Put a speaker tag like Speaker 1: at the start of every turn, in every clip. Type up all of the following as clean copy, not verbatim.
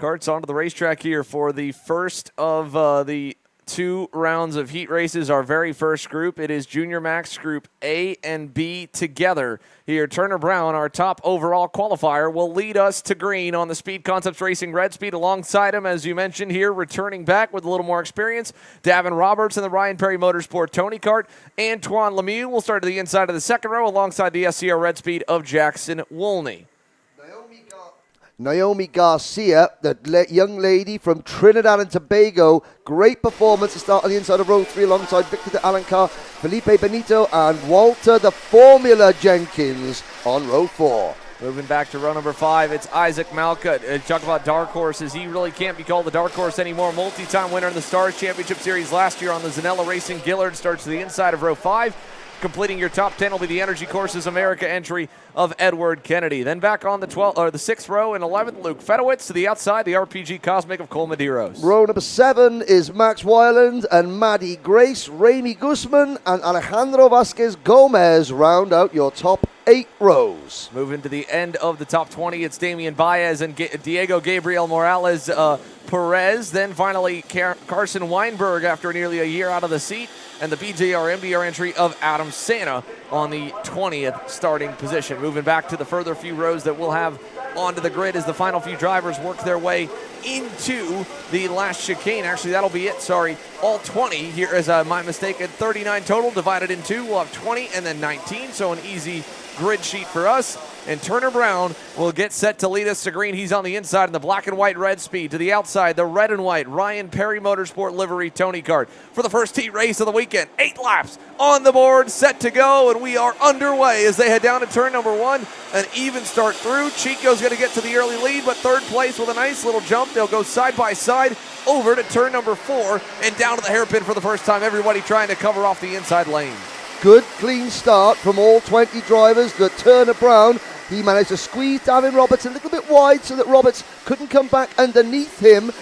Speaker 1: Kart's onto the racetrack here for the first of the 2 rounds of heat races. Our very first group, it is Junior Max Group A and B together. Here, Turner Brown, our top overall qualifier, will lead us to green on the Speed Concepts Racing Red Speed. Alongside him, as you mentioned here, returning back with a little more experience, Davin Roberts and the Ryan Perry Motorsport Tony Kart. Antoine Lemieux will start to the inside of the second row alongside the SCR Red Speed of Jackson Wolney.
Speaker 2: Naomi Garcia, the young lady from Trinidad and Tobago. Great performance to start on the inside of row 3 alongside Victor de Alencar, Felipe Benito, and Walter the Formula Jenkins on row 4.
Speaker 1: Moving back to row number 5, it's Isaac Malka. Talk about dark horses. He really can't be called the dark horse anymore. Multi-time winner in the Stars Championship Series last year on the Zanella Racing. Gillard starts to the inside of row 5. Completing your top 10 will be the Energy Courses America entry of Edward Kennedy. Then back on the 6th row and 11th, Luke Fedowitz to the outside, the RPG Cosmic of Cole Medeiros.
Speaker 2: Row number 7 is Max Weiland and Maddie Grace. Remy Guzman and Alejandro Vasquez Gomez round out your top 8 rows.
Speaker 1: Moving to the end of the top 20, it's Damian Baez and Diego Gabriel Morales Perez. Then finally Carson Weinberg after nearly a year out of the seat. And the BJR MDR entry of Adam Santa on the 20th starting position. Moving back to the further few rows that we'll have onto the grid as the final few drivers work their way into the last chicane. Actually, that'll be it, sorry. All 20 here is my mistake at 39 total, divided in 2. We'll have 20 and then 19, so an easy grid sheet for us. And Turner Brown will get set to lead us to green. He's on the inside in the black and white Red Speed. To the outside, the red and white Ryan Perry Motorsport livery Tony Kart for the first heat race of the weekend. 8 laps on the board, set to go, and we are underway as they head down to turn number 1. An even start through. Chico's going to get to the early lead, but third place with a nice little jump. They'll go side by side over to turn number 4 and down to the hairpin for the first time. Everybody trying to cover off the inside lane.
Speaker 2: Good, clean start from all 20 drivers. The Turner Brown, he managed to squeeze Davin Roberts a little bit wide so that Roberts couldn't come back underneath him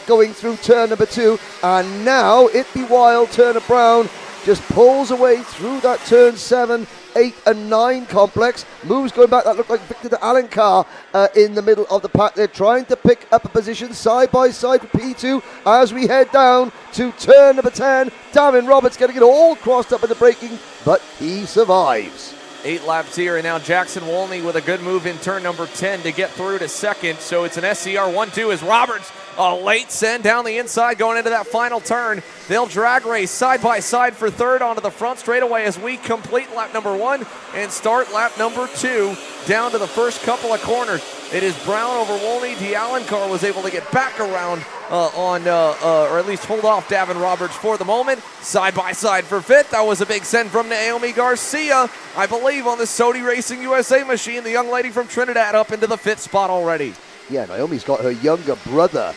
Speaker 2: going through turn number 2. And now it be wild. Turner Brown just pulls away through that turn 7, 8 and 9 complex. Moves going back. That looked like Victor de Alencar in the middle of the pack. They're trying to pick up a position side by side for P2 as we head down to turn number 10. Davin Roberts getting it all crossed up in the braking, but he survives.
Speaker 1: 8 laps here, and now Jackson Wolney with a good move in turn number 10 to get through to second. So it's an SCR 1-2 as Roberts, a late send down the inside going into that final turn. They'll drag race side by side for third onto the front straightaway as we complete lap number 1 and start lap number 2 down to the first couple of corners. It is Brown over Wolney. De Alencar was able to get back around or at least hold off Davin Roberts for the moment. Side by side for fifth. That was a big send from Naomi Garcia, I believe, on the Sodi Racing USA machine. The young lady from Trinidad up into the 5th spot already.
Speaker 2: Yeah, Naomi's got her younger brother,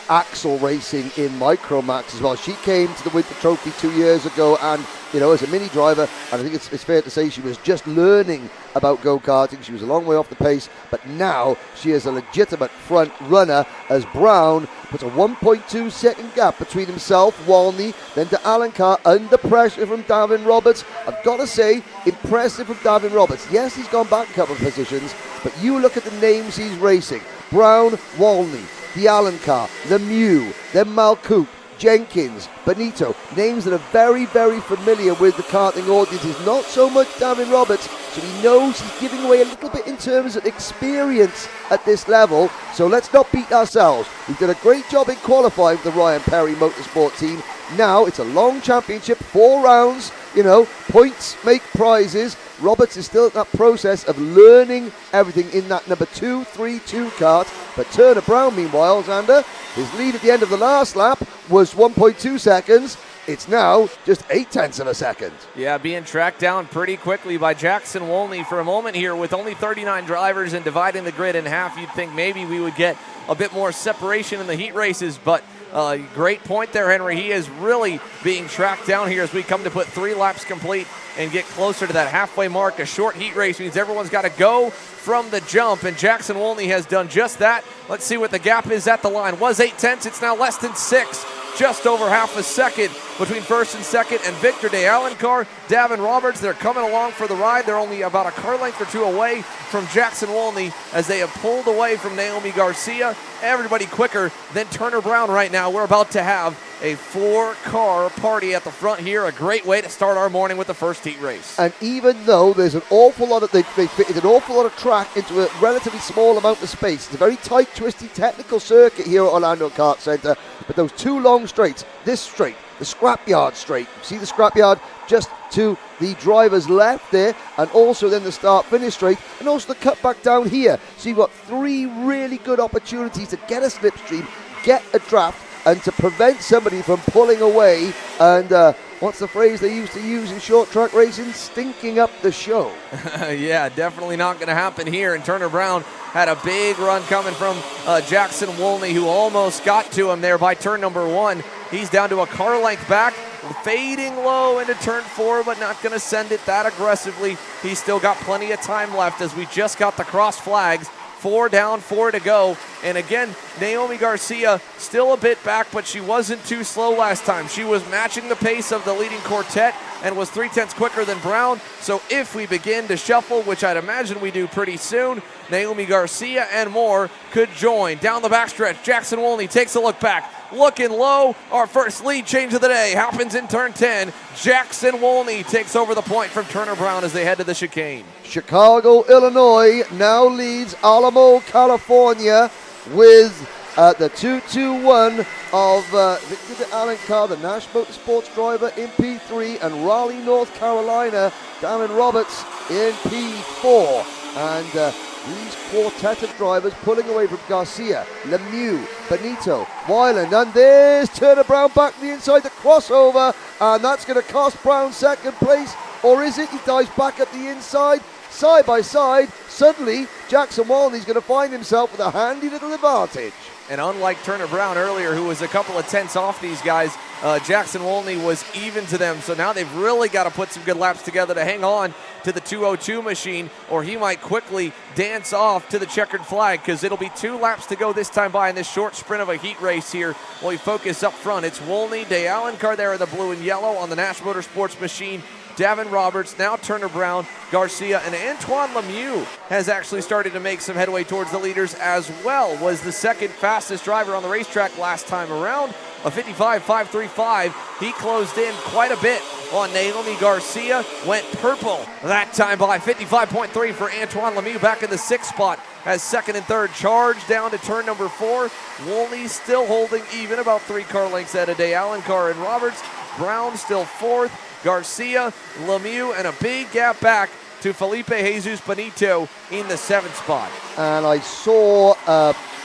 Speaker 2: Axel, racing in Micromax as well. She came to the Winter Trophy 2 years ago and, as a mini driver, and I think it's fair to say she was just learning about go-karting. She was a long way off the pace, but now she is a legitimate front runner as Brown puts a 1.2 second gap between himself, Wolney, then de Alencar under pressure from Davin Roberts. I've got to say, impressive from Davin Roberts. Yes, he's gone back a couple of positions, but you look at the names he's racing. Brown, Wolney, de Alencar, Lemieux, then Malcoop, Jenkins, Benito, names that are very, very familiar with the karting audiences. Not so much Davin Roberts, so he knows he's giving away a little bit in terms of experience at this level. So let's not beat ourselves. We've done a great job in qualifying for the Ryan Perry Motorsport team. Now it's a long championship, 4 rounds, points make prizes. Roberts is still in that process of learning everything in that number 2-3-2 kart. But Turner Brown, meanwhile, Xander, his lead at the end of the last lap was 1.2 seconds. It's now just 0.8 of a second.
Speaker 1: Yeah, being tracked down pretty quickly by Jackson Wolney for a moment here with only 39 drivers and dividing the grid in half. You'd think maybe we would get a bit more separation in the heat races, but great point there, Henry. He is really being tracked down here as we come to put 3 laps complete and get closer to that halfway mark. A short heat race means everyone's got to go from the jump, and Jackson Wolney has done just that. Let's see what the gap is at the line. Was 0.8, it's now less than 6. Just over half a second between first and second and Victor De Alencar. Davin Roberts, they're coming along for the ride. They're only about a car length or two away from Jackson Wolney as they have pulled away from Naomi Garcia. Everybody quicker than Turner Brown right now. We're about to have a 4-car party at the front here. A great way to start our morning with the first heat race.
Speaker 2: And even though there's an awful lot of, they fitted an awful lot of track into a relatively small amount of space. It's a very tight, twisty, technical circuit here at Orlando Kart Center. But those 2 long straights, this straight, the scrapyard straight, see the scrapyard just to the driver's left there, and also then the start-finish straight, and also the cut back down here. So you've got 3 really good opportunities to get a slipstream, get a draft, and to prevent somebody from pulling away. And what's the phrase they used to use in short track racing? Stinking up the show.
Speaker 1: Yeah, definitely not going to happen here. And Turner Brown had a big run coming from Jackson Wolney, who almost got to him there by turn number 1. He's down to a car length back, fading low into turn 4, but not going to send it that aggressively. He's still got plenty of time left as we just got the cross flags. 4 down, 4 to go. And again, Naomi Garcia still a bit back, but she wasn't too slow last time. She was matching the pace of the leading quartet and was 0.3 quicker than Brown. So if we begin to shuffle, which I'd imagine we do pretty soon, Naomi Garcia and more could join. Down the backstretch, Jackson Wolney takes a look back. Looking low, our first lead change of the day happens in turn 10. Jackson Wolney takes over the point from Turner Brown as they head to the chicane.
Speaker 2: Chicago, Illinois now leads Alamo, California with the 2-2-1 of Victor De Alencar, the Nash Motorsports driver in P3, and Raleigh, North Carolina, Darren Roberts in P4. And these quartet of drivers pulling away from Garcia, Lemieux, Benito, Weiland, and there's Turner Brown back to the inside, the crossover, and that's going to cost Brown second place, or is it? He dives back at the inside, side by side. Suddenly, Jackson Wolney's going to find himself with a handy little advantage.
Speaker 1: And unlike Turner Brown earlier, who was a couple of tenths off these guys, Jackson Wolney was even to them. So now they've really got to put some good laps together to hang on to the 202 machine, or he might quickly dance off to the checkered flag, because it'll be 2 laps to go this time by in this short sprint of a heat race here. While we focus up front, it's Wolney, De Alencar there in the blue and yellow on the Nash Motorsports machine. Davin Roberts, now Turner Brown, Garcia, and Antoine Lemieux has actually started to make some headway towards the leaders as well. Was the second fastest driver on the racetrack last time around, a 55.535. He closed in quite a bit on Naomi Garcia, went purple that time by 55.3 for Antoine Lemieux, back in the 6th spot as second and third charge down to turn number 4. Wolney still holding even, about 3 car lengths out of De Alencar and Roberts. Brown still 4th. Garcia, Lemieux, and a big gap back to Felipe Jesus Benito in the 7th spot.
Speaker 2: And I saw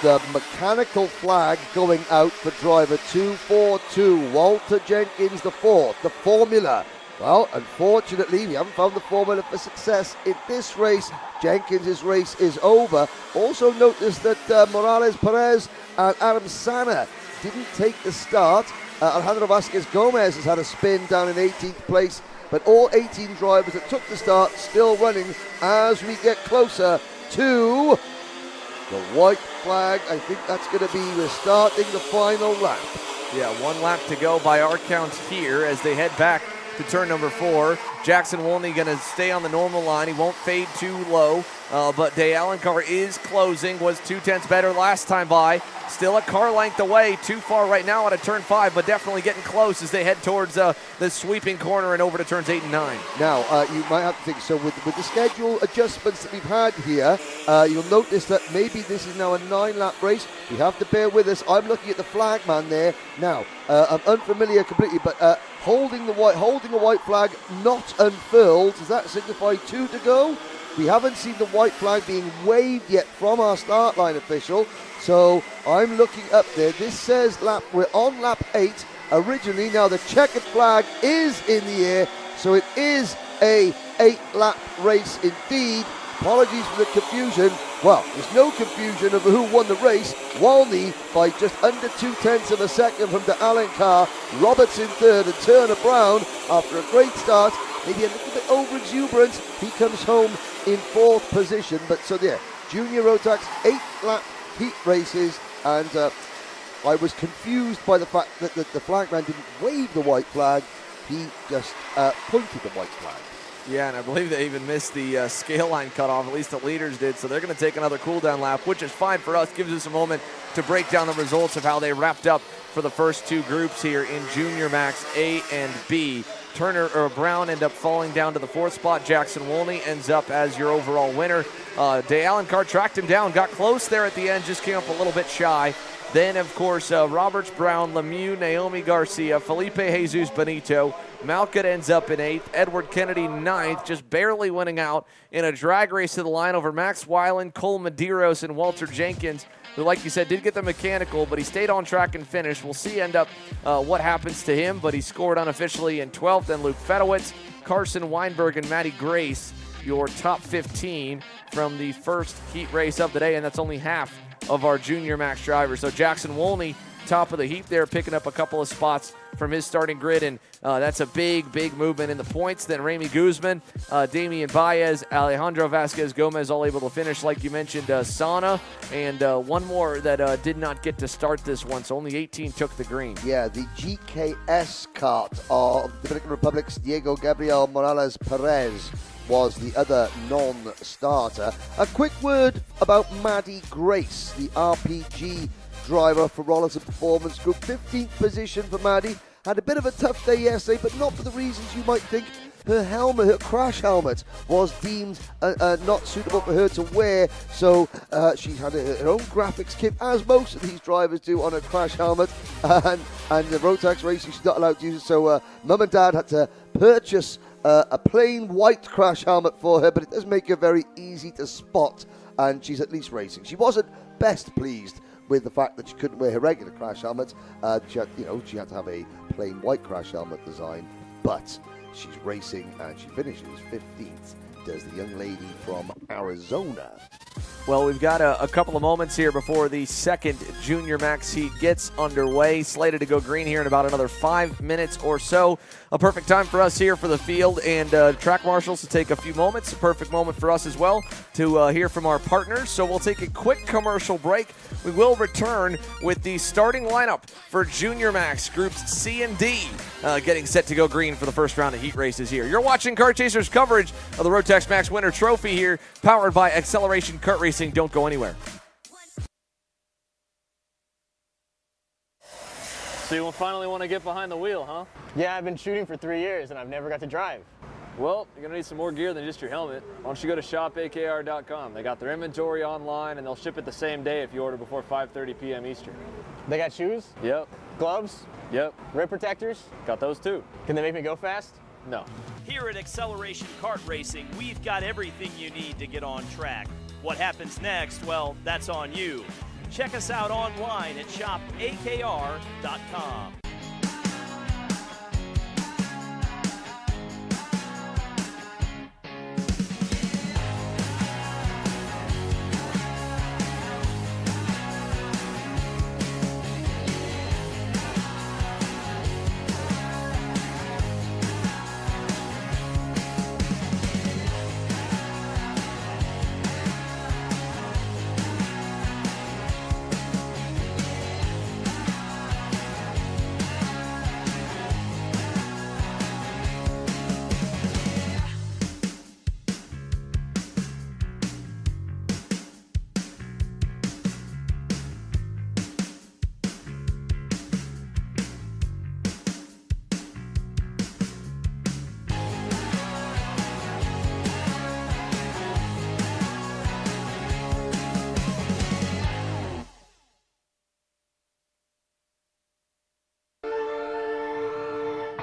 Speaker 2: the mechanical flag going out for driver 242, Walter Jenkins the 4th. The formula, well, unfortunately, we haven't found the formula for success in this race. Jenkins' race is over. Also notice that Morales Perez and Adam Sana didn't take the start. Alejandro Vasquez Gomez has had a spin down in 18th place, but all 18 drivers that took the start still running as we get closer to the white flag. I think that's going to be, we're starting the final lap.
Speaker 1: Yeah, 1 lap to go by our count here as they head back to turn number 4. Jackson Wolney going to stay on the normal line. He won't fade too low, but De Alencar is closing, was 0.2 better last time by. Still a car length away, too far right now out of turn 5, but definitely getting close as they head towards the sweeping corner and over to turns 8 and 9.
Speaker 2: Now, you might have to think, so with the schedule adjustments that we've had here, you'll notice that maybe this is now a 9-lap race. You have to bear with us. I'm looking at the flag man there. Now, I'm unfamiliar completely, but holding a white flag not unfurled, does that signify 2 to go? We haven't seen the white flag being waved yet from our start line official. So I'm looking up there. This says we're on lap 8 originally. Now the checkered flag is in the air, so it is a 8-lap race indeed. Apologies for the confusion. Well, there's no confusion over who won the race. Wolney by just under 0.2 of a second from De Alencar. Roberts in 3rd, and Turner Brown, after a great start, maybe a little bit over exuberant, he comes home in 4th position. But so yeah, Junior Rotax 8-lap heat races, and I was confused by the fact that the flagman didn't wave the white flag. He just pointed the white flag.
Speaker 1: Yeah, and I believe they even missed the scale line cutoff, at least the leaders did, so they're going to take another cool-down lap, which is fine for us. Gives us a moment to break down the results of how they wrapped up for the first two groups here in Junior Max A and B. Brown end up falling down to the 4th spot. Jackson Wolney ends up as your overall winner. Dale Kart tracked him down, got close there at the end, just came up a little bit shy. Then, of course, Roberts, Brown, Lemieux, Naomi Garcia, Felipe Jesus Benito. Malkut ends up in 8th. Edward Kennedy 9th, just barely winning out in a drag race to the line over Max Weiland, Cole Medeiros, and Walter Jenkins, who, like you said, did get the mechanical, but he stayed on track and finished. We'll see what happens to him, but he scored unofficially in 12th. Then Luke Fedowitz, Carson Weinberg, and Matty Grace, your top 15 from the first heat race of the day, and that's only half of our Junior Max drivers. So Jackson Wolney, top of the heap there, picking up a couple of spots from his starting grid, and that's a big movement in the points. Then Remy Guzman, Damian Baez, Alejandro Vasquez Gomez all able to finish, like you mentioned, Sana, and one more that did not get to start this one, so only 18 took the green.
Speaker 2: Yeah, the GKS kart of the Dominican Republic's Diego Gabriel Morales Perez was the other non-starter. A quick word about Maddie Grace, the RPG driver for Rollins Performance Group. 15th position for Maddie. Had a bit of a tough day yesterday, but not for the reasons you might think. Her helmet, her crash helmet, was deemed not suitable for her to wear, so she had her own graphics kit, as most of these drivers do, on a crash helmet, and the Rotax Racing, she's not allowed to use it, so Mum and Dad had to purchase a plain white crash helmet for her, but it does make her very easy to spot, and she's at least racing. She wasn't best pleased with the fact that she couldn't wear her regular crash helmet. She had to have a plain white crash helmet design, but she's racing and she finishes 15th, does the young lady from Arizona.
Speaker 1: Well, we've got a couple of moments here before the second Junior Max Heat gets underway. Slated to go green here in about another 5 minutes or so. A perfect time for us here for the field and track marshals to take a few moments. A perfect moment for us as well to hear from our partners. So we'll take a quick commercial break. We will return with the starting lineup for Junior Max Groups C and D, getting set to go green for the first round of heat races here. You're watching Kart Chasers coverage of the Rotax Max Winter Trophy here, powered by Acceleration Kart Racing. Don't go anywhere.
Speaker 3: So you finally want to get behind the wheel, huh?
Speaker 4: Yeah, I've been shooting for 3 years and I've never got to drive.
Speaker 3: Well, you're going to need some more gear than just your helmet. Why don't you go to shopakr.com. They got their inventory online and they'll ship it the same day if you order before 5:30 p.m. Eastern.
Speaker 4: They got shoes?
Speaker 3: Yep.
Speaker 4: Gloves?
Speaker 3: Yep.
Speaker 4: Rip protectors?
Speaker 3: Got those too.
Speaker 4: Can they make me go fast?
Speaker 3: No.
Speaker 5: Here at Acceleration Kart Racing, we've got everything you need to get on track. What happens next, well, that's on you. Check us out online at shopakr.com.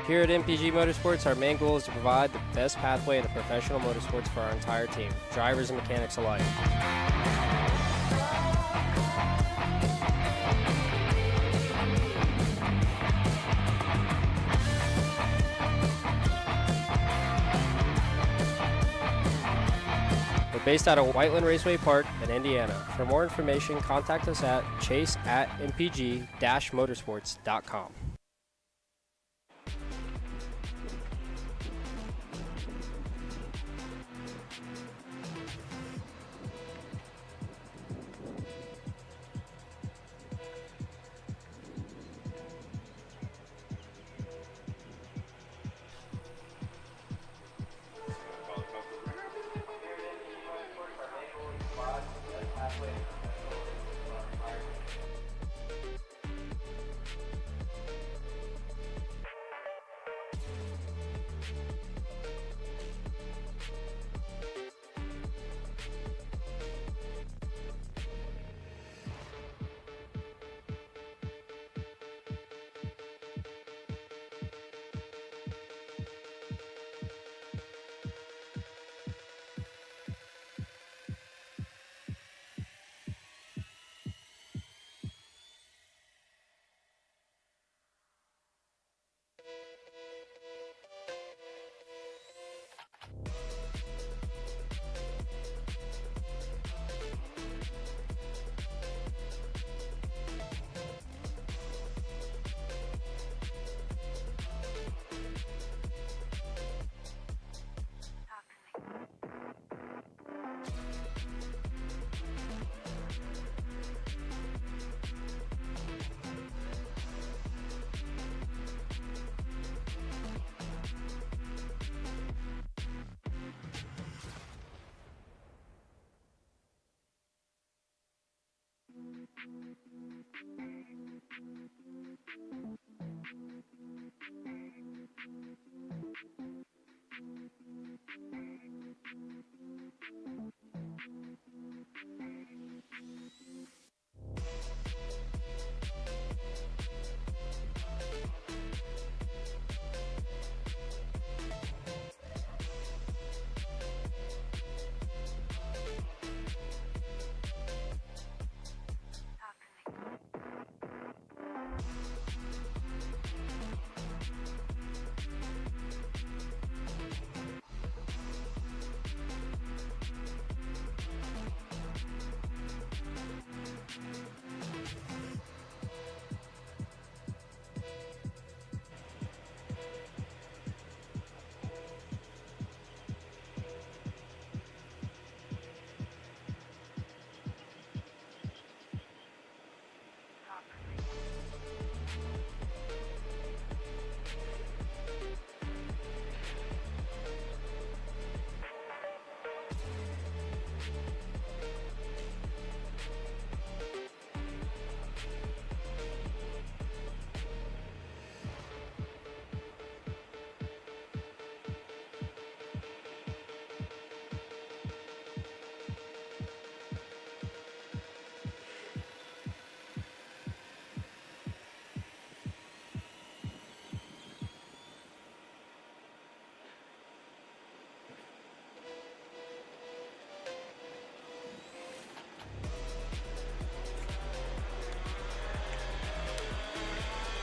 Speaker 6: Here at MPG Motorsports, our main goal is to provide the best pathway into professional motorsports for our entire team, drivers and mechanics alike. We're based out of Whiteland Raceway Park in Indiana. For more information, contact us at chase@mpg-motorsports.com.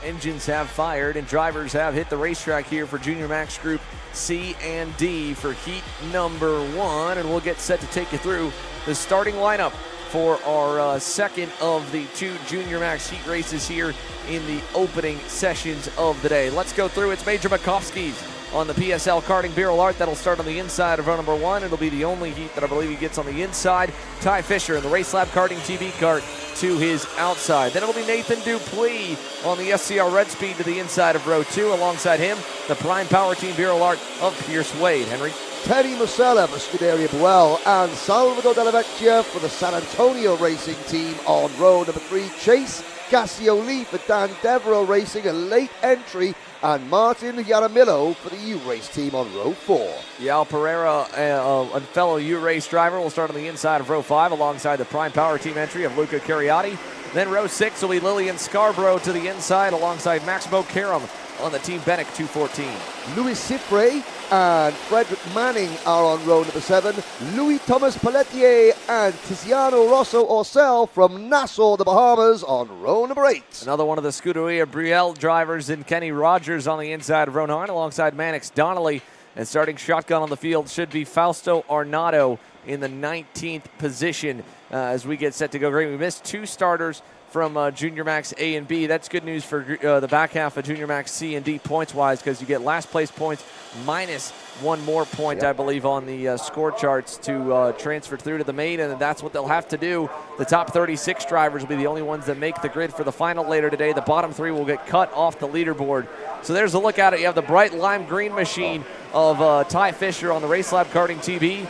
Speaker 1: Engines have fired and drivers have hit the racetrack here for Junior Max Group C and D for heat number 1. And we'll get set to take you through the starting lineup for our second of the 2 Junior Max heat races here in the opening sessions of the day. Let's go through. It's Major Makovsky's on the PSL karting barrel art. That'll start on the inside of row number 1. It'll be the only heat that I believe he gets on the inside. Ty Fisher in the Race Lab Karting TV kart to his outside. Then it'll be Nathan Dupuis on the SCR Red Speed to the inside of row 2. Alongside him, the Prime Power Team barrel art of Pierce Wade. Henry?
Speaker 2: Terry Musella for Scuderia Buell and Salvador Della Vecchia for the San Antonio Racing Team on row number 3. Chase Gassioli for Dan Devereaux Racing, a late entry, and Martin Yaramillo for the U-Race team on row 4.
Speaker 1: Yal Pereira, a fellow U-Race driver, will start on the inside of row 5 alongside the Prime Power Team entry of Luca Cariotti. Then row 6 will be Lillian Scarborough to the inside alongside Maximo Karam on the Team Benek 214.
Speaker 2: Louis Cipre and Frederick Manning are on row number 7. Louis Thomas Pelletier and Tiziano Rosso Orcel from Nassau, the Bahamas on row number 8.
Speaker 1: Another one of the Scuderia Brielle drivers in Kenny Rogers on the inside of row 9 alongside Mannix Donnelly. And starting shotgun on the field should be Fausto Arnado in the 19th position as we get set to go. Great. We missed 2 starters from Junior Max A and B. That's good news for the back half of Junior Max C and D points-wise, because you get last place points minus 1 more point, I believe, on the score charts to transfer through to the main, and that's what they'll have to do. The top 36 drivers will be the only ones that make the grid for the final later today. The bottom 3 will get cut off the leaderboard. So there's a look at it. You have the bright lime green machine of Ty Fisher on the Race Lab Karting TV.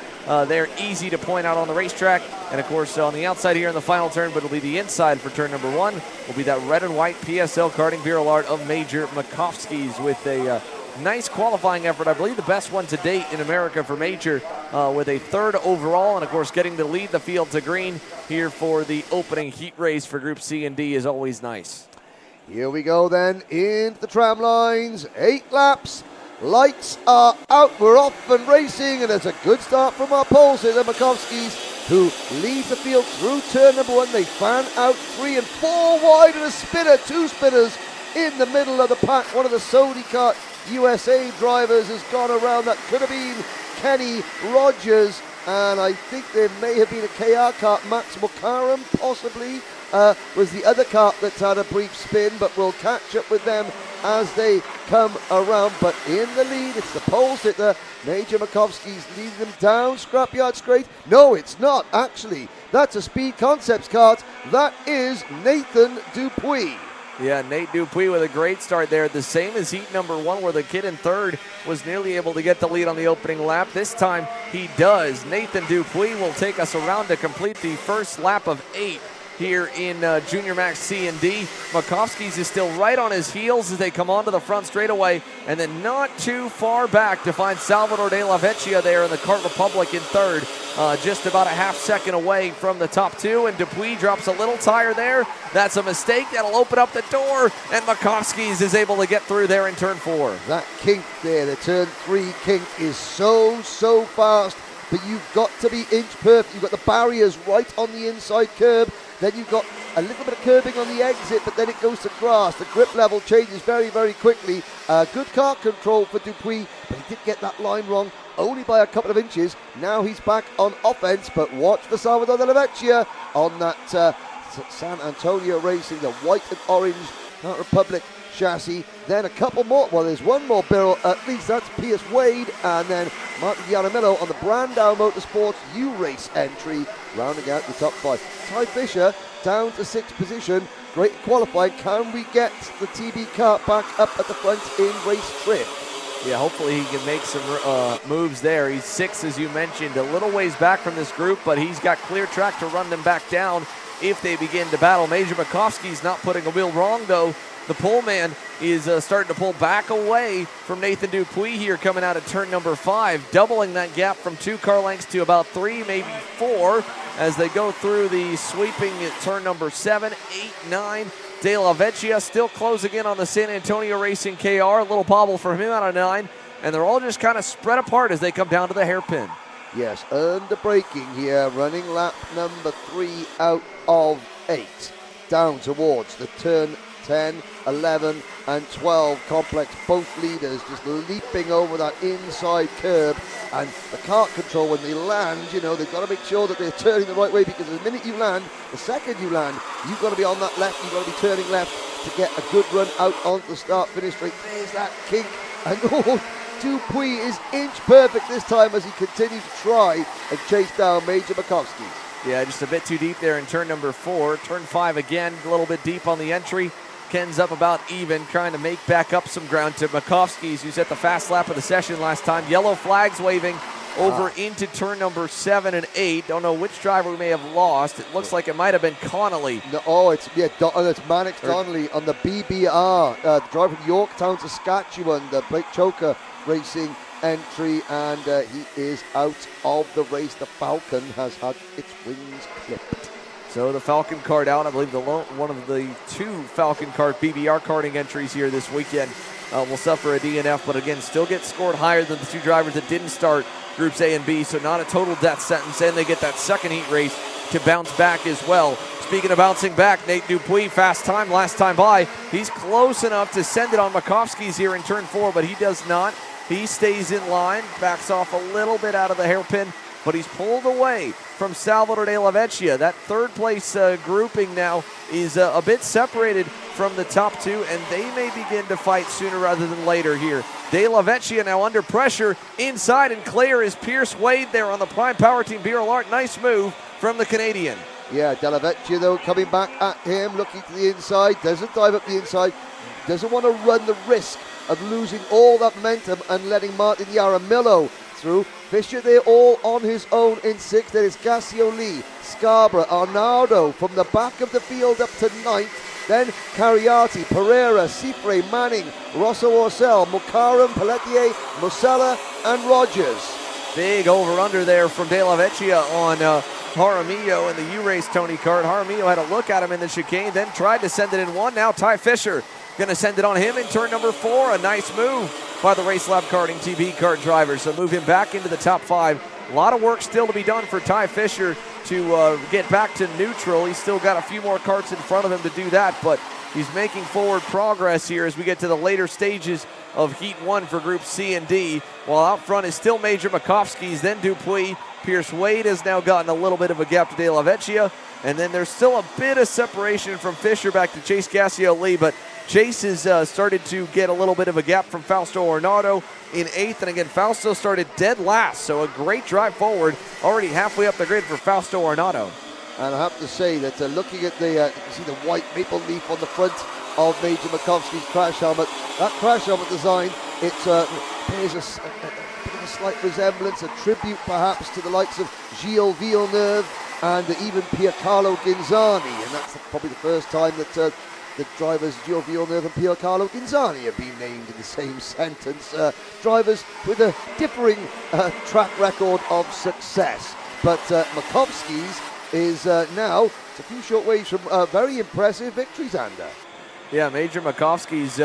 Speaker 1: They're easy to point out on the racetrack. And, of course, on the outside here in the final turn, but it'll be the inside for turn number 1, will be that red and white PSL karting barrel art of Major Makovsky's with a nice qualifying effort. I believe the best one to date in America for Major with a 3rd overall. And, of course, getting to lead the field to green here for the opening heat race for Group C and D is always nice.
Speaker 2: Here we go then into the tram lines. 8 laps. Lights are out. We're off and racing, and it's a good start from our poles here. The Makovskys, who leads the field through turn number 1. They fan out 3 and 4 wide, and a spinner, 2 spinners in the middle of the pack. One of the Sony Kart USA drivers has gone around. That could have been Kenny Rogers, and I think there may have been a KR kart. Maximo Karam possibly was the other kart that's had a brief spin, but we'll catch up with them as they come around. But in the lead, it's the pole sitter, Major Makovsky's leading them down Scrapyard Straight. No, it's not, actually. That's a Speed Concepts kart. That is Nathan Dupuis.
Speaker 1: Yeah, Nate Dupuis with a great start there. The same as heat number 1, where the kid in 3rd was nearly able to get the lead on the opening lap. This time he does. Nathan Dupuis will take us around to complete the first lap of 8 here in Junior Max C and D. Makovsky's is still right on his heels as they come onto the front straightaway, and then not too far back to find Salvador de la Vecchia there in the Kart Republic in 3rd, just about a half second away from the top 2, and Dupuis drops a little tire there. That's a mistake. That'll open up the door, and Makovsky's is able to get through there in turn 4.
Speaker 2: That kink there, the turn 3 kink, is so fast, but you've got to be inch perfect. You've got the barriers right on the inside curb. Then you've got a little bit of curbing on the exit, but then it goes to grass. The grip level changes very quickly. Good car control for Dupuis, but he did get that line wrong only by a couple of inches. Now he's back on offense, but watch for Salvador de la Vecchia on that San Antonio Racing, the white and orange Kart Republic chassis. Then a couple more. Well, there's one more barrel at least. That's Pierce Wade, and then Martin Yaramillo on the Brandau Motorsports U-Race entry, rounding out the top 5. Ty Fisher down to 6th position. Great qualifying. Can we get the TB kart back up at the front in race trip?
Speaker 1: Yeah, hopefully he can make some moves there. He's 6th, as you mentioned, a little ways back from this group, but he's got clear track to run them back down if they begin to battle. Major Makovsky's not putting a wheel wrong, though. The pole man is starting to pull back away from Nathan Dupuis here coming out of turn number 5, doubling that gap from 2 car lengths to about 3, maybe 4, as they go through the sweeping turn number 7, 8, 9. De La Vecchia still closing in on the San Antonio Racing KR. A little bobble for him out of 9, and they're all just kind of spread apart as they come down to the hairpin.
Speaker 2: Yes, under braking here, running lap number 3 out of 8. down towards the turn 10, 11 and 12 complex. Both leaders just leaping over that inside curb, and the kart control when they land, you know, they've got to make sure that they're turning the right way, because the minute you land, the second you land, you've got to be on that left, you've got to be turning left to get a good run out onto the start-finish straight. There's that kink, and Dupuis is inch perfect this time as he continues to try and chase down Major Makovsky.
Speaker 1: Yeah, just a bit too deep there in turn number 4. Turn 5 again, a little bit deep on the entry. Ken's up about even, trying to make back up some ground to Makovsky's, who's at the fast lap of the session last time. Yellow flags waving over into turn number 7 and 8. Don't know which driver we may have lost. It looks like it might have been Connolly.
Speaker 2: No, it's Mannix Donnelly on the BBR, the driver from Yorktown, Saskatchewan, the Blake Choker Racing entry, and he is out of the race. The Falcon has had its wings clipped.
Speaker 1: So the Falcon kart out. I believe one of the 2 Falcon kart BBR karting entries here this weekend will suffer a DNF, but again, still get scored higher than the 2 drivers that didn't start Groups A and B, so not a total death sentence, and they get that second heat race to bounce back as well. Speaking of bouncing back, Nate Dupuis, fast time last time by. He's close enough to send it on Makovsky's here in turn 4, but he does not. He stays in line, backs off a little bit out of the hairpin, but he's pulled away from Salvador de la Vecchia. That third place grouping now is a bit separated from the top 2, and they may begin to fight sooner rather than later here. De la Vecchia now under pressure inside, and clear is Pierce Wade there on the Prime Power Team Beer Alert. Nice move from the Canadian.
Speaker 2: Yeah, De La Vecchia though coming back at him, looking to the inside, doesn't dive up the inside, doesn't want to run the risk of losing all that momentum and letting Martin Yaramillo through. Fisher there all on his own in 6th. There is Gassio Lee, Scarborough, Arnaldo from the back of the field up to 9th. Then Cariati, Pereira, Cifre, Manning, Rosso Orcel, Mukaram, Pelletier, Musella and Rogers.
Speaker 1: Big over-under there from De La Vecchia on Jaramillo in the U-Race Tony kart. Jaramillo had a look at him in the chicane, then tried to send it in 1. Now Ty Fisher going to send it on him in turn number 4. A nice move by the Race Lab Karting TB kart driver. So move him back into the top 5. A lot of work still to be done for Ty Fisher to get back to neutral. He's still got a few more karts in front of him to do that, but he's making forward progress here as we get to the later stages of Heat 1 for Group C and D. While out front is still Major Makovsky's, then Dupuis. Pierce Wade has now gotten a little bit of a gap to De La Vecchia, and then there's still a bit of separation from Fisher back to Chase Gassio Lee, but Chase has started to get a little bit of a gap from Fausto Ornado in 8th, and again, Fausto started dead last, so a great drive forward, already halfway up the grid for Fausto Ornado.
Speaker 2: And I have to say that looking at the, you can see the white maple leaf on the front of Major Makovsky's crash helmet. That crash helmet design, it bears a bit of a slight resemblance, a tribute perhaps to the likes of Gilles Villeneuve and even Piercarlo Ginzani, and that's probably the first time that the drivers Gilles Villeneuve and Piercarlo Ginzani have been named in the same sentence. Drivers with a differing track record of success. But Makovsky's is now a few short ways from very impressive victories, Ander.
Speaker 1: Yeah, Major Makovsky's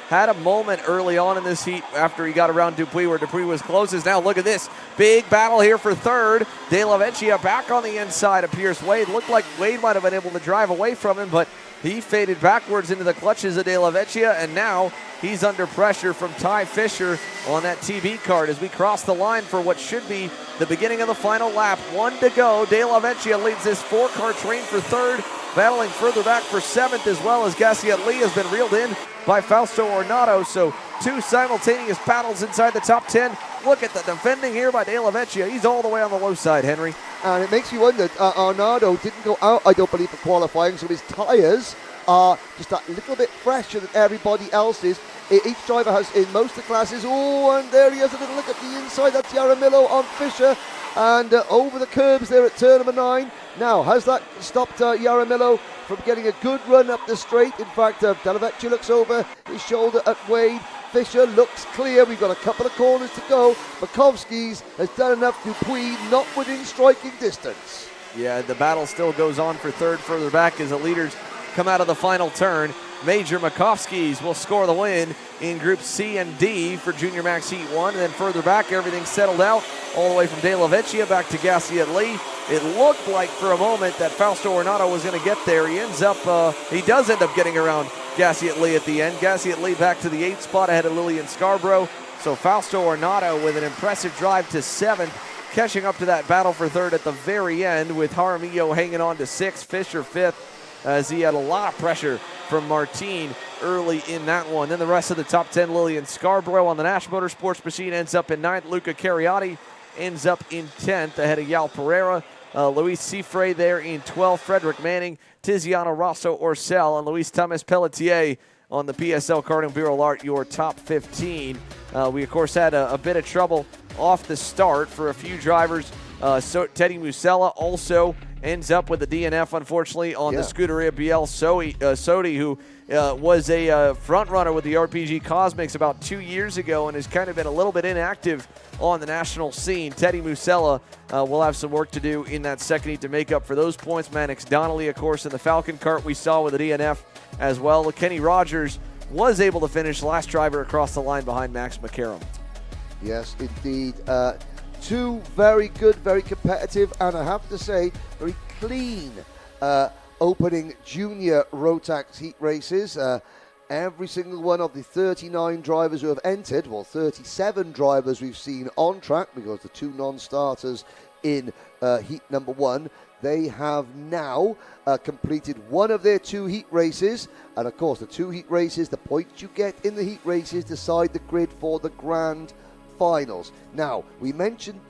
Speaker 1: had a moment early on in this heat after he got around Dupuis, where Dupuis was closest. Now look at this. Big battle here for 3rd. De La Vecchia back on the inside of Pierce Wade. Looked like Wade might have been able to drive away from him, but he faded backwards into the clutches of De La Vecchia, and now he's under pressure from Ty Fisher on that TB kart as we cross the line for what should be the beginning of the final lap. 1 to go. De La Vecchia leads this 4-car train for 3rd. Battling further back for 7th, as well as Gassiet Lee has been reeled in by Fausto Ornado. So 2 simultaneous battles inside the top 10. Look at the defending here by De La Vecchia. He's all the way on the low side, Henry. And
Speaker 2: it makes you wonder, Ornado didn't go out, I don't believe, for qualifying, so his tyres are just a little bit fresher than everybody else's. Each driver has in most of the classes. Oh, and there he has a little look at the inside. That's Yaramillo on Fisher. And over the curbs there at turn number 9. Now, has that stopped Yaramillo from getting a good run up the straight? In fact, De La Vecchia looks over his shoulder at Wade. Fisher looks clear. We've got a couple of corners to go. Makovsky's has done enough. Dupuis not within striking distance.
Speaker 1: Yeah, the battle still goes on for 3rd further back as the leaders come out of the final turn. Major Makovskis will score the win in Group C and D for Junior Max Heat 1. And then further back, everything settled out all the way from De La Vecchia back to Gassiet Lee. It looked like for a moment that Fausto Ornato was going to get there. He does end up getting around Gassiet Lee at the end. Gassiet Lee back to the 8th spot ahead of Lillian Scarborough. So Fausto Ornato with an impressive drive to 7th, catching up to that battle for 3rd at the very end, with Jaramillo hanging on to 6th, Fisher 5th, as he had a lot of pressure from Martin early in that one. Then the rest of the top 10, Lillian Scarborough on the Nash Motorsports machine ends up in 9th. Luca Cariotti ends up in 10th ahead of Yal Pereira. Luis Cifre there in 12th. Frederick Manning, Tiziano Rosso Orcel, and Luis Thomas Pelletier on the PSL Karting Bureau Art, your top 15. We, of course, had a bit of trouble off the start for a few drivers. Teddy Musella also ends up with a DNF, unfortunately, on the Scuderia BL Sodi, who was a front runner with the RPG Cosmics about 2 years ago and has kind of been a little bit inactive on the national scene. Teddy Musella will have some work to do in that second heat to make up for those points. Mannix Donnelly, of course, in the Falcon Kart we saw with a DNF as well. Kenny Rogers was able to finish last driver across the line behind Max McCarron.
Speaker 2: Yes, indeed. Two very good, very competitive, and I have to say, very clean opening junior Rotax heat races. Every single one of the 39 drivers who have entered, well, 37 drivers we've seen on track, because the 2 non-starters in heat number 1, they have now completed one of their 2 heat races. And of course, the 2 heat races, the points you get in the heat races decide the grid for the grand finals. Now, I mentioned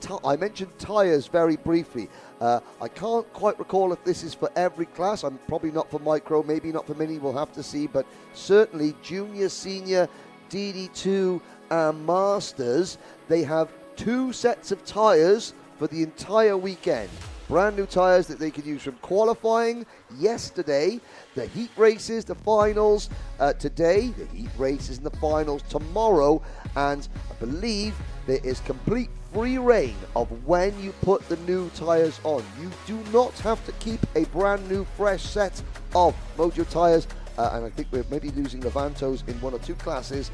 Speaker 2: tyres very briefly. I can't quite recall if this is for every class. I'm probably not for micro, maybe not for mini, we'll have to see, but certainly junior, senior, DD2 and masters, they have 2 sets of tyres for the entire weekend. Brand new tyres that they can use from qualifying yesterday, the heat races, the finals today, the heat races and the finals tomorrow, and I believe there is complete free reign of when you put the new tyres on. You do not have to keep a brand new fresh set of Mojo tyres, and I think we're maybe losing Levantos in 1 or 2 classes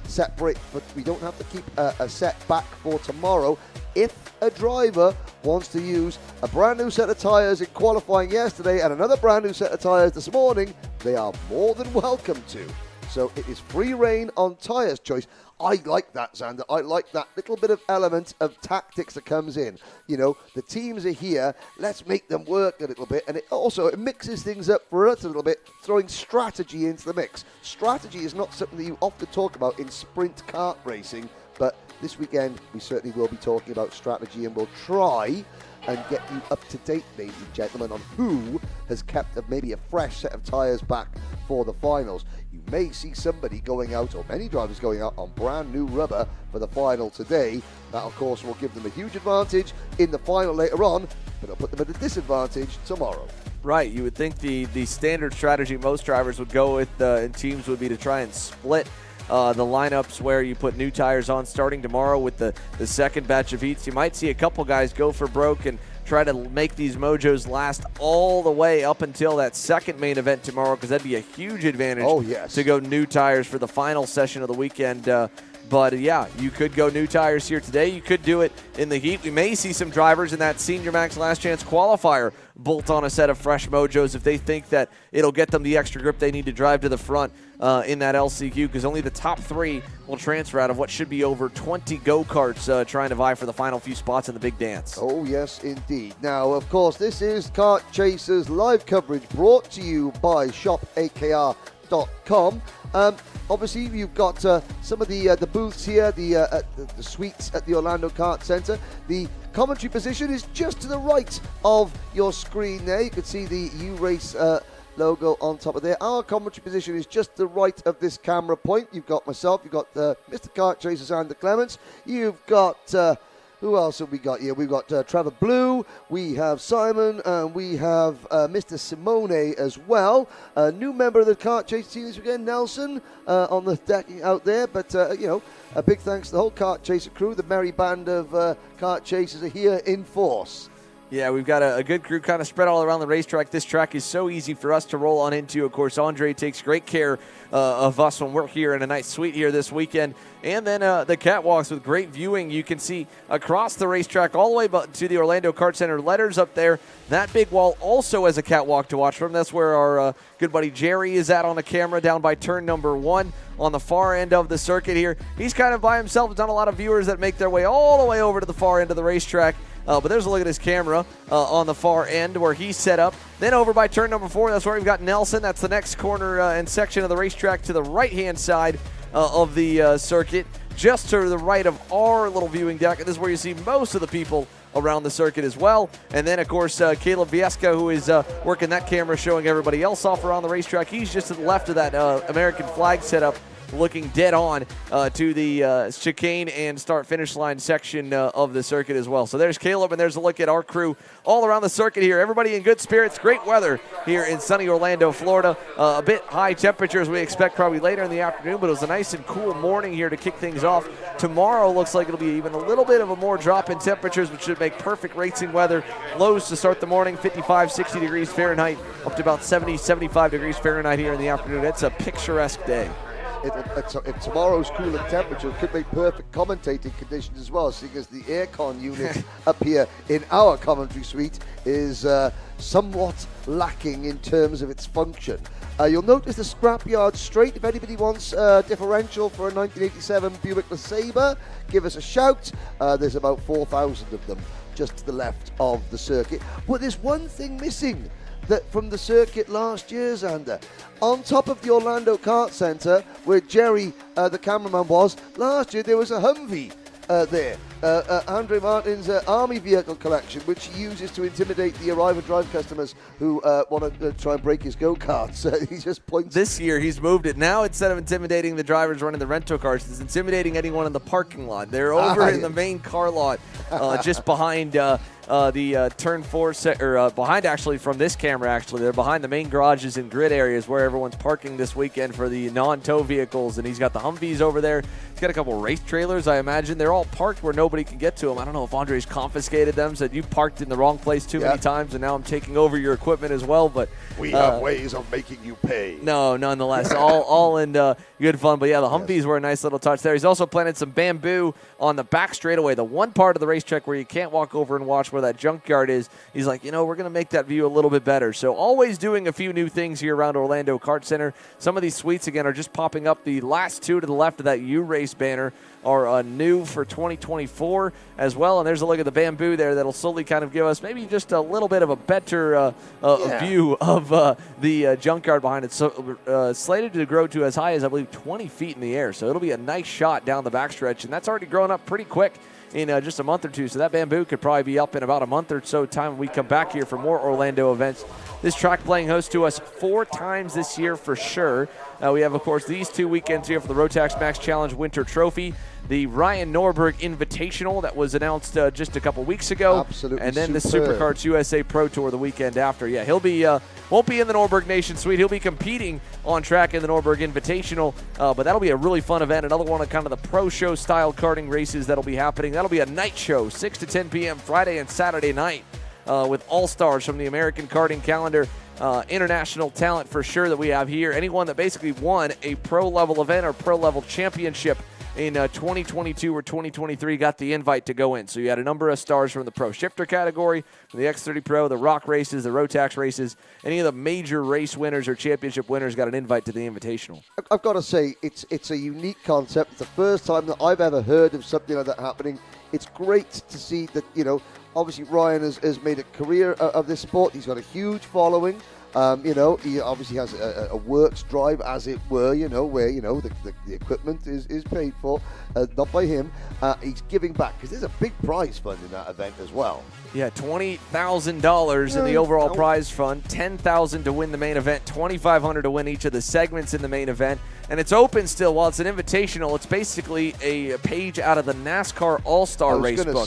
Speaker 2: separate, but we don't have to keep a set back for tomorrow. If a driver wants to use a brand new set of tyres in qualifying yesterday and another brand new set of tyres this morning, they are more than welcome to. So it is free reign on tyres choice. I like that, Xander. I like that little bit of element of tactics that comes in. You know, the teams are here. Let's make them work a little bit. And it mixes things up for us a little bit, throwing strategy into the mix. Strategy is not something that you often talk about in sprint kart racing, but this weekend we certainly will be talking about strategy, and we'll try and get you up to date, ladies and gentlemen, on who has kept maybe a fresh set of tyres back for the finals. You may see somebody going out, or many drivers going out, on brand new rubber for the final today. That, of course, will give them a huge advantage in the final later on, but it'll put them at a disadvantage tomorrow.
Speaker 1: Right, you would think the standard strategy most drivers would go with in teams would be to try and split the lineups where you put new tires on starting tomorrow with the second batch of heats. You might see a couple guys go for broke and try to make these Mojos last all the way up until that second main event tomorrow, because that'd be a huge advantage to go new tires for the final session of the weekend. But yeah, you could go new tires here today. You could do it in the heat. We may see some drivers in that Senior Max Last Chance qualifier bolt on a set of fresh Mojos if they think that it'll get them the extra grip they need to drive to the front in that LCQ, because only the top 3 will transfer out of what should be over 20 go-karts trying to vie for the final few spots in the big dance.
Speaker 2: Oh, yes, indeed. Now, of course, this is Kart Chasers live coverage brought to you by shopakr.com. Obviously, you've got some of the booths here, the suites at the Orlando Kart Center. The commentary position is just to the right of your screen there. You can see the U-Race logo on top of there. Our commentary position is just to the right of this camera point. You've got myself, you've got Mr. Kart Chaser Xander Clements, you've got who else have we got here? We've got Trevor Blue, we have Simon, and we have Mr. Simone as well. A new member of the Kart Chaser team this weekend, Nelson, on the decking out there. But, a big thanks to the whole Kart Chaser crew. The merry band of Kart Chasers are here in force.
Speaker 1: Yeah, we've got a good crew kind of spread all around the racetrack. This track is so easy for us to roll on into. Of course, Andre takes great care of us when we're here in a nice suite here this weekend. And then the catwalks with great viewing. You can see across the racetrack all the way to the Orlando Kart Center letters up there. That big wall also has a catwalk to watch from. That's where our good buddy Jerry is at on the camera down by turn number 1 on the far end of the circuit here. He's kind of by himself. There's not a lot of viewers that make their way all the way over to the far end of the racetrack. But there's a look at his camera on the far end where he's set up. Then over by turn number 4, that's where we've got Nelson. That's the next corner and section of the racetrack to the right-hand side of the circuit, just to the right of our little viewing deck. And this is where you see most of the people around the circuit as well. And then, of course, Caleb Viesca, who is working that camera, showing everybody else off around the racetrack. He's just to the left of that American flag setup, looking dead on to the chicane and start-finish line section of the circuit as well. So there's Caleb, and there's a look at our crew all around the circuit here. Everybody in good spirits, great weather here in sunny Orlando, Florida. A bit high temperatures we expect probably later in the afternoon, but it was a nice and cool morning here to kick things off. Tomorrow looks like it'll be even a little bit of a more drop in temperatures, which should make perfect racing weather. Lows to start the morning, 55, 60 degrees Fahrenheit, up to about 70, 75 degrees Fahrenheit here in the afternoon. It's a picturesque day.
Speaker 2: If tomorrow's cooler temperature could make perfect commentating conditions as well, seeing as the aircon unit up here in our commentary suite is somewhat lacking in terms of its function. You'll notice the scrapyard straight. If anybody wants a differential for a 1987 Buick LeSabre, give us a shout. There's about 4,000 of them just to the left of the circuit. But there's one thing missing that from the circuit last year, Xander. On top of the Orlando Kart Center, where Jerry, the cameraman, was, last year there was a Humvee there. Andre Martin's Army vehicle collection, which he uses to intimidate the arrive and drive customers who want to try and break his go-karts. He just points.
Speaker 1: This year he's moved it. Now instead of intimidating the drivers running the rental cars, it's intimidating anyone in the parking lot. They're over in the main car lot, just behind the turn 4 behind, actually, from this camera, actually. They're behind the main garages and grid areas where everyone's parking this weekend for the non-tow vehicles. And he's got the Humvees over there. He's got a couple race trailers, I imagine. They're all parked where nobody can get to them. I don't know if Andre's confiscated them, said you parked in the wrong place too many times, and now I'm taking over your equipment as well. But
Speaker 2: we have ways of making you pay.
Speaker 1: No, nonetheless, all in good fun. But yeah, the Humvees were a nice little touch there. He's also planted some bamboo on the back straightaway, the one part of the racetrack where you can't walk over and watch where that junkyard is. He's like, we're going to make that view a little bit better. So always doing a few new things here around Orlando Kart Center. Some of these suites, again, are just popping up. The last two to the left of that U-Race banner are new for 2024 as well. And there's a look at the bamboo there that'll slowly kind of give us maybe just a little bit of a better view of the junkyard behind it. So slated to grow to as high as, I believe, 20 feet in the air. So it'll be a nice shot down the backstretch. And that's already grown up pretty quick in just a month or two. So that bamboo could probably be up in about a month or so time when we come back here for more Orlando events. This track playing host to us 4 times this year for sure. We have, of course, these 2 weekends here for the Rotax Max Challenge Winter Trophy, the Ryan Norberg Invitational that was announced just a couple weeks ago.
Speaker 2: Absolutely.
Speaker 1: And then
Speaker 2: superb.
Speaker 1: the Superkarts USA Pro Tour the weekend after. Yeah, he'll be won't be in the Norberg Nation Suite. He'll be competing on track in the Norberg Invitational, but that'll be a really fun event. Another one of kind of the pro show style karting races that'll be happening. That'll be a night show, 6 to 10 p.m. Friday and Saturday night with all-stars from the American karting calendar. International talent for sure that we have here. Anyone that basically won a pro-level event or pro-level championship in 2022 or 2023 got the invite to go in. So you had a number of stars from the Pro Shifter category, from the X30 Pro, the Rock races, the Rotax races. Any of the major race winners or championship winners got an invite to the Invitational.
Speaker 2: I've got to say, it's a unique concept. It's the first time that I've ever heard of something like that happening. It's great to see that, obviously Ryan has made a career of this sport. He's got a huge following. He obviously has a works drive, as it were, where, the equipment is paid for, not by him. He's giving back, because there's a big prize fund in that event as well.
Speaker 1: Yeah, $20,000 in the overall prize fund, $10,000 to win the main event, $2,500 to win each of the segments in the main event. And it's open still. While it's an invitational, it's basically a page out of the NASCAR All-Star Race book.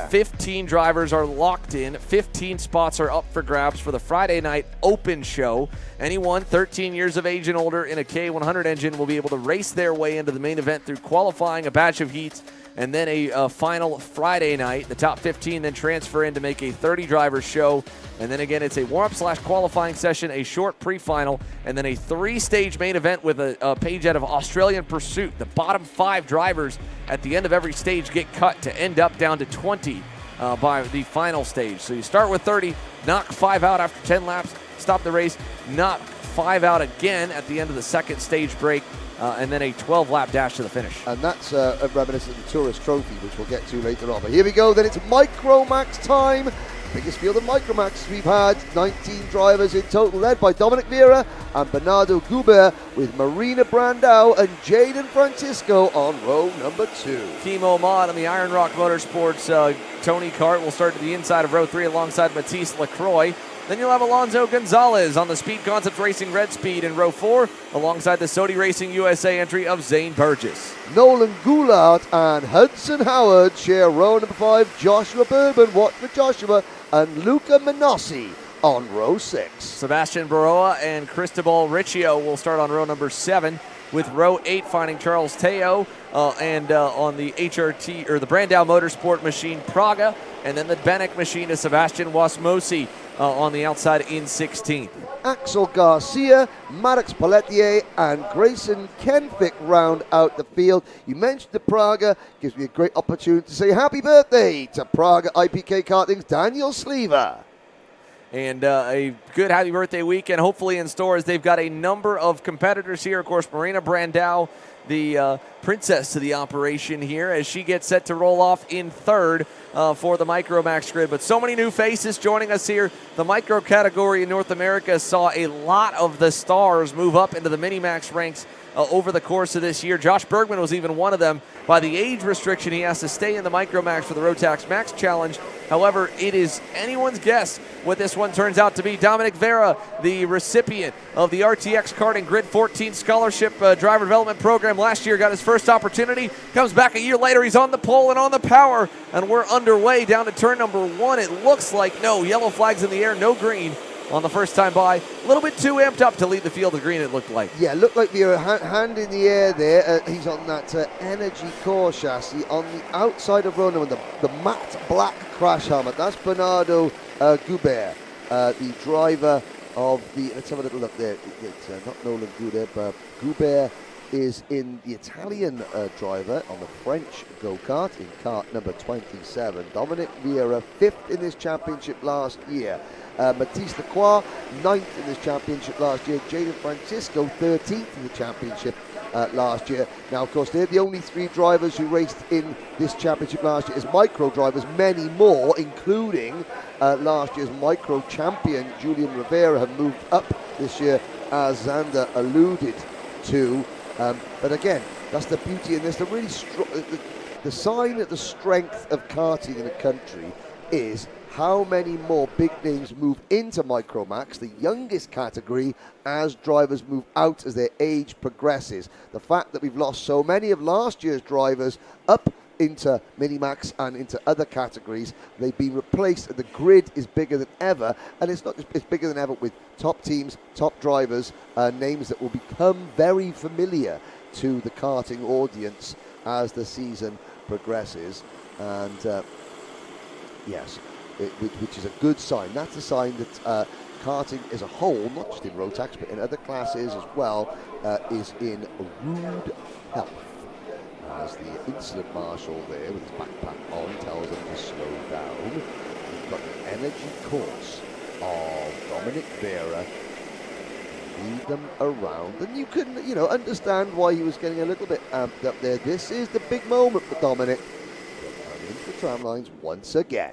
Speaker 1: 15 drivers are locked in. 15 spots are up for grabs for the Friday night open show. Anyone 13 years of age and older in a K100 engine will be able to race their way into the main event through qualifying, a batch of heats, and then a final Friday night. The top 15 then transfer in to make a 30-driver show. And then again, it's a warm-up/qualifying session, a short pre-final, and then a 3-stage main event with a page out of Australian Pursuit. The bottom 5 drivers at the end of every stage get cut to end up down to 20 by the final stage. So you start with 30, knock 5 out after 10 laps, stop the race, knock 5 out again at the end of the second stage break, and then a 12-lap dash to the finish.
Speaker 2: And that's a reminiscent of the Tourist Trophy, which we'll get to later on. But here we go, then it's Micromax time. Biggest field of Micromax we've had, 19 drivers in total, led by Dominic Vera and Bernardo Guber, with Marina Brandao and Jaden Francisco on row number 2.
Speaker 1: Timo Mott on the Iron Rock Motorsports Tony Kart will start to the inside of row 3 alongside Matisse Lacroix. Then you'll have Alonso Gonzalez on the Speed Concepts Racing Red Speed in row 4 alongside the Sodi Racing USA entry of Zane Burgess.
Speaker 2: Nolan Goulart and Hudson Howard share row number 5. Joshua Bourbon, watch for Joshua, and Luca Menossi on row 6.
Speaker 1: Sebastian Baroa and Cristobal Riccio will start on row number 7, with row 8 finding Charles Teo and on the HRT or the Brandau Motorsport machine Praga, and then the Benek machine is Sebastian Wasmosi on the outside in 16th.
Speaker 2: Axel Garcia, Maddox Pelletier, and Grayson Kenfick round out the field. You mentioned the Praga, gives me a great opportunity to say happy birthday to Praga IPK Karting's Daniel Sleever.
Speaker 1: And a good happy birthday weekend hopefully in store, as they've got a number of competitors here. Of course, Marina Brandau, the princess to the operation here, as she gets set to roll off in 3rd for the Micromax grid. But so many new faces joining us here. The micro category in North America saw a lot of the stars move up into the Minimax ranks over the course of this year. Josh Bergman was even one of them. By the age restriction, he has to stay in the Micromax for the Rotax Max Challenge. However, it is anyone's guess what this one turns out to be. Dominic Vera, the recipient of the RTX Karting Grid 14 Scholarship Driver Development Program last year, got his first opportunity, comes back a year later, he's on the pole and on the power, and we're underway down to turn number 1. It looks like no yellow flags in the air, no green on the first time by. A little bit too amped up to lead the field of green, it looked like.
Speaker 2: Yeah, looked like the hand in the air there. He's on that Energy Core chassis on the outside of row number, the matte black crash helmet. That's Bernardo Guber, the driver of the, let's have a little look there. It's not Nolan Guber, but Guber is in the Italian driver on the French go-kart in kart number 27. Dominic Vieira, 5th in this championship last year. Matisse Lacroix, 9th in this championship last year. Jaden Francisco, 13th in the championship last year. Now, of course, they're the only 3 drivers who raced in this championship last year as micro drivers. Many more, including last year's micro champion Julian Rivera, have moved up this year, as Xander alluded to. But again, that's the beauty in this. The really the sign of the strength of karting in the country is how many more big names move into Micromax, the youngest category, as drivers move out as their age progresses. The fact that we've lost so many of last year's drivers up into Minimax and into other categories, they've been replaced, and the grid is bigger than ever. And it's not just, it's bigger than ever with top teams, top drivers, names that will become very familiar to the karting audience as the season progresses. And yes, which is a good sign. That's a sign that karting as a whole, not just in Rotax but in other classes as well, is in rude health. As the incident marshal there with his backpack on tells him to slow down. We've got the energy course of Dominic Vera. Lead them around, and you can, understand why he was getting a little bit amped up there. This is the big moment for Dominic. And into the tram lines once again.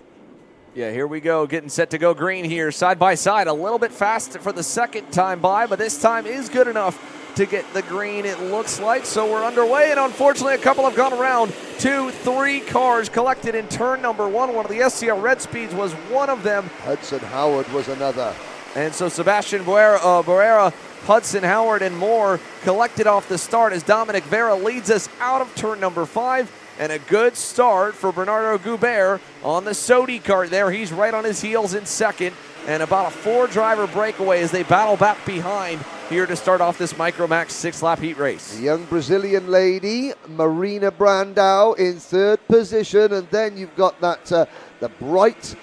Speaker 1: Yeah, here we go, getting set to go green here, side by side. A little bit fast for the second time by, but this time is good enough to get the green, it looks like. So we're underway, and unfortunately a couple have gone around. 2, 3 cars collected in turn number 1. One of the SCR Red Speeds was one of them.
Speaker 2: Hudson Howard was another.
Speaker 1: And so Sebastian Barrera, Hudson Howard, and more collected off the start as Dominic Vera leads us out of turn number 5. And a good start for Bernardo Guber on the Sodi kart there. He's right on his heels in second. And about a 4-driver breakaway as they battle back behind here to start off this Micromax 6-lap heat race.
Speaker 2: The young Brazilian lady, Marina Brandão, in third position, and then you've got that the bright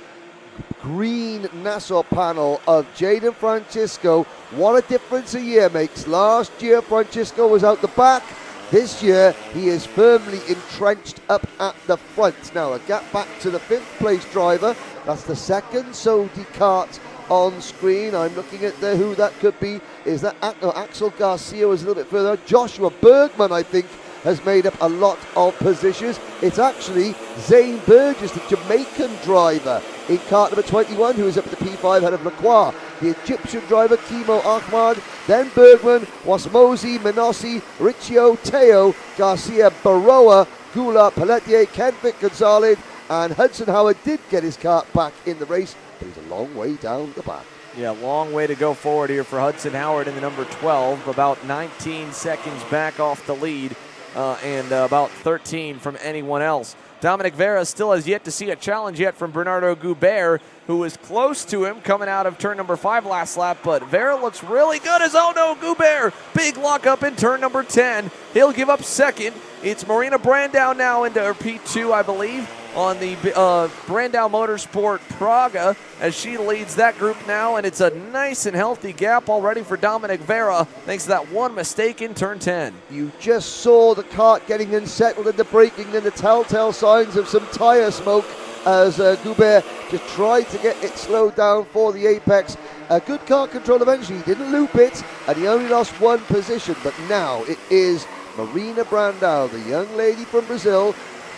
Speaker 2: green Nassau panel of Jaden Francisco. What a difference a year makes. Last year, Francisco was out the back. This year, he is firmly entrenched up at the front. Now, a gap back to the 5th place driver. That's the second Sodi Kart on screen. I'm looking at who that could be. Is that Axel Garcia was a little bit further. Joshua Bergman, I think, has made up a lot of positions. It's actually Zane Burgess, the Jamaican driver, in kart number 21, who is up at the P5 ahead of Lacroix. The Egyptian driver, Kimo Ahmad, then Bergman, Wasmosi, Menossi, Riccio, Teo, Garcia, Baroa, Gula, Pelletier, Kenfick, Gonzalez, and Hudson Howard did get his kart back in the race, but he's a long way down the back.
Speaker 1: Yeah, long way to go forward here for Hudson Howard in the number 12, about 19 seconds back off the lead. And about 13 from anyone else. Dominic Vera still has yet to see a challenge yet from Bernardo Goubert, who was close to him coming out of turn number 5 last lap, but Vera looks really good as, oh no, Goubert, big lockup in turn number 10. He'll give up second. It's Marina Brandão now into her P2, I believe, on the Brandão Motorsport Praga as she leads that group now, and it's a nice and healthy gap already for Dominic Vera thanks to that one mistake in turn 10.
Speaker 2: You just saw the kart getting unsettled in the braking and the telltale signs of some tyre smoke as Goubert just tried to get it slowed down for the apex. A good kart control eventually. He didn't loop it and he only lost one position, but now it is Marina Brandão, the young lady from Brazil.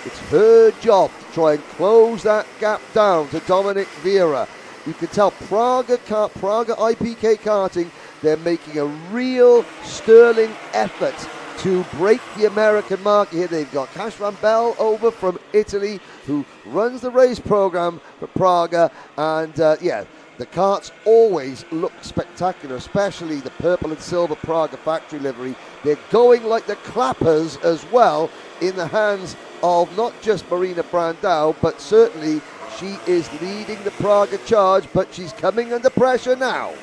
Speaker 2: It's her job to try and close that gap down to Dominic Vera. You can tell Praga IPK karting, they're making a real sterling effort to break the American market here. They've got Cash Van Bell over from Italy, who runs the race program for Praga, and the karts always look spectacular, especially the purple and silver Praga factory livery. They're going like the clappers as well in the hands of not just Marina Brandão, but certainly she is leading the Praga charge, but she's coming under pressure now.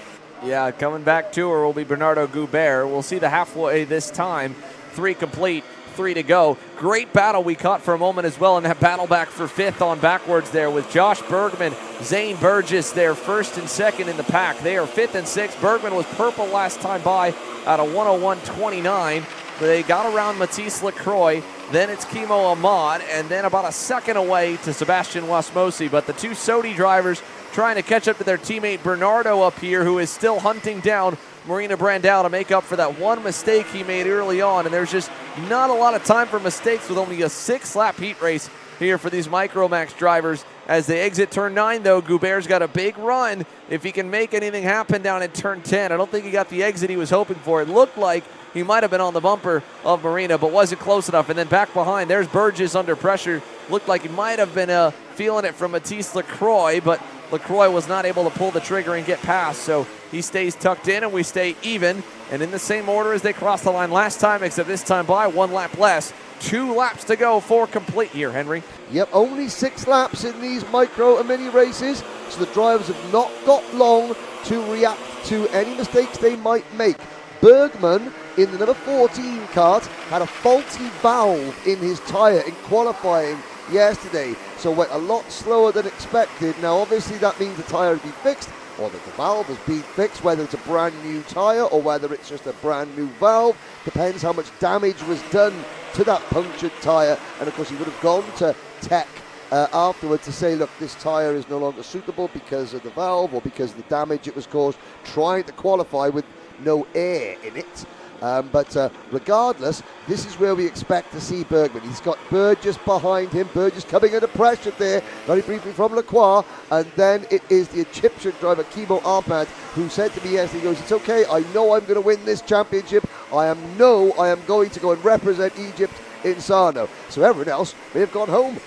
Speaker 1: Yeah, coming back to her will be Bernardo Goubert. We'll see the halfway this time. 3 complete, 3 to go. Great battle we caught for a moment as well in that battle back for 5th on backwards there with Josh Bergman, Zane Burgess there 1st and 2nd in the pack. They are 5th and 6th. Bergman was purple last time by at a 101.29. They got around Matisse Lacroix. Then it's Kimo Ahmad, and then about a second away to Sebastian Wasmosi. But the two Sodi drivers trying to catch up to their teammate Bernardo up here, who is still hunting down Marina Brandão to make up for that one mistake he made early on. And there's just not a lot of time for mistakes with only a 6-lap heat race here for these Micromax drivers. As they exit turn 9, though, Goubert's got a big run if he can make anything happen down at turn 10. I don't think he got the exit he was hoping for. It looked like he might have been on the bumper of Marina, but wasn't close enough. And then back behind, there's Burgess under pressure. Looked like he might have been feeling it from Matisse Lacroix, but Lacroix was not able to pull the trigger and get past. So he stays tucked in, and we stay even. And in the same order as they crossed the line last time, except this time by 1 lap less. 2 laps to go for complete here, Henry.
Speaker 2: Yep, only 6 laps in these micro and mini races, so the drivers have not got long to react to any mistakes they might make. Bergman, in the number 14 kart, had a faulty valve in his tyre in qualifying yesterday, so went a lot slower than expected. Now, obviously, that means the tyre has been fixed, or that the valve has been fixed, whether it's a brand new tyre or whether it's just a brand new valve. Depends how much damage was done to that punctured tyre, and of course he would have gone to tech afterwards to say, look, this tyre is no longer suitable because of the valve or because of the damage it was caused trying to qualify with no air in it. But regardless, this is where we expect to see Bergman. He's got Burgess behind him. Burgess coming under pressure there, very briefly from Lacroix. And then it is the Egyptian driver, Kimo Ahmad, who said to me yesterday, he goes, it's okay, I know I'm going to win this championship. I am going to go and represent Egypt in Sarno. So everyone else may have gone home.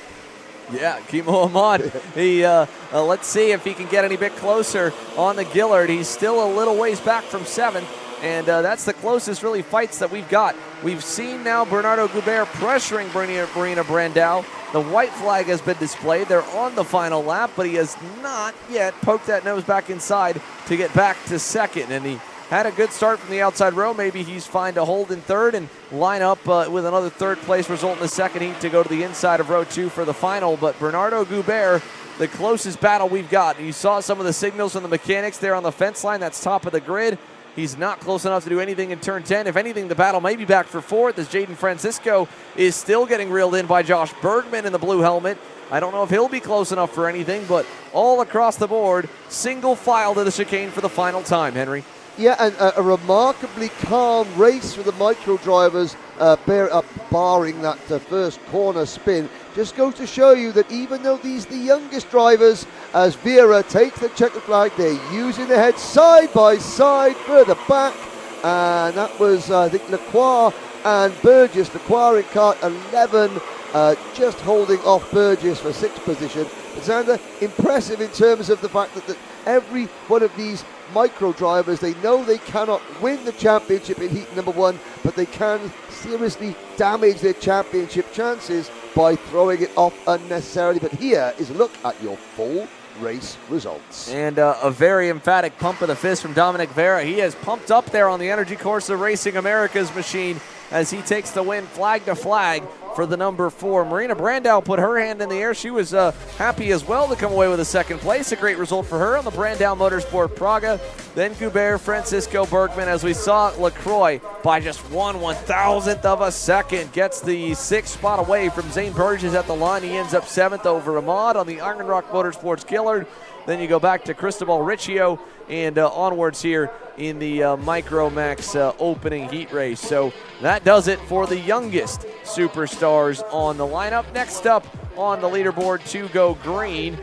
Speaker 1: Yeah, Kimo Ahmad. Let's see if he can get any bit closer on the Gillard. He's still a little ways back from 7th. And that's the closest really fights that we've got. We've seen now Bernardo Goubert pressuring Marina Brandão. The white flag has been displayed. They're on the final lap, but he has not yet poked that nose back inside to get back to 2nd. And had a good start from the outside row. Maybe he's fine to hold in third and line up with another third place result in the second heat to go to the inside of row 2 for the final. But Bernardo Goubert, the closest battle we've got. You saw some of the signals from the mechanics there on the fence line. That's top of the grid. He's not close enough to do anything in turn 10. If anything, the battle may be back for fourth as Jaden Francisco is still getting reeled in by Josh Bergman in the blue helmet. I don't know if he'll be close enough for anything, but all across the board, single file to the chicane for the final time, Henry.
Speaker 2: Yeah, and a remarkably calm race for the micro drivers, barring that first corner spin. Just goes to show you that even though these are the youngest drivers, as Vera takes the checkered flag, they're using their heads side by side, further back. And that was, I think, Lacroix and Burgess. Lacroix in kart 11, just holding off Burgess for 6th position. But Xander, impressive in terms of the fact that every one of these micro drivers, they know they cannot win the championship in heat number 1, but they can seriously damage their championship chances by throwing it off unnecessarily. But here is a look at your full race results.
Speaker 1: And a very emphatic pump of the fist from Dominic Vera. He has pumped up there on the Energy Course of Racing America's machine as he takes the win flag to flag for the number 4. Marina Brandau put her hand in the air. She was happy as well to come away with a 2nd place. A great result for her on the Brandau Motorsport Praga. Then Goubert, Francisco, Bergman, as we saw Lacroix by just 1/1000th of a second, gets the 6th spot away from Zane Burgess at the line. He ends up 7th over Ahmad on the Iron Rock Motorsports Gillard. Then you go back to Cristobal Riccio and onwards here in the Micromax opening heat race. So that does it for the youngest superstars on the lineup. Next up on the leaderboard to go green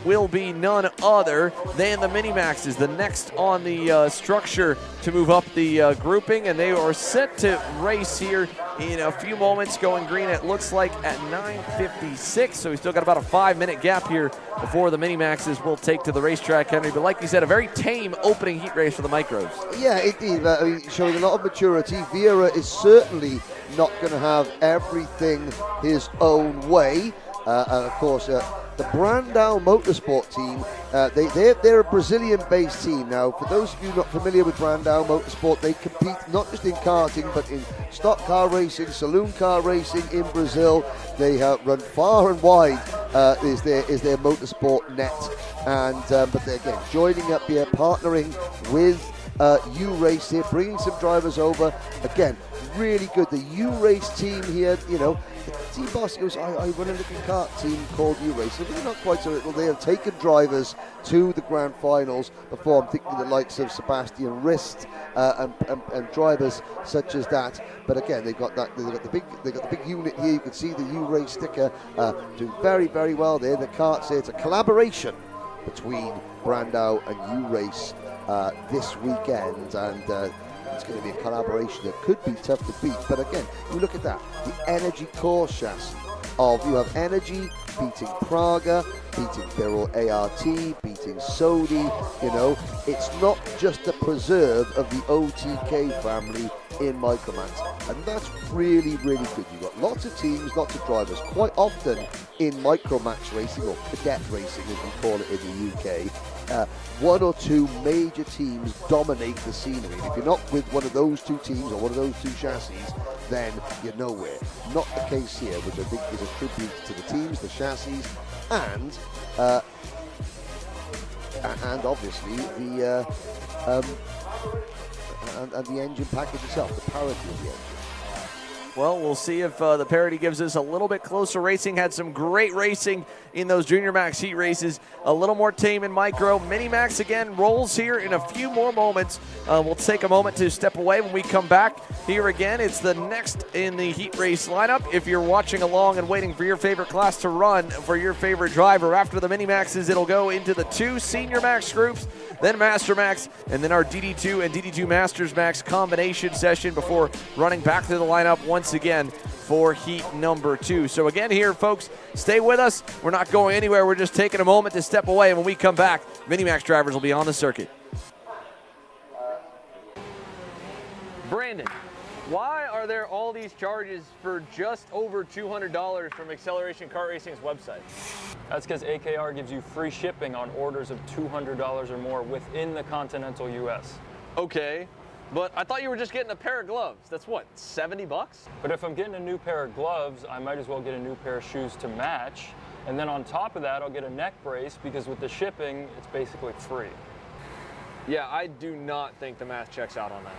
Speaker 1: will be none other than the Minimaxes, the next on the structure to move up the grouping, and they are set to race here in a few moments, going green it looks like at 9:56, so we still got about a 5-minute gap here before the Minimaxes will take to the racetrack, Henry. But like you said, a very tame opening heat race for the micros.
Speaker 2: Yeah, indeed, showing a lot of maturity. Vera is certainly not going to have everything his own way. And of course, the Brandau Motorsport team, they're a Brazilian-based team. Now, for those of you not familiar with Brandau Motorsport, they compete not just in karting, but in stock car racing, saloon car racing in Brazil. They run far and wide is their motorsport net. And but they're, again, joining up here, partnering with U-Race here, bringing some drivers over. Again, really good. The U-Race team here, you know, the team boss goes, I run a little kart team called U-Race. So they're not quite so little. They have taken drivers to the grand finals before. I'm thinking the likes of Sebastian Rist and drivers such as that. But again, they've got the big unit here. You can see the U-Race sticker doing very, very well there. The karts here, it's a collaboration between Brandau and U-Race this weekend, and it's going to be a collaboration that could be tough to beat. But again, you look at that, the Energy Core chassis you have Energy beating Praga, beating Birol ART, beating Sodi. You know, it's not just a preserve of the OTK family in Micromax, and that's really, really good. You've got lots of teams, lots of drivers. Quite often in Micromax racing, or cadet racing as we call it in the UK, one or two major teams dominate the scenery. And if you're not with one of those two teams or one of those two chassis, then you're nowhere. Not the case here, which I think is a tribute to the teams, the chassis, and obviously the and the engine package itself, the parity of the engine.
Speaker 1: Well, we'll see if the parity gives us a little bit closer racing. Had some great racing in those Junior Max heat races. A little more tame in micro. Mini Max again rolls here in a few more moments. We'll take a moment to step away. When we come back here again, it's the next in the heat race lineup. If you're watching along and waiting for your favorite class to run for your favorite driver, after the Mini Maxes, it'll go into the 2 Senior Max groups, then Master Max, and then our DD2 and DD2 Masters Max combination session before running back to the lineup once again for heat number 2. So again here, folks, stay with us. We're not going anywhere. We're just taking a moment to step away. And when we come back, Mini-Max drivers will be on the circuit.
Speaker 3: Brandon, why are there all these charges for just over $200 from Acceleration Kart Racing's website?
Speaker 7: That's because AKR gives you free shipping on orders of $200 or more within the continental U.S.
Speaker 3: Okay, but I thought you were just getting a pair of gloves. That's what, 70 bucks?
Speaker 7: But if I'm getting a new pair of gloves, I might as well get a new pair of shoes to match. And then on top of that, I'll get a neck brace because with the shipping, it's basically free.
Speaker 3: Yeah, I do not think the math checks out on that.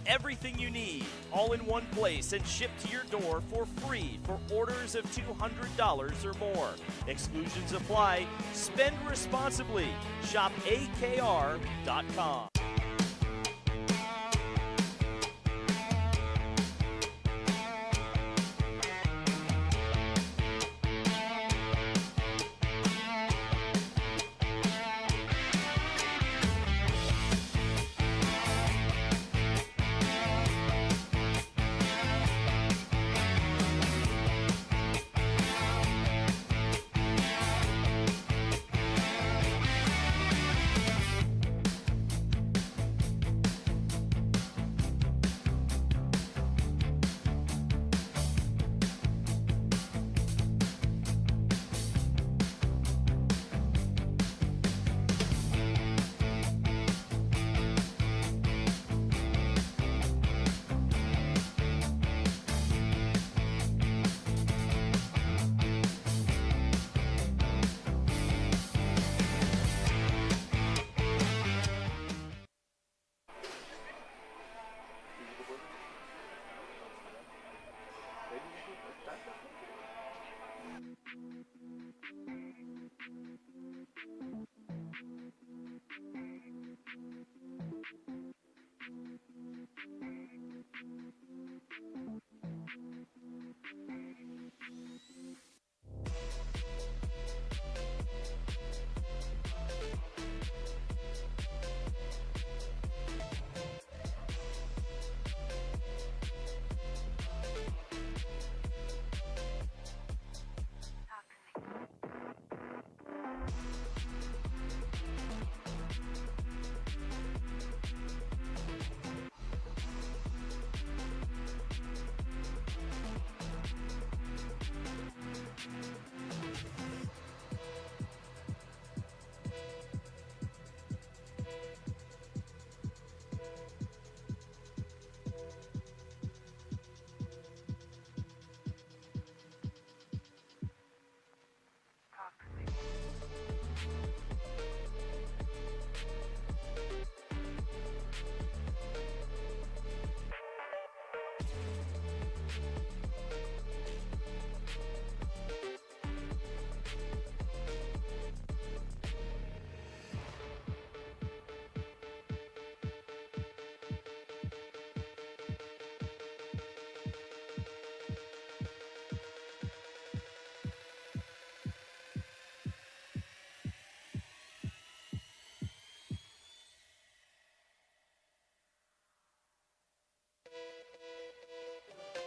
Speaker 5: Everything you need, all in one place and shipped to your door for free for orders of $200 or more. Exclusions apply. Spend responsibly. Shop akr.com.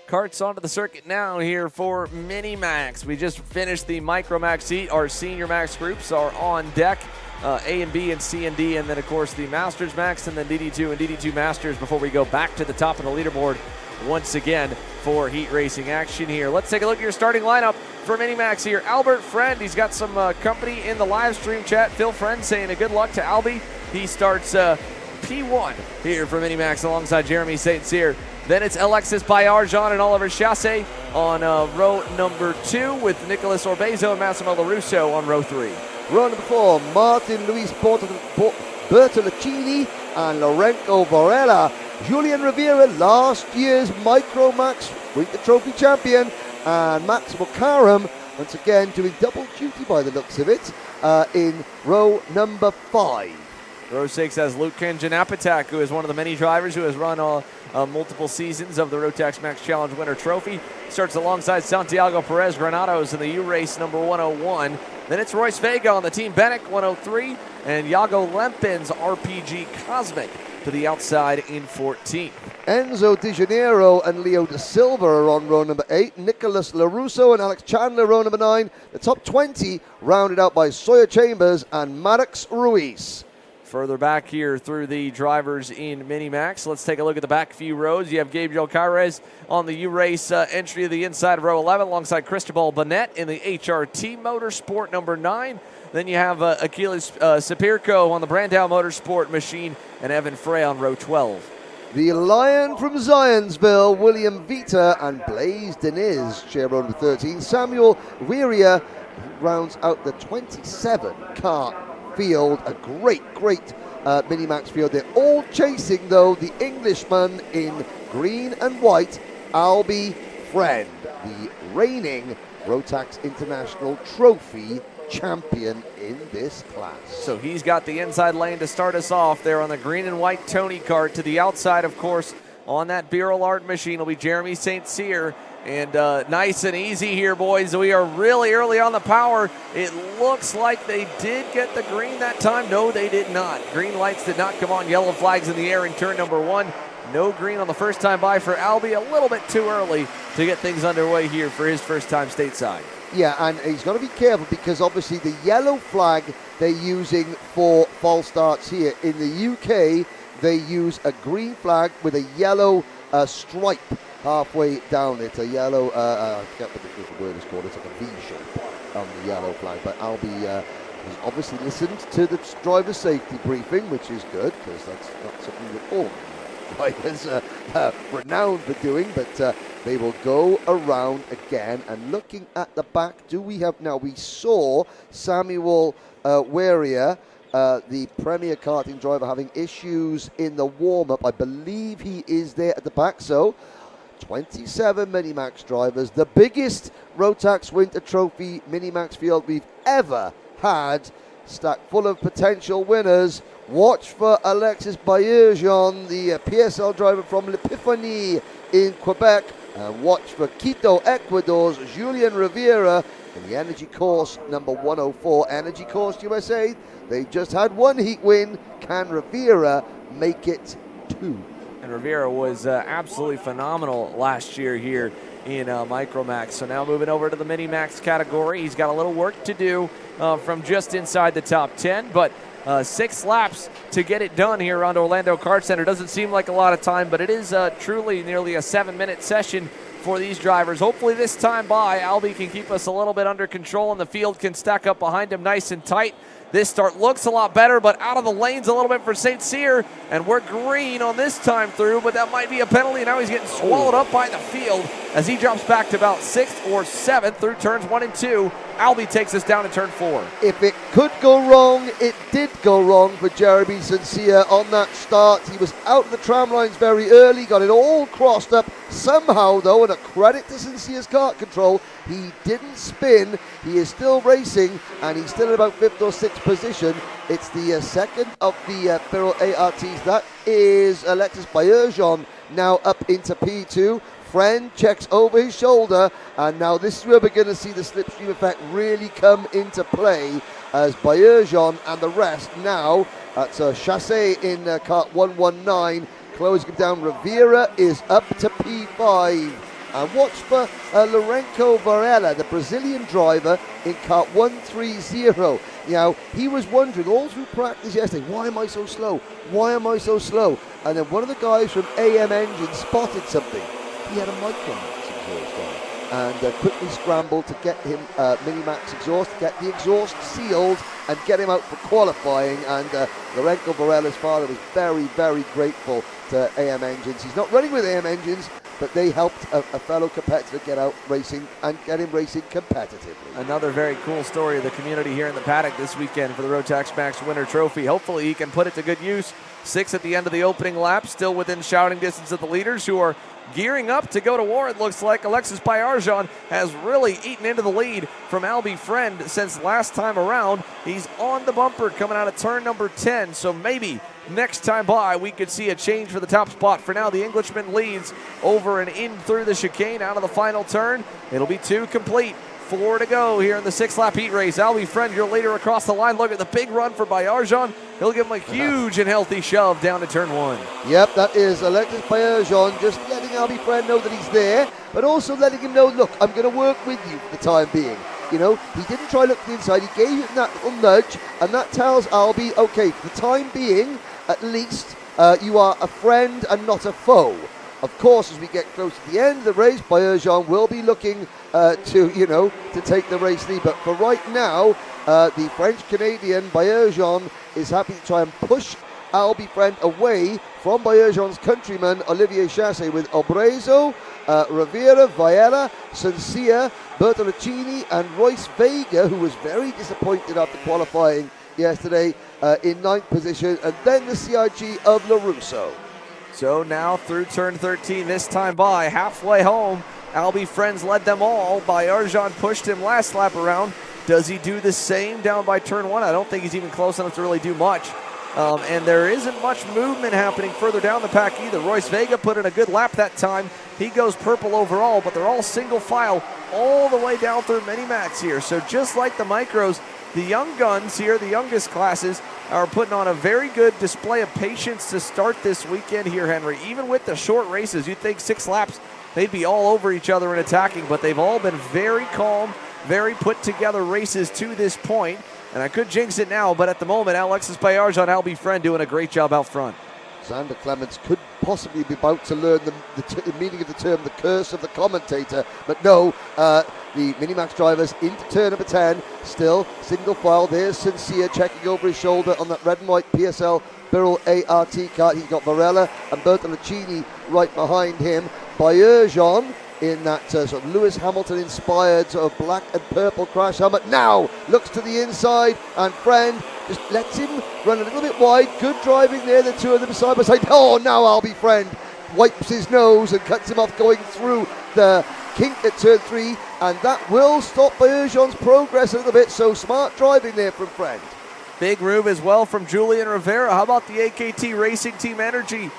Speaker 1: Kart's onto the circuit now here for Mini Max. We just finished the Micro Max Heat. Our Senior Max groups are on deck. A and B and C and D, and then of course the Masters Max and then DD2 and DD2 Masters before we go back to the top of the leaderboard once again for heat racing action here. Let's take a look at your starting lineup for Mini Max here. Albert Friend, he's got some company in the live stream chat. Phil Friend saying a good luck to Albie. He starts P1 here for Mini Max alongside Jeremy St. Cyr. Then it's Alexis Bayarjan and Oliver Chasse on row number 2 with Nicholas Orbezo and Massimo LaRusso on row 3.
Speaker 2: Row number 4, Martin Luis Bertolacini and Lorenzo Varela. Julian Rivera, last year's Micro Max Winter Trophy champion, and Maximo Karam, once again doing double duty by the looks of it, in row number 5.
Speaker 1: Row 6 has Luke Janapatak, who is one of the many drivers who has run multiple seasons of the Rotax Max Challenge Winter Trophy. Starts alongside Santiago Perez Granados in the U-Race number 101. Then it's Royce Vega on the Team Benek 103, and Iago Lempens RPG Cosmic to the outside in 14th.
Speaker 2: Enzo Di Janeiro and Leo Da Silva are on row number 8. Nicholas LaRusso and Alex Chandler row number 9. The top 20 rounded out by Sawyer Chambers and Maddox Ruiz.
Speaker 1: Further back here through the drivers in Minimax. Let's take a look at the back few rows. You have Gabriel Carrez on the U-Race entry of the inside of row 11 alongside Cristobal Bonnet in the HRT Motorsport number 9. Then you have Achilles Sapirko on the Brandau Motorsport machine and Evan Frey on row 12.
Speaker 2: The Lion from Zionsville, William Vita, and Blaise Deniz share row number 13. Samuel Viria rounds out the 27 car field. A great Minimax field. They're all chasing, though, the Englishman in green and white, Albie Friend, the reigning Rotax International Trophy champion in this class.
Speaker 1: So he's got the inside lane to start us off there on the green and white Tony Kart. To the outside, of course, on that Birol Art machine will be Jeremy St. Cyr. And nice and easy here, boys. We are really early on the power. It looks like they did get the green that time. No, they did not. Green lights did not come on. Yellow flags in the air in turn number 1. No green on the first time by for Albie. A little bit too early to get things underway here for his first time stateside.
Speaker 2: Yeah, and he's got to be careful because obviously the yellow flag they're using for false starts here. In the UK, they use a green flag with a yellow stripe halfway down. It's a yellow, I forget what the word is called. It's like a V shape on the yellow flag. But Albie has obviously listened to the driver safety briefing, which is good because that's not something that all drivers renowned for doing. But they will go around again. And looking at the back, do we have now? We saw Samuel Weria, the Premier karting driver, having issues in the warm-up. I believe he is there at the back. So 27 Minimax drivers, the biggest Rotax Winter Trophy Minimax field we've ever had, stacked full of potential winners. Watch for Alexis Baillargeon, the PSL driver from L'Epiphanie in Quebec, and watch for Quito, Ecuador's Julien Rivera in the Energy Course number 104. Energy Course USA, they just had one heat win. Can Rivera make it 2?
Speaker 1: And Rivera was absolutely phenomenal last year here in Micromax. So now moving over to the Minimax category. He's got a little work to do from just inside the top 10, but 6 laps to get it done here around Orlando Kart Center. Doesn't seem like a lot of time, but it is truly nearly a 7-minute session for these drivers. Hopefully this time by, Albie can keep us a little bit under control and the field can stack up behind him nice and tight. This start looks a lot better, but out of the lanes a little bit for St. Cyr, and we're green on this time through, but that might be a penalty. Now he's getting swallowed up by the field as he drops back to about 6th or 7th through turns 1 and 2. Albie takes us down to turn 4.
Speaker 2: If it could go wrong, it did go wrong for Jeremy St. Cyr on that start. He was out of the tram lines very early, got it all crossed up. Somehow, though, and a credit to St. Cyr's kart control, he didn't spin. He is still racing, and he's still in about 5th or 6th position. It's the second of the Birol ARTs. That is Alexis Baillargeon now up into P2. Friend checks over his shoulder, and now this is where we're going to see the slipstream effect really come into play as Baillargeon and the rest now at Chassé in kart 119 closing him down. Rivera is up to P5. And watch for Lourenco Varela, the Brazilian driver, in kart 130. Now, he was wondering all through practice yesterday, why am I so slow? Why am I so slow? And then one of the guys from AM Engine spotted something. He had a Micromax exhaust on and quickly scrambled to get him Minimax exhaust, get the exhaust sealed and get him out for qualifying. And Lourenco Varela's father was very, very grateful to AM Engines. He's not running with AM Engines, but they helped a fellow competitor get out racing and get him racing competitively.
Speaker 1: Another very cool story of the community here in the paddock this weekend for the Rotax Max Winter Trophy. Hopefully he can put it to good use. 6 at the end of the opening lap, still within shouting distance of the leaders who are gearing up to go to war. It looks like Alexis Baillargeon has really eaten into the lead from Albie Friend since last time around. He's on the bumper coming out of turn number 10, so maybe next time by we could see a change for the top spot. For now, the Englishman leads over and in through the chicane out of the final turn. It'll be 2 complete. 4 to go here in the 6-lap heat race. Albie Friend, your leader across the line. Look at the big run for Baillargeon. He'll give him a huge and healthy shove down to turn 1.
Speaker 2: Yep, that is Alexis Baillargeon just letting Albie Friend know that he's there, but also letting him know, look, I'm going to work with you for the time being. You know, he didn't try to look to the inside. He gave him that little nudge, and that tells Albie, okay, for the time being, at least, you are a friend and not a foe. Of course, as we get close to the end of the race, Baerjean will be looking to take the race lead. But for right now, the French-Canadian Baerjean is happy to try and push Albie Friend away from Baerjean's countryman Olivier Chassé, with Obrezo, Rivera, Viella, Sancia, Bertoluccini and Royce Vega, who was very disappointed after qualifying yesterday, in 9th position, and then the CIG of LaRusso.
Speaker 1: So now through turn 13, this time by halfway home, Albie Friends led them all. Baerjean pushed him last lap around. Does he do the same down by turn 1? I don't think he's even close enough to really do much. And there isn't much movement happening further down the pack either. Royce Vega put in a good lap that time. He goes purple overall, but they're all single file all the way down through Minimax here. So just like the micros, the young guns here, the youngest classes, are putting on a very good display of patience to start this weekend here, Henry. Even with the short races, you'd think 6 laps, they'd be all over each other and attacking, but they've all been very calm, very put together races to this point. And I could jinx it now, but at the moment, Alexis Baerjean, Albie Friend doing a great job out front.
Speaker 2: Xander Clements could possibly be about to learn the meaning of the term, the curse of the commentator. But no, the Minimax drivers into turn number 10, still single file. There's Sancia checking over his shoulder on that red and white PSL Birrell ART car. He's got Varela and Bertoluccini right behind him. Baerjean in that sort of Lewis Hamilton inspired sort of black and purple crash helmet, now looks to the inside, and Friend just lets him run a little bit wide. Good driving there, the two of them side by side. Oh, now Albie Friend wipes his nose and cuts him off going through the kink at turn 3, and that will stop Baerjean's progress a little bit. So smart driving there from Friend.
Speaker 1: Big move as well from Julian Rivera. How about the AKT Racing Team Energy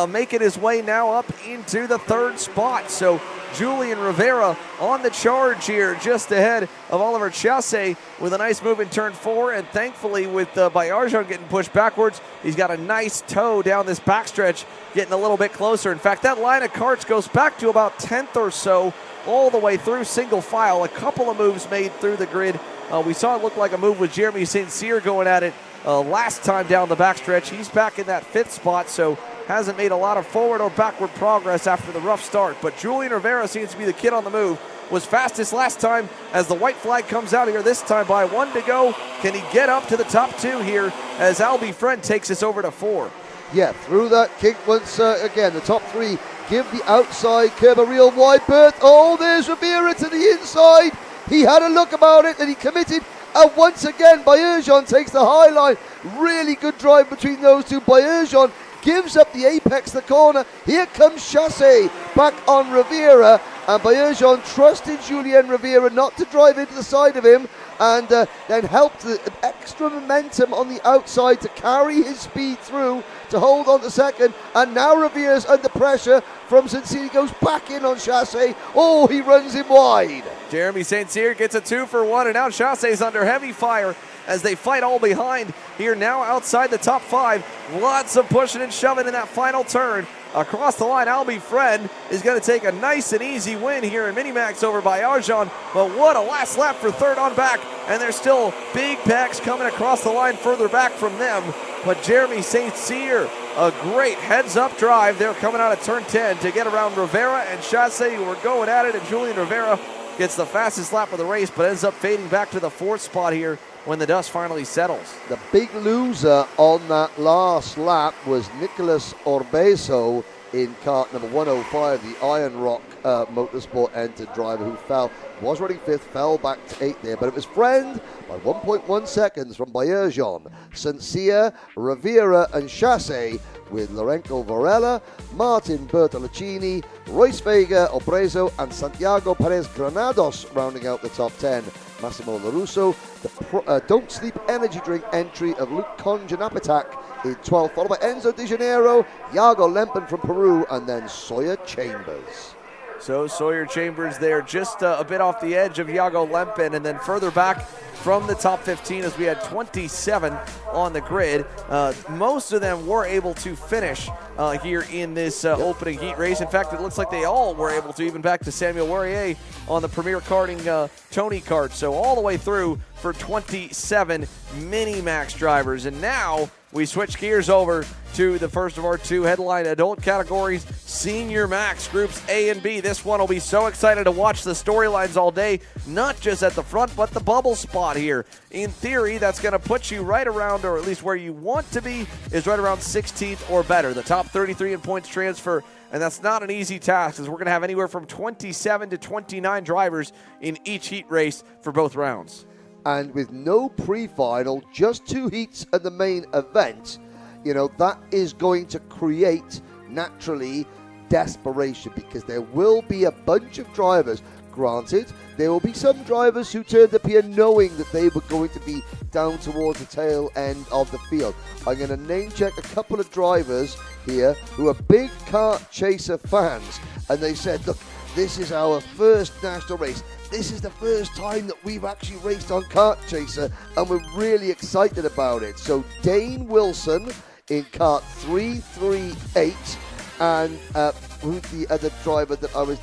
Speaker 1: making his way now up into the 3rd spot? So Julian Rivera on the charge here, just ahead of Oliver Chassé with a nice move in turn 4, and thankfully with Baerjean getting pushed backwards, he's got a nice toe down this backstretch, getting a little bit closer. In fact, that line of karts goes back to about 10th or so, all the way through single file. A couple of moves made through the grid. We saw it look like a move with Jeremy St. Cyr going at it last time down the backstretch. He's back in that 5th spot, so hasn't made a lot of forward or backward progress after the rough start. But Julian Rivera seems to be the kid on the move. Was fastest last time as the white flag comes out here this time by 1 to go. Can he get up to the top 2 here as Albie Friend takes us over to 4?
Speaker 2: Yeah, through that kick once again. The top 3 give the outside curve a real wide berth. Oh, there's Rivera to the inside. He had a look about it and he committed. And once again, Baerjean takes the high line. Really good drive between those two. Baerjean gives up the apex, the corner. Here comes Chassé back on Rivera, and Baerjean trusted Julien Rivera not to drive into the side of him, and then helped the extra momentum on the outside to carry his speed through to hold on to 2nd. And now Rivera's under pressure from St. Cyr. He goes back in on Chassé. Oh, he runs him wide.
Speaker 1: Jeremy St. Cyr gets a 2 for 1, and now Chassé's under heavy fire as they fight all behind here now outside the top 5. Lots of pushing and shoving in that final turn. Across the line, Albie Friend is going to take a nice and easy win here in Minimax over Baerjean. But what a last lap for 3rd on back. And there's still big packs coming across the line further back from them. But Jeremy St. Cyr, a great heads-up drive. They're coming out of turn 10 to get around Rivera and Chassé, who are going at it. And Julian Rivera gets the fastest lap of the race, but ends up fading back to the 4th spot here when the dust finally settles.
Speaker 2: The big loser on that last lap was Nicolas Orbezo in kart number 105, the Iron Rock Motorsport entered driver who fell, was running 5th, fell back to 8th there, but it was Friend by 1.1 seconds from Baerjean, St. Cyr, Rivera and Chassé, with Lorenzo Varela, Martin Bertoluccini, Royce Vega, Obrezo and Santiago Perez Granados rounding out the top 10. Massimo LaRusso, the Don't Sleep energy drink entry of Luke Conjanapatak in 12th, followed by Enzo Di Janeiro, Iago Lempen from Peru, and then Sawyer Chambers.
Speaker 1: So Sawyer Chambers there just a bit off the edge of Iago Lempen, and then further back from the top 15 as we had 27 on the grid. Most of them were able to finish here in this opening heat race. In fact, it looks like they all were able to, even back to Samuel Warrier on the Premier Karting Tony Kart. So all the way through for 27 Mini-Max drivers. And now we switch gears over to the first of our two headline adult categories, Senior Max Groups A and B. This one will be so excited to watch the storylines all day, not just at the front, but the bubble spot here. In theory, that's going to put you right around, or at least where you want to be, is right around 16th or better. The top 33 in points transfer, and that's not an easy task, as we're going to have anywhere from 27 to 29 drivers in each heat race for both rounds.
Speaker 2: And with no pre-final, just 2 heats at the main event, you know, that is going to create, naturally, desperation, because there will be a bunch of drivers. Granted, there will be some drivers who turned up here knowing that they were going to be down towards the tail end of the field. I'm going to name check a couple of drivers here who are big kart chaser fans, and they said, look, this is our first national race. This is the first time that we've actually raced on Kart Chaser, and we're really excited about it. So Dane Wilson in Kart 338, and who's the other driver that I was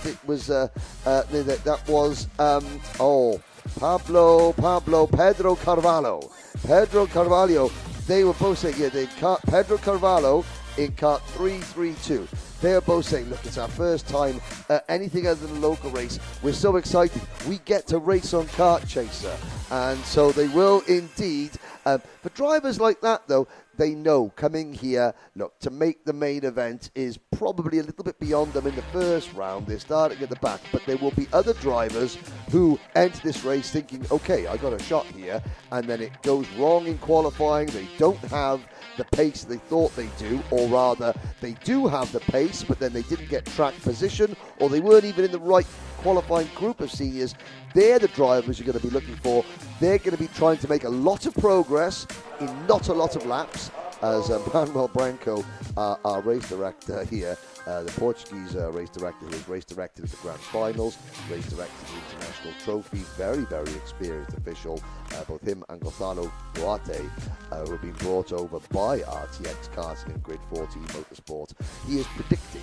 Speaker 2: Pedro Carvalho. Pedro Carvalho. They were both saying, Pedro Carvalho in Kart 332. They are both saying, look, it's our first time anything other than a local race. We're so excited. We get to race on Kart Chaser. And so they will indeed. For drivers like that, though, they know coming here, look, to make the main event is probably a little bit beyond them in the first round. They're starting at the back, but there will be other drivers who enter this race thinking, okay, I got a shot here, and then it goes wrong in qualifying. They don't have the pace they thought they do, or rather, they do have the pace, but then they didn't get track position, or they weren't even in the right qualifying group of seniors. They're the drivers you're going to be looking for. They're going to be trying to make a lot of progress in not a lot of laps, as Manuel Branco, our race director here, the Portuguese race director, who has race directed at the Grand Finals, race directed the International Trophy, very, very experienced official, both him and Gonzalo Duarte, who have been brought over by RTX Karting and Grid 14 Motorsport. He is predicting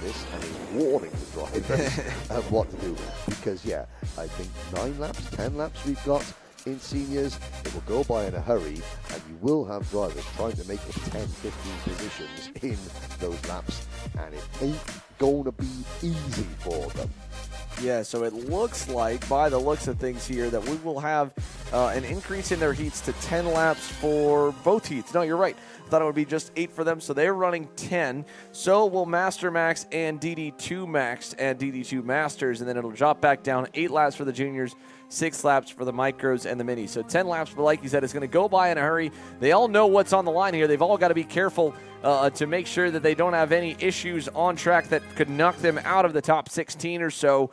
Speaker 2: this and is warning the drivers of what to do, because, I think 9 laps, 10 laps we've got in seniors. It will go by in a hurry, and you will have drivers trying to make up 10, 15 positions in those laps, and it ain't going to be easy for them.
Speaker 1: Yeah, so it looks like, by the looks of things here, that we will have an increase in their heats to 10 laps for both heats. No, you're right. I thought it would be just 8 for them, so they're running 10. So will Master Max and DD2 Max and DD2 Masters, and then it'll drop back down 8 laps for the juniors, 6 laps for the micros and the minis. So 10 laps, but like you said, it's going to go by in a hurry. They all know what's on the line here. They've all got to be careful to make sure that they don't have any issues on track that could knock them out of the top 16 or so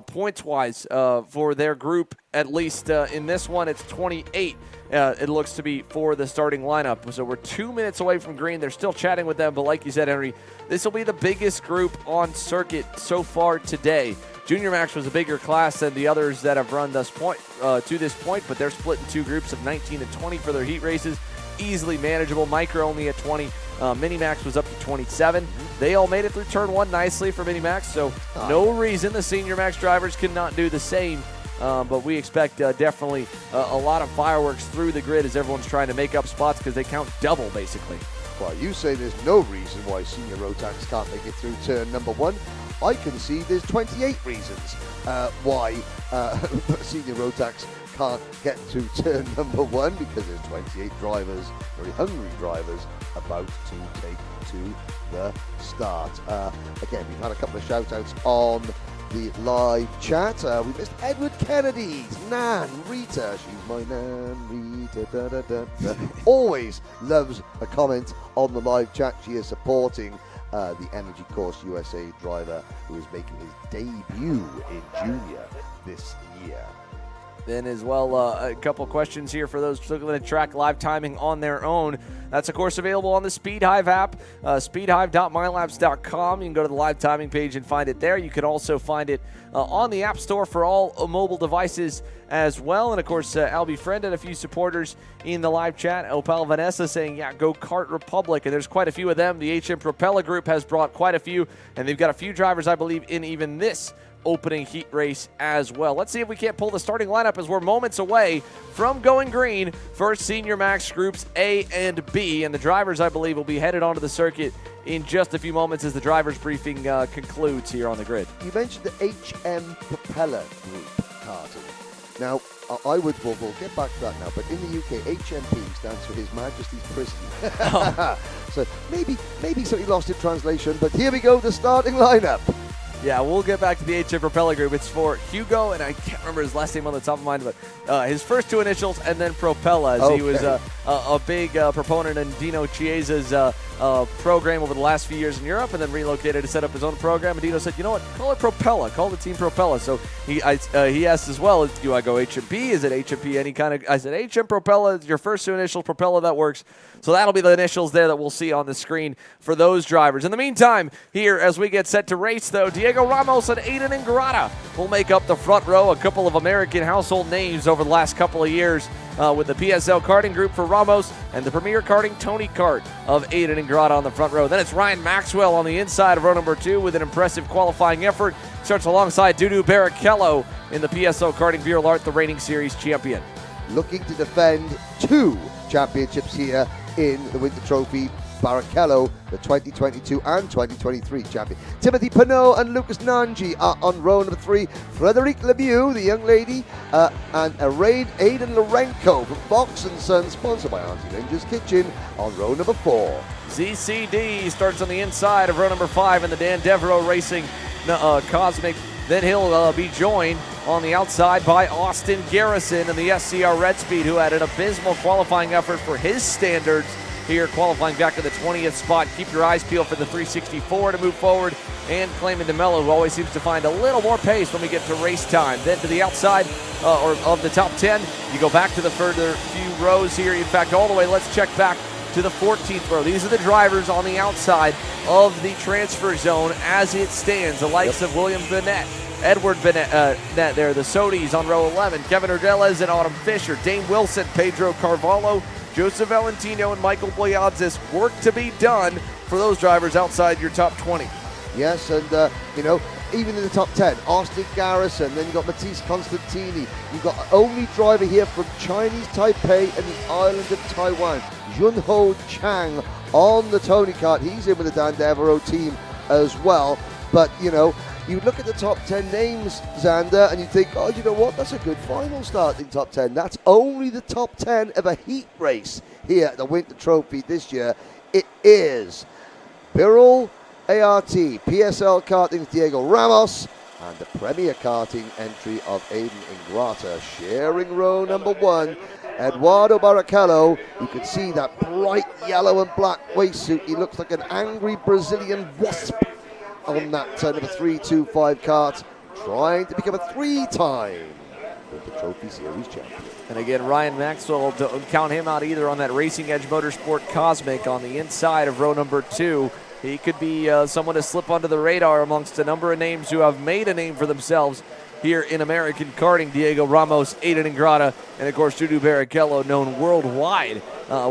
Speaker 1: points-wise for their group. At least in this one, it's 28. It looks to be for the starting lineup. So we're 2 minutes away from green. They're still chatting with them, but like you said, Henry, this will be the biggest group on circuit so far today. Junior Max was a bigger class than the others that have run to this point, but they're split in 2 groups of 19 and 20 for their heat races. Easily manageable. Micro only at 20. Mini-Max was up to 27. They all made it through turn 1 nicely for Mini-Max, so no reason the Senior Max drivers cannot do the same. But we expect definitely a lot of fireworks through the grid as everyone's trying to make up spots because they count double, basically.
Speaker 2: Well, you say there's no reason why Senior Rotax can't make it through turn number 1. I can see there's 28 reasons why Senior Rotax can't get to turn number 1, because there's 28 drivers, very hungry drivers, about to take to the start. Again, we've had a couple of shout-outs on the live chat. We missed Edward Kennedy's Nan Rita. She's my Nan Rita. Da, da, da, da. Always loves a comment on the live chat. She is supporting the Energy Course USA driver who is making his debut in junior this year.
Speaker 1: Then as well, a couple questions here for those looking at track live timing on their own. That's, of course, available on the SpeedHive app, speedhive.milabs.com. You can go to the live timing page and find it there. You can also find it on the App Store for all mobile devices as well. And, of course, I'll befriended a few supporters in the live chat. Opal Vanessa saying, yeah, go Kart Republic. And there's quite a few of them. The HM Propeller Group has brought quite a few, and they've got a few drivers, I believe, in even this opening heat race as well. Let's see if we can't pull the starting lineup as we're moments away from going green for Senior Max Groups A and B. And the drivers, I believe, will be headed onto the circuit in just a few moments as the drivers briefing concludes here on the grid.
Speaker 2: You mentioned the HM Propeller Group karting. Now, we'll get back to that now, but in the UK, HMP stands for His Majesty's Prison. So maybe something lost in translation, but here we go, the starting lineup.
Speaker 1: Yeah, we'll get back to the HM Propeller Group. It's for Hugo, and I can't remember his last name on the top of mind, but his first two initials, and then Propella, as he was a big proponent in Dino Chiesa's program over the last few years in Europe, and then relocated to set up his own program. And Dino said, you know what, call it Propella, call the team Propella. So he asked as well, do I go HMP? Is it HMP any kind of? I said HM Propella, your first two initials, Propella, that works. So that'll be the initials there that we'll see on the screen for those drivers. In the meantime, here as we get set to race, though, Diego Ramos and Aiden Ingrata will make up the front row. A couple of American household names over the last couple of years with the PSL Karting Group for Ramos and the Premier Karting Tony Kart of Aiden Ingrata on the front row. Then it's Ryan Maxwell on the inside of row number 2 with an impressive qualifying effort. Starts alongside Dudu Barrichello in the PSL Karting Bureau Art, the reigning series champion.
Speaker 2: Looking to defend 2 championships here in the Winter Trophy. Barrichello, the 2022 and 2023 champion. Timothy Pinot and Lucas Nanji are on row number 3. Frederic Lemieux, the young lady, and Aidan Lorenko from Fox & Son, sponsored by Auntie Linda's Kitchen, on row number 4.
Speaker 1: ZCD starts on the inside of row number 5 in the Dan Devereaux Racing Cosmic. Then he'll be joined on the outside by Austin Garrison in the SCR Red Speed, who had an abysmal qualifying effort for his standards here, qualifying back to the 20th spot. Keep your eyes peeled for the 364 to move forward. And Clayman DeMello, who always seems to find a little more pace when we get to race time. Then to the outside or of the top 10, you go back to the further few rows here. In fact, all the way, let's check back to the 14th row. These are the drivers on the outside of the transfer zone as it stands. The likes of William Bennett, Edward Bennett there, the Sodis on row 11, Kevin Ordeles and Autumn Fisher, Dane Wilson, Pedro Carvalho, Joseph Valentino, and Michael Boyadzis. Work to be done for those drivers outside your top 20.
Speaker 2: Yes, and even in the top 10, Austin Garrison, then you've got Matisse Constantini. You've got only driver here from Chinese Taipei and the island of Taiwan, Junho Chang on the Tony Kart. He's in with the Dan Devereaux team as well. But, you look at the top 10 names, Xander, and you think, oh, you know what? That's a good final starting top 10. That's only the top 10 of a heat race here at the Winter Trophy this year. It is Birrell ART, PSL Karting Diego Ramos, and the Premier Karting entry of Aiden Ingrata sharing row number 1. Eduardo Barrichello, you can see that bright yellow and black waistsuit. He looks like an angry Brazilian wasp on that number 325 kart, trying to become a 3-time Winter Trophy Series champion.
Speaker 1: And again, Ryan Maxwell, don't count him out either on that Racing Edge Motorsport Cosmic on the inside of row number 2. He could be someone to slip under the radar amongst a number of names who have made a name for themselves here in American karting. Diego Ramos, Aiden Ingrata, and of course Dudu Barrichello, known worldwide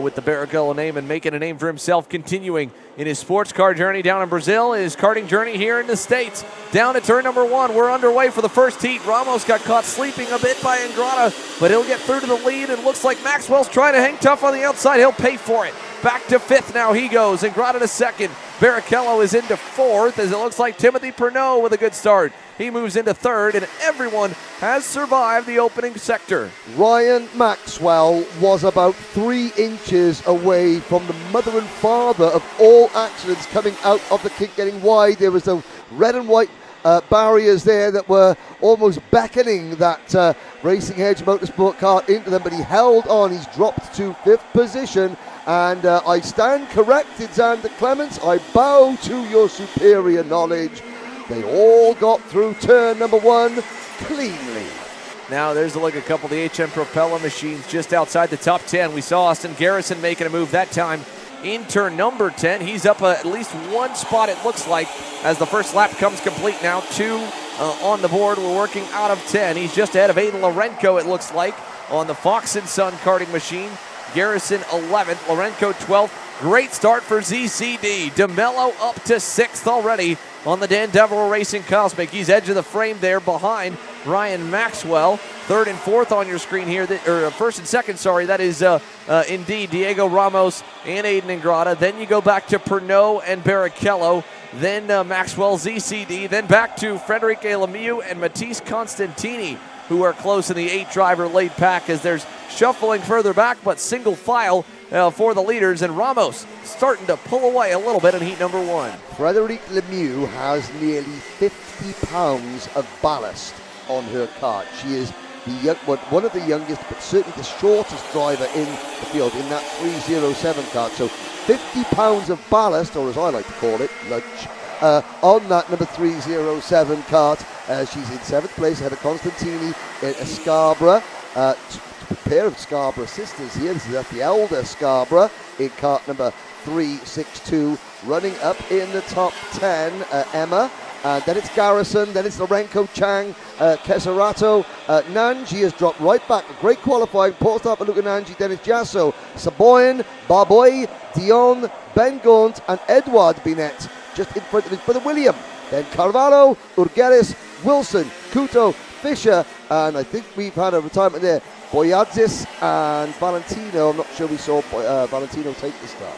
Speaker 1: with the Barrichello name and making a name for himself, continuing in his sports car journey down in Brazil, his karting journey here in the States. Down at turn number 1, we're underway for the first heat. Ramos got caught sleeping a bit by Ingrata, but he'll get through to the lead, and looks like Maxwell's trying to hang tough on the outside. He'll pay for it. Back to 5th now he goes. Ingrata to 2nd. Barrichello is into 4th, as it looks like Timothy Pernod with a good start. He moves into 3rd, and everyone has survived the opening sector.
Speaker 2: Ryan Maxwell was about 3 inches away from the mother and father of all accidents coming out of the kink, getting wide. There was the red and white barriers there that were almost beckoning that Racing Edge Motorsport car into them, but he held on. He's dropped to 5th position. And I stand corrected, Xander Clements. I bow to your superior knowledge. They all got through turn number 1 cleanly.
Speaker 1: Now there's a look at a couple of the HM Propeller machines just outside the top 10. We saw Austin Garrison making a move that time in turn number 10. He's up at least one spot, it looks like, as the first lap comes complete now. 2 on the board. We're working out of 10. He's just ahead of Aiden Lorenko, it looks like, on the Fox & Son karting machine. Garrison 11th, Lorenko 12th. Great start for ZCD. DeMello up to 6th already on the Dan Devereaux Racing Cosmic. He's edge of the frame there behind Ryan Maxwell. 3rd and 4th on your screen here, or 1st and 2nd, sorry. That is indeed Diego Ramos and Aiden Ingrata. Then you go back to Pernod and Barrichello. Then Maxwell, ZCD. Then back to Frederic Lemieux and Matisse Constantini, who are close in the 8-driver lead pack as there's shuffling further back, but single file for the leaders. And Ramos starting to pull away a little bit in heat number 1.
Speaker 2: Frederic Lemieux has nearly 50 pounds of ballast on her kart. She is one of the youngest, but certainly the shortest driver in the field in that 307 kart. So 50 pounds of ballast, or as I like to call it, lunch, on that number 307 kart. She's in 7th place ahead of Constantini in Scarborough. A pair of Scarborough sisters here. This is the elder Scarborough in kart number 362. Running up in the top 10, Emma. Then it's Garrison, then it's Lorenko, Chang, Kesarato, Nanji has dropped right back. Great qualifying. Paul Starper, Luca Nanji, Dennis Jasso, Saboyan, Barboy, Dion, Ben Gaunt, and Edouard Binet just in front of his brother William. Then Carvalho, Urgeris, Wilson, Kuto, Fisher, and I think we've had a retirement there. Boyadzis and Valentino. I'm not sure we saw Valentino take the start.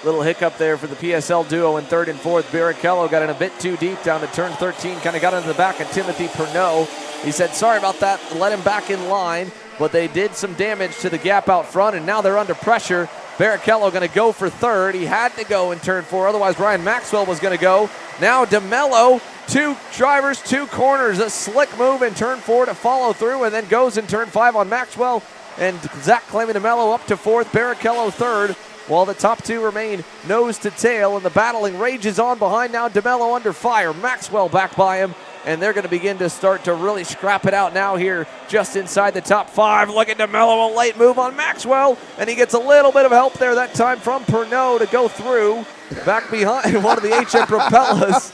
Speaker 1: Little hiccup there for the PSL duo in 3rd and 4th. Barrichello got in a bit too deep down to turn 13, kind of got into the back of Timothy Pernod. He said, sorry about that, let him back in line, but they did some damage to the gap out front, and now they're under pressure. Barrichello going to go for 3rd. He had to go in turn 4, otherwise Ryan Maxwell was going to go. Now DeMello, 2 drivers, 2 corners, a slick move in turn 4 to follow through, and then goes in turn 5 on Maxwell, and Zach claiming DeMello up to 4th, Barrichello 3rd. While the top 2 remain nose to tail, and the battling rages on behind now. DeMello under fire, Maxwell back by him, and they're going to begin to start to really scrap it out now here just inside the top 5. Look at DeMello, a late move on Maxwell, and he gets a little bit of help there that time from Pernod to go through. Back behind one of the HM Propellers,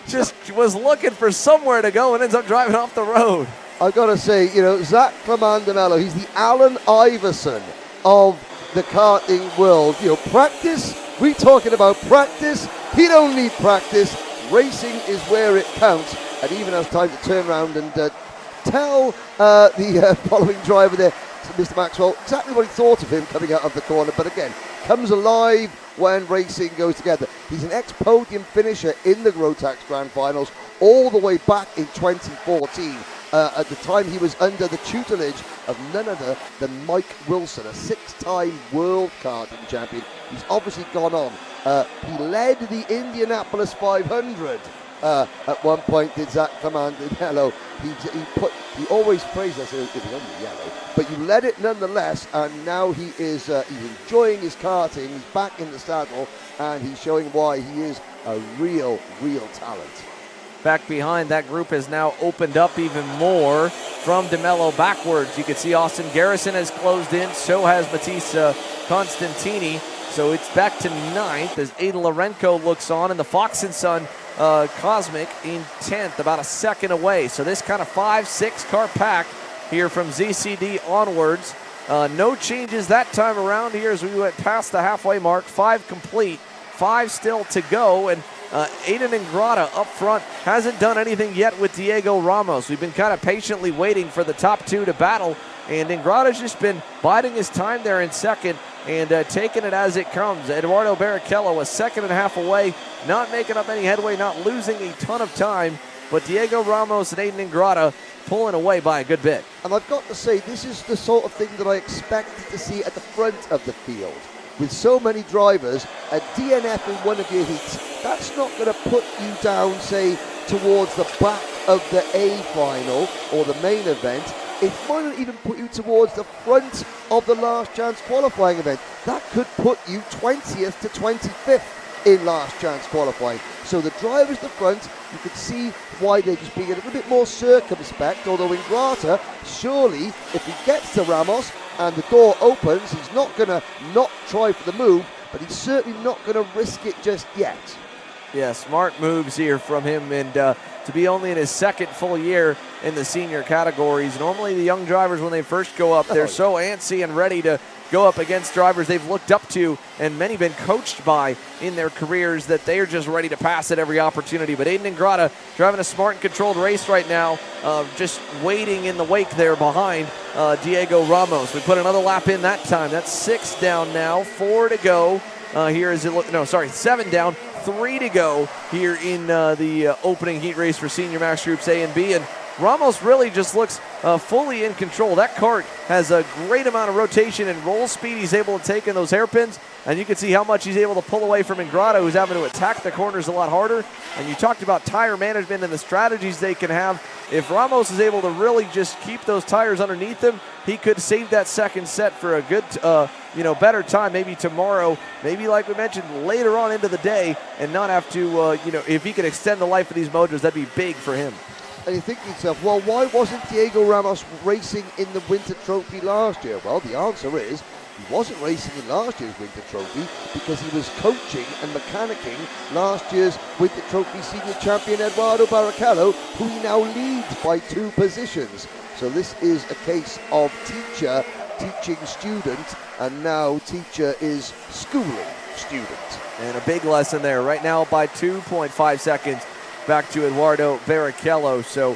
Speaker 1: just was looking for somewhere to go and ends up driving off the road.
Speaker 2: I've got to say, Zach Clement DeMello, he's the Allen Iverson of the karting world. Practice, we talking about practice. He don't need practice. Racing is where it counts, and even has time to turn around and tell the following driver there, Mr. Maxwell, exactly what he thought of him coming out of the corner. But again, comes alive when racing goes together. He's an ex-podium finisher in the Rotax Grand Finals all the way back in 2014. At the time he was under the tutelage of none other than Mike Wilson, a 6-time world karting champion. He's obviously gone on. He led the Indianapolis 500 at one point, did Zach Clement DeMello. He always praised us, it was under yellow, but you led it nonetheless, and now he is he's enjoying his karting. He's back in the saddle, and he's showing why he is a real talent.
Speaker 1: Back behind, that group has now opened up even more from DeMello backwards. You can see Austin Garrison has closed in, so has Matisse Constantini. So it's back to 9th as Aiden Lorenko looks on, and the Fox & Son Cosmic in 10th, about a second away. So this kind of 5-6 car pack here from ZCD onwards. No changes that time around here as we went past the halfway mark. 5 complete, 5 still to go, and Aiden Ingrata up front hasn't done anything yet with Diego Ramos. We've been kind of patiently waiting for the top 2 to battle, and Ingrata's just been biding his time there in second and taking it as it comes. Eduardo Barrichello a second and a half away, not making up any headway, not losing a ton of time, but Diego Ramos and Aiden Ingrata pulling away by a good bit.
Speaker 2: And I've got to say, this is the sort of thing that I expected to see at the front of the field. With so many drivers, a DNF in one of your heats, that's not going to put you down, say, towards the back of the A final or the main event. It might not even put you towards the front of the last chance qualifying event. That could put you 20th to 25th in last chance qualifying. So the drivers at the front, you could see why they're just being a little bit more circumspect, although Ingrata, surely, if he gets to Ramos and the door opens, he's not going to not try for the move, but he's certainly not going to risk it just yet.
Speaker 1: Yeah, smart moves here from him, and to be only in his second full year in the senior categories. Normally the young drivers, when they first go up, they're so antsy and ready to go up against drivers they've looked up to and many been coached by in their careers that they are just ready to pass at every opportunity. But Aiden Ingrata driving a smart and controlled race right now, just waiting in the wake there behind Diego Ramos. We put another lap in that time. That's 6 down now, 4 to go. Here is it. No, sorry, 7 down, 3 to go here in the opening heat race for Senior Max Groups A and B. And Ramos really just looks fully in control. That kart has a great amount of rotation and roll speed he's able to take in those hairpins. And you can see how much he's able to pull away from Ingrata, who's having to attack the corners a lot harder. And you talked about tire management and the strategies they can have. If Ramos is able to really just keep those tires underneath him, he could save that second set for a good, better time, maybe tomorrow, maybe like we mentioned, later on into the day, and not have to, if he could extend the life of these motors, that'd be big for him.
Speaker 2: And you think to yourself, well, why wasn't Diego Ramos racing in the Winter Trophy last year? Well, the answer is he wasn't racing in last year's Winter Trophy because he was coaching and mechanicking last year's Winter Trophy senior champion Eduardo Barrichello, who he now leads by 2 positions. So this is a case of teacher teaching student, and now teacher is schooling student.
Speaker 1: And a big lesson there. Right now by 2.5 seconds back to Eduardo Barrichello. So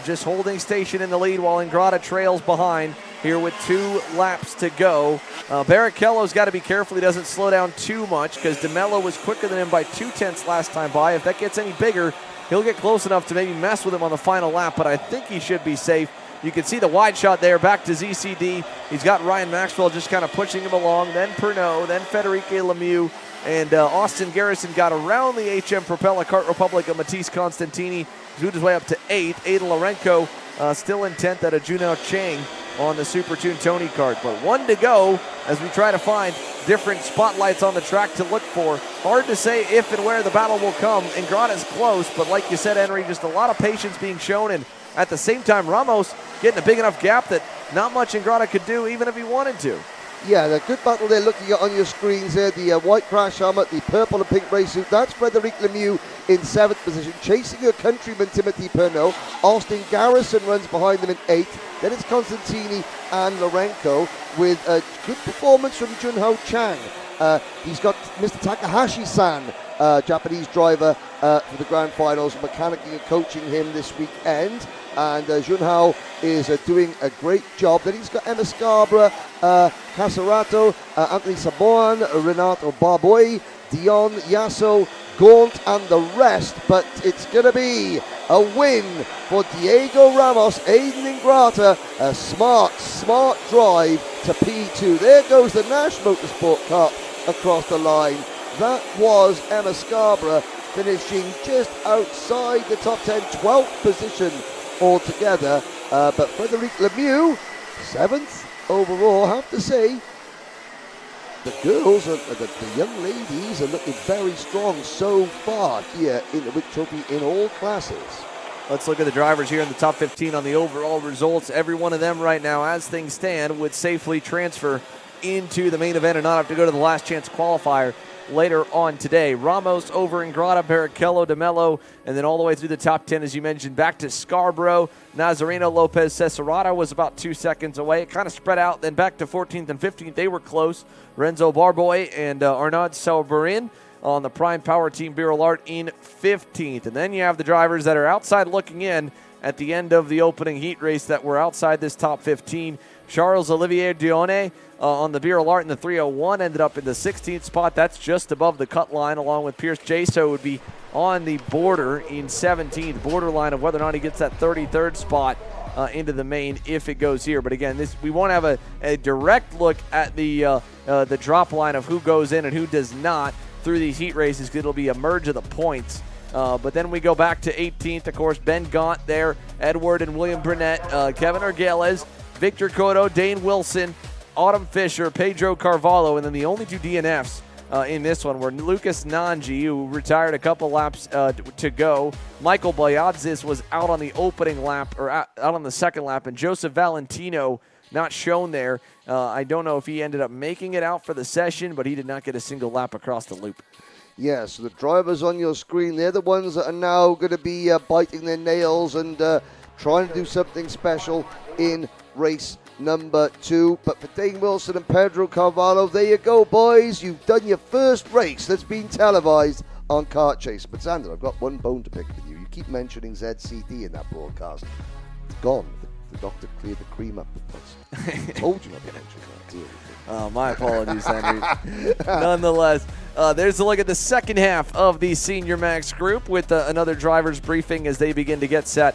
Speaker 1: just holding station in the lead while Ingrata trails behind here with 2 laps to go. Barrichello's got to be careful he doesn't slow down too much because DeMello was quicker than him by 0.2 last time by. If that gets any bigger, he'll get close enough to maybe mess with him on the final lap, but I think he should be safe. You can see the wide shot there back to ZCD. He's got Ryan Maxwell just kind of pushing him along, then Pernod, then Federique Lemieux, and Austin Garrison got around the HM Propeller Kart Republic of Matisse Constantini. He's moved his way up to 8th. Aiden Lorenko still in 10th at a Junao Chang on the Super Tune Tony kart. But 1 to go as we try to find different spotlights on the track to look for. Hard to say if and where the battle will come. Ingrata's close, but like you said, Henry, just a lot of patience being shown, and at the same time, Ramos getting a big enough gap that not much Ingrata could do even if he wanted to.
Speaker 2: Yeah, the good battle they're looking at on your screens there, the white crash helmet, the purple and pink race suit, that's Frederic Lemieux in 7th position, chasing her countryman Timothy Pernod. Austin Garrison runs behind them in 8th. Then it's Constantini and Lorenko with a good performance from Junho Chang. He's got Mr. Takahashi-san, Japanese driver for the Grand Finals, mechanicking and coaching him this weekend. And Junhao is doing a great job. Then he's got Emma Scarborough, Casarato, Anthony Sabon, Renato Barboy, Dion Yasso, Gaunt, and the rest. But it's going to be a win for Diego Ramos. Aiden Ingrata, a smart drive to P2. There goes the Nash Motorsport Cup across the line. That was Emma Scarborough finishing just outside the top 10, 12th position altogether. But Frederic Lemieux, 7th overall. I have to say, the girls, the young ladies are looking very strong so far here in the Winter Trophy in all classes.
Speaker 1: Let's look at the drivers here in the top 15 on the overall results. Every one of them right now, as things stand, would safely transfer into the main event and not have to go to the last chance qualifier later on today. Ramos over Ingrata, Barrichello, DeMello, and then all the way through the top 10, as you mentioned, back to Scarborough. Nazareno Lopez Cesarata was about 2 seconds away. It kind of spread out, then back to 14th and 15th. They were close. Renzo Barboy and Arnaud Sauberin on the Prime Power Team Birol Art in 15th. And then you have the drivers that are outside looking in at the end of the opening heat race that were outside this top 15. Charles Olivier Dione on the Birol Art in the 301 ended up in the 16th spot. That's just above the cut line, along with Pierce Jaso would be on the border in 17th, borderline of whether or not he gets that 33rd spot into the main if it goes here. But again, we won't have a direct look at the drop line of who goes in and who does not through these heat races, because it'll be a merge of the points. But then we go back to 18th, of course, Ben Gaunt there, Edward and William Burnett, Kevin Orgales, Victor Cotto, Dane Wilson, Autumn Fisher, Pedro Carvalho, and then the only 2 DNFs in this one, where Lucas Nanji, who retired a couple laps to go, Michael Boyadzis was out on the opening lap, or out on the second lap, and Joseph Valentino not shown there. I don't know if he ended up making it out for the session, but he did not get a single lap across the loop.
Speaker 2: Yeah, so the drivers on your screen, they're the ones that are now going to be biting their nails and trying to do something special in race number 2. But for Dane Wilson and Pedro Carvalho, there you go, boys. You've done your first race that's been televised on Kart Chaser. But Xander, I've got one bone to pick with you. You keep mentioning ZCD in that broadcast. It's gone. The doctor cleared the cream up the place. I told you not to mention that, dear.
Speaker 1: Oh, my apologies, Henry. Nonetheless, there's a look at the second half of the Senior Max group with another driver's briefing as they begin to get set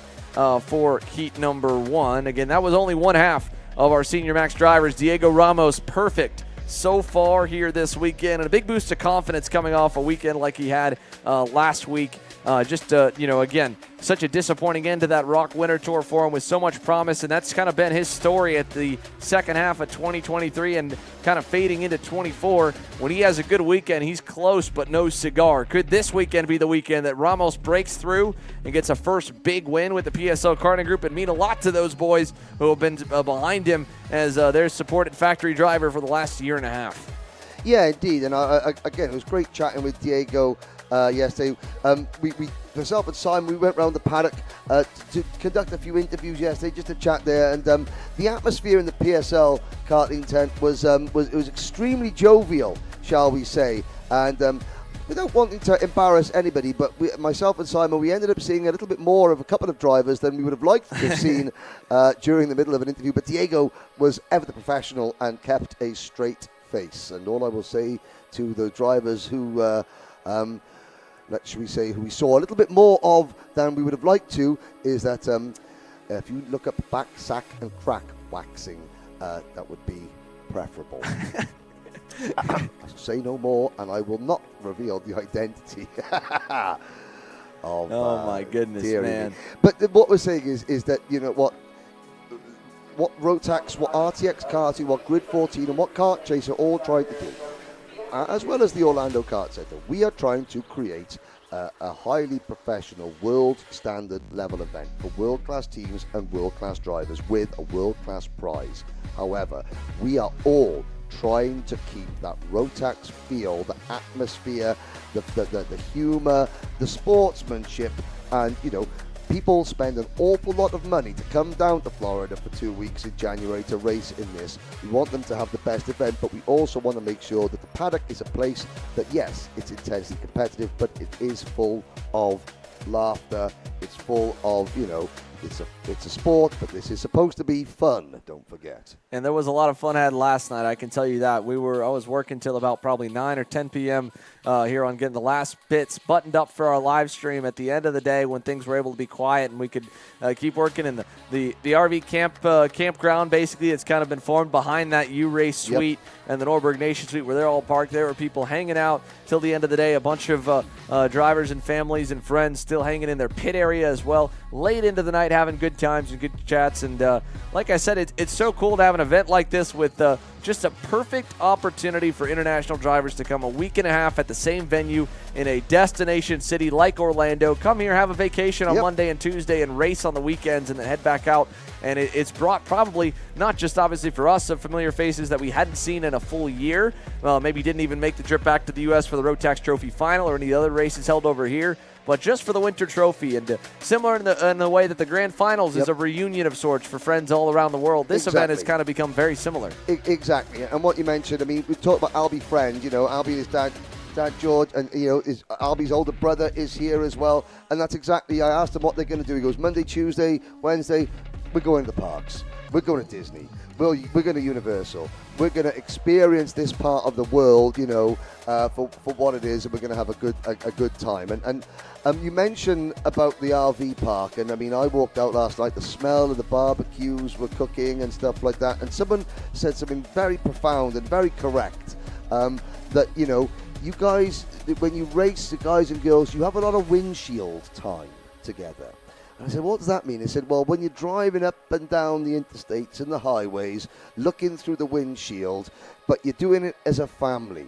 Speaker 1: for heat number 1. Again, that was only one half of our Senior Max drivers. Diego Ramos, perfect so far here this weekend, and a big boost of confidence coming off a weekend like he had last week. Again, such a disappointing end to that Rock Winter Tour for him with so much promise, and that's kind of been his story at the second half of 2023 and kind of fading into 24. When he has a good weekend, he's close but no cigar. Could this weekend be the weekend that Ramos breaks through and gets a first big win with the PSL karting group? It mean a lot to those boys who have been behind him as their supported factory driver for the last year and a half.
Speaker 2: Yeah, indeed. And again, it was great chatting with Diego yesterday. Myself and Simon, we went around the paddock to conduct a few interviews yesterday, just to chat there. And the atmosphere in the PSL karting tent was extremely jovial, shall we say. And without wanting to embarrass anybody, but myself and Simon, we ended up seeing a little bit more of a couple of drivers than we would have liked to have seen during the middle of an interview. But Diego was ever the professional and kept a straight face. And all I will say to the drivers who who we saw a little bit more of than we would have liked to, is that if you look up back, sack and crack waxing, that would be preferable. I shall say no more, and I will not reveal the identity of
Speaker 1: my goodness, man.
Speaker 2: But what we're saying is that, you know, what Rotax, what RTX Karting, what Grid 14 and what Kart Chaser all tried to do, as well as the Orlando Kart Center, we are trying to create a highly professional, world standard level event for world-class teams and world-class drivers with a world-class prize. However, we are all trying to keep that Rotax feel, the atmosphere, the humor, the sportsmanship, and, you know, people spend an awful lot of money to come down to Florida for 2 weeks in January to race in this. We want them to have the best event, but we also want to make sure that the paddock is a place that, yes, it's intensely competitive, but it is full of laughter. It's full of, you know, it's a sport, but this is supposed to be fun, don't forget.
Speaker 1: And there was a lot of fun had last night, I can tell you that. I was working till about probably 9 or 10 p.m. Here on getting the last bits buttoned up for our live stream at the end of the day when things were able to be quiet and we could keep working. And the RV campground, basically, it's kind of been formed behind that U-Race suite and the Norberg Nation suite where they're all parked. There were people hanging out till the end of the day, a bunch of drivers and families and friends still hanging in their pit area as well, late into the night having good times and good chats. And like I said, it's so cool to have an event like this with just a perfect opportunity for international drivers to come a week and a half at the same venue in a destination city like Orlando. Come here, have a vacation on Monday and Tuesday, and race on the weekends, and then head back out. And it's brought probably not just obviously for us some familiar faces that we hadn't seen in a full year. Maybe didn't even make the trip back to the U.S. for the Rotax Trophy Final or any other races held over here, but just for the Winter Trophy. And similar in the way that the Grand Finals is a reunion of sorts for friends all around the world, this event has kind of become very similar.
Speaker 2: Exactly. And what you mentioned, I mean, we talked about Albie Friend, you know, Albie is dad George, and, you know, Albie's older brother is here as well. And that's exactly, I asked him what they're going to do. He goes, Monday, Tuesday, Wednesday, we're going to the parks. We're going to Disney. We're going to Universal. We're going to experience this part of the world, you know, for what it is, and we're going to have a good time. And you mentioned about the RV park, and I mean, I walked out last night. The smell of the barbecues were cooking and stuff like that. And someone said something very profound and very correct, that, you know, you guys, when you race, the guys and girls, you have a lot of windshield time together. And I said, what does that mean? He said, well, when you're driving up and down the interstates and the highways, looking through the windshield, but you're doing it as a family,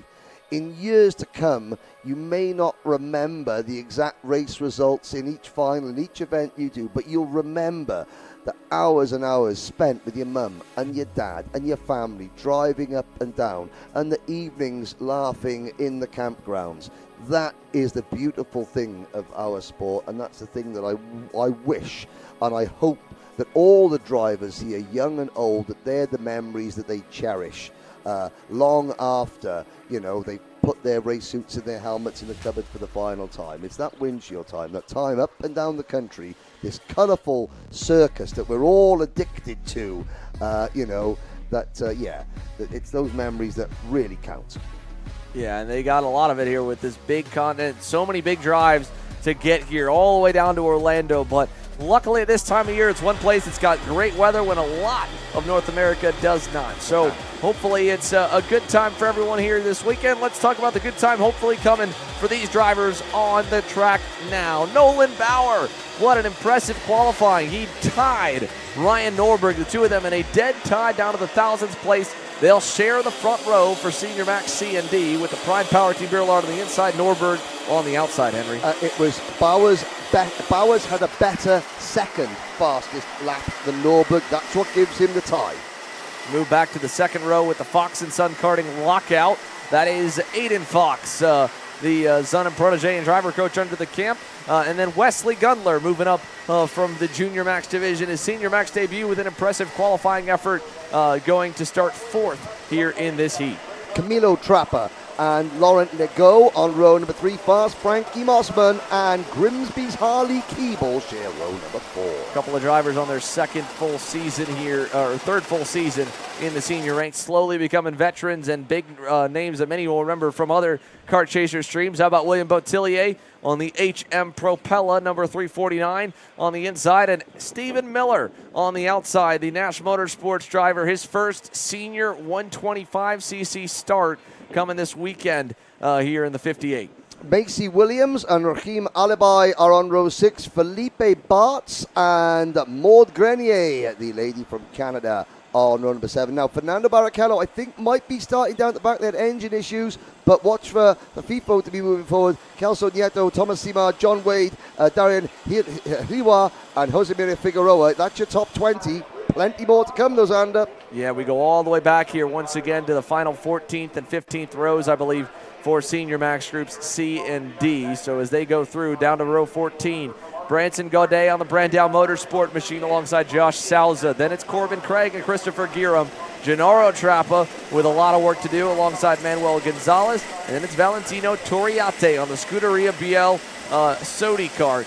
Speaker 2: in years to come, you may not remember the exact race results in each final, in each event you do, but you'll remember the hours and hours spent with your mum and your dad and your family driving up and down, and the evenings laughing in the campgrounds. That is the beautiful thing of our sport, and that's the thing that I wish and I hope that all the drivers here, young and old, that they're the memories that they cherish long after, they put their race suits and their helmets in the cupboard for the final time. It's that windshield time, that time up and down the country, this colourful circus that we're all addicted to, it's those memories that really count.
Speaker 1: Yeah, and they got a lot of it here with this big continent. So many big drives to get here, all the way down to Orlando. But luckily at this time of year, it's one place that's got great weather when a lot of North America does not. So hopefully it's a good time for everyone here this weekend. Let's talk about the good time hopefully coming for these drivers on the track now. Nolan Bauer, what an impressive qualifying. He tied Ryan Norberg, the two of them in a dead tie down to the thousandth place. They'll share the front row for Senior Max C and D with the Prime Power Team Beerlard on the inside, Norberg on the outside, Henry.
Speaker 2: It was Bauer's had a better second fastest lap than Norberg. That's what gives him the tie.
Speaker 1: Move back to the second row with the Fox and Son karting lockout. That is Aiden Fox, the son and protege and driver coach under the camp. And then Wesley Gundler moving up from the Junior Max division. His Senior Max debut with an impressive qualifying effort, going to start fourth here in this heat.
Speaker 2: Camilo Trapper and Laurent Legault on row number 3. Fast Frankie Mossman and Grimsby's Harley Keeble share row number 4.
Speaker 1: A couple of drivers on their second full season here, or third full season in the senior ranks, slowly becoming veterans and big names that many will remember from other Kart Chaser streams. How about William Botillier on the HM Propella, number 349 on the inside, and Stephen Miller on the outside, the Nash Motorsports driver, his first senior 125cc start coming this weekend here in the 58.
Speaker 2: Macy Williams and Raheem Alibi are on row 6. Felipe Bartz and Maud Grenier, the lady from Canada, on row number 7. Now, Fernando Barrichello, I think, might be starting down at the back. They had engine issues, but watch for the FIFO to be moving forward. Kelso Nieto, Thomas Simard, John Wade, Darian Hiwa, and Jose Maria Figueroa. That's your top 20. Plenty more to come, though, Xander.
Speaker 1: Yeah, we go all the way back here once again to the final 14th and 15th rows, I believe, for Senior Max Groups C and D. So as they go through down to row 14, Branson Gaudet on the Brandau Motorsport machine alongside Josh Souza. Then it's Corbin Craig and Christopher Giram. Gennaro Trappa with a lot of work to do alongside Manuel Gonzalez. And then it's Valentino Toriate on the Scuderia BL Sodi kart,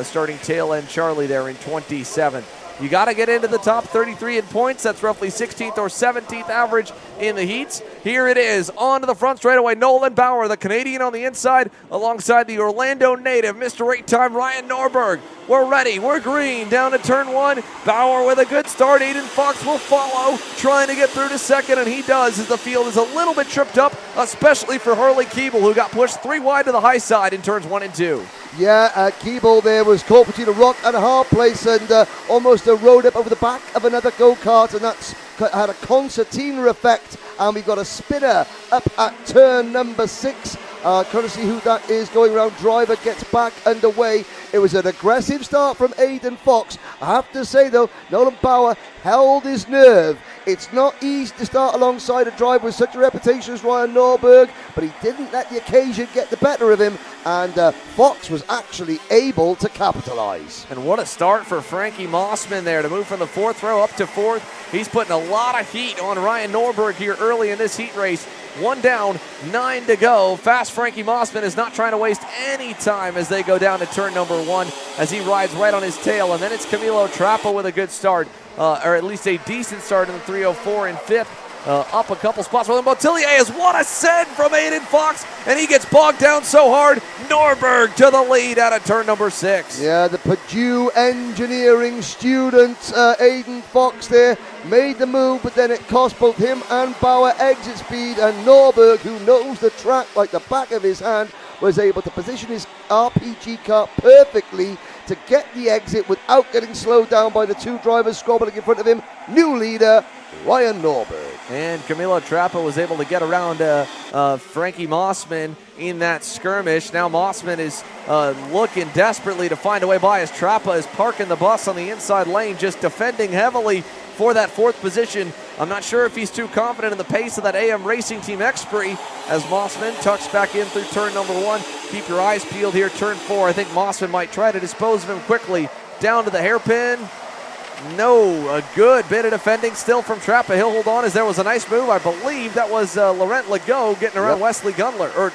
Speaker 1: starting tail end Charlie there in 27th. You got to get into the top 33 in points. That's roughly 16th or 17th average in the heats. Here it is, on to the front straightaway. Nolan Bauer, the Canadian on the inside, alongside the Orlando native, Mr. 8-time Ryan Norberg. We're ready, we're green, down to turn 1. Bauer with a good start. Aiden Fox will follow, trying to get through to second, and he does as the field is a little bit tripped up, especially for Harley Keeble, who got pushed 3 wide to the high side in turns 1 and 2.
Speaker 2: Yeah, Keeble there was caught between a rock and a hard place and almost rode up over the back of another go-kart, and that's had a concertina effect, and we've got a spinner up at turn number 6. Courtesy who that is going around, driver gets back underway. It was an aggressive start from Aiden Fox. I have to say though, Nolan Bauer held his nerve. It's not easy to start alongside a driver with such a reputation as Ryan Norberg, but he didn't let the occasion get the better of him, and Fox was actually able to capitalize.
Speaker 1: And what a start for Frankie Mossman there to move from the 4th row up to 4th. He's putting a lot of heat on Ryan Norberg here early in this heat race. 1 down, 9 to go. Fast Frankie Mossman is not trying to waste any time as they go down to turn number 1 as he rides right on his tail. And then it's Camilo Trappa with a good start, or at least a decent start in the 304 in 5th. Up a couple spots. Well, Botillier is what a send from Aiden Fox, and he gets bogged down so hard. Norberg to the lead out of turn number 6.
Speaker 2: Yeah, the Purdue engineering student, Aiden Fox there, made the move, but then it cost both him and Bauer exit speed, and Norberg, who knows the track like the back of his hand, was able to position his RPG car perfectly to get the exit without getting slowed down by the 2 drivers squabbling in front of him. New leader, Ryan Norberg.
Speaker 1: And Camilo Trappa was able to get around Frankie Mossman in that skirmish. Now Mossman is looking desperately to find a way by as Trappa is parking the bus on the inside lane, just defending heavily for that 4th position. I'm not sure if he's too confident in the pace of that AM Racing Team Express as Mossman tucks back in through turn number 1. Keep your eyes peeled here, turn 4. I think Mossman might try to dispose of him quickly. Down to the hairpin. No, a good bit of defending still from Trappa. He'll hold on as there was a nice move. I believe that was Laurent Legault getting around Wesley Gundler.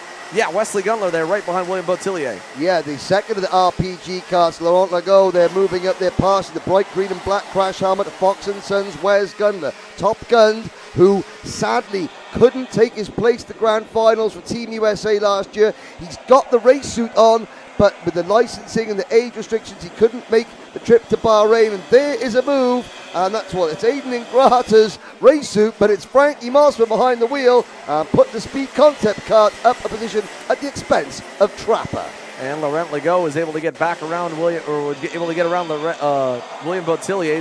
Speaker 1: Wesley Gundler there right behind William Botillier.
Speaker 2: Yeah, the second of the RPG carts, Laurent Legault, they're moving up, they're passing the bright green and black crash helmet of Fox & Sons, Wes Gundler. Top Gun, who sadly couldn't take his place to the grand finals for Team USA last year. He's got the race suit on, but with the licensing and the age restrictions, he couldn't make the trip to Bahrain. And there is a move, and that's what it's Aiden Ingrata's race suit, but it's Frankie Mossman behind the wheel and put the Speed Concept cart up a position at the expense of Trappa.
Speaker 1: And Laurent Legault was able to get back around William Botillier,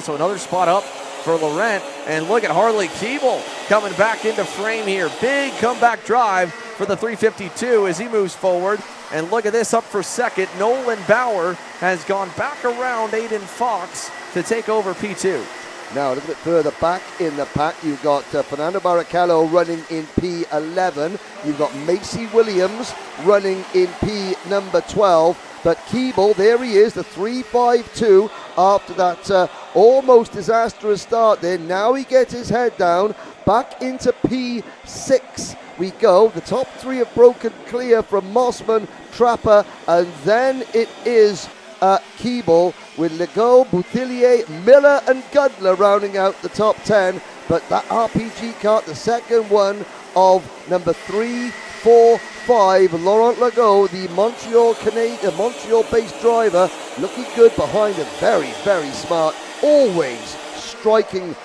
Speaker 1: so another spot up for Laurent. And look at Harley Keeble coming back into frame here. Big comeback drive for the 352 as he moves forward. And look at this, up for second. Nolan Bauer has gone back around Aiden Fox to take over P2.
Speaker 2: Now a little bit further back in the pack, you've got Fernando Barrichello running in P11. You've got Macy Williams running in P number 12. But Keeble, there he is, the 352 after that almost disastrous start there. Now he gets his head down, back into P6 we go. The top 3 have broken clear from Mossman, Trappa, and then it is Keeble with Legault, Botillier, Miller and Gundler rounding out the top 10. But that RPG cart, the second one of number 3, 4, 5, Laurent Legault, the Montreal-based driver, looking good behind a very, very smart, always striking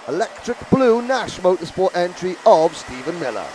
Speaker 2: electric blue Nash Motorsport entry of Stephen Miller.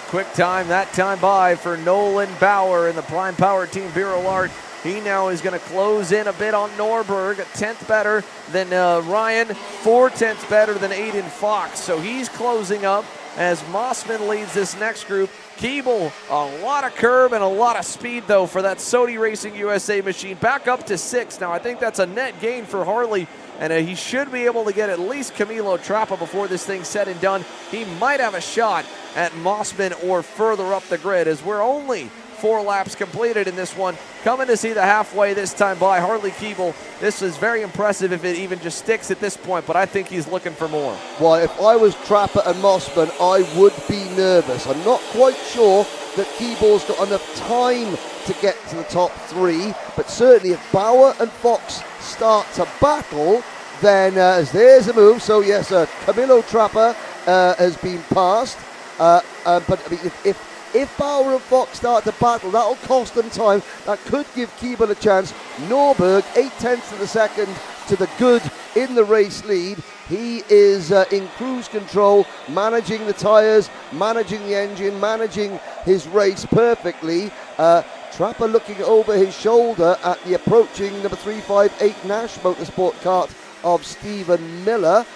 Speaker 1: Quick time, that time by for Nolan Bauer in the Prime Power Team Bureau Art. He now is going to close in a bit on Norberg, a 10th better than Ryan, 4/10 better than Aiden Fox. So he's closing up as Mossman leads this next group. Keeble, a lot of curb and a lot of speed, though, for that Sodi Racing USA machine. Back up to 6. Now, I think that's a net gain for Harley, and he should be able to get at least Camilo Trappa before this thing's said and done. He might have a shot at Mossman or further up the grid, as we're only 4 laps completed in this one. Coming to see the halfway this time by Harley Keeble. This is very impressive if it even just sticks at this point, but I think he's looking for more.
Speaker 2: Well, if I was Trappa and Mossman, I would be nervous. I'm not quite sure that Keeble's got enough time to get to the top 3, but certainly if Bauer and Fox start to battle, then there's a move. So yes, Camilo Trappa has been passed, but I mean, if Bauer and Fox start to battle, that'll cost them time. That could give Keeble a chance. Norberg, 8/10 of a second to the good in the race lead. He is in cruise control, managing the tyres, managing the engine, managing his race perfectly. Trappa looking over his shoulder at the approaching number 358 Nash Motorsport cart of Stephen Miller.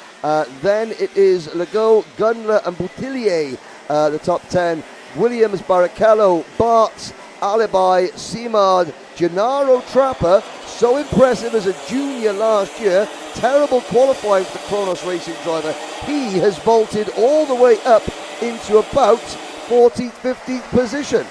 Speaker 2: Then it is Legault, Gundler and Botillier, the top 10. Williams, Barrichello, Bartz, Alibi, Simard, Gennaro Trappa, so impressive as a junior last year, terrible qualifying for the Kronos Racing driver. He has vaulted all the way up into about 14th, 15th position.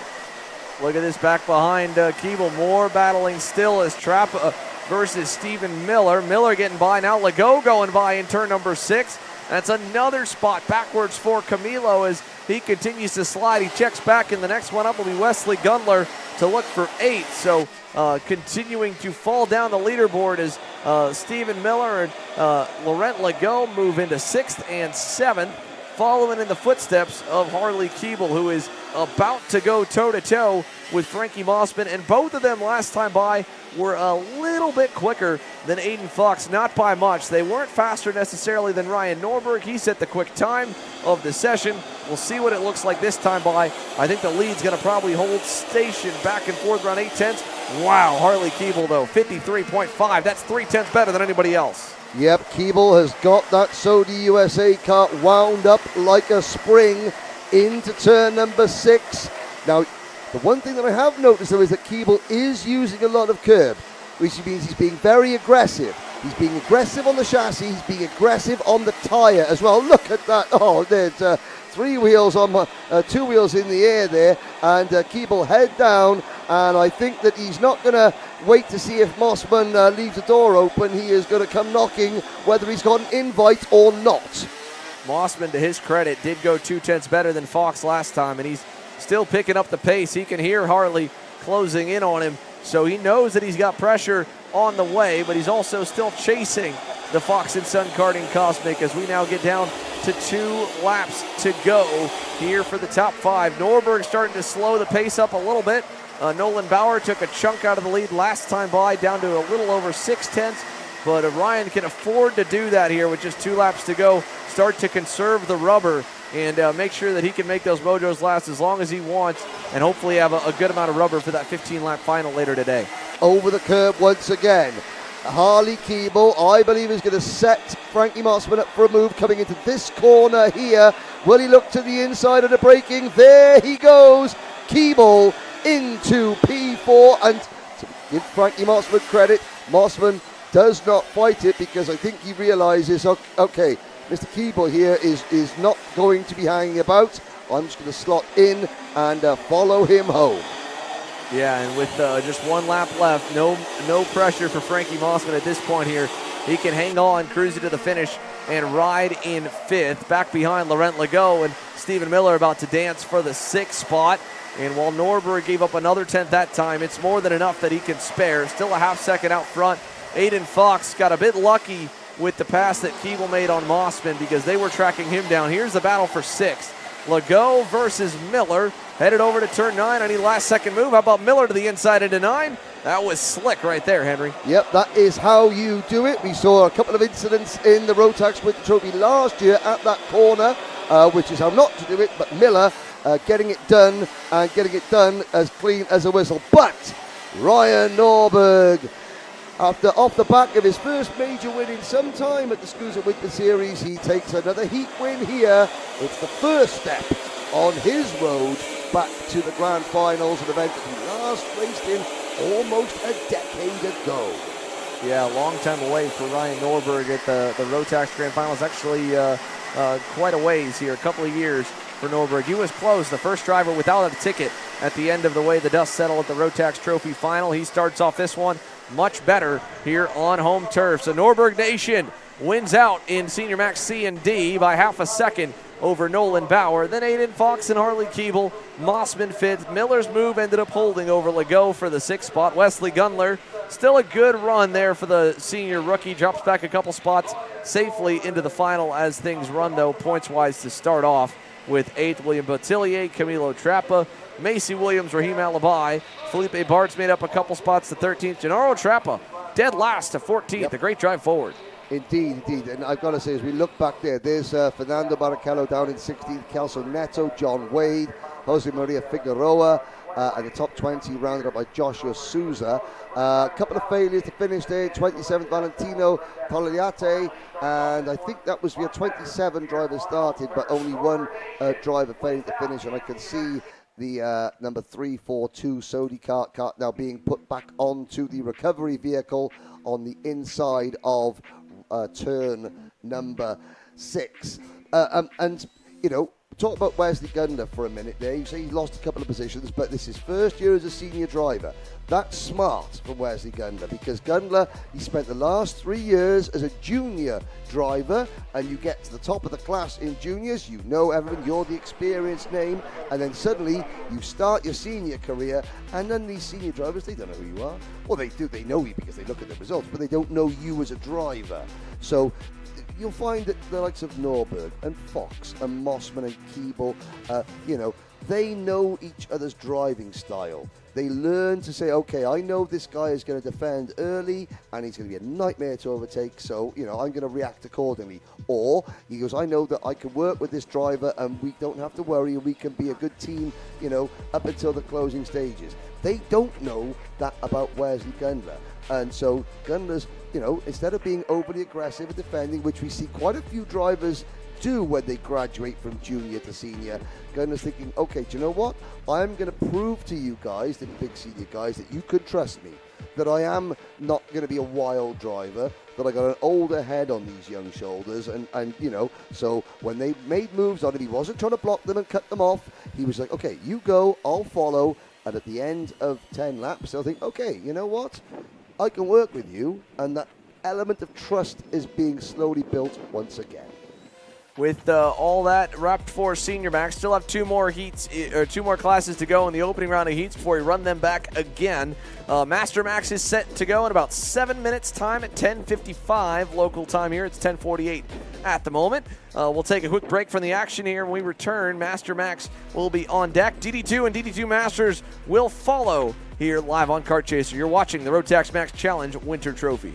Speaker 1: Look at this back behind Keeble, more battling still as Trappa versus Stephen Miller. Miller getting by now, Legault going by in turn number 6. That's another spot backwards for Camilo as he continues to slide. He checks back, and the next one up will be Wesley Gundler to look for 8. So continuing to fall down the leaderboard as Stephen Miller and Laurent Legault move into 6th and 7th, following in the footsteps of Harley Keeble, who is about to go toe-to-toe with Frankie Mossman. And both of them last time by were a little bit quicker than Aiden Fox, not by much. They weren't faster necessarily than Ryan Norberg. He set the quick time of the session. We'll see what it looks like this time by. I think the lead's going to probably hold station back and forth around 8/10. Wow, Harley Keeble, though, 53.5. That's 3/10 better than anybody else.
Speaker 2: Yep, Keeble has got that Sodi USA cart wound up like a spring. into turn number 6. Now, the one thing that I have noticed, though, is that Keeble is using a lot of curb, which means he's being very aggressive. He's being aggressive on the chassis. He's being aggressive on the tyre as well. Look at that. Oh, there's 3 wheels on 2 wheels in the air there, and Keeble head down. And I think that he's not going to wait to see if Mossman leaves the door open. He is going to come knocking, whether he's got an invite or not.
Speaker 1: Mossman, to his credit, did go 2/10 better than Fox last time, and he's still picking up the pace. He can hear Harley closing in on him, so he knows that he's got pressure on the way, but he's also still chasing the Fox and Son Karting Cosmic as we now get down to 2 laps to go here for the top 5. Norberg starting to slow the pace up a little bit. Nolan Bauer took a chunk out of the lead last time by, down to a little over 6/10, but Ryan can afford to do that here with just 2 laps to go. Start to conserve the rubber and make sure that he can make those mojos last as long as he wants, and hopefully have a good amount of rubber for that 15-lap final later today.
Speaker 2: Over the curb once again. Harley Keeble, I believe, is going to set Frankie Mossman up for a move coming into this corner here. Will he look to the inside of the braking? There he goes. Keeble into P4, and to give Frankie Mossman credit, Mossman does not fight it because I think he realizes, okay, Mr. Keeble here is not going to be hanging about. I'm just going to slot in and follow him home.
Speaker 1: Yeah, and with just 1 lap left, no pressure for Frankie Mossman at this point here. He can hang on, cruise it to the finish, and ride in 5th. Back behind Laurent Legault and Stephen Miller about to dance for the 6th spot. And while Norberg gave up another 10th that time, it's more than enough that he can spare. Still a half second out front. Aiden Fox got a bit lucky with the pass that Keeble made on Mossman because they were tracking him down. Here's the battle for 6th. Legault versus Miller. Headed over to turn 9. I need last second move. How about Miller to the inside into 9? That was slick right there, Henry.
Speaker 2: Yep, that is how you do it. We saw a couple of incidents in the Rotax with the trophy last year at that corner, which is how not to do it, but Miller getting it done and getting it done as clean as a whistle. But Ryan Norberg, after off the back of his first major win in some time at the SCUSA Winter Series, he takes another heat win here. It's the first step on his road back to the Grand Finals, an event that he last raced in almost a decade ago.
Speaker 1: Yeah, a long time away for Ryan Norberg at the Rotax Grand Finals. Actually, quite a ways here, a couple of years for Norberg. He was close, the first driver without a ticket at the end of the way the dust settled at the Rotax Trophy Final. He starts off this one much better here on home turf. So Norberg Nation wins out in Senior Max C and D by half a second over Nolan Bauer. Then Aiden Fox and Harley Keeble. Mossman 5th. Miller's move ended up holding over Legault for the 6th spot. Wesley Gundler, still a good run there for the senior rookie. Drops back a couple spots safely into the final as things run, though, points-wise to start off with 8th. William Bottillier, Camilo Trappa, Macy Williams, Raheem Alibi. Felipe Bartz made up a couple spots to 13th. Gennaro Trappa dead last to 14th. Yep. A great drive forward.
Speaker 2: Indeed. And I've got to say, as we look back there's Fernando Barrichello down in 16th, Kelso Neto, John Wade, Jose Maria Figueroa, at the top 20, rounded up by Joshua Souza. A couple of failures to finish there. 27th, Valentino Togliatti, and I think that was where 27 drivers started, but only one driver failing to finish, and I can see the number 342 Sodi Kart now being put back onto the recovery vehicle on the inside of turn number 6. And, you know, talk about Wesley Gundler for a minute there. You say he lost a couple of positions, but this is first year as a senior driver. That's smart from Wesley Gundler, because Gundler, he spent the last 3 years as a junior driver, and you get to the top of the class in juniors, you know everyone, you're the experienced name, and then suddenly you start your senior career, and then these senior drivers, they don't know who you are. Well, they do, they know you because they look at the results, but they don't know you as a driver. So you'll find that the likes of Norberg and Fox and Mossman and Keeble, you know, they know each other's driving style. They learn to say, okay, I know this guy is going to defend early and he's going to be a nightmare to overtake, so, you know, I'm going to react accordingly. Or he goes, I know that I can work with this driver and we don't have to worry and we can be a good team, you know, up until the closing stages. They don't know that about Wesley Gundler. And so Gundler's, you know, instead of being overly aggressive at defending, which we see quite a few drivers do when they graduate from junior to senior. Kind of thinking, okay, do you know what? I'm going to prove to you guys, the big senior guys, that you could trust me, that I am not going to be a wild driver, that I got an older head on these young shoulders, and you know, so when they made moves on him, he wasn't trying to block them and cut them off. He was like, okay, you go, I'll follow, and at the end of 10 laps, they'll think, okay, you know what? I can work with you, and that element of trust is being slowly built once again.
Speaker 1: With all that wrapped for Senior Max, still have two more heats or two more classes to go in the opening round of heats before we run them back again. Master Max is set to go in about 7 minutes time at 10:55 local time here. It's 10:48 at the moment. We'll take a quick break from the action here. When we return, Master Max will be on deck. DD2 and DD2 Masters will follow here live on Kart Chaser. You're watching the Rotax Max Challenge Winter Trophy.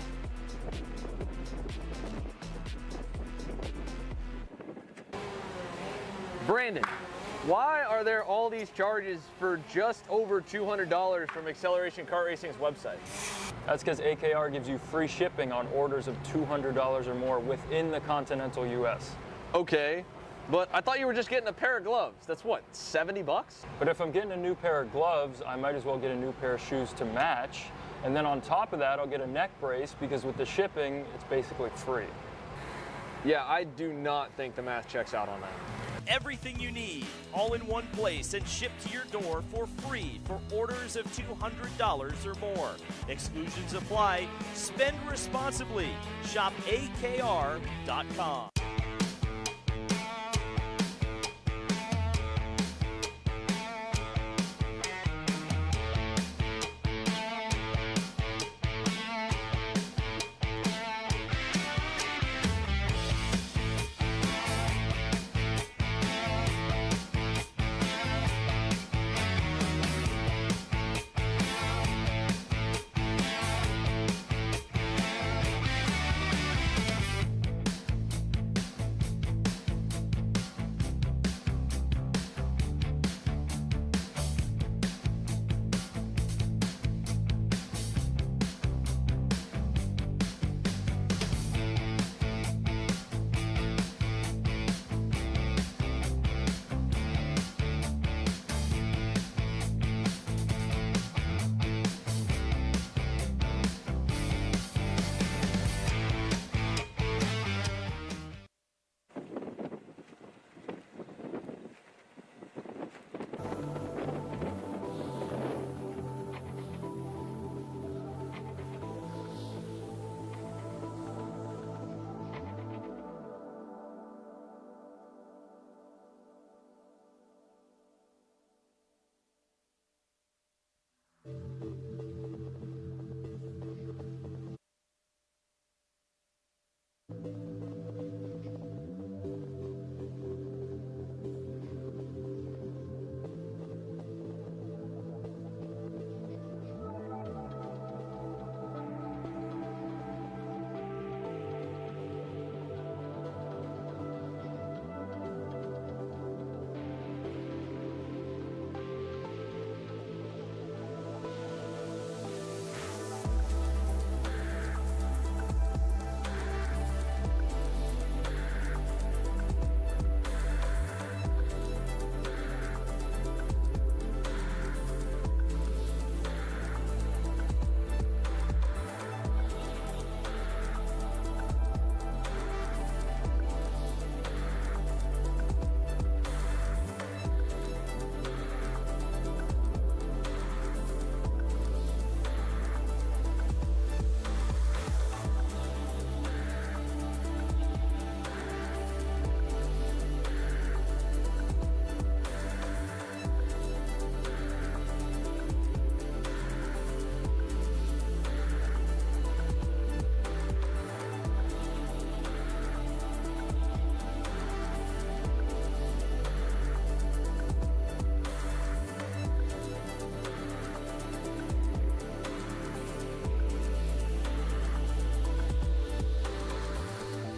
Speaker 3: Brandon, why are there all these charges for just over $200 from Acceleration Kart Racing's website?
Speaker 7: That's because AKR gives you free shipping on orders of $200 or more within the continental US.
Speaker 3: Okay, but I thought you were just getting a pair of gloves. That's what, 70 bucks?
Speaker 7: But if I'm getting a new pair of gloves, I might as well get a new pair of shoes to match. And then on top of that, I'll get a neck brace because with the shipping, it's basically free.
Speaker 3: Yeah, I do not think the math checks out on that.
Speaker 5: Everything you need, all in one place and shipped to your door for free for orders of $200 or more. Exclusions apply. Spend responsibly. Shop AKR.com.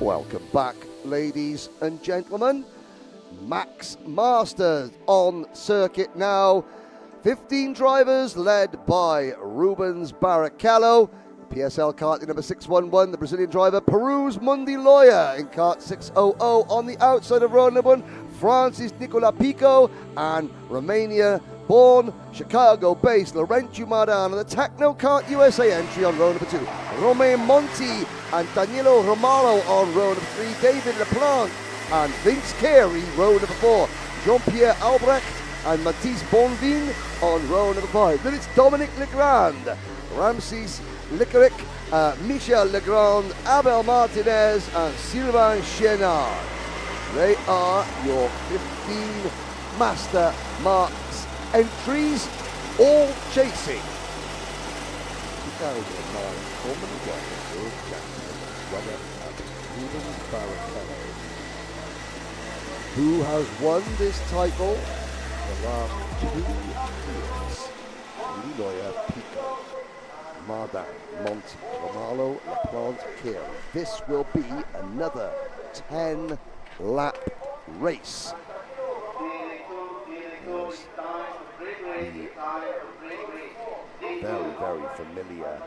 Speaker 2: Welcome back, ladies and gentlemen. Max Masters on circuit now. 15 drivers led by Rubens Barrichello. PSL karting number 611, the Brazilian driver Peru's Mundi Loya in kart 600. On the outside of row number 1, France's Nicola Pico, and Romania-born, Chicago-based Laurent Madan on the Techno Kart USA entry on row number 2. Romain Monti and Danilo Romalo on row number 3. David Laplante and Vince Carey, row number 4. Jean-Pierre Albrecht and Mathis Bonvin on row number 5. Then it's Dominic Legrand, Ramses Licoric, Michel Legrand, Abel Martinez, and Sylvain Chenard. They are your 15 Master Marks entries, all chasing. Who has won this title the last 2 years? Loya, Pico, Mardan, Monti, Romalo, Laplante, Carey. This will be another 10-lap race. The very, very familiar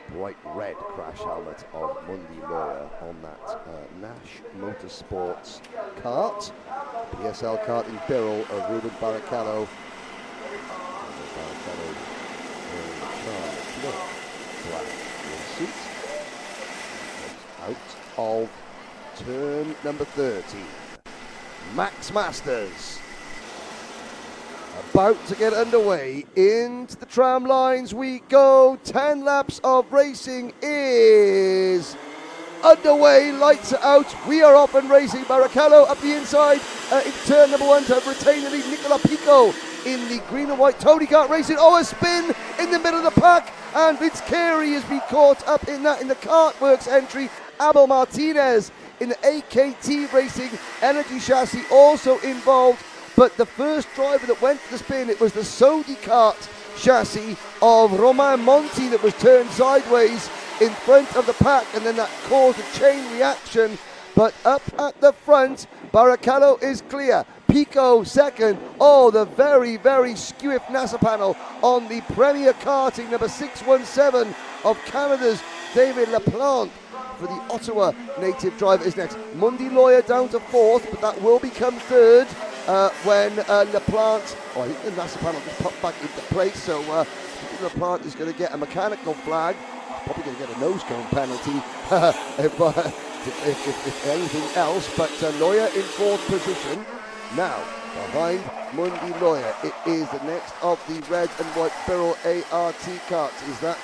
Speaker 2: bright red crash helmet of Mundi Loya on that Nash Motorsports kart. PSL kart in Birrell of Ruben Barrichello. Black suit. Out of turn number 13. Max Masters about to get underway. Into the tram lines we go. 10 laps of racing is underway. Lights are out. We are off and racing. Barrichello up the inside in turn number 1 to retain the lead. Nicola Pico in the green and white Tony Kart racing. Oh, a spin in the middle of the pack, and Vince Carey has been caught up in that in the Kartworks entry. Abel Martinez in the AKT Racing Energy Chassis also involved, but the first driver that went to the spin, it was the Sodi Kart chassis of Romain Monti that was turned sideways in front of the pack, and then that caused a chain reaction. But up at the front, Barrichello is clear. Pico second. Oh, the very, very swift NASA panel on the Premier Karting number 617 of Canada's David Laplante for the Ottawa native driver is next. Mundi Loya down to 4th, but that will become 3rd when Laplante, I think the NASA panel just popped back into place, so Laplante is going to get a mechanical flag. He's probably going to get a nose cone penalty if anything else, but Loya in 4th position. Now, behind Mundi Loya, it is the next of the red and white Birrell ART karts. Is that,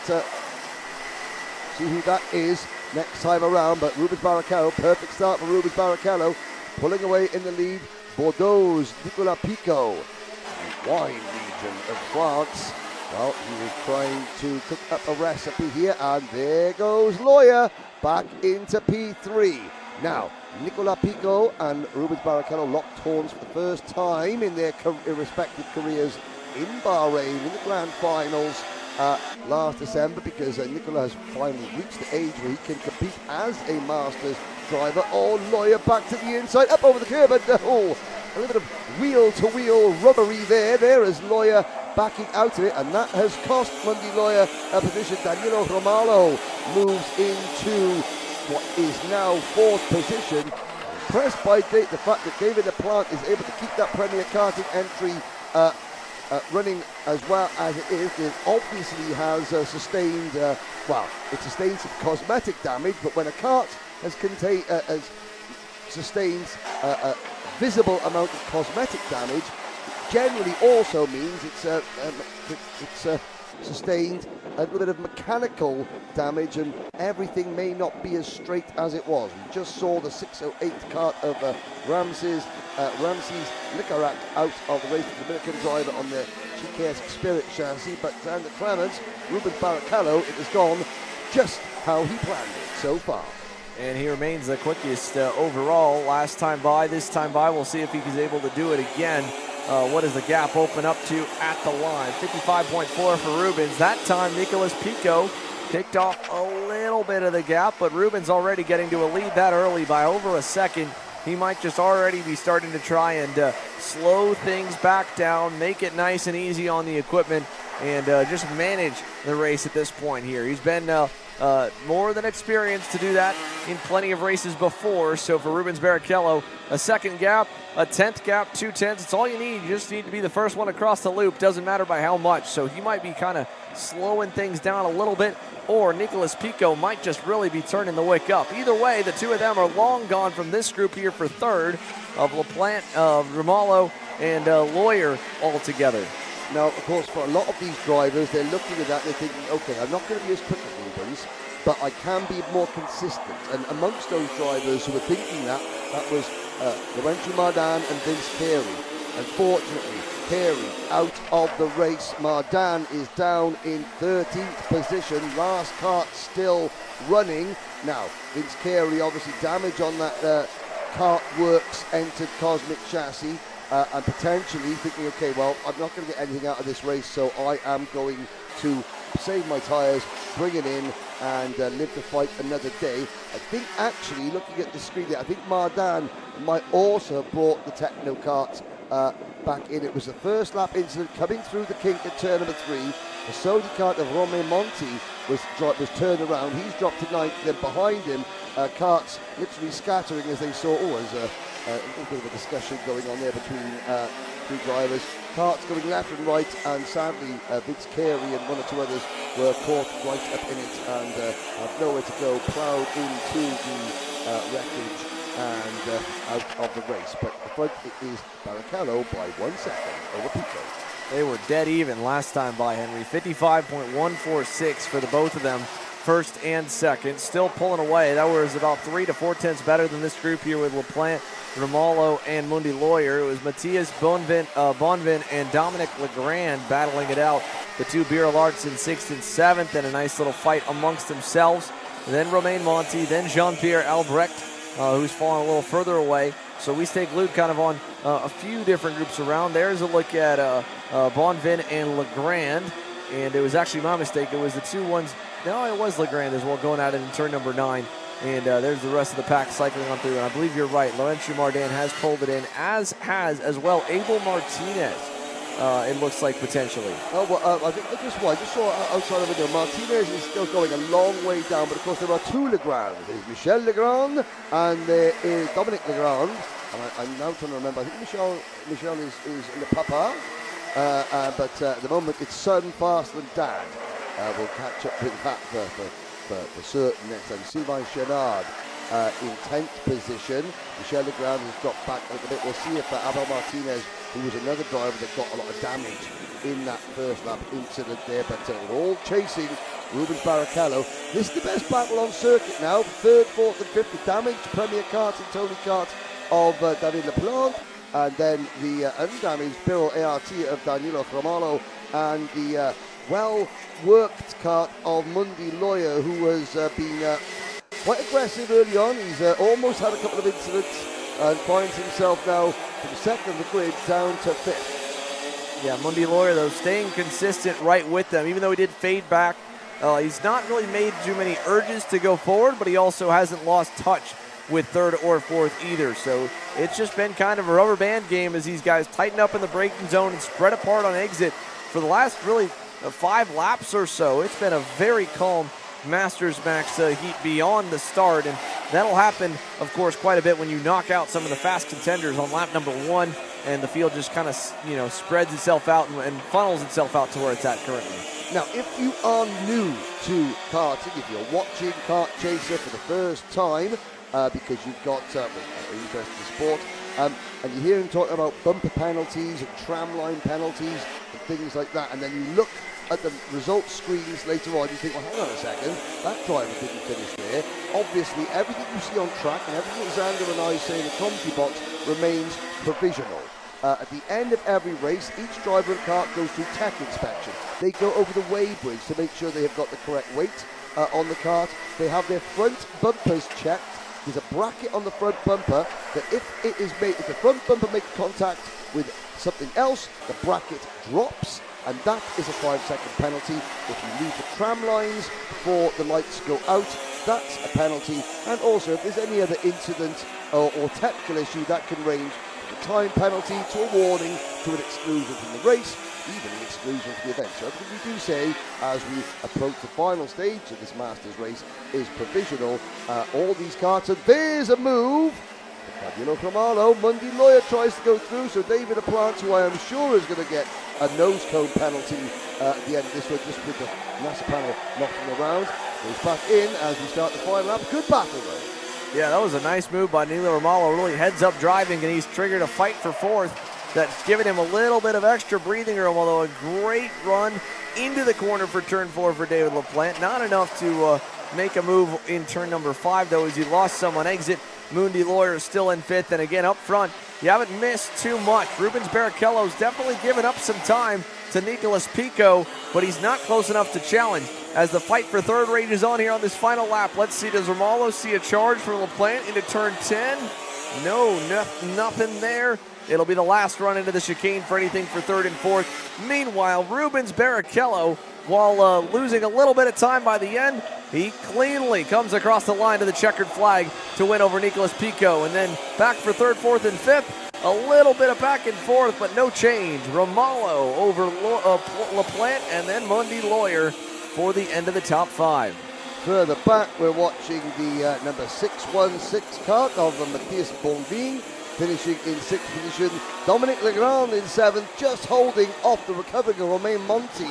Speaker 2: see who that is next time around, but Rubens Barrichello, perfect start for Rubens Barrichello, pulling away in the lead. Bordeaux's Nicola Pico, the wine region of France. Well, he was trying to cook up a recipe here, and there goes Loya back into P3. Now, Nicola Pico and Rubens Barrichello locked horns for the first time in their respective careers in Bahrain in the grand finals last December, because Nicola has finally reached the age where he can compete as a Masters driver. Oh, Loya back to the inside, up over the curb, and a little bit of wheel-to-wheel rubbery there. There is Loya backing out of it, and that has cost Mundi Loya a position. Danilo Romalo moves into what is now 4th position. Impressed by the fact that David Laplante is able to keep that Premier Karting entry running as well as it is. It obviously has sustained, it sustained some cosmetic damage, but when a kart has sustained a visible amount of cosmetic damage, generally also means it's sustained a little bit of mechanical damage, and everything may not be as straight as it was. We just saw the 608 kart of Ramses Licoric out of the race, the Dominican driver on the GKS Spirit chassis, but under Clements, Rubens Barrichello, it has gone just how he planned it so far.
Speaker 1: And he remains the quickest overall. Last time by, this time by, we'll see if he's able to do it again. What does the gap open up to at the line? 55.4 for Rubens. That time, Nicolas Pico picked off a little bit of the gap, but Rubens already getting to a lead that early by over a second. He might just already be starting to try and slow things back down, make it nice and easy on the equipment. and just manage the race at this point here. He's been more than experienced to do that in plenty of races before. So for Rubens Barrichello, a second gap, a 10th gap, 2 tenths. It's all you need. You just need to be the first one across the loop. Doesn't matter by how much. So he might be kind of slowing things down a little bit, or Nicholas Pico might just really be turning the wick up. Either way, the two of them are long gone from this group here for third of LaPlante, Romalo, and Lawyer all together.
Speaker 2: Now, of course, for a lot of these drivers, they're looking at that and they're thinking, okay, I'm not going to be as quick as Rubens, but I can be more consistent. And amongst those drivers who were thinking that was Laurentio Mardan and Vince Carey. Unfortunately, Carey out of the race. Mardan is down in 13th position. Last kart still running. Now, Vince Carey obviously damage on that Kart Works entered Cosmic chassis. And potentially thinking, okay, well, I'm not going to get anything out of this race, so I am going to save my tyres, bring it in, and live to fight another day. I think actually, looking at the screen there, I think Mardan might also have brought the Techno Kart back in. It was the first lap incident coming through the kink at turn number 3. The Sodi kart of Romain Monti was turned around. He's dropped to 9th. Then behind him, karts literally scattering as they saw. There's a little bit of a discussion going on there between two drivers. Karts going left and right, and sadly Vince Carey and one or two others were caught right up in it and have nowhere to go, ploughed into the wreckage and out of the race. But the front it is Barrichello by 1 second over Pico.
Speaker 1: They were dead even last time by Henry. 55.146 for the both of them, first and second. Still pulling away. That was about 3 to 4 tenths better than this group here with LaPlante, Romalo, and Mundi Lawyer. It was Matthias Bonvin and Dominic Legrand battling it out. The two Beer Larts in 6th and 7th, and a nice little fight amongst themselves. And then Romain Monti, then Jean-Pierre Albrecht, who's fallen a little further away. So we stay glued kind of on a few different groups around. There's a look at Bonvin and Legrand, and it was actually my mistake. It was the two ones. No, it was Legrand as well going at it in turn number 9. And there's the rest of the pack cycling on through. And I believe you're right. Laurentio Mardan has pulled it in, as has as well Abel Martinez, it looks like potentially.
Speaker 2: Oh, well, I think just I just saw outside of the window, Martinez is still going a long way down, but of course there are two Legrands. There's Michel Legrand and there is Dominic Legrand. And I'm now trying to remember, I think Michel is Le Papa, but at the moment it's Son faster than Dad. We'll catch up with that for certain next time. Sylvain Chenard in 10th position. Michel Legrand has dropped back a little bit. We'll see if Abel Martinez, who was another driver that got a lot of damage in that first lap incident there, but we're all chasing Rubens Barrichello. This is the best battle on circuit now. 3rd, 4th and 5th. The damaged Premier Kart and Tony Kart of David LaPlante, and then the undamaged Birol ART of Danilo Romalo, and the well-worked kart of Mundi Lawyer, who has been quite aggressive early on. He's almost had a couple of incidents and finds himself now from 2nd of the grid down to 5th.
Speaker 1: Yeah, Mundi Lawyer, though, staying consistent right with them. Even though he did fade back, he's not really made too many urges to go forward, but he also hasn't lost touch with 3rd or 4th either. So it's just been kind of a rubber band game as these guys tighten up in the braking zone and spread apart on exit for the last really 5 laps or so. It's been a very calm Masters Max Heat beyond the start, and that'll happen, of course, quite a bit when you knock out some of the fast contenders on lap number 1, and the field just kind of, spreads itself out and funnels itself out to where it's at currently.
Speaker 2: Now, if you are new to karting, if you're watching Kart Chaser for the first time, because you've got interest in the sport, and you hear him talking about bumper penalties and tramline penalties and things like that, and then you look at the results screens later on, you think, well, hang on a second, that driver didn't finish there. Obviously, everything you see on track and everything that Xander and I say in the commentary box remains provisional. At the end of every race, each driver and kart goes through tech inspection. They go over the weigh bridge to make sure they have got the correct weight on the kart. They have their front bumpers checked. There's a bracket on the front bumper that if the front bumper makes contact with something else, the bracket drops, and that is a 5-second penalty. If you leave the tram lines before the lights go out, that's a penalty. And also, if there's any other incident or technical issue, that can range from a time penalty to a warning to an exclusion from the race. even an exclusion for the event. So everything we do say as we approach the final stage of this Masters race is provisional. All these karts, and there's a move. Fabio Cromalo, Mundy Lawyer tries to go through, so David Aplante, who I am sure is going to get a nose cone penalty at the end of this one, just with the NASA panel knocking around. Goes back in as we start the final lap. Good battle though.
Speaker 1: Yeah, that was a nice move by Nilo Romalo, really heads up driving, and he's triggered a fight for fourth. That's given him a little bit of extra breathing room, although a great run into the corner for turn 4 for David LaPlante. Not enough to make a move in turn number 5, though, as he lost someone exit. Mundi Lawyer is still in 5th, and again up front, you haven't missed too much. Rubens Barrichello's definitely given up some time to Nicolas Pico, but he's not close enough to challenge. As the fight for third rages on here on this final lap, let's see, does Romalo see a charge for LaPlante into turn 10? No, nothing there. It'll be the last run into the chicane for anything for third and fourth. Meanwhile, Rubens Barrichello, while losing a little bit of time by the end, he cleanly comes across the line to the checkered flag to win over Nicolas Pico. And then back for third, fourth, and fifth. A little bit of back and forth, but no change. Romalo over LaPlante, and then Mundi Lawyer for the end of the top 5.
Speaker 2: Further back, we're watching the number 616 kart of Matthias Bonvin, finishing in 6th position. Dominic Legrand in 7th, just holding off the recovering Romain Monti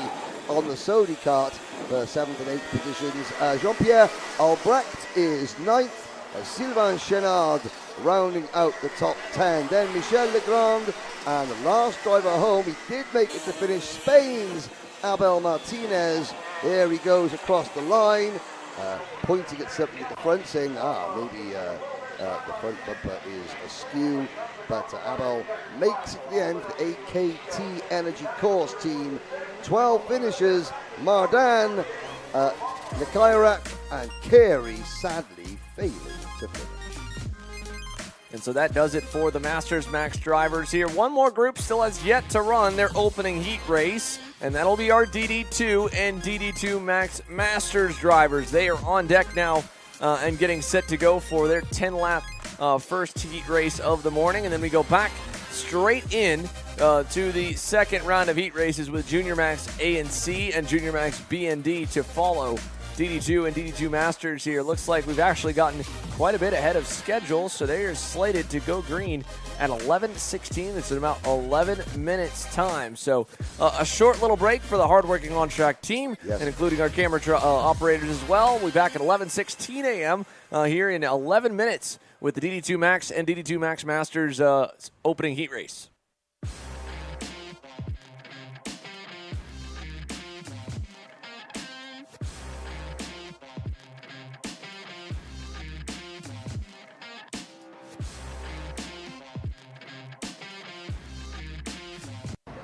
Speaker 2: on the Sodi kart for 7th and 8th positions. Jean-Pierre Albrecht is 9th. Sylvain Chenard rounding out the top 10. Then Michel Legrand, and the last driver home, he did make it to finish, Spain's Abel Martinez. There he goes across the line, pointing at something at the front, saying, maybe the front bumper is askew. But Abel makes it to the end for the AKT Energy Course team. 12 finishers, Mardan, Nikairak, and Carey sadly failing to finish.
Speaker 1: And so that does it for the Masters Max drivers here. One more group still has yet to run their opening heat race, and that'll be our DD2 and DD2 Max Masters drivers. They are on deck now and getting set to go for their 10-lap first heat race of the morning. And then we go back straight in to the second round of heat races with Junior Max A and C and Junior Max B and D to follow. DD2 and DD2 Masters here. Looks like we've actually gotten quite a bit ahead of schedule, so they are slated to go green at 11:16. It's in about 11 minutes time. So a short little break for the hardworking on-track team, and including our camera operators as well. We'll be back at 11:16 a.m. Here in 11 minutes with the DD2 Max and DD2 Max Masters opening heat race.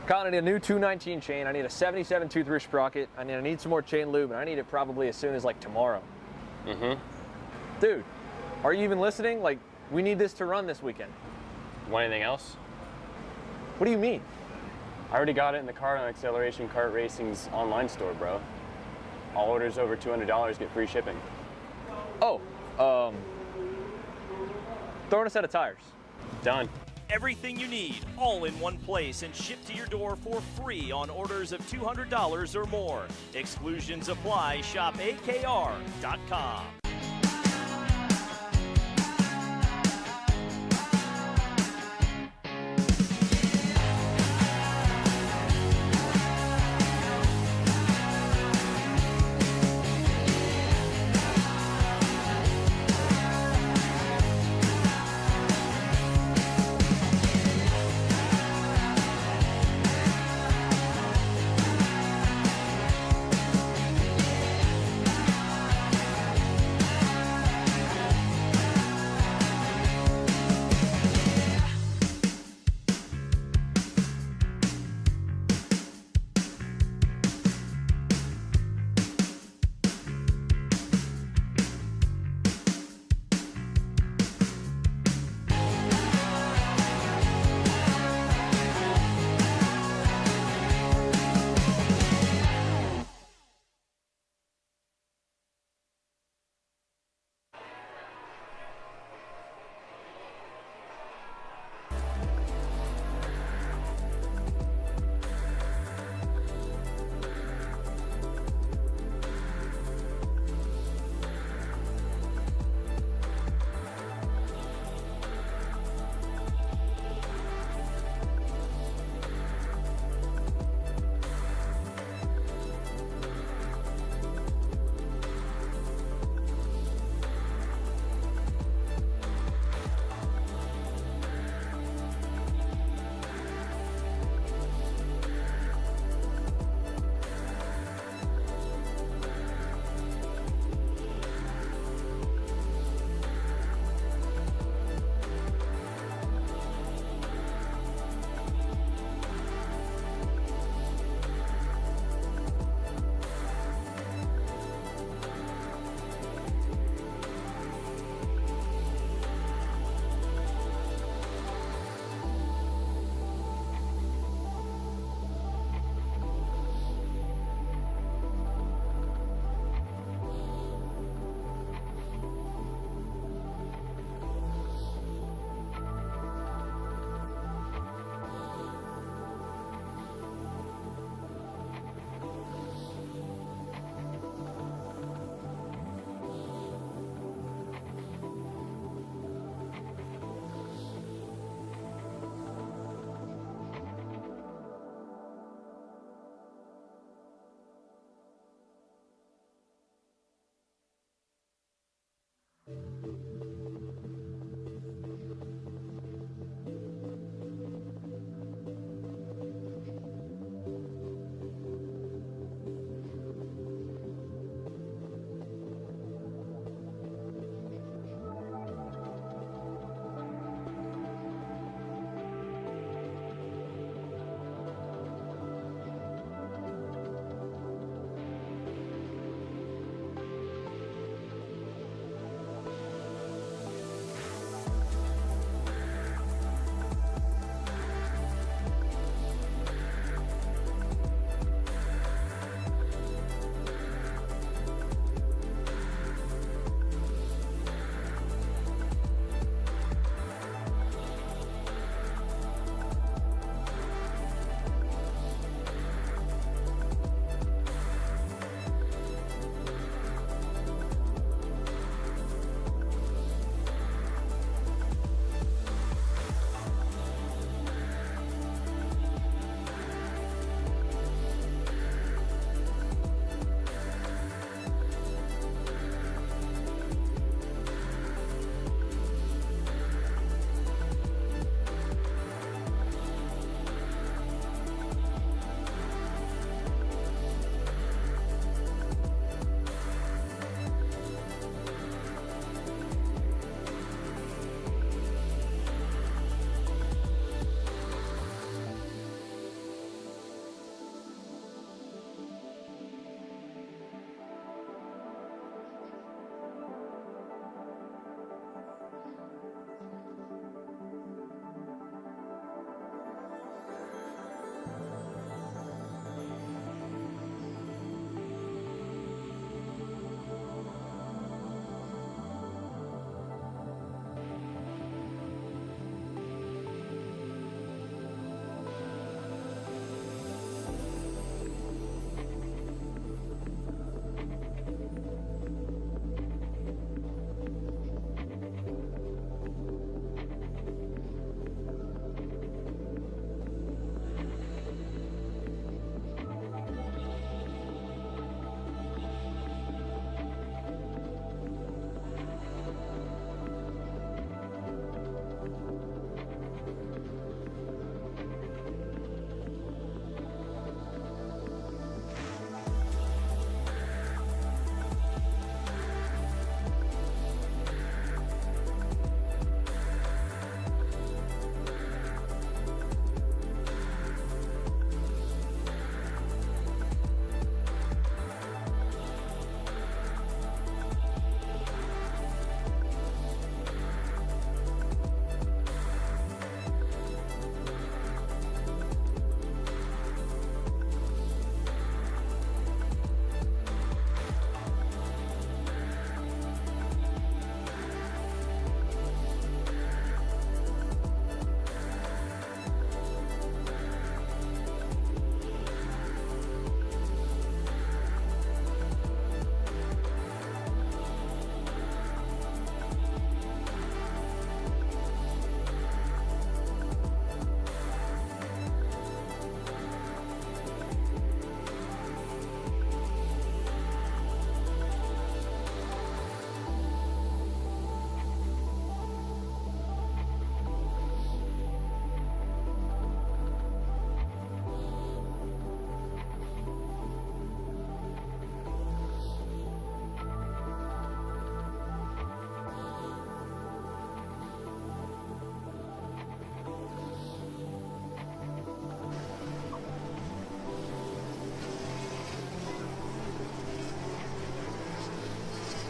Speaker 3: Colin, I need a new 219 chain. I need a 77 tooth sprocket. I need some more chain lube, and I need it probably as soon as like tomorrow. Dude, are you even listening? Like, we need this to run this weekend.
Speaker 8: Want anything else?
Speaker 3: What do you mean?
Speaker 8: I already got it in the Kart on Acceleration Kart Racing's online store, bro. All orders over $200 get free shipping.
Speaker 3: Oh, throw in a set of tires.
Speaker 8: Done.
Speaker 5: Everything you need, all in one place, and shipped to your door for free on orders of $200 or more. Exclusions apply. Shop AKR.com.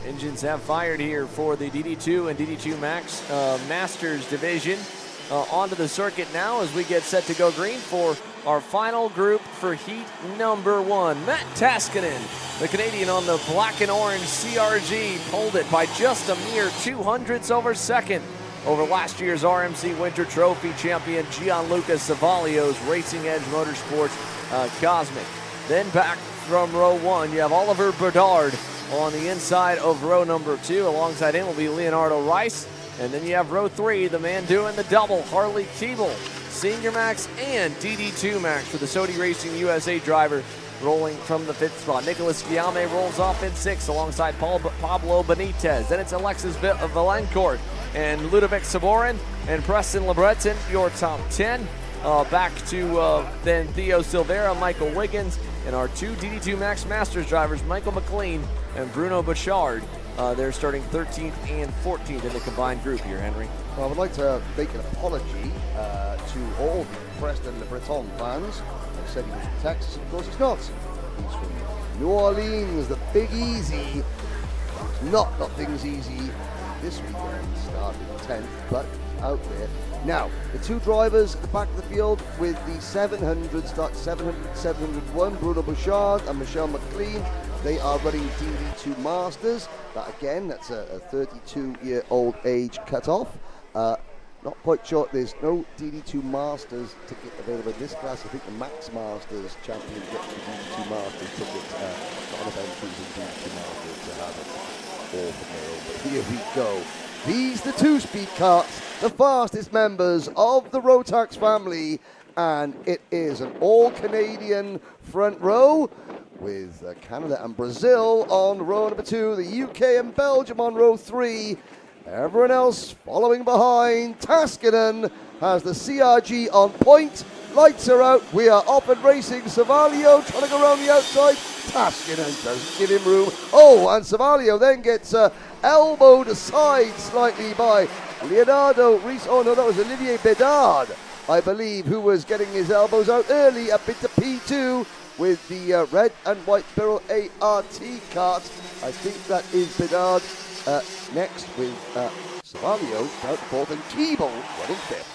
Speaker 1: Engines have fired here for the DD2 and DD2 Max Masters division. Onto the circuit now as we get set to go green for our final group for heat number 1. Matt Taskinen, the Canadian on the black and orange CRG, pulled it by just a mere 200ths over second over last year's RMC Winter Trophy champion Gianluca Savalio's Racing Edge Motorsports Cosmic. Then back from row 1, you have Oliver Bedard on the inside of row number 2. Alongside him will be Leonardo Rice. And then you have row 3, the man doing the double, Harley Keeble, Senior Max and DD2 Max for the Sodi Racing USA driver, rolling from the 5th spot. Nicholas Guillaume rolls off in 6th alongside Pablo Benitez. Then it's Alexis Valancourt and Ludovic Saborin and Preston LeBreton, your top 10. Back to then Theo Silveira, Michael Wiggins, and our 2 DD2 Max Masters drivers, Michael McLean and Bruno Bouchard. They're starting 13th and 14th in the combined group here, Henry.
Speaker 2: Well, I would like to make an apology to all the Preston Le Breton fans. I said he was from Texas, of course he's not. He's from New Orleans, the Big Easy. It's not got things easy this weekend, starting 10th, but out there. Now, the 2 drivers at the back of the field with the 700, start 700, 701, Bruno Bouchard and Michelle McLean. They are running DD2 Masters. That again, that's a 32-year-old age cutoff. Not quite sure. There's no DD2 Masters ticket available in this class. I think the Max Masters champion gets the DD2 Masters ticket. Not enough entries in DD2 Masters to have it all from their own. But here we go. These the 2-speed karts, the fastest members of the Rotax family, and it is an all-Canadian front row with Canada and Brazil on row number 2, the UK and Belgium on row 3. Everyone else following behind. Taskinen has the CRG on point. Lights are out. We are off and racing. Savalio trying to go around the outside. Taskinen doesn't give him room. Oh, and Savalio then gets elbowed aside slightly by Leonardo Reese. Oh no, that was Olivier Bedard, I believe, who was getting his elbows out early up into P2 with the red and white Birol ART kart. I think that is Bedard next with Savalio out 4th and Keeble running 5th.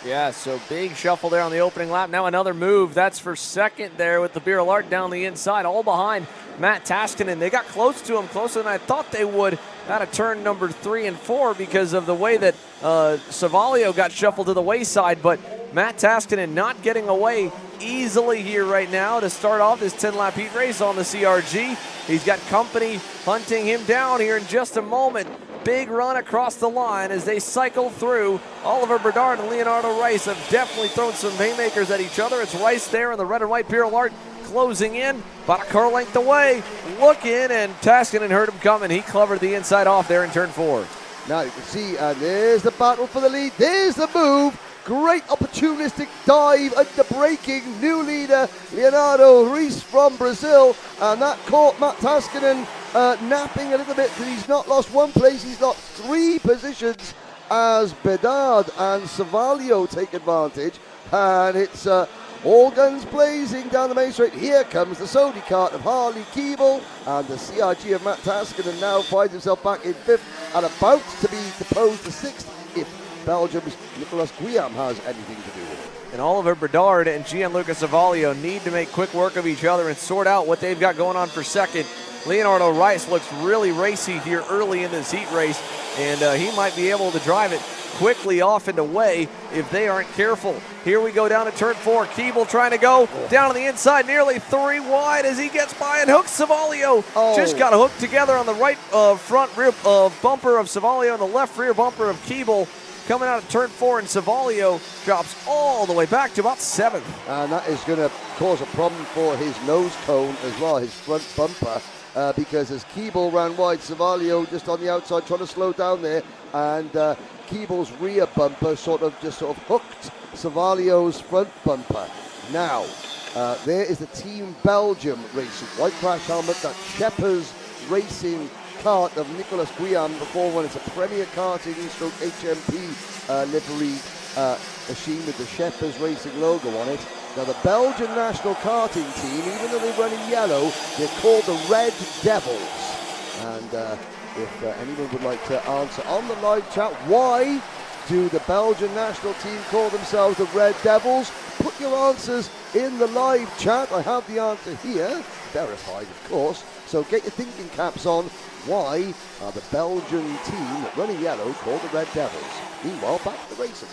Speaker 1: Yeah, so big shuffle there on the opening lap. Now another move. That's for 2nd there with the Birol ART down the inside, all behind Matt Taskinen. They got close to him, closer than I thought they would out of turn number 3 and 4 because of the way that Savalio got shuffled to the wayside. But Matt Taskinen not getting away easily here right now to start off this 10-lap heat race on the CRG. He's got company hunting him down here in just a moment. Big run across the line as they cycle through. Oliver Bedard and Leonardo Rice have definitely thrown some haymakers at each other. It's Rice there in the red and white Birol ART closing in, about a car length away, looking, and Taskinen heard him coming. He covered the inside off there in turn 4.
Speaker 2: Now you can see, and there's the battle for the lead. There's the move. Great opportunistic dive under braking. New leader, Leonardo Reis from Brazil. And that caught Matt Taskinen napping a little bit because he's not lost one place. He's lost 3 positions as Bedard and Savalio take advantage. And it's all guns blazing down the main straight. Here comes the Sodi kart of Harley Keeble. And the CRG of Matt Taskinen now finds himself back in 5th and about to be deposed to 6th if Belgium's Nicolas Guillaume has anything to do with it.
Speaker 1: And Oliver Bedard and Gianluca Savalio need to make quick work of each other and sort out what they've got going on for 2nd. Leonardo Rice looks really racy here early in this heat race, and he might be able to drive it quickly off and away if they aren't careful. Here we go down to turn 4. Keeble trying to go down on the inside, nearly 3 wide as he gets by and hooks Savalio. Just got hooked together on the right front rear bumper of Savalio and the left rear bumper of Keeble. Coming out of turn 4, and Savalio drops all the way back to about 7th.
Speaker 2: And that is going to cause a problem for his nose cone as well, his front bumper, because as Keeble ran wide, Savalio just on the outside trying to slow down there, and Keeble's rear bumper sort of hooked Savalio's front bumper. Now, there is the Team Belgium racing. White crash helmet, that Sheppers Racing kart of Nicolas Guillaume before, when it's a Premier Karting stroke HMP livery machine with the Sheppers Racing logo on it. Now the Belgian national karting team, even though they run in yellow, they're called the Red Devils. And if anyone would like to answer on the live chat, why do the Belgian national team call themselves the Red Devils? Put your answers in the live chat. I have the answer here, verified of course. So get your thinking caps on. Why are the Belgian team running yellow called the Red Devils? Meanwhile, back to the racing.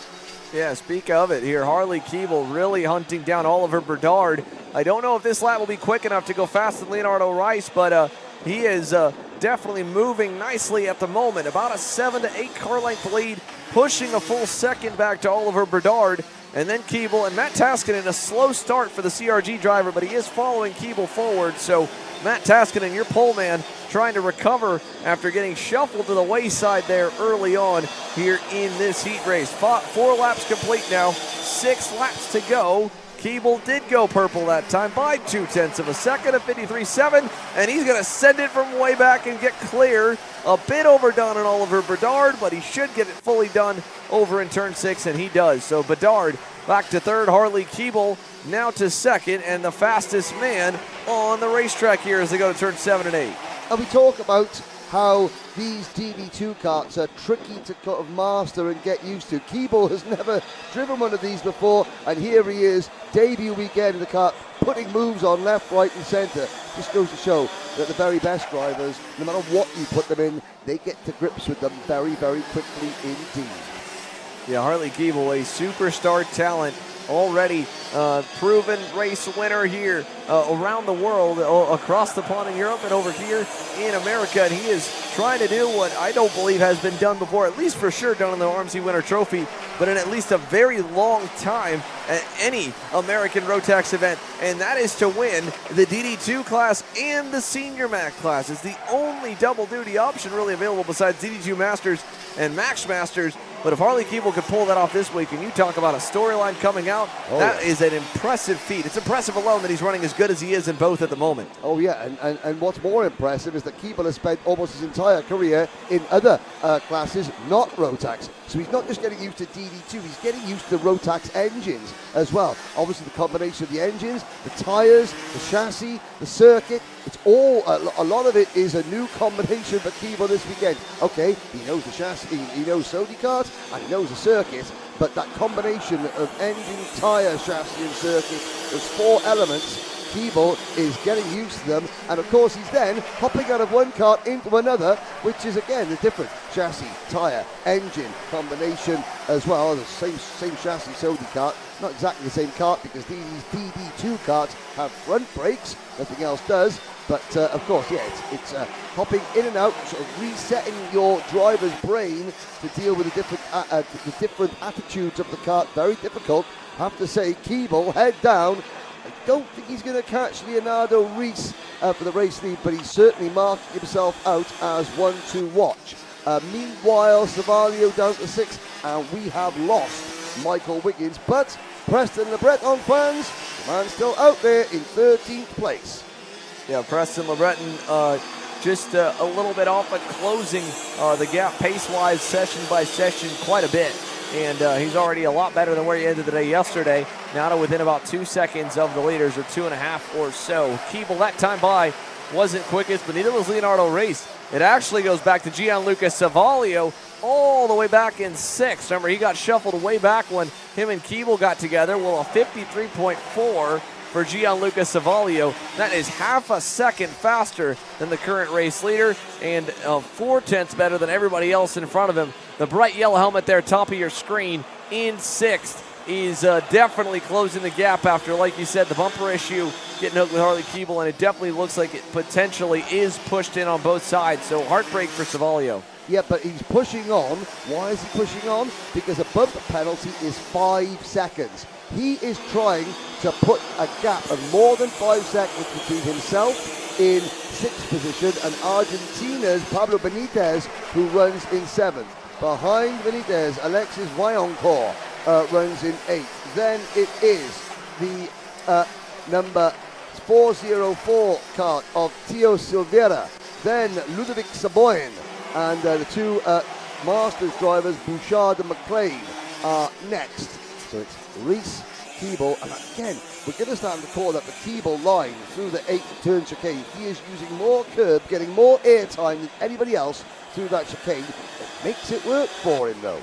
Speaker 1: Yeah, speak of it here. Harley Keeble really hunting down Oliver Bedard. I don't know if this lap will be quick enough to go faster than Leonardo Rice, but he is definitely moving nicely at the moment. About a 7 to 8 car length lead, pushing a full second back to Oliver Bedard. And then Keeble and Matt Taskinen, a slow start for the CRG driver, but he is following Keeble forward. So Matt Taskinen, your pole man, trying to recover after getting shuffled to the wayside there early on here in this heat race. 4 laps complete now, 6 laps to go. Keeble did go purple that time by 0.2 of a second at 53.7, and he's going to send it from way back and get clear. A bit overdone on Oliver Bedard, but he should get it fully done over in turn 6, and he does. So Bedard back to third, Harley Keeble now to second, and the fastest man on the racetrack here as they go to turn 7 and 8.
Speaker 2: And we talk about how these DD2 karts are tricky to kind of master and get used to. Keeble has never driven one of these before, and here he is, debut weekend in the kart, putting moves on left, right and centre. Just goes to show that the very best drivers, no matter what you put them in, they get to grips with them very, very quickly indeed.
Speaker 1: Yeah, Harley Keeble, a superstar talent, already proven race winner here around the world, across the pond in Europe and over here in America. And he is trying to do what I don't believe has been done before, at least for sure done in the RMC Winter Trophy, but in at least a very long time at any American Rotax event, and that is to win the DD2 class and the Senior Mac class. It's the only double duty option really available besides DD2 Masters and Max Masters. But if Harley Keeble could pull that off this week, and you talk about a storyline coming out, that is an impressive feat. It's impressive alone that he's running as good as he is in both at the moment.
Speaker 2: Oh yeah, and what's more impressive is that Keeble has spent almost his entire career in other classes, not Rotax. So he's not just getting used to DD2, he's getting used to the Rotax engines as well. Obviously the combination of the engines, the tires, the chassis, the circuit, it's all, a lot of it is a new combination for Keeble this weekend. Okay, he knows the chassis, he knows Sony cars, and he knows the circuit, but that combination of engine, tire, chassis and circuit, those 4 elements, Keeble is getting used to them, and of course he's then hopping out of one kart into another, which is again the different chassis, tyre, engine combination as well. The same chassis Sony kart, not exactly the same kart because these DD2 karts have front brakes, nothing else does. But of course, yeah, it's hopping in and out, sort of resetting your driver's brain to deal with the different attitudes of the kart. Very difficult, I have to say. Keeble, head down. I don't think he's going to catch Leonardo Rice for the race lead, but he's certainly marked himself out as one to watch. Meanwhile, Savalio down to 6, and we have lost Michael Wiggins, but Preston LeBreton fans, the man's still out there in 13th place.
Speaker 1: Yeah, Preston LeBreton just a little bit off, but closing the gap pace-wise, session by session, quite a bit. And he's already a lot better than where he ended the day yesterday. Now to within about 2 seconds of the leaders, or 2.5 or so. Keeble that time by wasn't quickest, but neither was Leonardo Rice. It actually goes back to Gianluca Savalio all the way back in 6th. Remember, he got shuffled way back when him and Keeble got together. Well, a 53.4 for Gianluca Savalio. That is half a second faster than the current race leader, and 0.4 better than everybody else in front of him. The bright yellow helmet there, top of your screen, in 6th, is definitely closing the gap after, like you said, the bumper issue, getting hooked with Harley Keeble, and it definitely looks like it potentially is pushed in on both sides. So heartbreak for Savalio.
Speaker 2: Yeah, but he's pushing on. Why is he pushing on? Because a bumper penalty is 5 seconds. He is trying to put a gap of more than 5 seconds between himself in 6th position and Argentina's Pablo Benitez, who runs in 7th. Behind Benitez, Alexis Vaillancourt runs in 8th. Then it is the number 404 kart of Tio Silveira. Then Ludovic Saboyan. And the 2 Masters drivers, Bouchard and McLean, are next. So it's Reese, Keeble, and again, we're going to start to call that the Keeble line through the 8-turn chicane. He is using more curb, getting more airtime than anybody else through that chicane. It makes it work for him, though.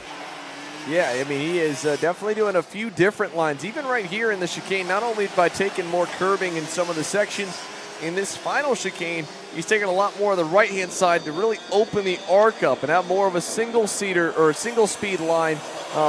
Speaker 1: Yeah, I mean, he is definitely doing a few different lines, even right here in the chicane, not only by taking more curbing in some of the sections. In this final chicane, he's taking a lot more of the right-hand side to really open the arc up and have more of a single-seater or single-speed line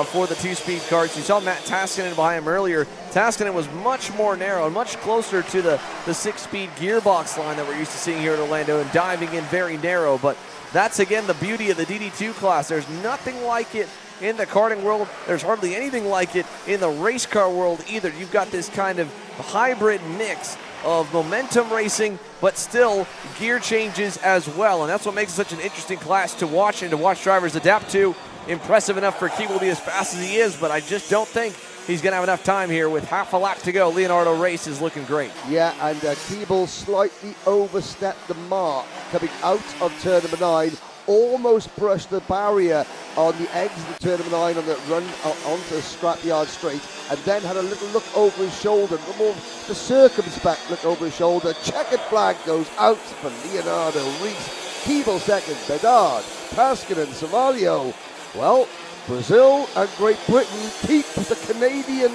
Speaker 1: for the two-speed karts. You saw Matt Taskinen behind him earlier. Taskinen was much more narrow and much closer to the six-speed gearbox line that we're used to seeing here at Orlando and diving in very narrow. But that's, again, the beauty of the DD2 class. There's nothing like it in the karting world. There's hardly anything like it in the race car world either. You've got this kind of hybrid mix of momentum racing, but still gear changes as well. And that's what makes it such an interesting class to watch and to watch drivers adapt to. Impressive enough for Keeble to be as fast as he is, but I just don't think he's going to have enough time here with half a lap to go. Leonardo Race is looking great.
Speaker 2: Yeah, and Keeble slightly overstepped the mark coming out of turn number 9. Almost brushed the barrier on the exit of turn number 9 on the run onto the scrapyard straight, and then had a little look over his shoulder, a more the circumspect look over his shoulder. Checkered flag goes out for Leonardo Rees. Keeble second, Bedard, Taskinen, Savalio. Well, Brazil and Great Britain keep the Canadian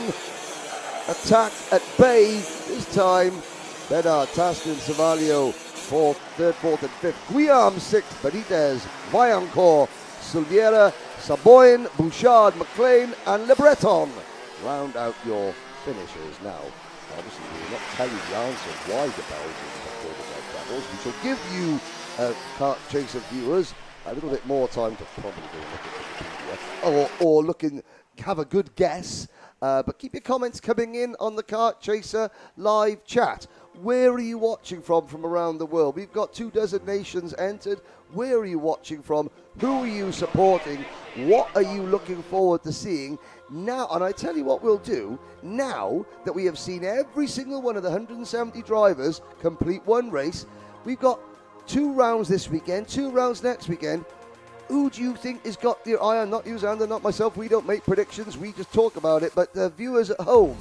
Speaker 2: attack at bay. This time, Bedard, Taskinen, Savalio, third, fourth, and fifth. Guillaume sixth, Benitez, Vaillancourt, Silveira, Saboyan, Bouchard, McLean, and Le Breton round out your finishers. Now, obviously, we will not tell you the answer why the Belgians have called the Red Devils. We shall give you, Kart Chaser viewers, a little bit more time to probably go look at Wikipedia or have a good guess. But keep your comments coming in on the Kart Chaser live chat. Where are you watching from around the world? We've got 24 nations entered. Where are you watching from? Who are you supporting? What are you looking forward to seeing? Now, and I tell you what we'll do, now that we have seen every single one of the 170 drivers complete one race, we've got 2 rounds this weekend, 2 rounds next weekend. Who do you think has got the eye on? Not you, Xander, not myself. We don't make predictions. We just talk about it. But the viewers at home,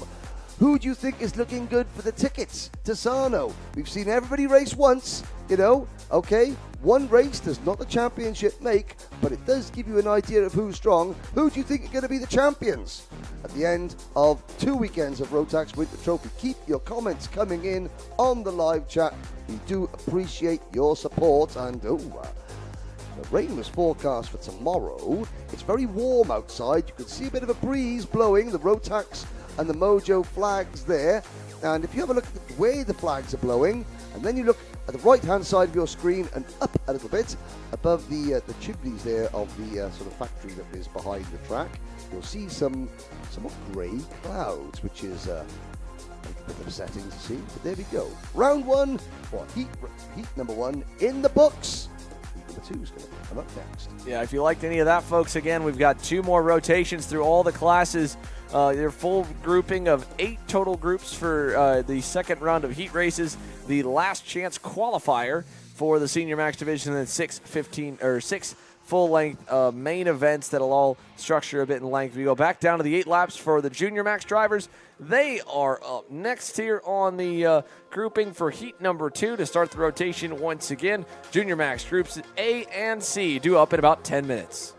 Speaker 2: who do you think is looking good for the tickets to Sarno? We've seen everybody race once, okay? One race does not the championship make, but it does give you an idea of who's strong. Who do you think are going to be the champions at the end of 2 weekends of Rotax Winter Trophy? Keep your comments coming in on the live chat. We do appreciate your support. And the rain was forecast for tomorrow. It's very warm outside. You can see a bit of a breeze blowing. The Rotax and the Mojo flags there. And if you have a look at the way the flags are blowing, and then you look at the right-hand side of your screen and up a little bit above the chimneys there of the sort of factory that is behind the track, you'll see some grey clouds, which is a bit upsetting to see. But there we go. Round 1, or heat number 1 in the books. Number 2 is going to come up next.
Speaker 1: Yeah, if you liked any of that, folks, again, we've got 2 more rotations through all the classes. Your full grouping of 8 total groups for the second round of heat races. The last chance qualifier for the Senior Max Division, and 6 full-length main events that'll all structure a bit in length. We go back down to the 8 laps for the Junior Max drivers. They are up next here on the grouping for heat number 2 to start the rotation once again. Junior Max groups A and C due up in about 10 minutes.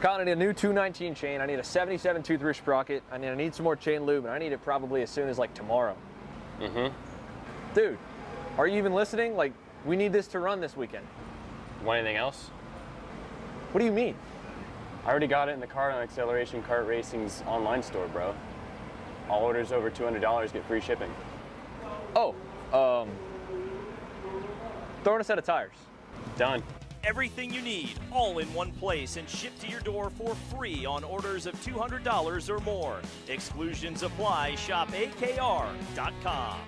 Speaker 3: I need a new 219 chain. I need a 77 tooth roof sprocket. I need some more chain lube, and I need it probably as soon as like tomorrow. Dude, are you even listening? Like, we need this to run this weekend.
Speaker 8: Want anything else?
Speaker 3: What do you mean?
Speaker 8: I already got it in the Kart Acceleration Kart Racing's online store, bro. All orders over $200 get free shipping.
Speaker 3: Oh, throw in a set of tires.
Speaker 8: Done.
Speaker 5: Everything you need, all in one place and shipped to your door for free on orders of $200 or more. Exclusions apply. Shop AKR.com.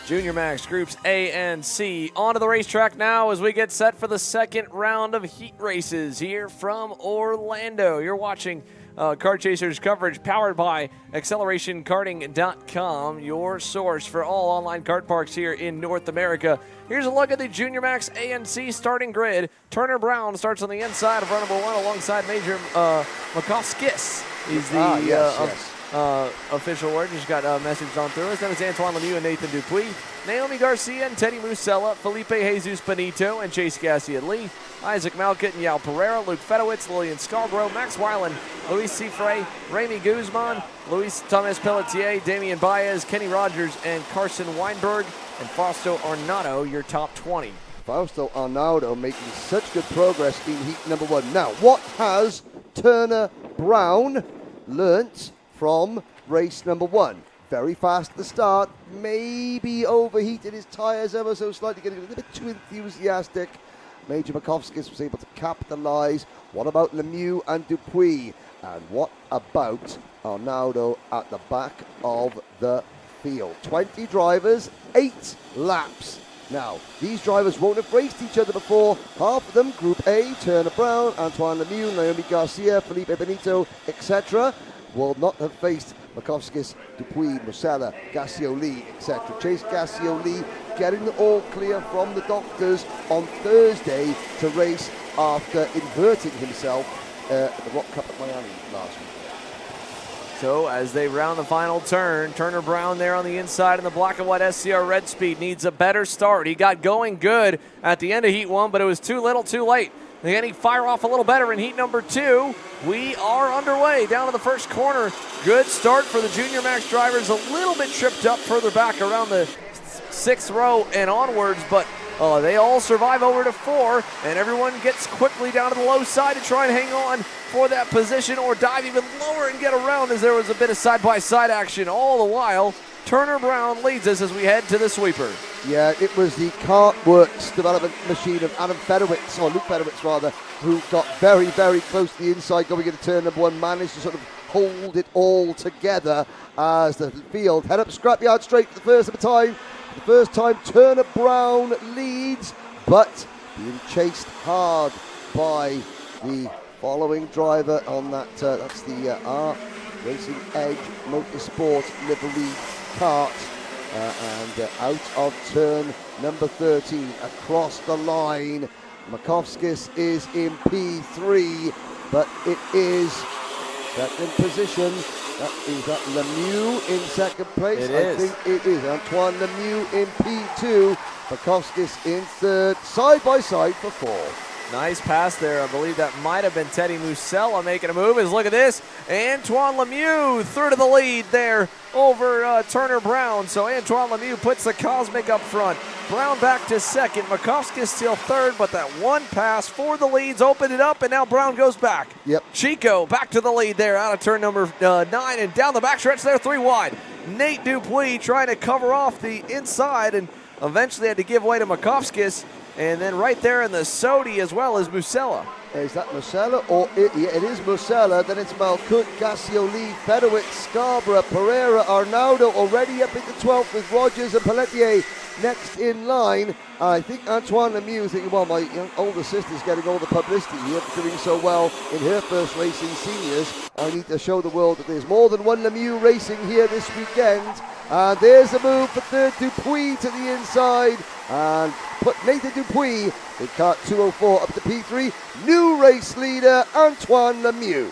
Speaker 1: Junior Max Groups A and C. Onto the racetrack now as we get set for the second round of heat races here from Orlando. You're watching Kart Chasers coverage powered by AccelerationKarting.com, your source for all online kart parks here in North America. Here's a look at the Junior Max A and C starting grid. Turner Brown starts on the inside of row number 1 alongside Major Makovskis. He's the official word. Just got a message on through us. Then it's Antoine Lemieux and Nathan Dupuis. Naomi Garcia and Teddy Musella. Felipe Jesus Benito and Chase Gassia-Lee. Isaac Malkett and Yao Pereira. Luke Fedowitz, Lillian Scarborough, Max Weiland, Luis Cifre, Remy Guzman, Luis Thomas Pelletier, Damian Baez, Kenny Rogers, and Carson Weinberg, and Fausto Arnado, your top 20.
Speaker 2: Fausto Arnado making such good progress in heat number 1. Now, what has Turner Brown learnt from race number 1? Very fast at the start, maybe overheated his tyres ever so slightly, getting a little bit too enthusiastic. Major Makovskis was able to capitalize. What about Lemieux and Dupuis? And what about Arnaudo at the back of the field? 20 drivers, 8 laps. Now, these drivers won't have raced each other before. Half of them, Group A, Turner Brown, Antoine Lemieux, Naomi Garcia, Felipe Benito, etc., will not have faced Makovskis, Dupuis, Musella, Gassia-Lee, etc. Chase Gassia-Lee getting the all clear from the doctors on Thursday to race after inverting himself at the Rock Cup at Miami last week.
Speaker 1: So as they round the final turn, Turner Brown there on the inside in the black and white SCR Red Speed needs a better start. He got going good at the end of heat 1, but it was too little too late. Again, he fire off a little better in heat number 2. We are underway down to the first corner. Good start for the Junior Max drivers. A little bit tripped up further back around the 6th row and onwards, but they all survive over to 4, and everyone gets quickly down to the low side to try and hang on for that position or dive even lower and get around as there was a bit of side-by-side action. All the while, Turner Brown leads us as we head to the sweeper.
Speaker 2: Yeah, it was the Kart Works development machine of Adam Fedowitz, or Luke Fedowitz rather, who got very, very close to the inside going into turn number 1, managed to sort of hold it all together as the field head up scrapyard straight for the first of the time. For the first time, Turner Brown leads, but being chased hard by the following driver on that. That's the R Racing Edge Motorsport livery Kart. And out of turn number 13, across the line, Makovskis is in P3, but it is second position. Is that Lemieux in second place? I think it is. Antoine Lemieux in P2, Makovskis in third, side by side for 4.
Speaker 1: Nice pass there. I believe that might have been Teddy Musella making a move. As look at this, Antoine Lemieux through to the lead there over Turner Brown. So Antoine Lemieux puts the Cosmic up front. Brown back to second. Makovskis still third, but that one pass for the leads opened it up, and now Brown goes back.
Speaker 2: Yep.
Speaker 1: Chico back to the lead there out of turn number 9 and down the backstretch there, 3 wide. Nate Dupuis trying to cover off the inside and eventually had to give way to Makovskis. And then right there in the Sodi as well as Musella.
Speaker 2: Is that Musella? Or it is Musella. Then it's Malkut, Gassia-Lee, Fedowitz, Scarborough, Pereira, Arnaudo already up into 12th with Rogers and Pelletier next in line. I think Antoine Lemieux is thinking, well, my older sister's getting all the publicity here for doing so well in her first race in seniors. I need to show the world that there's more than one Lemieux racing here this weekend. And there's a move for third Dupuis to the inside. And put Nathan Dupuis in Kart 204 up to P3. New race leader, Antoine Lemieux.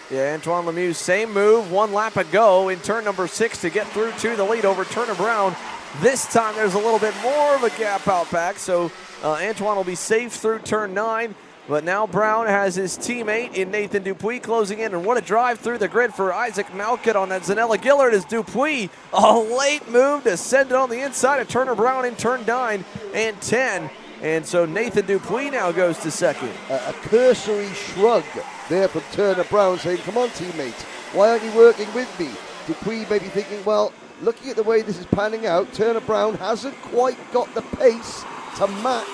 Speaker 1: Yeah, Antoine Lemieux, same move, 1 lap ago in turn number 6 to get through to the lead over Turner Brown. This time there's a little bit more of a gap out back, so Antoine will be safe through turn 9. But now Brown has his teammate in Nathan Dupuis closing in, and what a drive through the grid for Isaac Malkett on that Zanella Gillard as Dupuis, a late move to send it on the inside of Turner Brown in turn 9 and 10. And so Nathan Dupuis now goes to second.
Speaker 2: A cursory shrug there from Turner Brown saying, come on teammate, why aren't you working with me? Dupuis may be thinking, well, looking at the way this is panning out, Turner Brown hasn't quite got the pace to match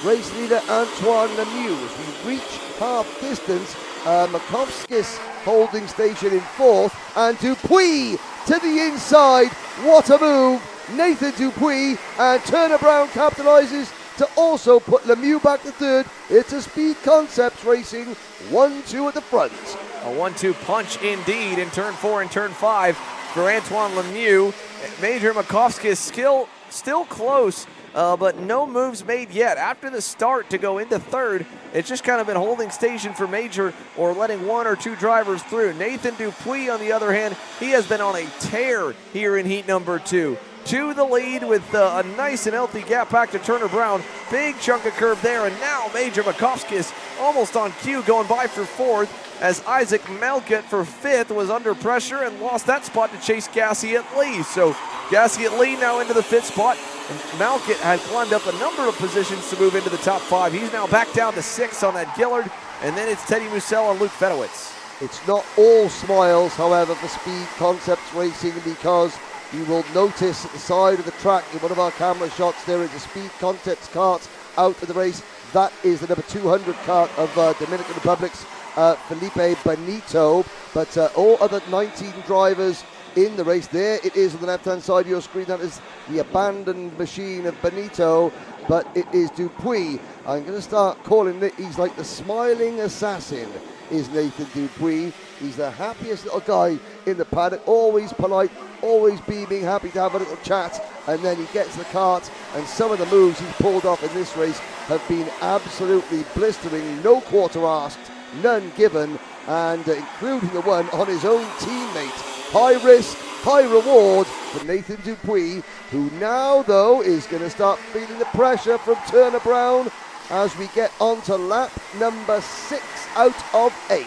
Speaker 2: race leader Antoine Lemieux. As we reach half distance, Makovskis holding station in 4th, and Dupuis to the inside. What a move Nathan Dupuis, and Turner Brown capitalizes to also put Lemieux back to third. It's a Speed Concepts Racing 1-2 at the front.
Speaker 1: A 1-2 punch indeed in turn 4 and turn 5 for Antoine Lemieux. Major Makovsky is still close, but no moves made yet. After the start to go into third, it's just kind of been holding station for Major or letting one or two drivers through. Nathan Dupuis, on the other hand, he has been on a tear here in heat number 2. To the lead with a nice and healthy gap back to Turner Brown. Big chunk of curve there, and now Major Makovsky is almost on cue, going by for fourth, as Isaac Malkut for fifth was under pressure and lost that spot to chase Gassiet-Lee. So Gassiet-Lee now into the fifth spot. And Malkut had climbed up a number of positions to move into the top 5. He's now back down to 6 on that Gillard, and then it's Teddy Mussel and Luke Fedowitz.
Speaker 2: It's not all smiles, however, for Speed Concepts Racing, because you will notice at the side of the track in one of our camera shots there is a Speed Concepts kart out of the race. That is the number 200 kart of Dominican Republic's Felipe Benito. But all other 19 drivers in the race. There it is on the left-hand side of your screen. That is the abandoned machine of Benito, but it is Dupuis. I'm going to start calling it, he's like the smiling assassin, is Nathan Dupuis. He's the happiest little guy in the paddock, always polite, always beaming, happy to have a little chat, and then he gets the kart, and some of the moves he's pulled off in this race have been absolutely blistering. No quarter asked, none given, and including the one on his own teammate. High risk, high reward for Nathan Dupuis, who now, though, is going to start feeling the pressure from Turner Brown as we get onto lap number 6 out of 8.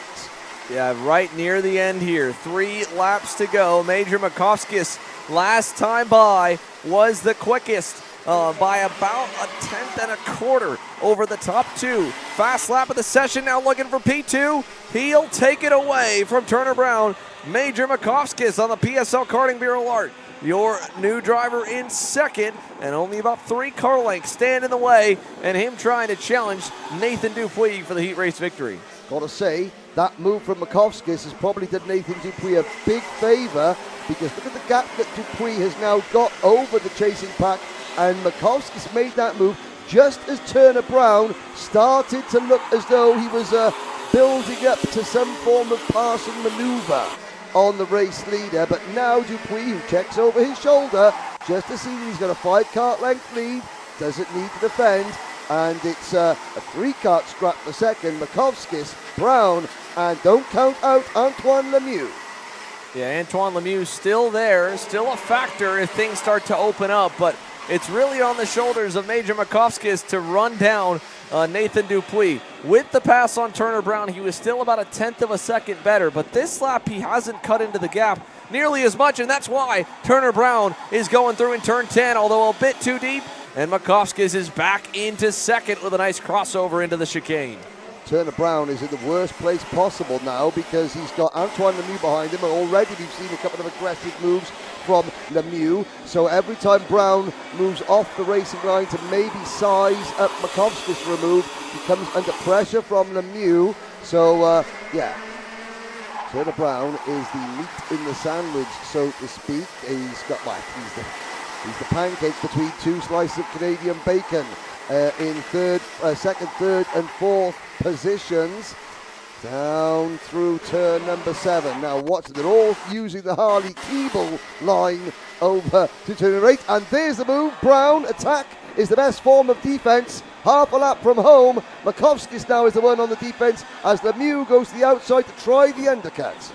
Speaker 1: Yeah, right near the end here. 3 laps to go. Major Makovskis, last time by, was the quickest by about a tenth and a quarter over the top 2. Fast lap of the session, now looking for P2. He'll take it away from Turner Brown. Major Makovskis on the PSL Karting Bureau Art. Your new driver in second, and only about 3 car lengths stand in the way, and him trying to challenge Nathan Dupuis for the heat race victory.
Speaker 2: Gotta say, that move from Makovskis has probably done Nathan Dupuis a big favour, because look at the gap that Dupuis has now got over the chasing pack, and Makovskis made that move just as Turner Brown started to look as though he was building up to some form of passing manoeuvre on the race leader. But now Dupuis, who checks over his shoulder just to see that he's got a 5 kart length lead, doesn't need to defend, and it's a 3 kart scrap for second. Makovskis, Brown, and don't count out Antoine Lemieux.
Speaker 1: Yeah, Antoine Lemieux still there, still a factor if things start to open up, but it's really on the shoulders of Major Makovskis to run down Nathan Dupuis. With the pass on Turner Brown, he was still about a tenth of a second better, but this lap he hasn't cut into the gap nearly as much, and that's why Turner Brown is going through in turn 10, although a bit too deep, and Makovskis is back into second with a nice crossover into the chicane.
Speaker 2: Turner Brown is in the worst place possible now because he's got Antoine Lemieux behind him, and already we've seen a couple of aggressive moves from Lemieux. So every time Brown moves off the racing line to maybe size up Makovskis for a move, he comes under pressure from Lemieux. So, yeah, Turner Brown is the meat in the sandwich, so to speak. He's got, like, he's the pancake between 2 slices of Canadian bacon in second, third, and fourth positions. Down through turn number 7. Now watch, they're all using the Harley Keeble line over to turn 8. And there's the move. Brown, attack is the best form of defense. Half a lap from home. Makovskis now is the one on the defense as Lemieux goes to the outside to try the undercut.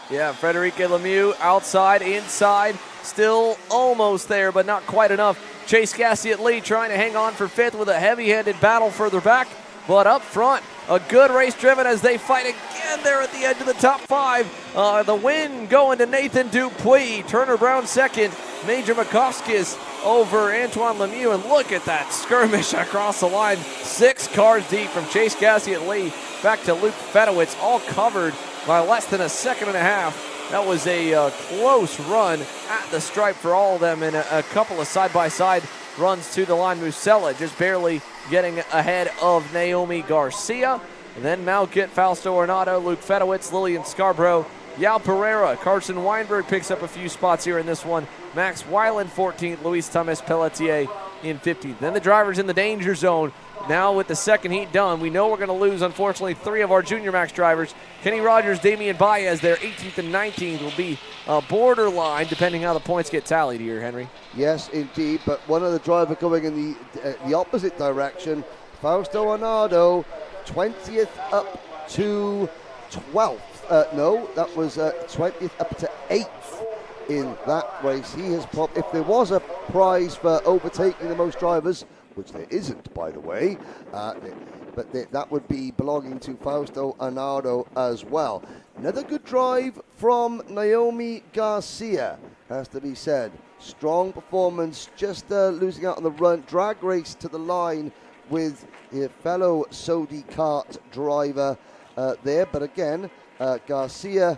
Speaker 1: Yeah, Frederic Lemieux outside, inside, still almost there, but not quite enough. Chase Gassiet-Lee trying to hang on for 5th with a heavy-handed battle further back, but up front, a good race driven as they fight again there at the edge of the top 5. The win going to Nathan Dupuis. Turner Brown second. Major Makovskis over Antoine Lemieux. And look at that skirmish across the line. 6 cars deep from Chase Gassiet-Lee back to Luke Fedowitz, all covered by less than a second and a half. That was a close run at the stripe for all of them, and a couple of side-by-side runs to the line. Musella just barely getting ahead of Naomi Garcia. And then Malkut, Fausto Ornato, Luke Fedowitz, Lillian Scarborough, Yao Pereira. Carson Weinberg picks up a few spots here in this one. Max Weiland 14th. Luis Thomas Pelletier in 15th. Then the drivers in the danger zone. Now with the second heat done, we know we're going to lose, unfortunately, 3 of our Junior Max drivers. Kenny Rogers, Damian Baez, their 18th and 19th will be borderline, depending how the points get tallied here, Henry.
Speaker 2: Yes, indeed, but one of the driver going in the opposite direction, Fausto Arnado, 20th up to 12th. No, that was 20th up to 8th in that race. He has if there was a prize for overtaking the most drivers, which there isn't, by the way, but that would be belonging to Fausto Arnado as well. Another good drive from Naomi Garcia, has to be said. Strong performance, just losing out on the run. Drag race to the line with her fellow Sodi Kart driver there. But again, Garcia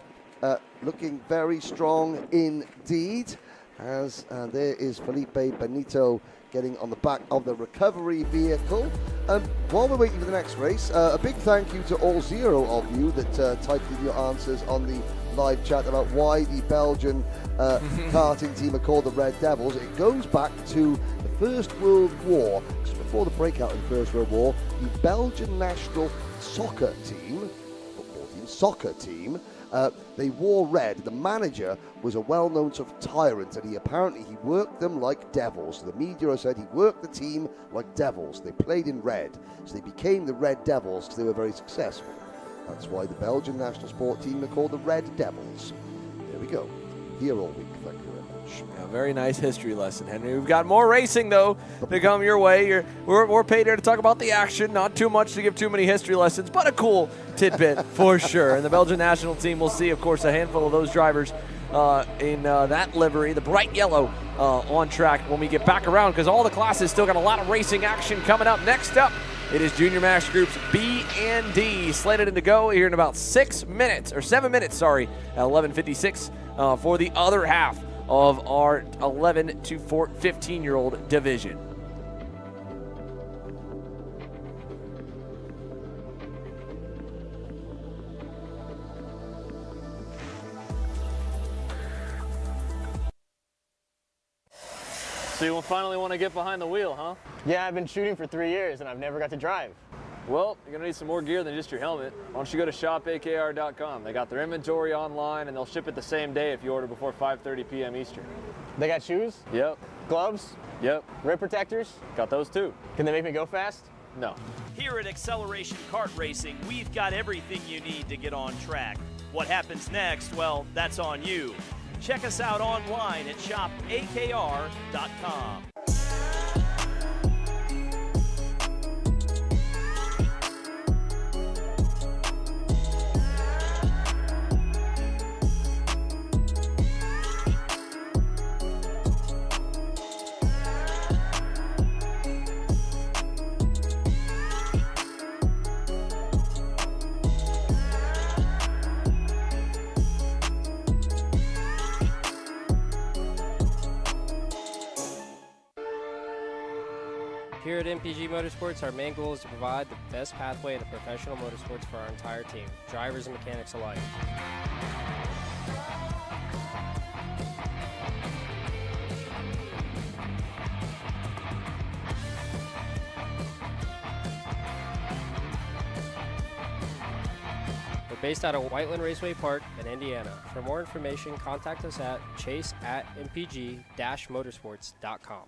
Speaker 2: looking very strong indeed. As there is Felipe Benito getting on the back of the recovery vehicle. While we're waiting for the next race, a big thank you to all 0 of you that typed in your answers on the live chat about why the Belgian karting team are called the Red Devils. It goes back to the First World War. Just before the breakout in the First World War, the Belgian national soccer team, football team, soccer team, they wore red. The manager was a well-known sort of tyrant, and he worked them like devils. The media said he worked the team like devils. They played in red, so they became the Red Devils because they were very successful. That's why the Belgian national sport team are called the Red Devils. There we go. Here all week. Thank you very much.
Speaker 1: A very nice history lesson, Henry. We've got more racing, though, to come your way. We're paid here to talk about the action. Not too much to give too many history lessons, but a cool tidbit for sure. And the Belgian national team will see, of course, a handful of those drivers in that livery, the bright yellow, on track when we get back around, because all the classes still got a lot of racing action coming up. Next up, it is Junior Max Groups B and D, slated in to go here in about 7 minutes, at 11:56 for the other half of our 11 to 15-year-old division.
Speaker 3: So you finally want to get behind the wheel, huh?
Speaker 4: Yeah, I've been shooting for 3 years and I've never got to drive.
Speaker 3: Well, you're gonna need some more gear than just your helmet. Why don't you go to shopakr.com? They got their inventory online and they'll ship it the same day if you order before 5:30 p.m. Eastern.
Speaker 4: They got shoes,
Speaker 3: Yep,
Speaker 4: gloves,
Speaker 3: yep,
Speaker 4: rib protectors.
Speaker 3: got those too.
Speaker 4: Can they make me go fast?
Speaker 3: No.
Speaker 5: Here at Acceleration Kart Racing, we've got everything you need to get on track. What happens next? Well, that's on you. Check us out online at shopakr.com.
Speaker 6: Here at MPG Motorsports, our main goal is to provide the best pathway into professional motorsports for our entire team, drivers and mechanics alike. We're based out of Whiteland Raceway Park in Indiana. For more information, contact us at chase@mpg-motorsports.com.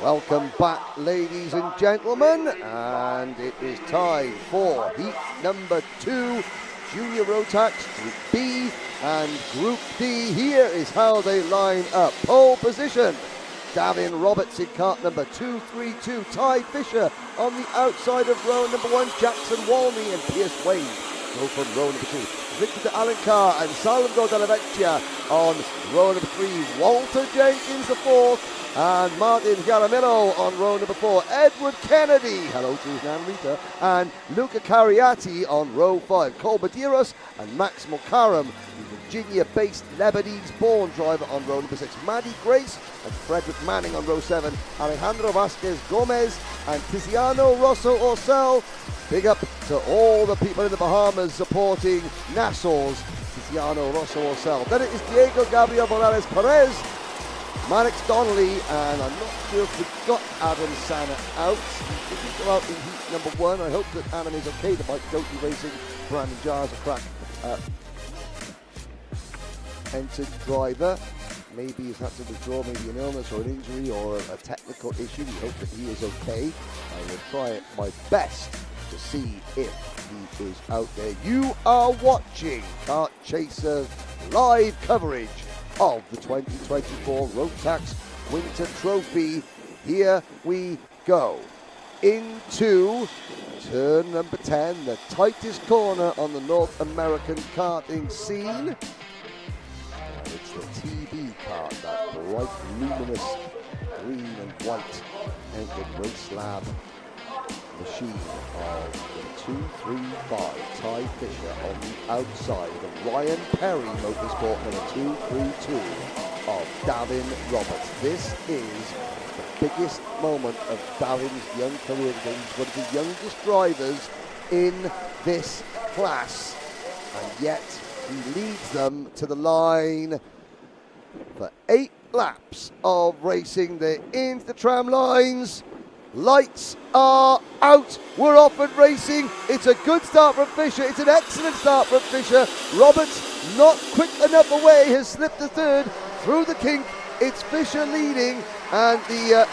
Speaker 2: Welcome back, ladies and gentlemen, and it is time for heat number 2, Junior Rotax Group B and Group D. Here is how they line up. Pole position, Davin Roberts in kart number 232, Ty Fisher on the outside of row number 1, Jackson Walney and Pierce Wade go from row number 2. Victor de Alencar and Salvador de la Vecchia on row number 3, Walter Jenkins the 4th, and Martin Garamillo on row number 4. Edward Kennedy, hello to his nan Rita, and Luca Cariati on row 5. Cole Medeiros and Max Mokaram, the Virginia-based Lebanese-born driver on row number 6, Maddie Grace and Frederick Manning on row 7, Alejandro Vasquez Gomez and Tiziano Rosso Orcel. Big up to all the people in the Bahamas supporting Nassau's Tiziano Rosso Orcel. Then it is Diego Gabriel Morales Perez, Mannix Donnelly, and I'm not sure if we've got Adam Sana out. He didn't go out in heat number 1. I hope that Adam is okay. The Mike Doty Racing, Brandon Jars, a crack entered driver. Maybe he's had to withdraw, maybe an illness or an injury or a technical issue. We hope that he is okay. I will try my best to see if he is out there. You are watching Kart Chaser live coverage of the 2024 Rotax Winter Trophy. Here we go into turn number 10, the tightest corner on the North American karting scene. It's the TB kart, that bright, luminous green and white anchored race lab machine of the 235 Ty Fisher on the outside of the Ryan Perry Motorsport number 232 of Davin Roberts. This is the biggest moment of Davin's young career. He's one of the youngest drivers in this class, and yet he leads them to the line for 8 laps of racing. They're into the tram lines. Lights are out. We're off and racing. It's a good start from Fisher. It's an excellent start from Fisher. Roberts, not quick enough away, has slipped the third through the kink. It's Fisher leading, and the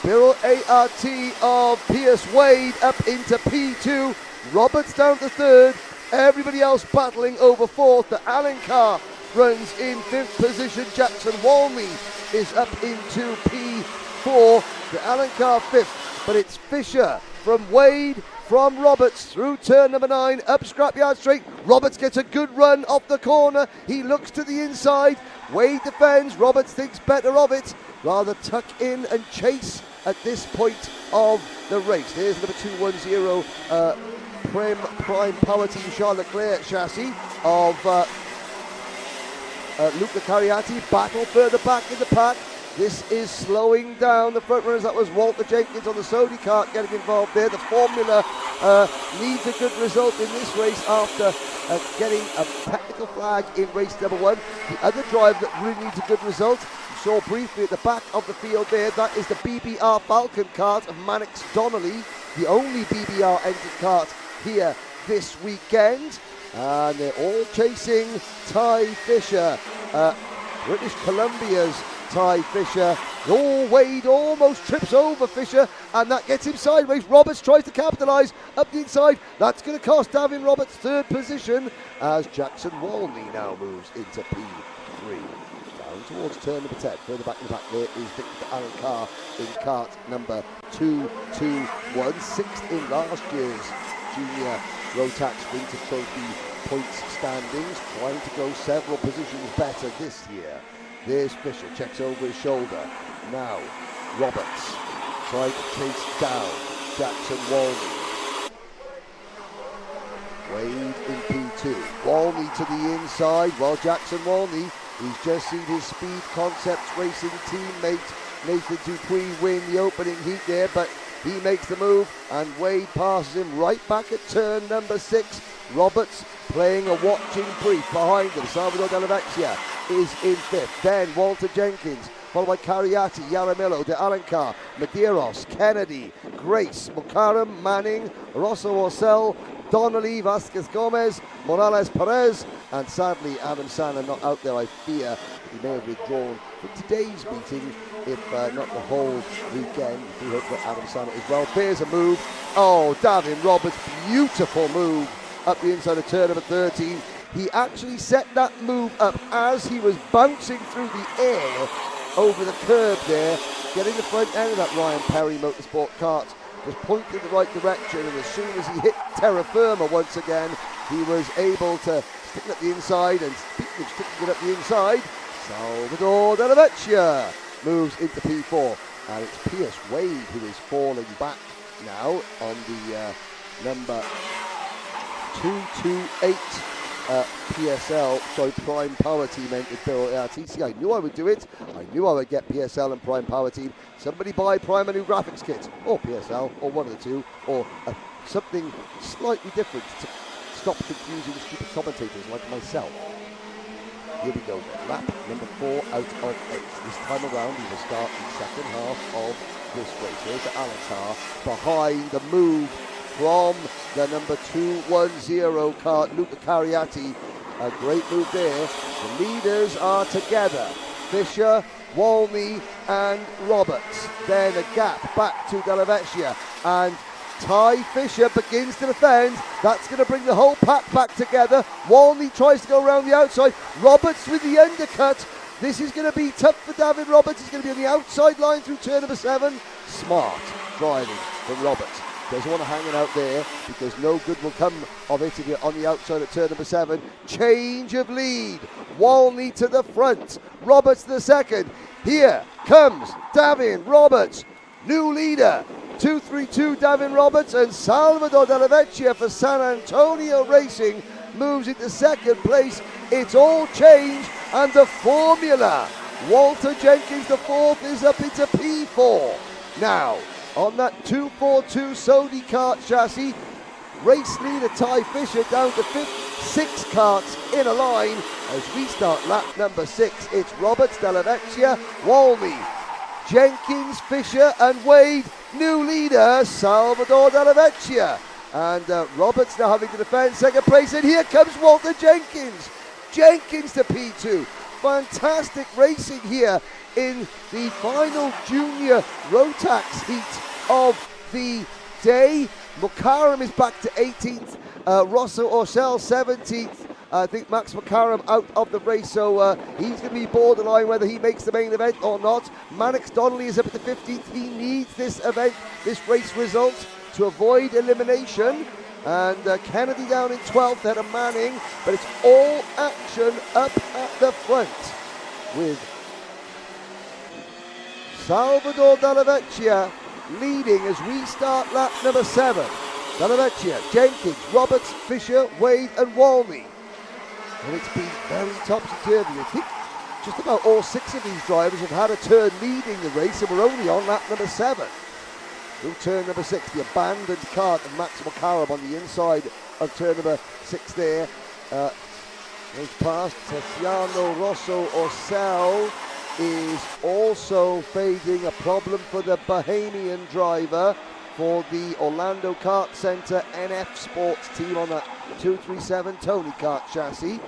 Speaker 2: Biro ART of Pierce Wade up into P2. Roberts down to third. Everybody else battling over fourth. The Allen car runs in 5th position. Jackson Walney is up into P4. The Allen car 5th, but it's Fisher from Wade, from Roberts through turn number 9, up Scrapyard Straight. Roberts gets a good run off the corner. He looks to the inside. Wade defends. Roberts thinks better of it. Rather tuck in and chase at this point of the race. Here's number 210 Prime Power Team Charles Leclerc chassis of Luca Cariati. Battle further back in the pack. This is slowing down the front runners. That was Walter Jenkins on the Sony kart getting involved there. The Formula needs a good result in this race after getting a technical flag in race number 1. The other driver that really needs a good result, you saw briefly at the back of the field there, that is the BBR Falcon kart of Mannix Donnelly, the only BBR entered kart here this weekend. And they're all chasing Ty Fisher, British Columbia's Ty Fisher. Wade almost trips over Fisher, and that gets him sideways. Roberts tries to capitalise up the inside. That's going to cost Davin Roberts third position as Jackson Walney now moves into P3. Down towards turn number 10. Further back in the back there is Victor Allen Carr in kart number 221. 6th in last year's Junior Rotax Winter Trophy points standings. Trying to go several positions better this year. There's Fisher, checks over his shoulder. Now, Roberts trying to chase down Jackson Walney. Wade in P2. Walney to the inside. Well, Jackson Walney, he's just seen his Speed Concepts Racing teammate Nathan Dupuis win the opening heat there, but he makes the move, and Wade passes him right back at turn number 6. Roberts playing a watching brief behind him. Salvador Della Vecchia is in 5th. Then Walter Jenkins, followed by Cariati, Yaramillo, De Alencar, Medeiros, Kennedy, Grace, Mukaram, Manning, Rosso Orcel, Donnelly, Vasquez Gomez, Morales Perez, and sadly Adam Sana not out there. I fear he may have withdrawn from today's meeting, if not the whole weekend. We hope that Adam Sana is well. There's a move. Oh, Davin Roberts, beautiful move up the inside of turn number 13. He actually set that move up as he was bouncing through the air over the curb there, getting the front end of that Ryan Perry Motorsport kart, was pointing in the right direction, and as soon as he hit terra firma once again, he was able to stick it up the inside, and speaking of sticking it up the inside, Salvador Della Vecchia moves into P4, and it's Pierce Wade who is falling back now on the number 228 Prime Power Team entered RTC. I knew I would do it. I knew I would get PSL and Prime Power Team. Somebody buy Prime a new graphics kit, or PSL, or one of the two, or something slightly different to stop confusing stupid commentators like myself. Here we go then. Lap number 4 out of 8. This time around, we will start the second half of this race. Here's the Alan behind the move from the number 210 Kart, Luca Cariati. A great move there. The leaders are together. Fisher, Walney and Roberts. Then a gap back to Della Vecchia, and Ty Fisher begins to defend. That's going to bring the whole pack back together. Walney tries to go around the outside. Roberts with the undercut. This is going to be tough for David Roberts. He's going to be on the outside line through turn number 7. Smart driving from Roberts. Doesn't want to hang it out there because no good will come of it if you're on the outside at turn number 7. Change of lead. Walney to the front. Roberts to the second. Here comes Davin Roberts. New leader. 232 Davin Roberts, and Salvador Della Vecchia for San Antonio Racing moves into second place. It's all changed, and the formula. Walter Jenkins, the 4th, is up into P4. Now, on that 242 Sony Kart chassis, race leader Ty Fisher down to 5th, 6 karts in a line. As we start lap number 6, it's Roberts, Della Vecchia, Walney, Jenkins, Fisher and Wade. New leader, Salvador Della Vecchia. And Roberts now having to defend second place. And here comes Walter Jenkins. Jenkins to P2. Fantastic racing here in the final junior Rotax heat of the day. Mukaram is back to 18th. Rosso Orcel 17th. I think Max Mukaram out of the race, so he's going to be borderline whether he makes the main event or not. Mannix Donnelly is up at the 15th. He needs this event, this race result, to avoid elimination. And Kennedy down in 12th, ahead of Manning. But it's all action up at the front with Salvador Della Vecchia leading as we start lap number 7. Della Vecchia, Jenkins, Roberts, Fisher, Wade and Walney. And it's been very topsy-turvy. I think just about all 6 of these drivers have had a turn leading the race, and we're only on lap number 7. Through turn number 6, the abandoned Kart of Max Mukaram on the inside of turn number 6 there. Goes past Tiziano Rosso Orcel is also facing a problem for the Bahamian driver for the Orlando Kart Center NF Sports team on that 237 Tony Kart chassis.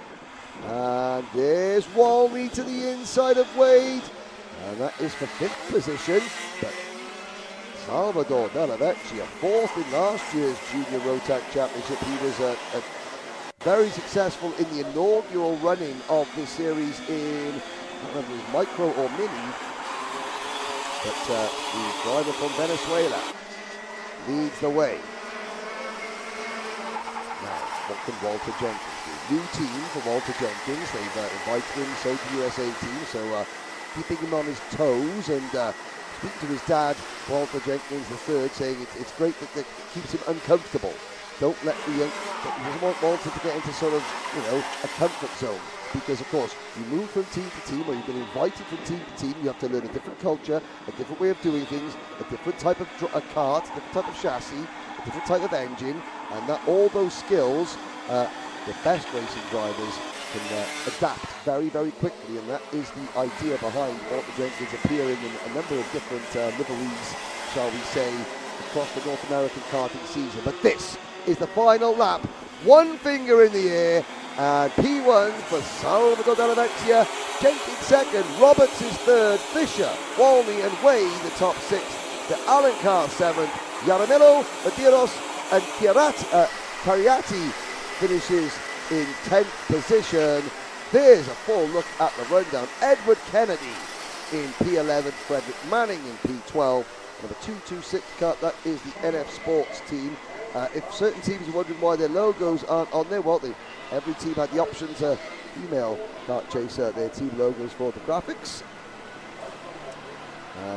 Speaker 2: And there's Walney to the inside of Wade, and that is for 5th position. But Salvador Della Vecchia, 4th in last year's Junior Rotax Championship. He was very successful in the inaugural running of this series in, I don't know if it was micro or mini, but the driver from Venezuela leads the way. Now, what can Walter Jenkins do? New team for Walter Jenkins. They've invited him, so to the USA team, so keeping him on his toes, and speaking to his dad, Walter Jenkins III, saying it's great that it keeps him uncomfortable. Don't let the he doesn't want Walter to get into sort of, a comfort zone. Because, of course, you move from team to team, or you've been invited from team to team, you have to learn a different culture, a different way of doing things, a different type of kart, a different type of chassis, a different type of engine, and that all those skills, the best racing drivers can adapt very, very quickly, and that is the idea behind Walter Jenkins appearing in a number of different liveries, shall we say, across the North American karting season. But this is the final lap. One finger in the air, and P1 for Salvador Della Vecchia. Jenkins second, Roberts is third, Fisher, Walney and Wade the top 6. The Alencar 7th, Yaramillo, Medeiros and Cariati finishes in 10th position. There's a full look at the rundown. Edward Kennedy in P11, Frederick Manning in P12. Number 226 Kart, that is the NF Sports team. If certain teams are wondering why their logos aren't on there, well, every team had the option to email Kart Chaser their team logos for the graphics.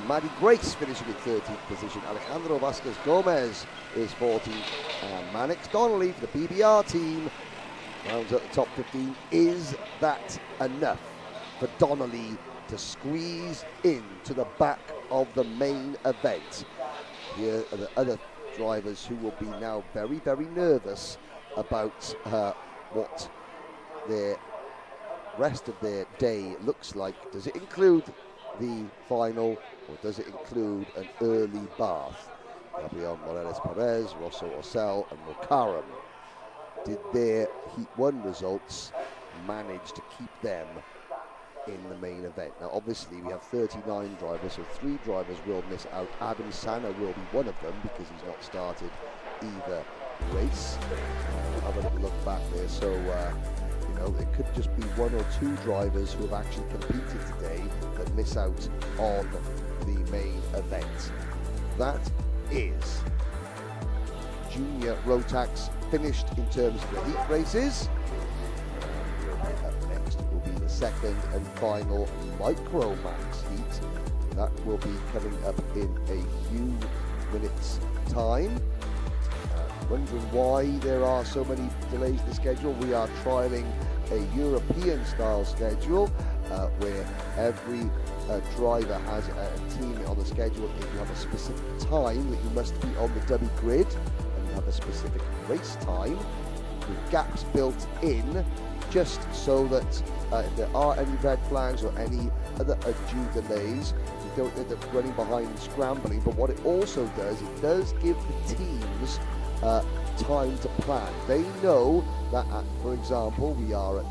Speaker 2: Maddie Grace finishing in 13th position. Alejandro Vasquez Gomez is 14th. Mannix Donnelly for the BBR team Rounds at the top 15. Is that enough for Donnelly to squeeze into the back of the main event? Here are the other drivers who will be now very, very nervous about what their rest of their day looks like. Does it include the final, or does it include an early bath? Gabriel Morales Perez, Rosso Orcel and Mokaram. Did their Heat 1 results manage to keep them in the main event? Now obviously we have 39 drivers, so 3 drivers will miss out. Adam Sana will be one of them because he's not started either race. Have a little look back there, so it could just be 1 or 2 drivers who have actually competed today that miss out on the main event. That is Junior Rotax finished in terms of the heat races. Up next will be the second and final Micro Max Heat. That will be coming up in a few minutes' time. Wondering why there are so many delays in the schedule. We are trialing a European style schedule where every driver has a team on the schedule. If you have a specific time that you must be on the dummy grid and you have a specific race time with gaps built in, just so that if there are any red flags or any other undue delays, you don't end up running behind and scrambling. But what it also does, it does give the teams time to plan. They know that, for example, we are at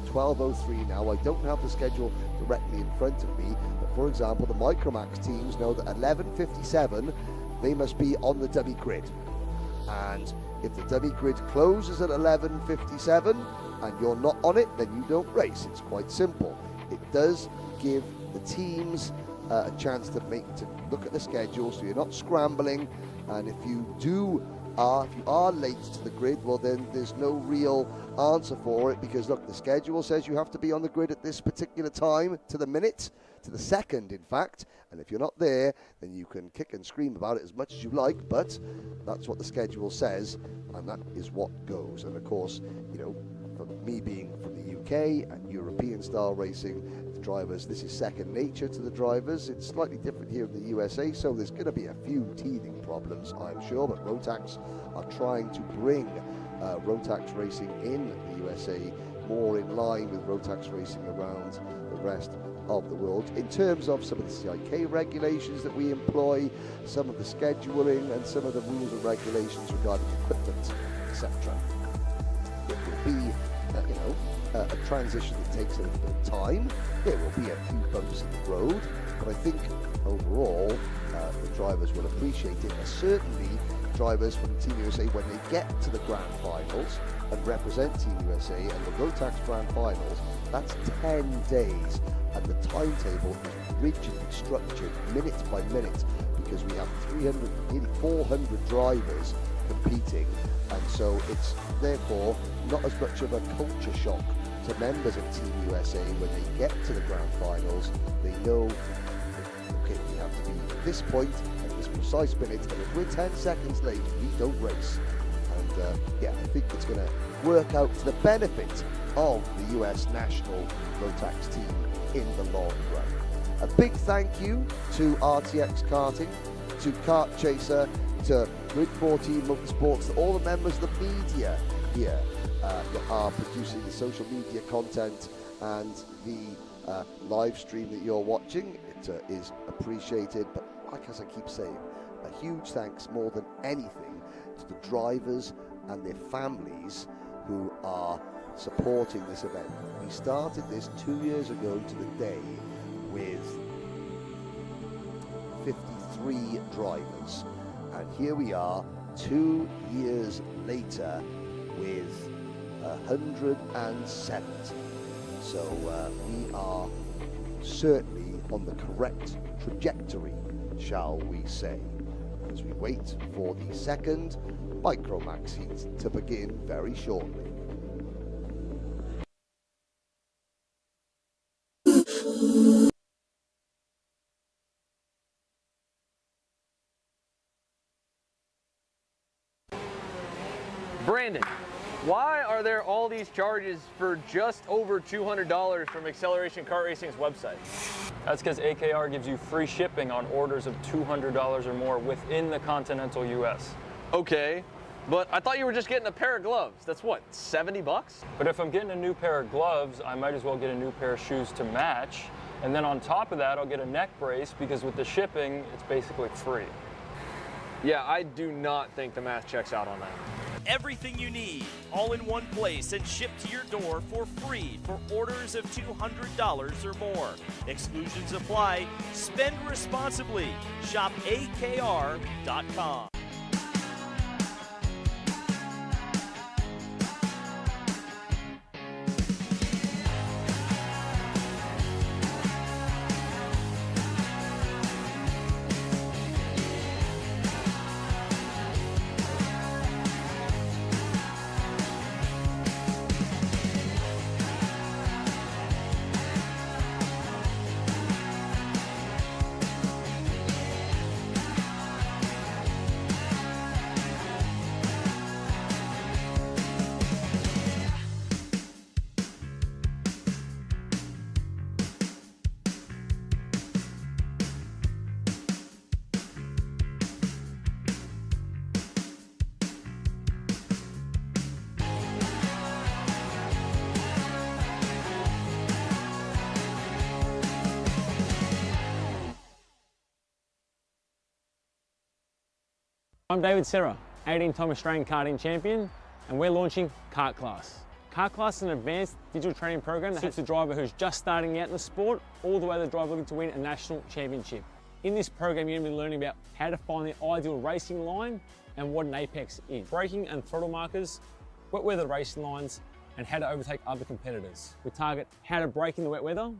Speaker 2: 12:03 now. I don't have the schedule directly in front of me, but for example, the Micromax teams know that at 11:57 they must be on the dummy grid. And if the dummy grid closes at 11:57 and you're not on it, then you don't race. It's quite simple. It does give the teams a chance to look at the schedule, so you're not scrambling. And if you are late to the grid, well then there's no real answer for it, because look, the schedule says you have to be on the grid at this particular time, to the minute, to the second in fact, and if you're not there, then you can kick and scream about it as much as you like, but that's what the schedule says, and that is what goes. And of course, for me being from the UK and European style racing, the drivers, this is second nature to the drivers. It's slightly different here in the USA, so there's going to be a few teething problems, I'm sure, but Rotax are trying to bring Rotax racing in the USA more in line with Rotax racing around the rest of the world, in terms of some of the CIK regulations that we employ, some of the scheduling, and some of the rules and regulations regarding equipment, etc. It will be, a transition that takes a little bit of time. There will be a few bumps in the road, but I think overall the drivers will appreciate it. And certainly drivers from Team USA, when they get to the Grand Finals and represent Team USA and the Rotax Grand Finals, that's 10 days, and the timetable is rigidly structured minute by minute, because we have 300, nearly 400 drivers competing, and so it's therefore not as much of a culture shock to members of Team USA when they get to the Grand Finals. They know, okay, we have to be at this point at this precise minute, and if we're 10 seconds late, we don't race. And I think it's going to work out to the benefit of the US national Rotax team in the long run. A big thank you to RTX Karting, to Kart Chaser, to Grid 14 Motorsports, to all the members of the media here that are producing the social media content and the live stream that you're watching. It is appreciated, but like as I keep saying, a huge thanks more than anything to the drivers and their families who are supporting this event. We started this 2 years ago to the day with 53 drivers, and here we are 2 years later with 170. So we are certainly on the correct trajectory, shall we say, as we wait for the second Micromax Heat to begin very shortly.
Speaker 3: Brandon, Why are there all these charges for just over $200 from Acceleration Kart Racing's website?
Speaker 7: That's because AKR gives you free shipping on orders of $200 or more within the continental US.
Speaker 3: Okay, but I thought you were just getting a pair of gloves. That's what, 70 bucks?
Speaker 7: But if I'm getting a new pair of gloves, I might as well get a new pair of shoes to match. And then on top of that, I'll get a neck brace because with the shipping, it's basically free.
Speaker 3: Yeah, I do not think the math checks out on that.
Speaker 5: Everything you need, all in one place and shipped to your door for free for orders of $200 or more. Exclusions apply. Spend responsibly. Shop AKR.com.
Speaker 4: I'm David Serra, 18-time Australian karting champion, and we're launching Kart Class. Kart Class is an advanced digital training program that suits a driver who's just starting out in the sport, all the way to the driver looking to win a national championship. In this program, you're going to be learning about how to find the ideal racing line and what an apex is, braking and throttle markers, wet weather racing lines, and how to overtake other competitors. We target how to brake in the wet weather,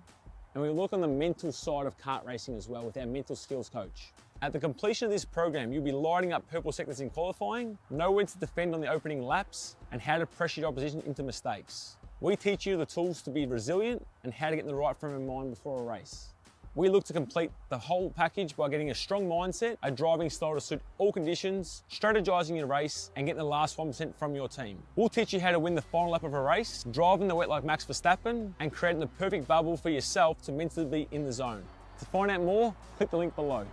Speaker 4: and we look on the mental side of kart racing as well with our mental skills coach. At the completion of this program, you'll be lighting up purple sectors in qualifying, know when to defend on the opening laps, and how to pressure your opposition into mistakes. We teach you the tools to be resilient and how to get in the right frame of mind before a race. We look to complete the whole package by getting a strong mindset, a driving style to suit all conditions, strategizing your race, and getting the last 1% from your team. We'll teach you how to win the final lap of a race, driving the wet like Max Verstappen, and creating the perfect bubble for yourself to mentally be in the zone. To find out more, click the link below.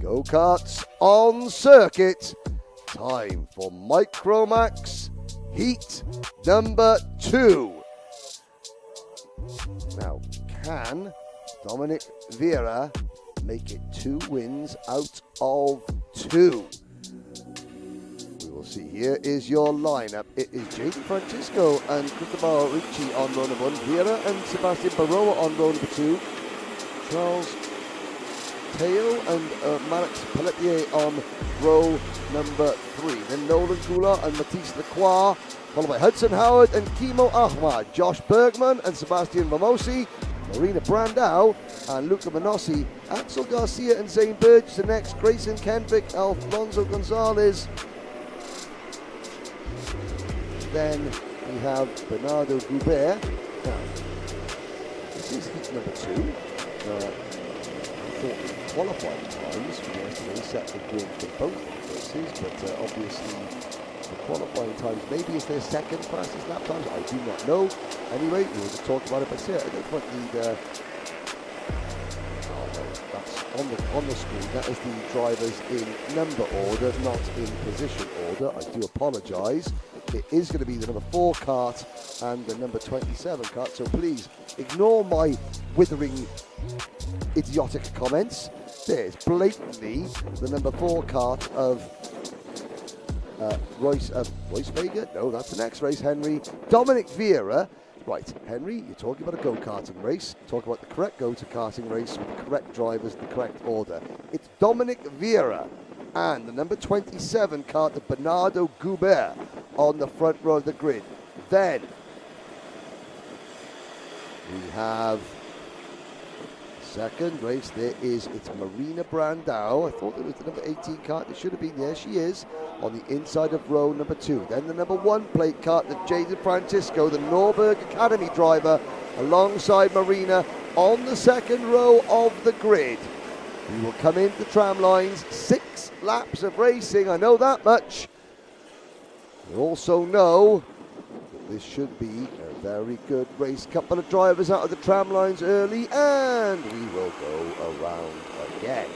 Speaker 2: Go-karts on circuit. Time for Micromax Heat number 2. Now, can Dominic Vieira make it 2 wins out of 2? We will see. Here is your lineup. It is Jaden Francisco and Cristobal Ricci on row number 1. Vieira and Sebastian Baroa on row number 2. Charles Tail and Max Pelletier on row number 3. Then Nolan Goulart and Matisse Lacroix, followed by Hudson Howard and Kimo Ahmad, Josh Bergman and Sebastian Vamosi, Marina Brandau and Luca Manossi, Axel Garcia and Zane Burge the next, Grayson Kendrick, Alfonso Gonzalez. Then we have Bernardo Goubert. Now, this is heat number 2. Qualifying times for yesterday set the good for both races, but obviously the qualifying times maybe is their second fastest lap times. I do not know. Anyway, we will talk about it. But yeah, I don't need. That's on the screen. That is the drivers in number order, not in position order. I do apologise. It is going to be the number 4 kart and the number 27 kart. So please ignore my withering, idiotic comments. There's blatantly the number 4 kart of Royce Vega? No, that's the next race, Henry. Dominic Vieira. Right, Henry, you're talking about a go-karting race. Talk about the correct go-to-karting race with the correct drivers, the correct order. It's Dominic Vieira and the number 27 kart of Bernardo Goubert on the front row of the grid. Then we have second race. It's Marina Brandao. I thought it was the number 18 kart. It should have been. There she is on the inside of row number 2. Then the number 1 plate kart of Jaden Francisco, the Norberg Academy driver, alongside Marina on the second row of the grid. We will come into the tram lines. 6 laps of racing. I know that much. We also know that this should be a very good race. Couple of drivers out of the tram lines early, and we will go around again.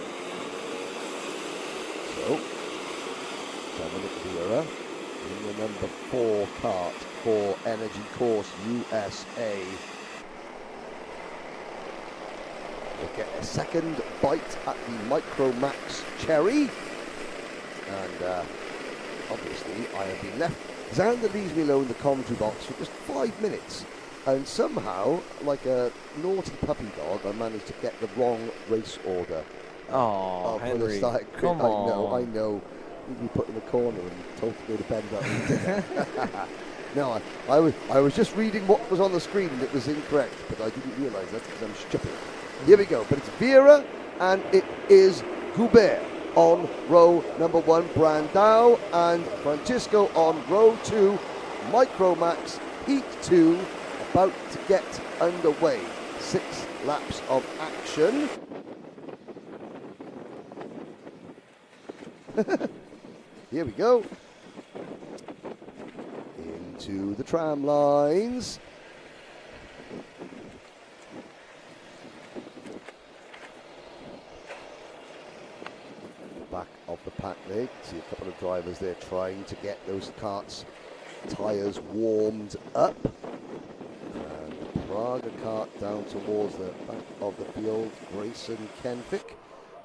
Speaker 2: So, Dominic Vieira in the number 4 kart for Energy Course USA. We'll get a second bite at the Micro Max Cherry, and obviously I have been left. Xander leaves me alone in the commentary box for just 5 minutes, and somehow, like a naughty puppy dog, I managed to get the wrong race order.
Speaker 3: Oh, Henry, come on.
Speaker 2: I know. You'd be put in the corner and told to go to bed about reading. No, I was just reading what was on the screen and it was incorrect, but I didn't realise that because I'm stupid. Here we go, but it's Vieira and it is Goubert on row number 1, Brandao, and Francisco on row 2, Micromax Heat 2, about to get underway. 6 laps of action. Here we go. Into the tram lines. Back of the pack there. See a couple of drivers there trying to get those karts tyres warmed up. And the Praga kart down towards the back of the field. Grayson Kenfick.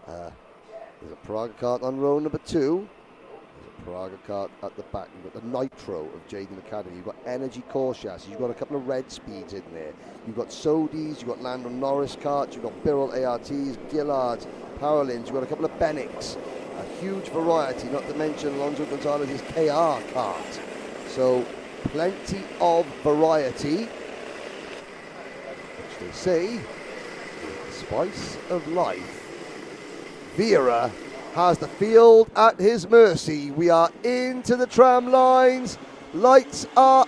Speaker 2: There's a Praga kart on row number 2. There's a Praga kart at the back. You've got the Nitro of Jaden Academy. You've got Energy Core chassis. You've got a couple of Red Speeds in there. You've got Sodis. You've got Lando Norris karts. You've got Birrell ARTs, Gillards, Powerlins. You've got a couple of Bennecks. A huge variety, not to mention Alonso Gonzalez's KR kart. So plenty of variety, which they say is the spice of life. Vieira has the field at his mercy. We are into the tram lines. Lights are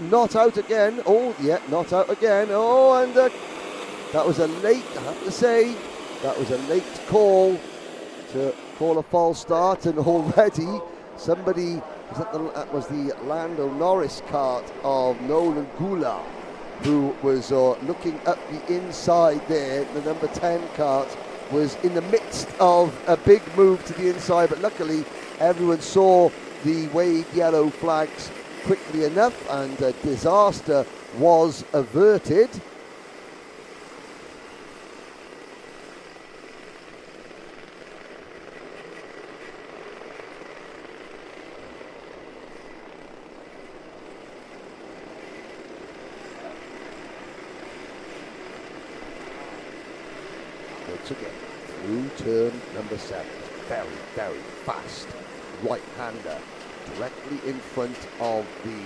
Speaker 2: not out again. Oh, yeah, not out again. Oh, and that was a late, I have to say, that was a late call to call a false start, and already somebody, that was the Lando Norris kart of Nolan Gula, who was looking up the inside there. The number 10 kart was in the midst of a big move to the inside, but luckily everyone saw the waved yellow flags quickly enough, and disaster was averted. Again, through turn number 7, very, very fast right-hander directly in front of the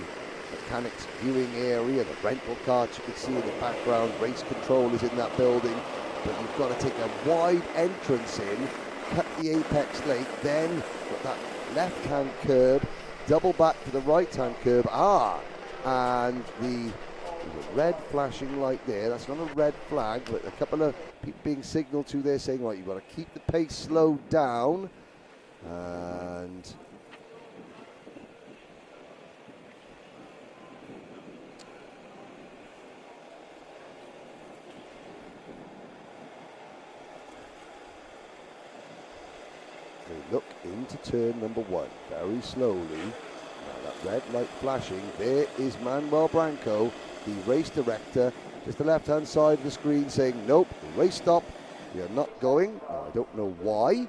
Speaker 2: mechanics viewing area, the rental carts you can see in the background. Race control is in that building, but you've got to take a wide entrance in, cut the apex late, then got that left-hand curb, double back to the right-hand curb, and the there's a red flashing light there. That's not a red flag, but a couple of people being signalled to there saying, right, you've got to keep the pace slowed down. And they look into turn number 1 very slowly. Now that red light flashing, there is Manuel Branco, the race director, just the left-hand side of the screen saying, nope, race stop, we are not going. Now, I don't know why.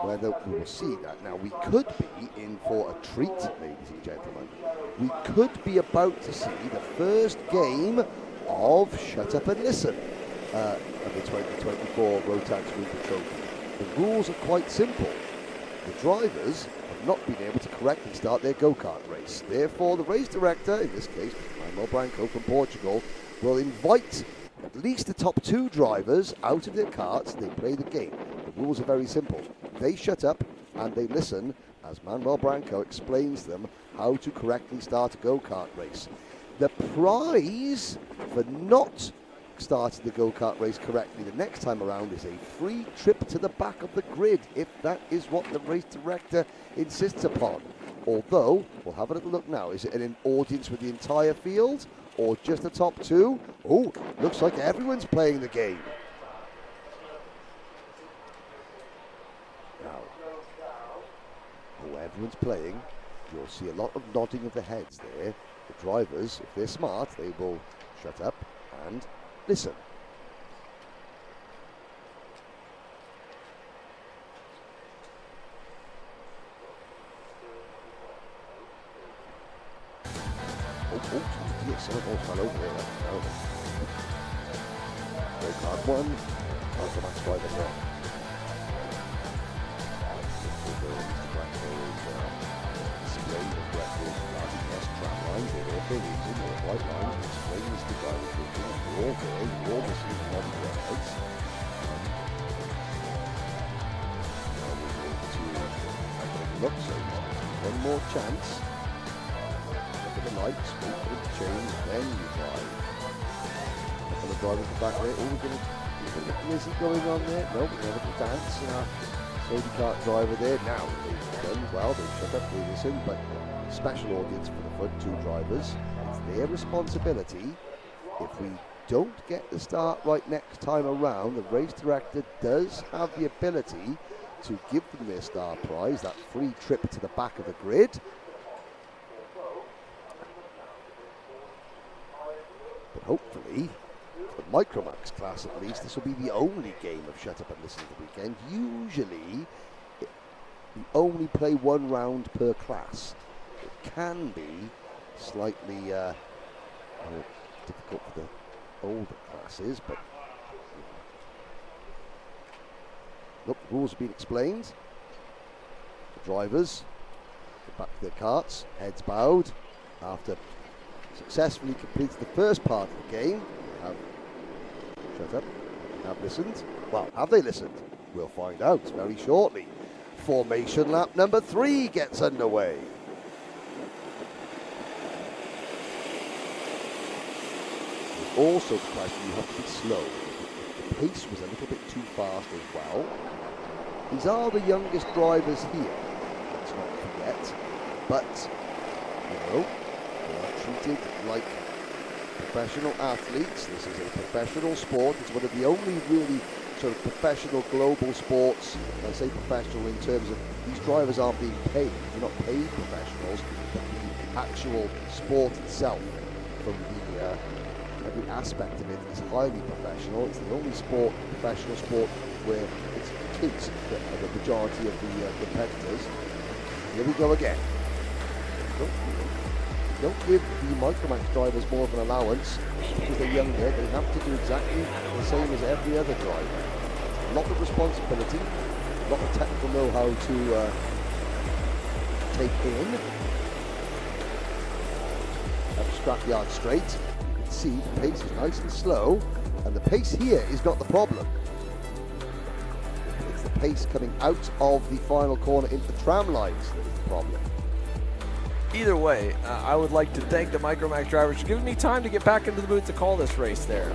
Speaker 2: whether we will see that. Now, we could be in for a treat, ladies and gentlemen. We could be about to see the first game of Shut Up and Listen of the 2024 Rotax Winter Trophy. The rules are quite simple. The drivers have not been able to correctly start their go-kart race. Therefore, the race director, in this case, Manuel Branco from Portugal, will invite at least the top 2 drivers out of their karts and they play the game. The rules are very simple. They shut up and they listen as Manuel Branco explains to them how to correctly start a go-kart race. The prize for not starting the go-kart race correctly the next time around is a free trip to the back of the grid, if that is what the race director insists upon. Although, we'll have a little look now. Is it an audience with the entire field or just the top 2? Oh, looks like everyone's playing the game. Now, everyone's playing, you'll see a lot of nodding of the heads there. The drivers, if they're smart, they will shut up and listen. Yes, someone all fell over there. Go-kart 1, Rotax driver there. Display the correct RTS track lines, they're all for a reason, they're white lines, display is the driver's vision, they're all there, you're all listening to modern words. Now we're going to have a look, so one more chance. Look at the lights, wait for it to change, then you drive. Look at the drivers back there, oh, we're going to look Lizzie going on there. No, we're going to have a dance in our Sody Kart driver there. Now, they've done well, they've shut up, they listen, but special audience for the front 2 drivers. It's their responsibility. If we don't get the start right next time around, the race director does have the ability to give them their star prize, that free trip to the back of the grid. But hopefully, for the Micromax class at least, this will be the only game of Shut Up and Listen to the weekend. Usually, we only play 1 round per class. It can be slightly more difficult for the older classes, but look, the rules have been explained. The drivers get back to their karts, heads bowed, after successfully completed the first part of the game. Shut up, have listened. Well, have they listened? We'll find out very shortly. Formation lap number 3 gets underway. There's also the question, you have to be slow. The pace was a little bit too fast as well. These are the youngest drivers here, let's not forget. But, you know, they are treated like professional athletes. This is a professional sport. It's one of the only really sort of professional global sports. I say professional in terms of these drivers aren't being paid. They're not paid professionals, but the actual sport itself, from the every aspect of it, is highly professional. It's the only sport, professional sport, where it's kids that are the majority of the competitors. Here we go again. Don't give the Micromax drivers more of an allowance because they're younger. They have to do exactly the same as every other driver. A lot of responsibility, a lot of technical know-how to take in. Have a scrapyard straight. You can see the pace is nice and slow, and the pace here is not the problem. It's the pace coming out of the final corner into the tram lines that is the problem.
Speaker 1: Either way, I would like to thank the Micromax drivers for giving me time to get back into the booth to call this race there.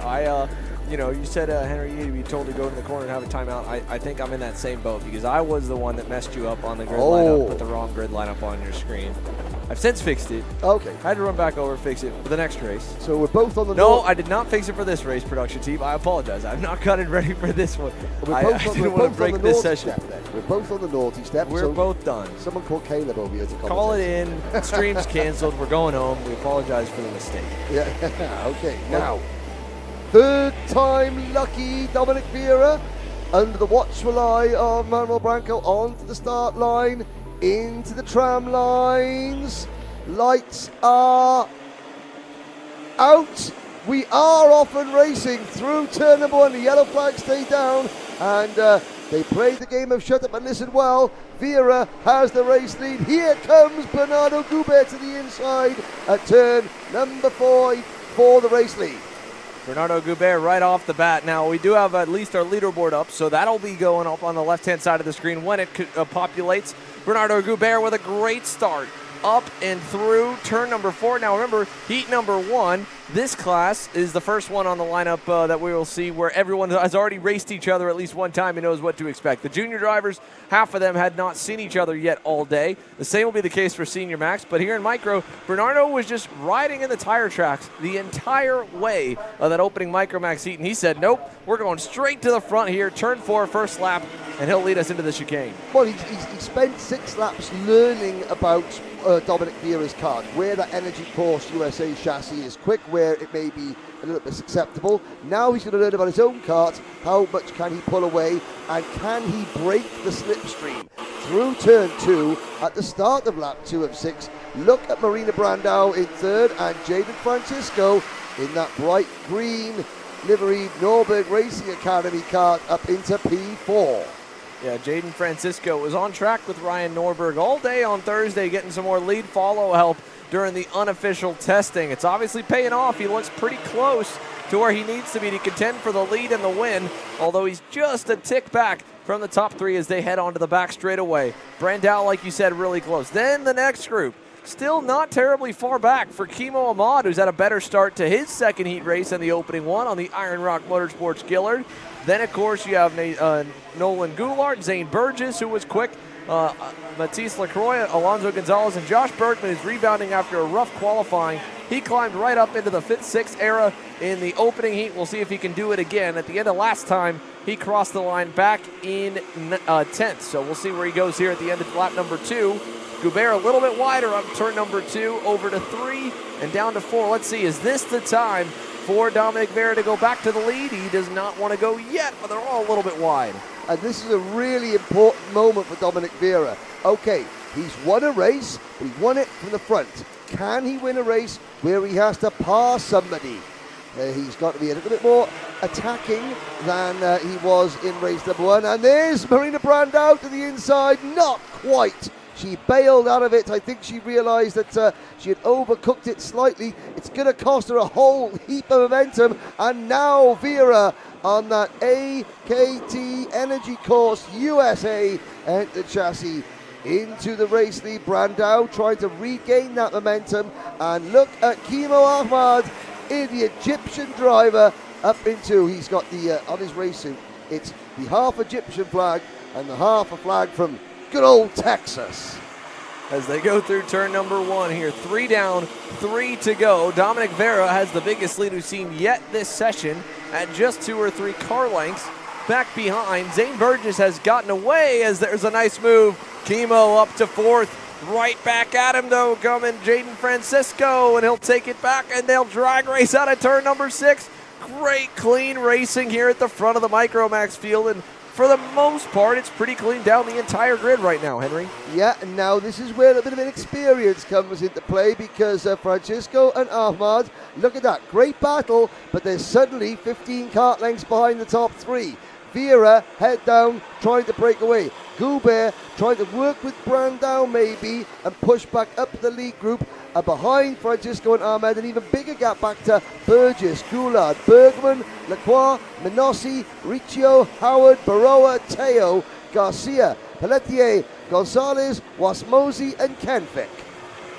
Speaker 1: You know, you said, Henry, you told to go to the corner and have a timeout. I think I'm in that same boat because I was the one that messed you up on the grid lineup, put the wrong grid lineup on your screen. I've since fixed it.
Speaker 2: Okay.
Speaker 1: I had to run back over and fix it for the next race.
Speaker 2: So we're both on the
Speaker 1: No, I did not fix it for this race, production team. I apologize. I've not got it ready for this one. I didn't want to break this session.
Speaker 2: We're both on the naughty step.
Speaker 1: We're both done.
Speaker 2: Someone called Caleb over here to
Speaker 1: call it in. Stream's canceled. We're going home. We apologize for the mistake.
Speaker 2: Yeah. Okay. Now, third time lucky Dominic Vieira under the watchful eye of Manuel Branco onto the start line, into the tram lines. Lights are out. We are off and racing through turn number 1. The yellow flag stay down, and they played the game of shut up and listen well. Vera has the race lead. Here comes Bernardo Goubert to the inside at turn number 4 for the race lead.
Speaker 1: Bernardo Goubert right off the bat. Now, we do have at least our leaderboard up, so that'll be going up on the left-hand side of the screen when it populates. Bernardo Goubert with a great start up and through turn number 4. Now, remember, heat number 1, this class is the first one on the lineup that we will see where everyone has already raced each other at least one time and knows what to expect. The junior drivers, half of them had not seen each other yet all day. The same will be the case for senior max, but here in micro, Bernardo was just riding in the tire tracks the entire way of that opening micro max heat, and he said, nope, we're going straight to the front here, turn 4, first lap, and he'll lead us into the chicane.
Speaker 2: Well, he spent 6 laps learning about Dominic Vera's kart, where that Energy Force USA chassis is quick, where it may be a little bit susceptible. Now he's going to learn about his own kart, how much can he pull away, and can he break the slipstream through turn 2 at the start of lap 2 of 6. Look at Marina Brandao in 3rd, and Jaden Francisco in that bright green liveried Norberg Racing Academy kart up into P4.
Speaker 1: Yeah, Jaden Francisco was on track with Ryan Norberg all day on Thursday, getting some more lead follow help during the unofficial testing. It's obviously paying off. He looks pretty close to where he needs to be to contend for the lead and the win, although he's just a tick back from the top 3 as they head onto the back straightaway. Brandao, like you said, really close. Then the next group, still not terribly far back for Kimo Ahmad, who's had a better start to his second heat race than the opening one on the Iron Rock Motorsports Gillard. Then, of course, you have Nolan Goulart, Zane Burgess, who was quick, Matisse Lacroix, Alonso Gonzalez, and Josh Bergman is rebounding after a rough qualifying. He climbed right up into the 5th, 6th era in the opening heat. We'll see if he can do it again. At the end of last time, he crossed the line back in 10th. So we'll see where he goes here at the end of lap number 2. Goubert a little bit wider up turn number 2, over to 3, and down to 4. Let's see, is this the time for Dominic Vera to go back to the lead? He does not want to go yet, but they're all a little bit wide.
Speaker 2: And this is a really important moment for Dominic Vera. Okay, he's won a race, but he won it from the front. Can he win a race where he has to pass somebody? He's got to be a little bit more attacking than he was in race number 1. And there's Marina Brandao to the inside, not quite. She bailed out of it. I think she realized that she had overcooked it slightly. It's going to cost her a whole heap of momentum. And now Vera on that AKT Energy Course USA entered chassis into the race lead. Brandao trying to regain that momentum. And look at Kimo Ahmad, the Egyptian driver, up into, he's got the, on his race suit, it's the half Egyptian flag and the half a flag from good old Texas.
Speaker 1: As they go through turn number 1 here, 3 down, 3 to go. Dominic Vera has the biggest lead we've seen yet this session at just 2 or 3 car lengths. Back behind, Zane Burgess has gotten away as there's a nice move. Kimo up to 4th. Right back at him, though, coming Jaden Francisco, and he'll take it back, and they'll drag race out of turn number 6. Great, clean racing here at the front of the Micromax field, and for the most part, it's pretty clean down the entire grid right now, Henry.
Speaker 2: Yeah, and now this is where a bit of inexperience comes into play, because Francisco and Ahmad, look at that, great battle, but there's suddenly 15 kart lengths behind the top 3. Vera head down, trying to break away. Goubert trying to work with Brandao maybe and push back up the lead group behind Francisco and Ahmed. An even bigger gap back to Burgess, Goulart, Bergman, Lacroix, Menossi, Riccio, Howard, Baroa, Teo, Garcia, Pelletier, Gonzalez, Wasmosi, and Kenfick.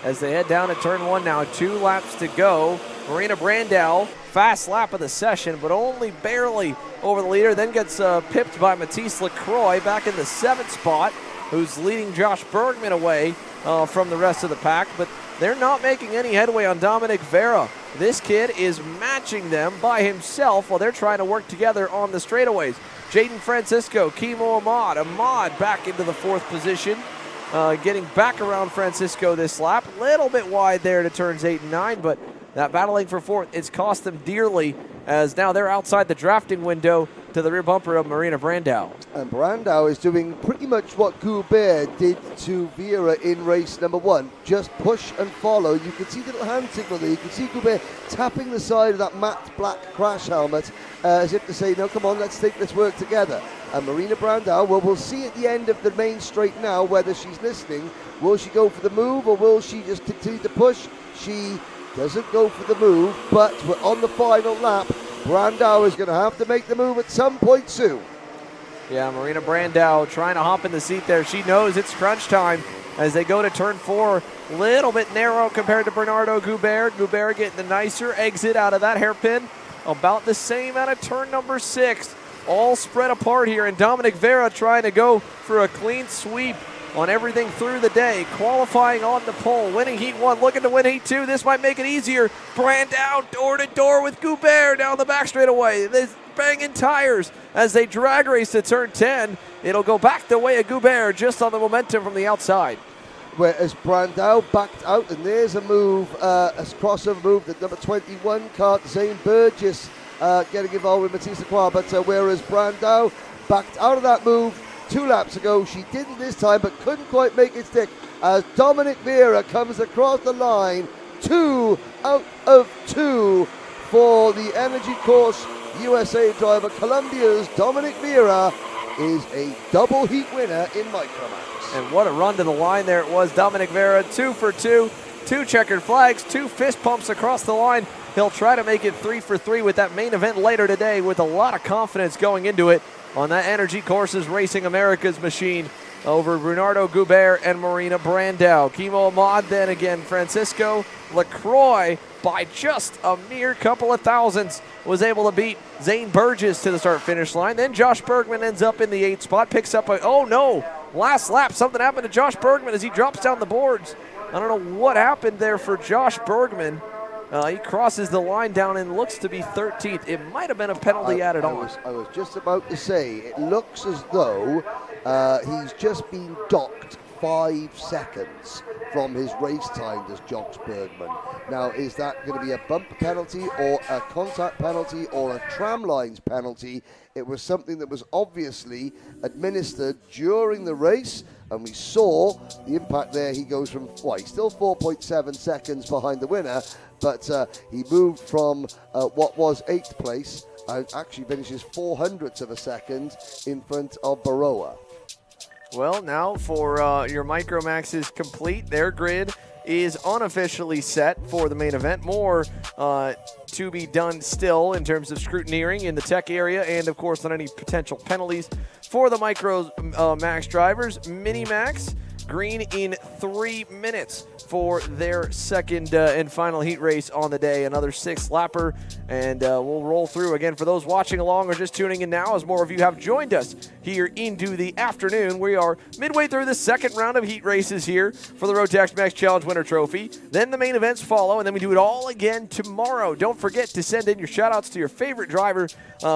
Speaker 1: As they head down at turn 1 now, 2 laps to go. Marina Brandao, fast lap of the session, but only barely over the leader. Then gets pipped by Matisse Lacroix back in the 7th spot, who's leading Josh Bergman away from the rest of the pack. But they're not making any headway on Dominic Vera. This kid is matching them by himself while they're trying to work together on the straightaways. Jaden Francisco, Kimo Ahmad back into the 4th position. Getting back around Francisco this lap. A little bit wide there to turns 8 and 9, but that battling for 4th, it's cost them dearly, as now they're outside the drafting window to the rear bumper of Marina Brandau.
Speaker 2: And Brandau is doing pretty much what Goubert did to Vera in race number 1. Just push and follow. You can see the little hand signal there. You can see Goubert tapping the side of that matte black crash helmet as if to say, no, come on, let's work together. And Marina Brandau, well, we'll see at the end of the main straight now whether she's listening. Will she go for the move or will she just continue to push? She doesn't go for the move, but we're on the final lap. Brandau is going to have to make the move at some point soon.
Speaker 1: Yeah, Marina Brandau trying to hop in the seat there. She knows it's crunch time as they go to turn 4. Little bit narrow compared to Bernardo Goubert. Goubert getting the nicer exit out of that hairpin. About the same out of turn number 6. All spread apart here, and Dominic Vera trying to go for a clean sweep on everything through the day. Qualifying on the pole, winning Heat 1, looking to win Heat 2. This might make it easier. Brandau door to door with Goubert down the back straightaway. They're banging tires as they drag race to turn 10. It'll go back the way of Goubert just on the momentum from the outside.
Speaker 2: Whereas Brandau backed out, and there's a move, a crossover move that number 21 Kart, Zane Burgess getting involved with Matisse Lacroix, but whereas Brandau backed out of that move 2 laps ago, she didn't this time, but couldn't quite make it stick as Dominic Vera comes across the line. 2 out of 2 for the Energy Course USA driver. Colombia's Dominic Vera is a double heat winner in Micromax.
Speaker 1: And what a run to the line there it was. Dominic Vera, 2 for 2, 2 checkered flags, 2 fist pumps across the line. He'll try to make it 3 for 3 with that main event later today with a lot of confidence going into it on that Energy Courses Racing America's machine over Bernardo Goubert and Marina Brandau. Kimo Ahmad, then again Francisco Lacroix by just a mere couple of thousandths was able to beat Zane Burgess to the start-finish line. Then Josh Bergman ends up in the 8th spot, picks up a, oh no, last lap, something happened to Josh Bergman as he drops down the boards. I don't know what happened there for Josh Bergman. He crosses the line down and looks to be 13th. It might have been a penalty added on.
Speaker 2: I was just about to say, it looks as though he's just been docked 5 seconds from his race time, does Josh Bergman. Now, is that going to be a bump penalty or a contact penalty or a tram lines penalty? It was something that was obviously administered during the race, and we saw the impact there. He goes from, well, he's still 4.7 seconds behind the winner, but he moved from what was 8th place and actually finishes 0.04 of a second in front of Baroa.
Speaker 1: Well, now for your Micromaxes complete, their grid is unofficially set for the main event. More to be done still in terms of scrutineering in the tech area and, of course, on any potential penalties for the Micro Max drivers. Mini Max, green in 3 minutes for their second and final heat race on the day. Another 6-lapper, and we'll roll through again for those watching along or just tuning in now as more of you have joined us here into the afternoon. We are midway through the second round of heat races here for the Rotax Max Challenge Winter Trophy. Then the main events follow, and then we do it all again tomorrow. Don't forget to send in your shout-outs to your favorite driver.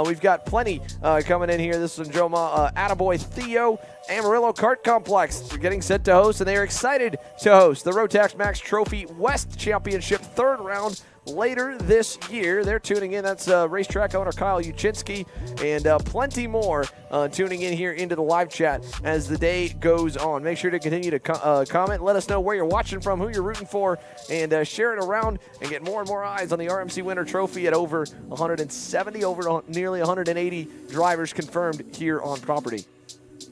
Speaker 1: We've got plenty coming in here. This is Joma Attaboy Theo. Amarillo Kart Complex, they're getting set to host, and they are excited to host the Rotax Max Trophy West Championship 3rd round later this year. They're tuning in. That's racetrack owner Kyle Uchinsky and plenty more tuning in here into the live chat as the day goes on. Make sure to continue to comment. Let us know where you're watching from, who you're rooting for, and share it around and get more and more eyes on the RMC Winter Trophy at over 170, over nearly 180 drivers confirmed here on property.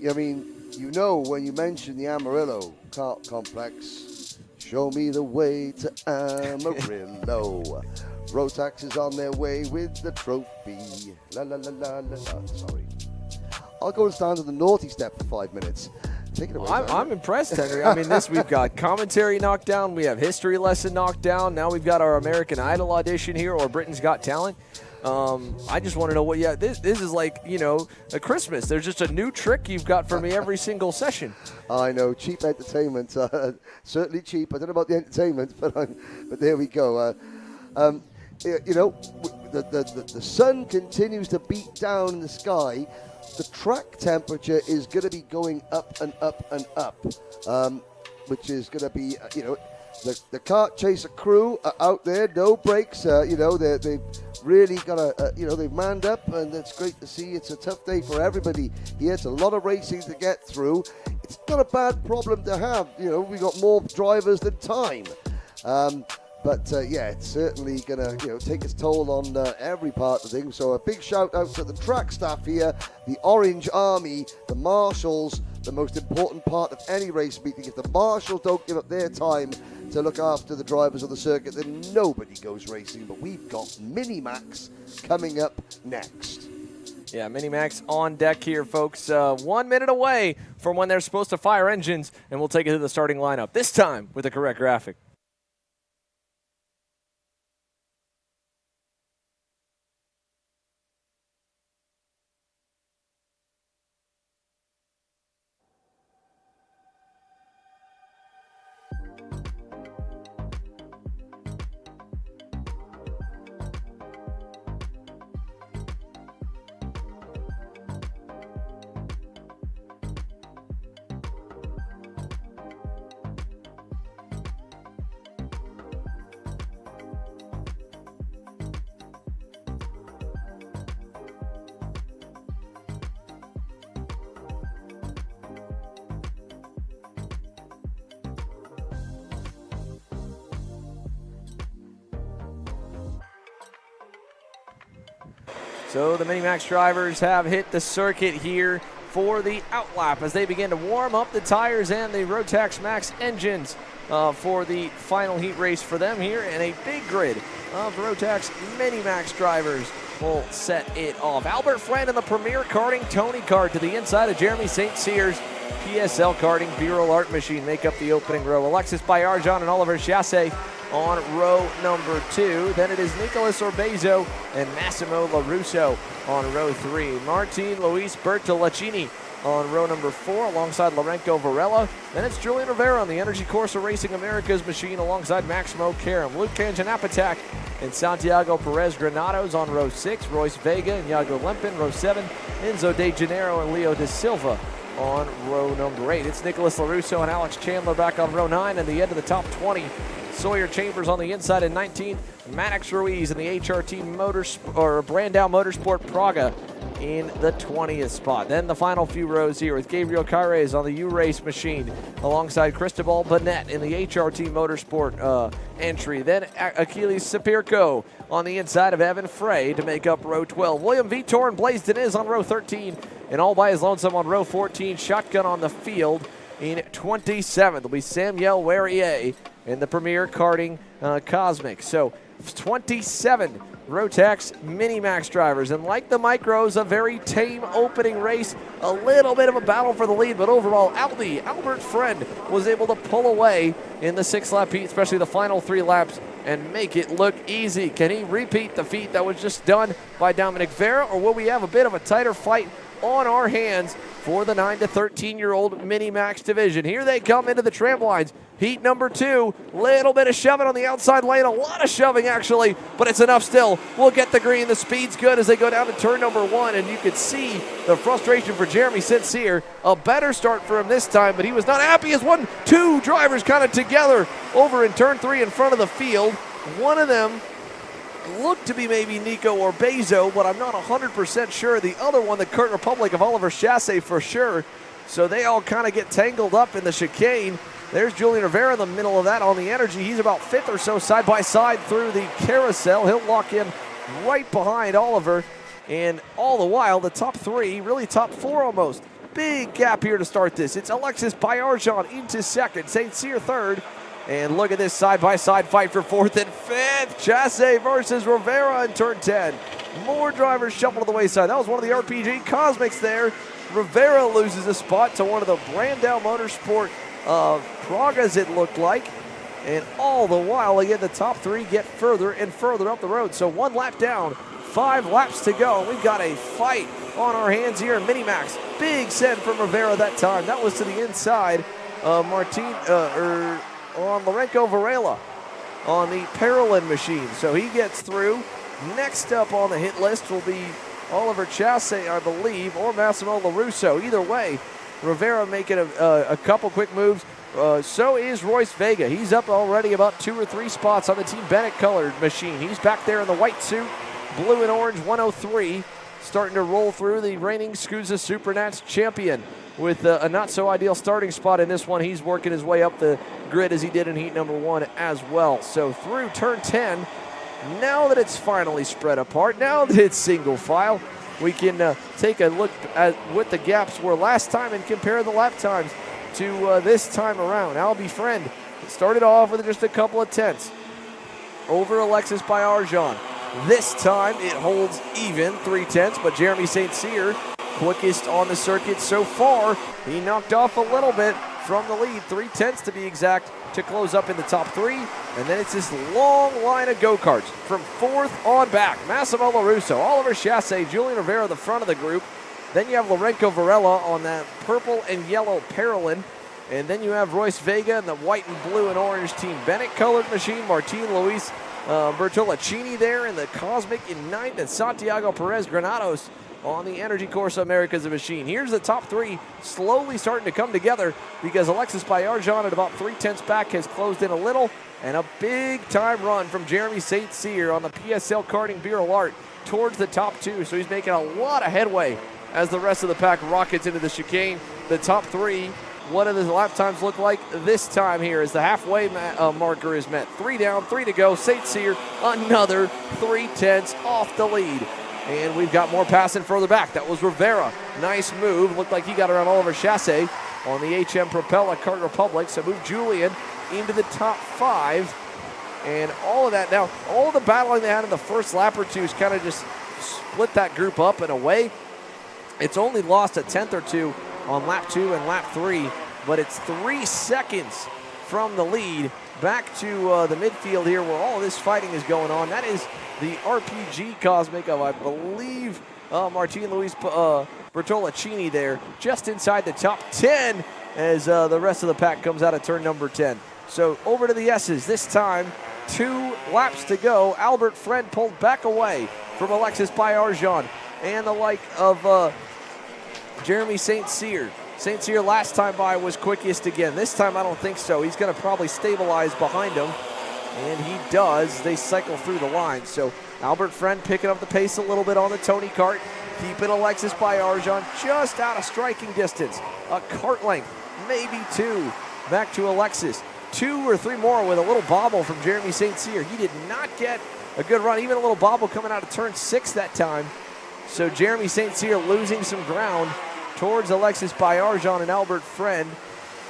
Speaker 2: I mean, you know, when you mention the Amarillo Kart Complex, show me the way to Amarillo. Rotax is on their way with the trophy. La la la la la la. Sorry. I'll go and stand on the naughty step for 5 minutes. Take it away.
Speaker 1: I'm impressed, Henry. I mean, we've got commentary knocked down. We have history lesson knocked down. Now we've got our American Idol audition here, or Britain's Got Talent. I just want to know what, this is like, a Christmas. There's just a new trick you've got for me every single session.
Speaker 2: I know, cheap entertainment, certainly cheap. I don't know about the entertainment, but there we go. The sun continues to beat down in the sky. The track temperature is going to be going up and up and up, which is going to be, The Kart Chaser crew are out there, no breaks. You know, they've really got they've manned up, and it's great to see. It's a tough day for everybody here. It's a lot of racing to get through. It's not a bad problem to have. You know, we got more drivers than time. But yeah, it's certainly going to take its toll on every part of things. So a big shout out to the track staff here, the Orange Army, the marshals, the most important part of any race meeting. If the marshals don't give up their time to look after the drivers of the circuit, then nobody goes racing. But we've got Mini-Max coming up next.
Speaker 1: Yeah, Mini-Max on deck here, folks. 1 minute away from when they're supposed to fire engines, and we'll take it to the starting lineup, this time with the correct graphic. So the Mini-Max drivers have hit the circuit here for the outlap as they begin to warm up the tires and the Rotax Max engines for the final heat race for them here. And a big grid of Rotax Mini-Max drivers will set it off. Albert Friend in the Premier Karting Tony Kart to the inside of Jeremy St. Cyr's PSL Karting B-Roll Art Machine make up the opening row. Alexis Bayarjan and Oliver Chasse on row number 2. Then it is Nicolas Orbezo and Massimo LaRusso on row 3. Martin Luis Bertolacini on row number 4 alongside Lorenzo Varela. Then it's Julian Rivera on the Energy Corsa Racing America's machine alongside Maximo Karam. Luke Kanganapatak and Santiago Perez Granados on row 6. Royce Vega and Iago Lempin, row 7. Enzo De Janeiro and Leo De Silva on row number 8. It's Nicolas LaRusso and Alex Chandler back on row 9 and the end of the top 20. Sawyer Chambers on the inside in 19th. Maddox Ruiz in the HRT Brandau Motorsport Praga in the 20th spot. Then the final few rows here with Gabriel Caires on the U-Race machine alongside Cristobal Bonet in the HRT Motorsport entry. Then Achilles Sapirko on the inside of Evan Frey to make up row 12. William Vitor and Blaise Diniz on row 13 and all by his lonesome on row 14. Shotgun on the field in 27th. It'll be Samuel Werrier in the Premier Karting Cosmic. So 27 Rotax Mini-Max drivers. And like the Micros, a very tame opening race. A little bit of a battle for the lead, but overall, Albert Friend was able to pull away in the 6-lap heat, especially the final 3 laps, and make it look easy. Can he repeat the feat that was just done by Dominic Vera, or will we have a bit of a tighter fight on our hands for the 9 to 13-year-old Mini-Max division? Here they come into the tramlines. Heat number 2, little bit of shoving on the outside lane, a lot of shoving actually, but it's enough still. We'll get the green, the speed's good as they go down to turn number 1, and you could see the frustration for Jeremy St. Cyr. A better start for him this time, but he was not happy as 2 drivers kind of together over in turn 3 in front of the field. One of them looked to be maybe Nico Orbezo, but I'm not 100% sure. The other one, the Kurt Republic of Oliver Chasse for sure. So they all kind of get tangled up in the chicane. There's Julian Rivera in the middle of that on the energy. He's about 5th or so side by side through the carousel. He'll lock in right behind Oliver. And all the while, the top 3, really top 4 almost. Big gap here to start this. It's Alexis Bayarjan into 2nd, St. Cyr 3rd. And look at this side-by-side fight for 4th and 5th. Chasse versus Rivera in turn 10. More drivers shuffle to the wayside. That was one of the RPG Cosmics there. Rivera loses a spot to one of the Brandau Motorsport Pragas, it looked like. And all the while, again, the top 3 get further and further up the road. So 1 lap down, 5 laps to go. We've got a fight on our hands here in Mini-Max. Big send from Rivera that time. That was to the inside of on Lorenzo Varela on the Parolin machine. So he gets through. Next up on the hit list will be Oliver Chasse, I believe, or Massimo LaRusso. Either way, Rivera making a couple quick moves. So is Royce Vega. He's up already about 2 or 3 spots on the Team Bennett colored machine. He's back there in the white suit, blue and orange 103, starting to roll through, the reigning SCUSA Supernats champion with a not-so-ideal starting spot in this one. He's working his way up the grid as he did in heat number 1 as well. So through turn 10, now that it's finally spread apart, now that it's single file, we can take a look at what the gaps were last time and compare the lap times to this time around. Albie Friend started off with just a couple of tenths over Alexis Baillargeon. This time it holds even, 3 tenths, but Jeremy St. Cyr, quickest on the circuit so far. He knocked off a little bit from the lead, 3 tenths to be exact, to close up in the top 3. And then it's this long line of go-karts from 4th on back. Massimo LaRusso, Oliver Chasse, Julian Rivera, the front of the group. Then you have Lorenco Varela on that purple and yellow Parolin. And then you have Royce Vega in the white and blue and orange Team Bennett colored machine. Martin Luis Bertolacini there in the Cosmic in 9th. And Santiago Perez Granados on the Energy Corsa Americas machine. Here's the top 3 slowly starting to come together because Alexis Baillargeon at about 3 tenths back has closed in a little. And a big time run from Jeremy St. Cyr on the PSL Karting Bureau Art towards the top 2. So he's making a lot of headway as the rest of the pack rockets into the chicane. The top 3, what do the lap times look like this time here as the halfway marker is met? 3 down, 3 to go. St. Cyr, another 3 tenths off the lead. And we've got more passing further back. That was Rivera. Nice move. Looked like he got around Oliver Chasse on the HM Propella Kart Republic. So move Julian into the top 5. And all of that now, all the battling they had in the first lap or two is kind of just split that group up in a way. It's only lost a tenth or 2 on lap 2 and lap 3, but it's 3 seconds from the lead back to the midfield here where all of this fighting is going on. That is the RPG Cosmic of, I believe, Martin Luis Bertolacini there, just inside the top 10 as the rest of the pack comes out of turn number 10. So over to the S's. This time, 2 laps to go. Albert Friend pulled back away from Alexis Baillargeon and the like of Jeremy St. Cyr. St. Cyr last time by was quickest again. This time I don't think so. He's going to probably stabilize behind him, and he does. They cycle through the line. So Albert Friend picking up the pace a little bit on the Tony Kart, keeping Alexis Baillargeon just out of striking distance. A kart length, maybe 2. Back to Alexis. 2 or 3 more with a little bobble from Jeremy St. Cyr. He did not get a good run, even a little bobble coming out of turn 6 that time. So Jeremy St. Cyr losing some ground towards Alexis Baillargeon and Albert Friend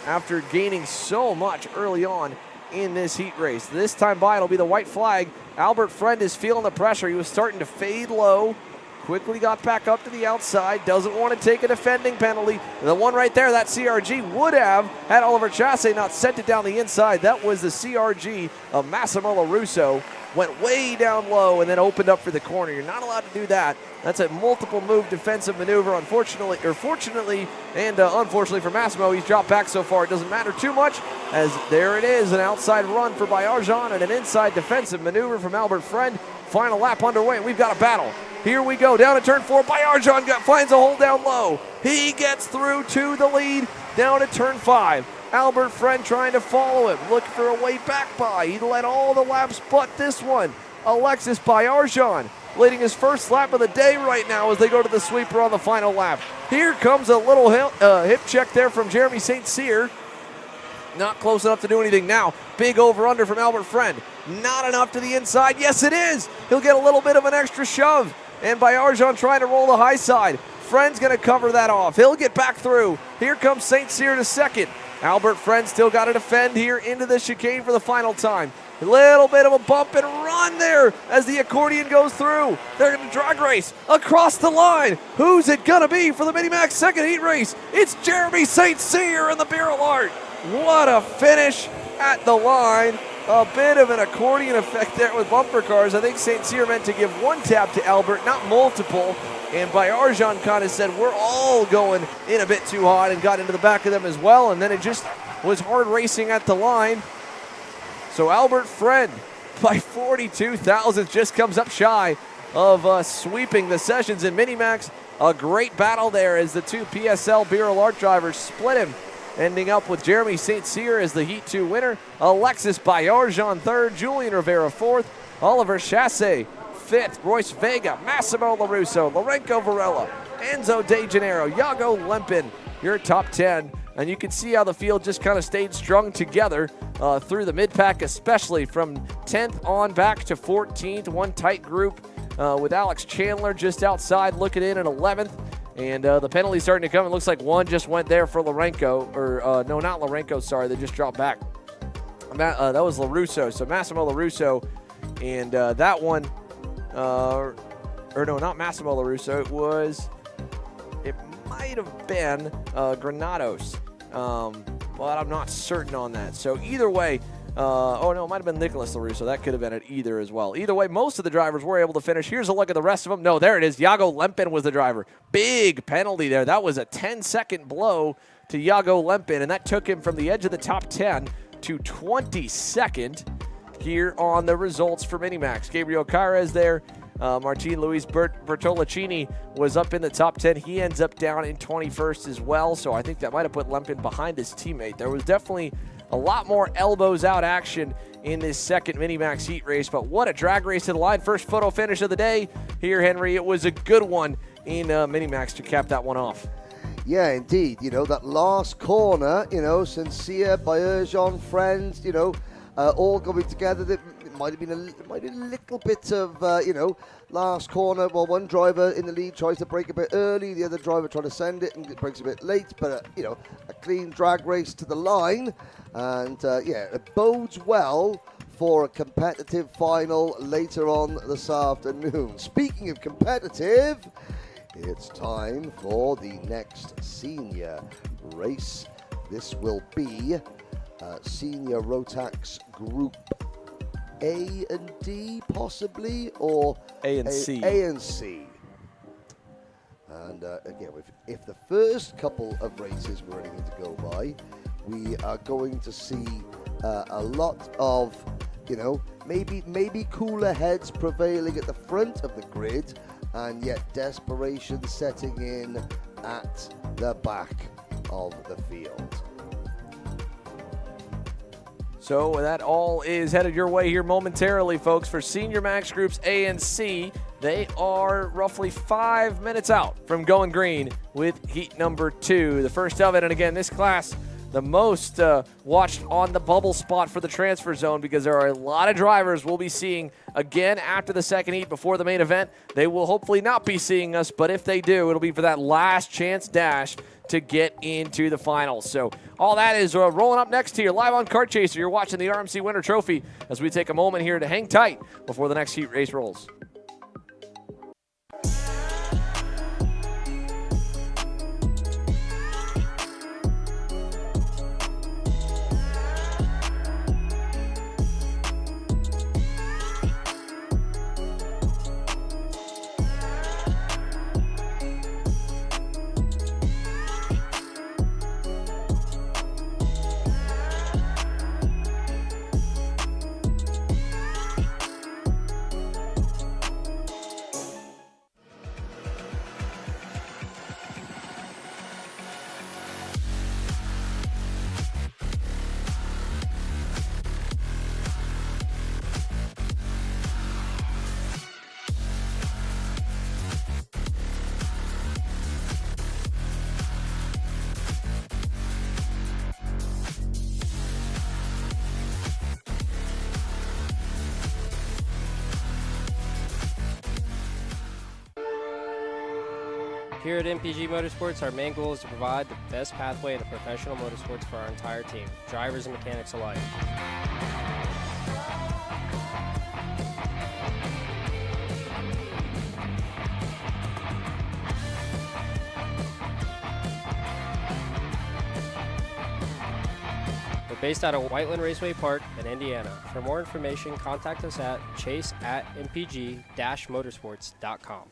Speaker 1: after gaining so much early on in this heat race. This time by, it'll be the white flag. Albert Friend is feeling the pressure. He was starting to fade low. Quickly got back up to the outside. Doesn't want to take a defending penalty. The one right there, that CRG would have had Oliver Chasse not sent it down the inside. That was the CRG of Massimo LaRusso. Went way down low and then opened up for the corner. You're not allowed to do that. That's a multiple move defensive maneuver. Fortunately and unfortunately for Massimo, he's dropped back so far. It doesn't matter too much as there it is, an outside run for Baillargeon and an inside defensive maneuver from Albert Friend. Final lap underway and we've got a battle. Here we go, down to turn 4. Baillargeon finds a hole down low. He gets through to the lead, down to turn 5. Albert Friend trying to follow him, looking for a way back by. He led all the laps but this one. Alexis Baillargeon leading his first lap of the day right now as they go to the sweeper on the final lap. Here comes a little hip check there from Jeremy St. Cyr. Not close enough to do anything now. Big over-under from Albert Friend. Not enough to the inside. Yes, it is. He'll get a little bit of an extra shove. And Baillargeon trying to roll the high side. Friend's going to cover that off. He'll get back through. Here comes St. Cyr to second. Albert Friend still got to defend here into the chicane for the final time. A little bit of a bump and run there as the accordion goes through. They're going to drag race across the line. Who's it going to be for the Minimax second heat race? It's Jeremy St. Cyr in the barrel art. What a finish at the line. A bit of an accordion effect there with bumper cars. I think St. Cyr meant to give one tap to Albert, not multiple. And Baillargeon kind of said, we're all going in a bit too hot and got into the back of them as well. And then it just was hard racing at the line. So Albert Friend, by 42 thousandths, just comes up shy of sweeping the sessions in Minimax. A great battle there as the 2 PSL Bureau Art drivers split him ending up with Jeremy St. Cyr as the Heat 2 winner, Alexis Bayorjan third, Julian Rivera fourth, Oliver Chasse fifth, Royce Vega, Massimo LaRusso, Lorenzo Varela, Enzo De Janeiro, Iago Lempin, your top 10. And you can see how the field just kind of stayed strung together through the mid-pack, especially from 10th on back to 14th. One tight group with Alex Chandler just outside looking in at 11th. And the penalty starting to come. It looks like one just went there for Lorenzo. Or, no, not Lorenzo, sorry. They just dropped back. That was LaRusso. So Massimo LaRusso. And that one, or no, not Massimo LaRusso. It might have been Granados. But I'm not certain on that. So either way, oh no, it might have been Nicholas LaRusso. That could have been it either as well. Either way, most of the drivers were able to finish. Here's a look at the rest of them. No, there it is. Iago Lempin was the driver. Big penalty there. That was a 10-second blow to Iago Lempin, and that took him from the edge of the top 10 to 22nd here on the results for Minimax. Gabriel Carrez there. Martin Luis Bertolacini was up in the top 10. He ends up down in 21st as well, so I think that might have put Lempin behind his teammate. There was definitely a lot more elbows out action in this second Minimax Heat race, but what a drag race to the line. First photo finish of the day here, Henry. It was a good one in Minimax to cap that one off.
Speaker 2: Yeah, indeed. You know, that last corner, you know, Sincere, Baerjon, friends, you know, all going together. That might have been a little bit of, you know, last corner. Well, one driver in the lead tries to brake a bit early. The other driver trying to send it and it breaks a bit late. But, you know, a clean drag race to the line. And, yeah, it bodes well for a competitive final later on this afternoon. Speaking of competitive, it's time for the next senior race. This will be Senior Rotax Group A and D, possibly, or
Speaker 1: A and C.
Speaker 2: A and C. And again, if the first couple of races were anything to go by, we are going to see a lot of, you know, maybe cooler heads prevailing at the front of the grid, and yet desperation setting in at the back of the field.
Speaker 1: So that all is headed your way here momentarily, folks, for Senior Max Groups A and C. They are roughly 5 minutes out from going green with heat number 2, the first of it. And again, this class, the most watched on the bubble spot for the transfer zone, because there are a lot of drivers we'll be seeing again after the second heat before the main event. They will hopefully not be seeing us, but if they do, it'll be for that last chance dash to get into the finals. So all that is rolling up next here, live on Kart Chaser. You're watching the RMC Winter Trophy as we take a moment here to hang tight before the next heat race rolls.
Speaker 6: Here at MPG Motorsports, our main goal is to provide the best pathway into professional motorsports for our entire team, drivers and mechanics alike. We're based out of Whiteland Raceway Park in Indiana. For more information, contact us at chase@mpg-motorsports.com.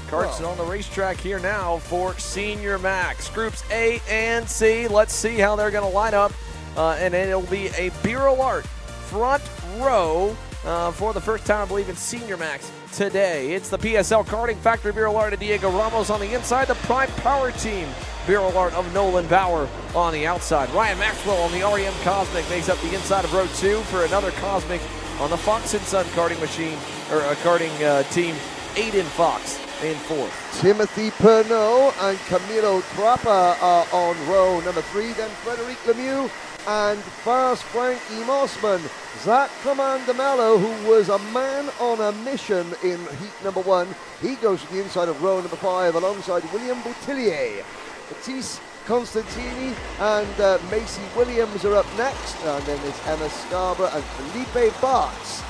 Speaker 1: Kart's on the racetrack here now for Senior Max. Groups A and C, let's see how they're going to line up. And it'll be a Biro Art front row for the first time, I believe, in Senior Max today. It's the PSL Karting Factory Biro Art and Diego Ramos on the inside, the Prime Power Team Biro Art of Nolan Bauer on the outside. Ryan Maxwell on the REM Cosmic makes up the inside of row 2 for another Cosmic on the Fox & Son karting machine, or karting team. Aiden Fox in 4th.
Speaker 2: Timothy Pernod and Camilo Trappa are on row number 3. Then Frederic Lemieux and fast Frankie Mossman. Zach Comandamello, who was a man on a mission in heat number 1, he goes to the inside of row number 5 alongside William Boutillier. Matisse Constantini and Macy Williams are up next, and then there's Emma Scarborough and Felipe Bartz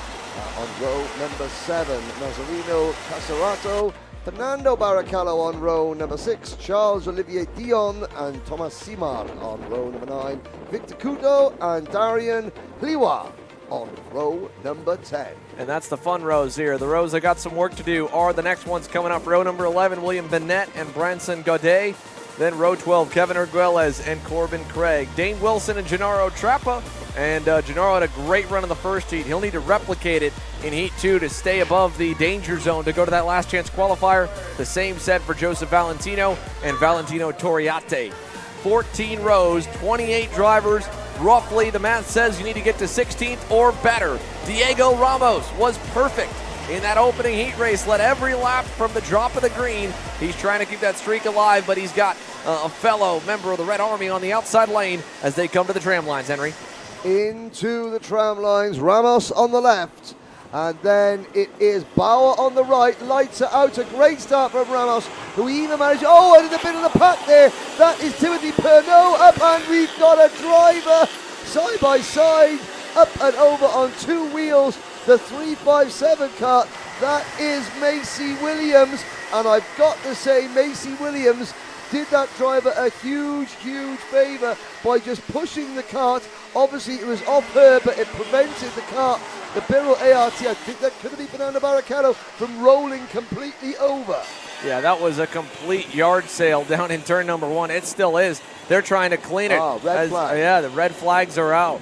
Speaker 2: on row number 7. Nazareno Casarato, Fernando Barrichello on row number 6, Charles Olivier Dion and Thomas Simar on row number 9, Victor Couto and Darian Hliwa on row number 10.
Speaker 1: And that's the fun rows here. The rows that got some work to do are the next ones coming up. Row number 11, William Bennett and Branson Godet. Then row 12, Kevin Arguelles and Corbin Craig. Dane Wilson and Gennaro Trappa. And Gennaro had a great run in the first heat. He'll need to replicate it in heat 2 to stay above the danger zone to go to that last chance qualifier. The same set for Joseph Valentino and Valentino Toriate. 14 rows, 28 drivers. Roughly, the math says you need to get to 16th or better. Diego Ramos was perfect in that opening heat race. Led every lap from the drop of the green. He's trying to keep that streak alive, but he's got a fellow member of the Red Army on the outside lane as they come to the tram lines, Henry.
Speaker 2: Into the tram lines, Ramos on the left, and then it is Bauer on the right. Lights are out. A great start from Ramos, who even managed, and in the middle of the pack there, that is Timothy Pernod up, and we've got a driver side by side, up and over on 2 wheels, the 357 kart. That is Macy Williams, and I've got to say, Macy Williams did that driver a huge, huge favor by just pushing the kart. Obviously, it was off her, but it prevented the kart, the Biro ART, I think that could have been Fernando Barrichello, from rolling completely over.
Speaker 1: Yeah, that was a complete yard sale down in turn number 1. It still is. They're trying to clean it.
Speaker 2: Red flag.
Speaker 1: Yeah, the red flags are out.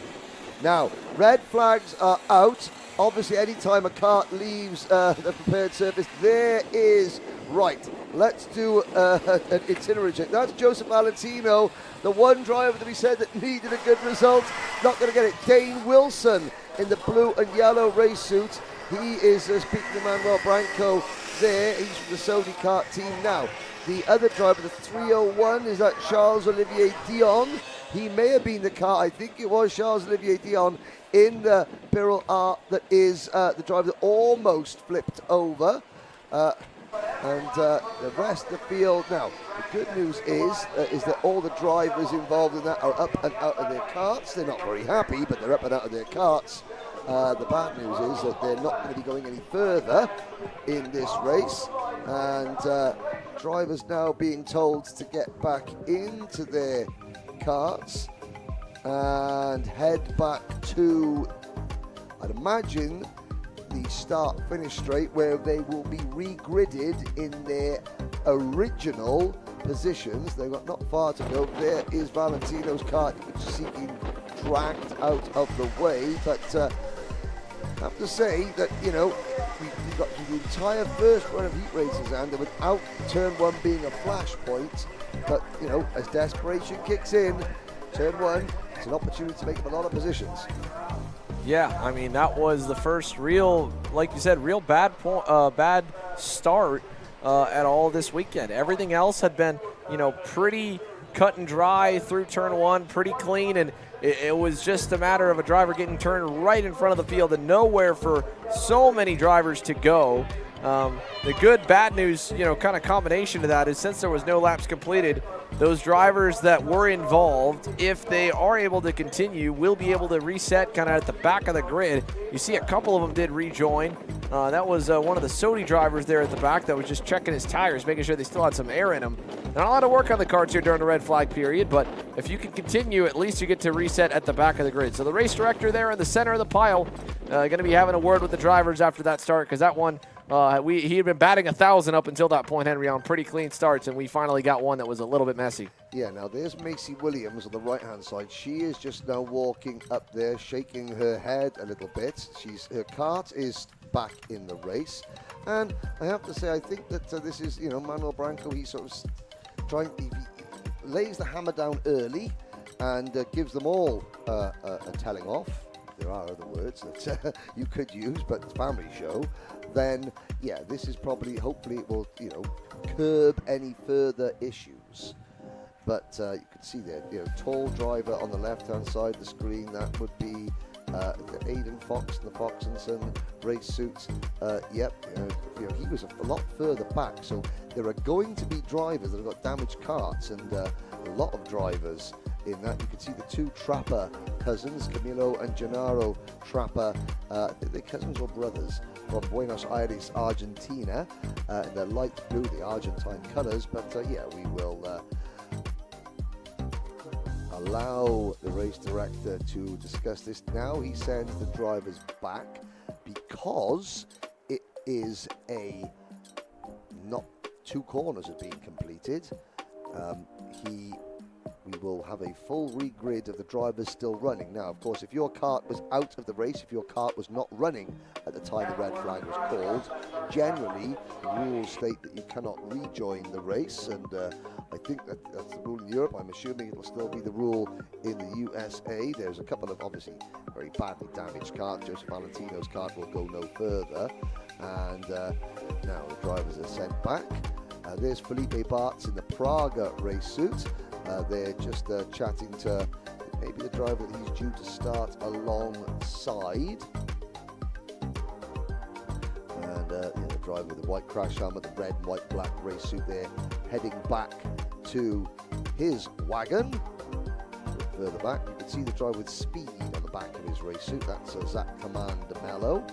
Speaker 2: Now, red flags are out. Obviously, anytime a kart leaves the prepared surface, there is, right, let's do an itinerary check. That's Joseph Valentino, the one driver that we said that needed a good result. Not going to get it. Dane Wilson in the blue and yellow race suit. He is speaking to Manuel Branco there. He's from the Saudi kart team now. The other driver, the 301, is that Charles Olivier Dion. He may have been the car, I think it was Charles Olivier Dion in the Biro Art that is the driver that almost flipped over. And the rest of the field. Now, the good news is that all the drivers involved in that are up and out of their karts. They're not very happy, but they're up and out of their karts. The bad news is that they're not going to be going any further in this race. And drivers now being told to get back into their karts and head back to, I'd imagine, the start-finish straight, where they will be regridded in their original positions. They've got not far to go. There is Valentino's kart, which is seeking dragged out of the way, but I have to say that, you know, we got the entire first run of heat races, and without turn 1 being a flashpoint, but, you know, as desperation kicks in, turn 1, it's an opportunity to make up a lot of positions.
Speaker 1: Yeah, I mean, that was the first real, like you said, real bad start at all this weekend. Everything else had been, you know, pretty cut and dry through turn 1, pretty clean, and it was just a matter of a driver getting turned right in front of the field and nowhere for so many drivers to go. The good, bad news, you know, kind of combination to that is, since there was no laps completed, those drivers that were involved, if they are able to continue, will be able to reset kind of at the back of the grid. You see a couple of them did rejoin. That was one of the Saudi drivers there at the back that was just checking his tires, making sure they still had some air in them. Not a lot of work on the karts here during the red flag period, but if you can continue, at least you get to reset at the back of the grid. So the race director there in the center of the pile going to be having a word with the drivers after that start, because that one He had been batting 1,000 up until that point, Henry, on pretty clean starts, and we finally got one that was a little bit messy.
Speaker 2: Yeah, now there's Macy Williams on the right-hand side. She is just now walking up there, shaking her head a little bit. Her cart is back in the race. And I have to say, I think that this is, Manuel Branco, he sort of he lays the hammer down early and gives them all a telling off. There are other words that you could use, but it's family show. Then, yeah, this is probably, hopefully it will, curb any further issues. But you can see there, tall driver on the left-hand side of the screen. That would be Aidan Fox in the Fox and Son race suits. Yep, he was a lot further back. So there are going to be drivers that have got damaged carts, and a lot of drivers in that. You can see the two Trapper cousins, Camilo and Gennaro Trapper. They're cousins or brothers from Buenos Aires, Argentina. They're light blue, the Argentine colours. But yeah, we will allow the race director to discuss this. Now he sends the drivers back because it is not two corners have been completed. We will have a full regrid of the drivers still running. Now, of course, if your kart was out of the race, if your kart was not running at the time the red flag was called, generally the rules state that you cannot rejoin the race, and I think that's the rule in Europe. I'm assuming it will still be the rule in the USA. There's a couple of obviously very badly damaged karts. Joseph Valentino's kart will go no further, and now the drivers are sent back. There's Felipe Bartz in the Praga race suit. They're just chatting to maybe the driver that he's due to start alongside. And the driver with the white crash helmet, the red and white black race suit there, heading back to his wagon. Further back, you can see the driver with speed on the back of his race suit. That's Zach Command Mello.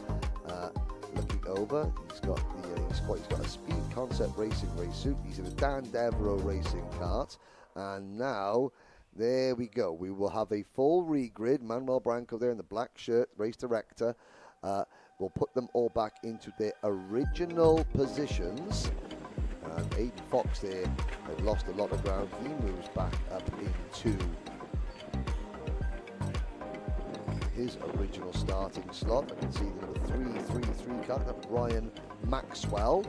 Speaker 2: Looking over, he's got a Speed Concept Racing race suit. He's in a Dan Devereaux racing kart. And now, there we go. We will have a full regrid. Manuel Branco there in the black shirt, race director. We'll put them all back into their original positions. And Aidan Fox there had lost a lot of ground. He moves back up into his original starting slot. I can see the number 333 car. That's Ryan Maxwell.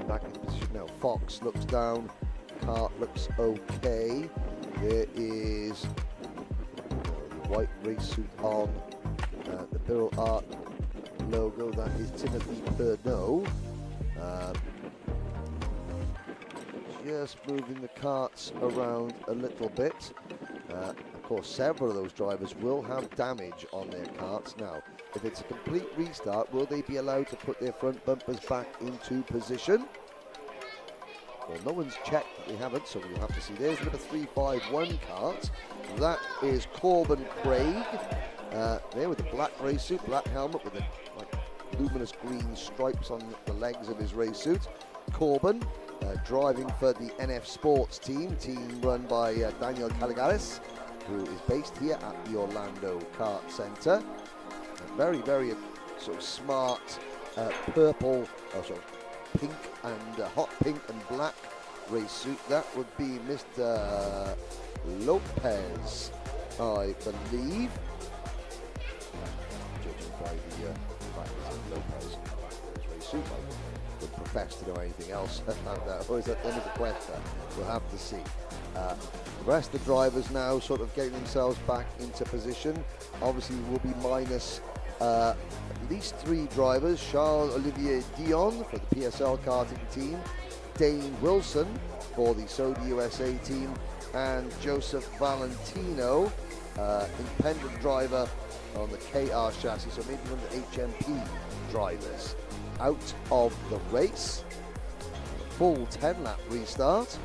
Speaker 2: Back in position now. Fox looks down. Kart looks okay. There is the white race suit on. The Birrell Art logo. That is Timothy Pernod. Just moving the karts around a little bit. Of course, several of those drivers will have damage on their karts. Now, if it's a complete restart, will they be allowed to put their front bumpers back into position? Well, no one's checked that they haven't, so we'll have to see. There's number 351 kart. That is Corbin Craig. There with the black race suit, black helmet with the luminous green stripes on the legs of his race suit. Corbin driving for the NF Sports team run by Daniel Caligaris, who is based here at the Orlando Kart Center. A very, very sort of smart purple, pink and hot pink and black race suit. That would be Mr. Lopez, I believe. Judging by the fact that Lopez race suit, I would profess to know anything else about that. Or is that Denis Cuesta? We'll have to see. The rest of the drivers now sort of getting themselves back into position. Obviously, we'll be minus at least 3 drivers. Charles-Olivier Dion for the PSL karting team, Dane Wilson for the Sodi USA team, and Joseph Valentino, independent driver on the KR chassis, so maybe one of the HMP drivers, out of the race. Full 10-lap restart.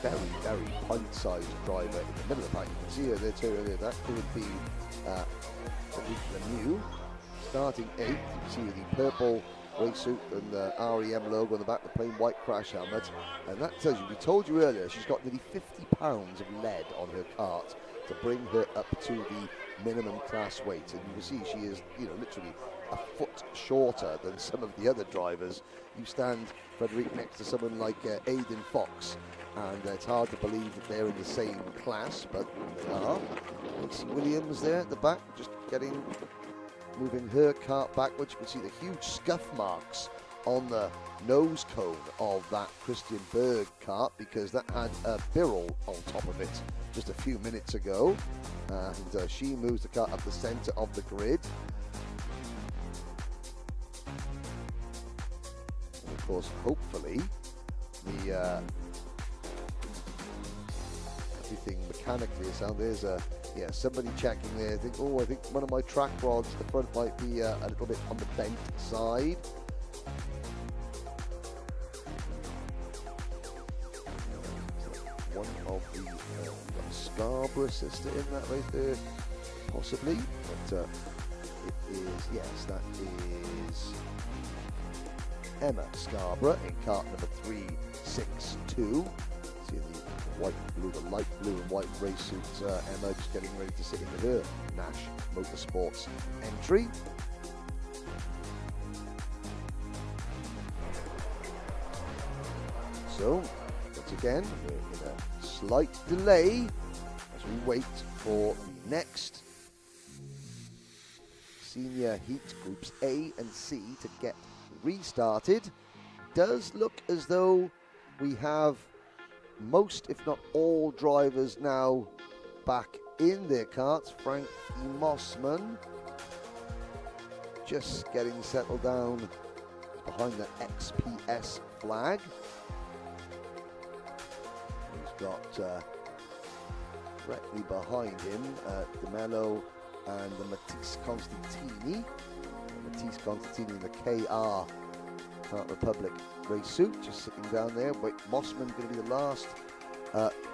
Speaker 2: Very, very pint-sized driver in the middle of the pack. You can see her there too earlier. That could be Lemieux. Starting 8th, you can see the purple race suit and the REM logo on the back, the plain white crash helmet. And that tells you, we told you earlier, she's got nearly 50 pounds of lead on her kart to bring her up to the minimum class weight. And you can see she is, literally a foot shorter than some of the other drivers. You stand, Frederic, next to someone like Aidan Fox, and it's hard to believe that they're in the same class, but they are. Lacey Williams there at the back, just moving her kart backwards. You can see the huge scuff marks on the nose cone of that Christian Berg kart, because that had a Birrell on top of it just a few minutes ago. And she moves the kart up the center of the grid. And of course, hopefully, the everything mechanically is sound. There's somebody checking there. I think one of my track rods, the front might be a little bit on the bent side. One of the Scarborough sister in that right there, possibly. But it is, yes, that is Emma Scarborough in kart number 362. See the white and blue, the light blue and white race suits. Emma just getting ready to sit into her Nash Motorsports entry. So, once again, we're in a slight delay as we wait for the next senior heat groups A and C to get restarted. Does look as though we have most, if not all, drivers now back in their karts. Frank Mossman just getting settled down behind the XPS flag. He's got directly behind him DeMello and the Matisse Constantini. Matisse Constantini in the KR Kart Republic race suit, just sitting down there. Wait, Mossman going to be the last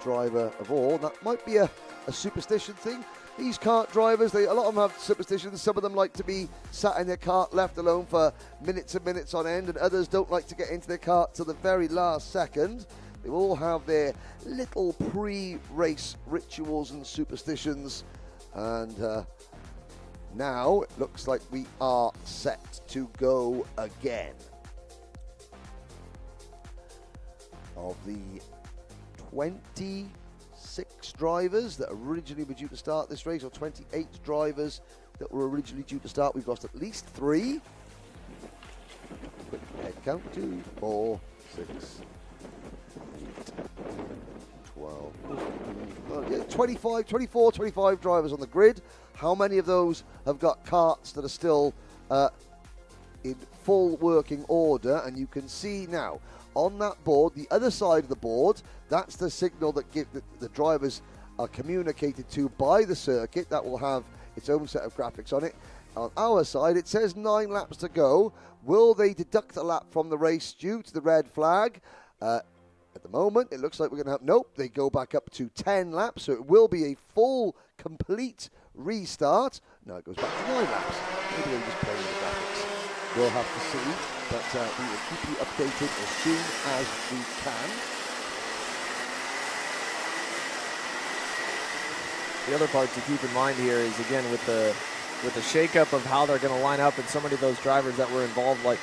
Speaker 2: driver of all. That might be a superstition thing. These kart drivers, a lot of them have superstitions. Some of them like to be sat in their kart left alone for minutes and minutes on end, and others don't like to get into their kart till the very last second. They all have their little pre-race rituals and superstitions, and now it looks like we are set to go again. Of the 26 drivers that originally were due to start this race, or 28 drivers that were originally due to start, we've lost at least 3. Quick head count: 2, 4, 6, 8, 12, 25 drivers on the grid. How many of those have got karts that are still in full working order? And you can see now on that board, the other side of the board, that's the signal that the drivers are communicated to by the circuit. That will have its own set of graphics on it. On our side, it says 9 laps to go. Will they deduct a lap from the race due to the red flag? At the moment, it looks like we're going to have, nope, they go back up to 10 laps, so it will be a full, complete restart. Now it goes back to 9 laps. Maybe they're just playing with the graphics. We'll have to see, but we will keep you updated as soon as we can.
Speaker 1: The other part to keep in mind here is, again, with the shakeup of how they're going to line up and so many of those drivers that were involved, like,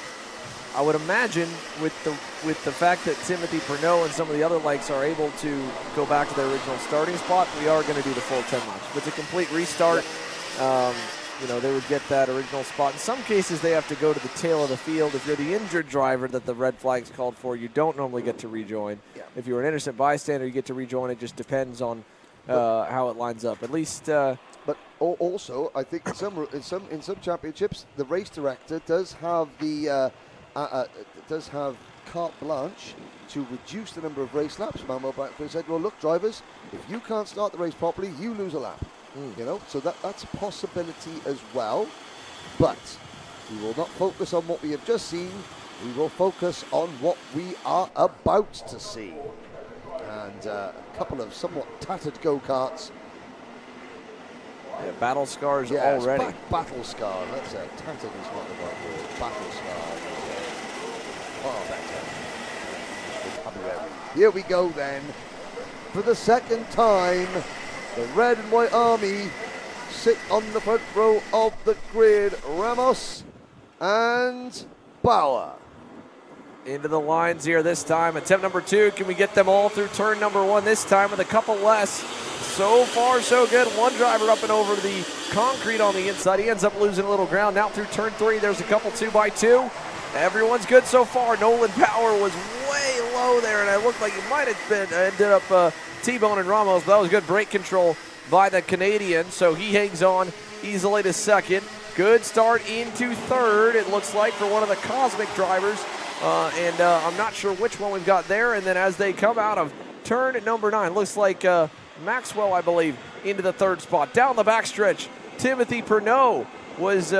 Speaker 1: I would imagine with the fact that Timothy Pernod and some of the other likes are able to go back to their original starting spot, we are going to do the full 10 laps. If it's a complete restart, they would get that original spot. In some cases, they have to go to the tail of the field. If you're the injured driver that the red flag's called for, you don't normally get to rejoin. Yeah. If you're an innocent bystander, you get to rejoin. It just depends on how it lines up. At least.
Speaker 2: But also, I think in some championships, the race director does have carte blanche to reduce the number of race laps. Manuel Blackburn said, well, look, drivers, if you can't start the race properly, you lose a lap. So that's a possibility as well. But we will not focus on what we have just seen. We will focus on what we are about to see. And a couple of somewhat tattered go-karts.
Speaker 1: Yeah, battle scars already.
Speaker 2: Battle scar. That's tattered is not the right word. Battle scar. far better. Here we go then. For the second time, the red and white army sit on the front row of the grid. Ramos and Bauer.
Speaker 1: Into the lines here this time. Attempt number 2. Can we get them all through turn number 1 this time with a couple less? So far, so good. One driver up and over the concrete on the inside. He ends up losing a little ground. Now through turn 3, there's a couple 2x2. Everyone's good so far. Nolan Power was way low there, and it looked like he might have been ended up T-boning Ramos, but that was good brake control by the Canadian. So he hangs on easily to second. Good start into third, it looks like, for one of the Cosmic drivers. I'm not sure which one we've got there. And then as they come out of turn number 9, looks like Maxwell, I believe, into the third spot. Down the backstretch, Timothy Pernod was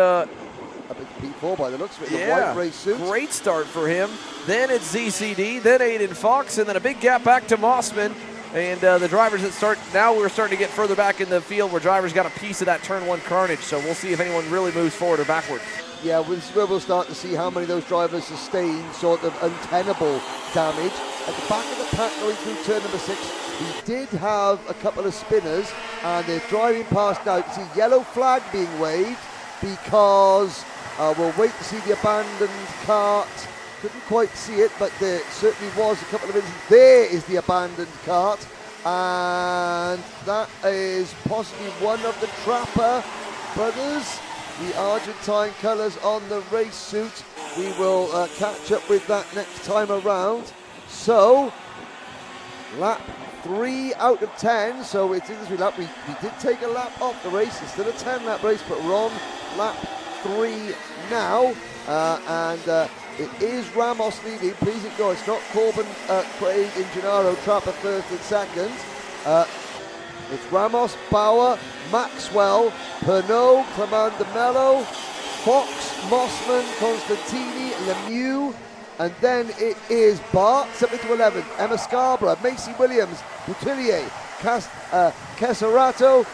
Speaker 2: Up at P4 by the looks of it, in the
Speaker 1: yeah,
Speaker 2: white race suit.
Speaker 1: great start for him. Then it's ZCD, then Aiden Fox, and then a big gap back to Mossman. And the drivers that start, now we're starting to get further back in the field where drivers got a piece of that turn 1 carnage. So we'll see if anyone really moves forward or backward.
Speaker 2: Yeah, this is where we'll start to see how many of those drivers sustain sort of untenable damage. At the back of the pack going through turn number 6, he did have a couple of spinners, and they're driving past now. You see yellow flag being waved because we'll wait to see the abandoned cart. Couldn't quite see it, but there certainly was a couple of instances. There is the abandoned cart, and that is possibly one of the Trapper brothers. The Argentine colours on the race suit. We will catch up with that next time around. So, lap 3 out of 10. So it's in this lap. We did take a lap off the race. It's still a 10-lap race, but we're on lap 3 now. It is Ramos leading. Please ignore, it's not Corbin, Craig, and Gennaro Trapper first and second. It's Ramos, Bauer, Maxwell, Pernod, Clement de Mello, Fox, Mossman, Constantini, Lemieux, and then it is Bart, 70-11, Emma Scarborough, Macy Williams, Boutillier, Casarato,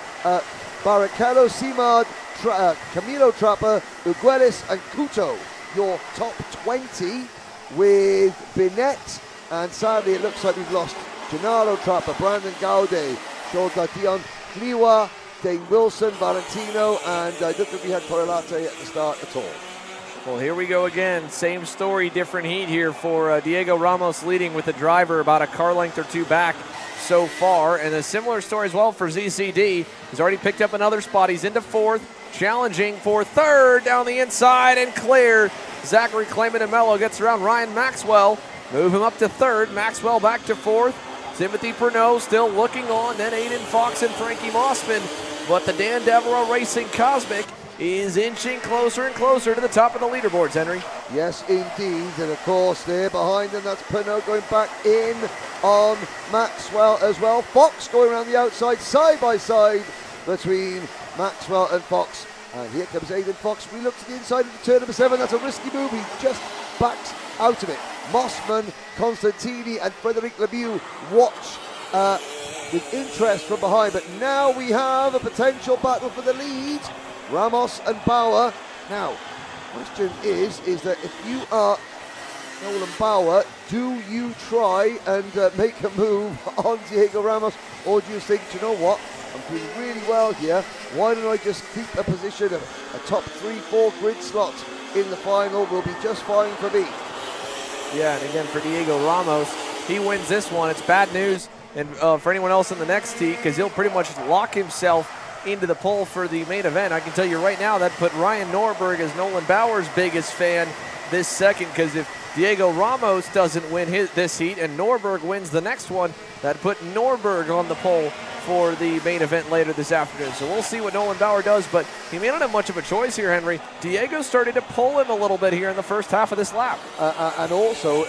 Speaker 2: Barrichello, Simard, Camilo Trapper, Uguelis, and Couto. Your top 20 with Binet, and sadly it looks like we've lost Gennaro Trapper, Brandon Gaude, Shorta Dion, Liwa, Dane Wilson, Valentino, and I don't think we had Correlate at the start at all.
Speaker 1: Well, here we go again. Same story, different heat here for Diego Ramos leading with the driver about a car length or 2 back so far. And a similar story as well for ZCD. He's already picked up another spot. He's into 4th, challenging for 3rd down the inside and clear. Zachary Clayman and Mello gets around Ryan Maxwell. Move him up to 3rd. Maxwell back to 4th. Timothy Pernod still looking on. Then Aiden Fox and Frankie Mossman. But the Dan Devereaux Racing Cosmic is inching closer and closer to the top of the leaderboards, Henry.
Speaker 2: Yes, indeed. And of course, there behind them, that's Pernod going back in on Maxwell as well. Fox going around the outside, side by side between Maxwell and Fox. And here comes Aiden Fox. We look to the inside of the turn number 7. That's a risky move. He just backs out of it. Mossman, Constantini, and Frederic Lemieux watch with interest from behind. But now we have a potential battle for the lead. Ramos and Bauer. Now, question is that if you are Nolan Bauer, do you try and make a move on Diego Ramos, or do you think, you know what, I'm doing really well here, why don't I just keep a position of a top 3-4 grid slot in the final will be just fine for me.
Speaker 1: Yeah, and again for Diego Ramos, he wins this one. It's bad news and for anyone else in the next heat, because he'll pretty much lock himself into the pole for the main event. I can tell you right now that put Ryan Norberg as Nolan Bauer's biggest fan this second, because if Diego Ramos doesn't win this heat and Norberg wins the next one, that put Norberg on the pole for the main event later this afternoon. So we'll see what Nolan Bauer does, but he may not have much of a choice here, Henry. Diego started to pull him a little bit here in the first half of this lap.
Speaker 2: And also,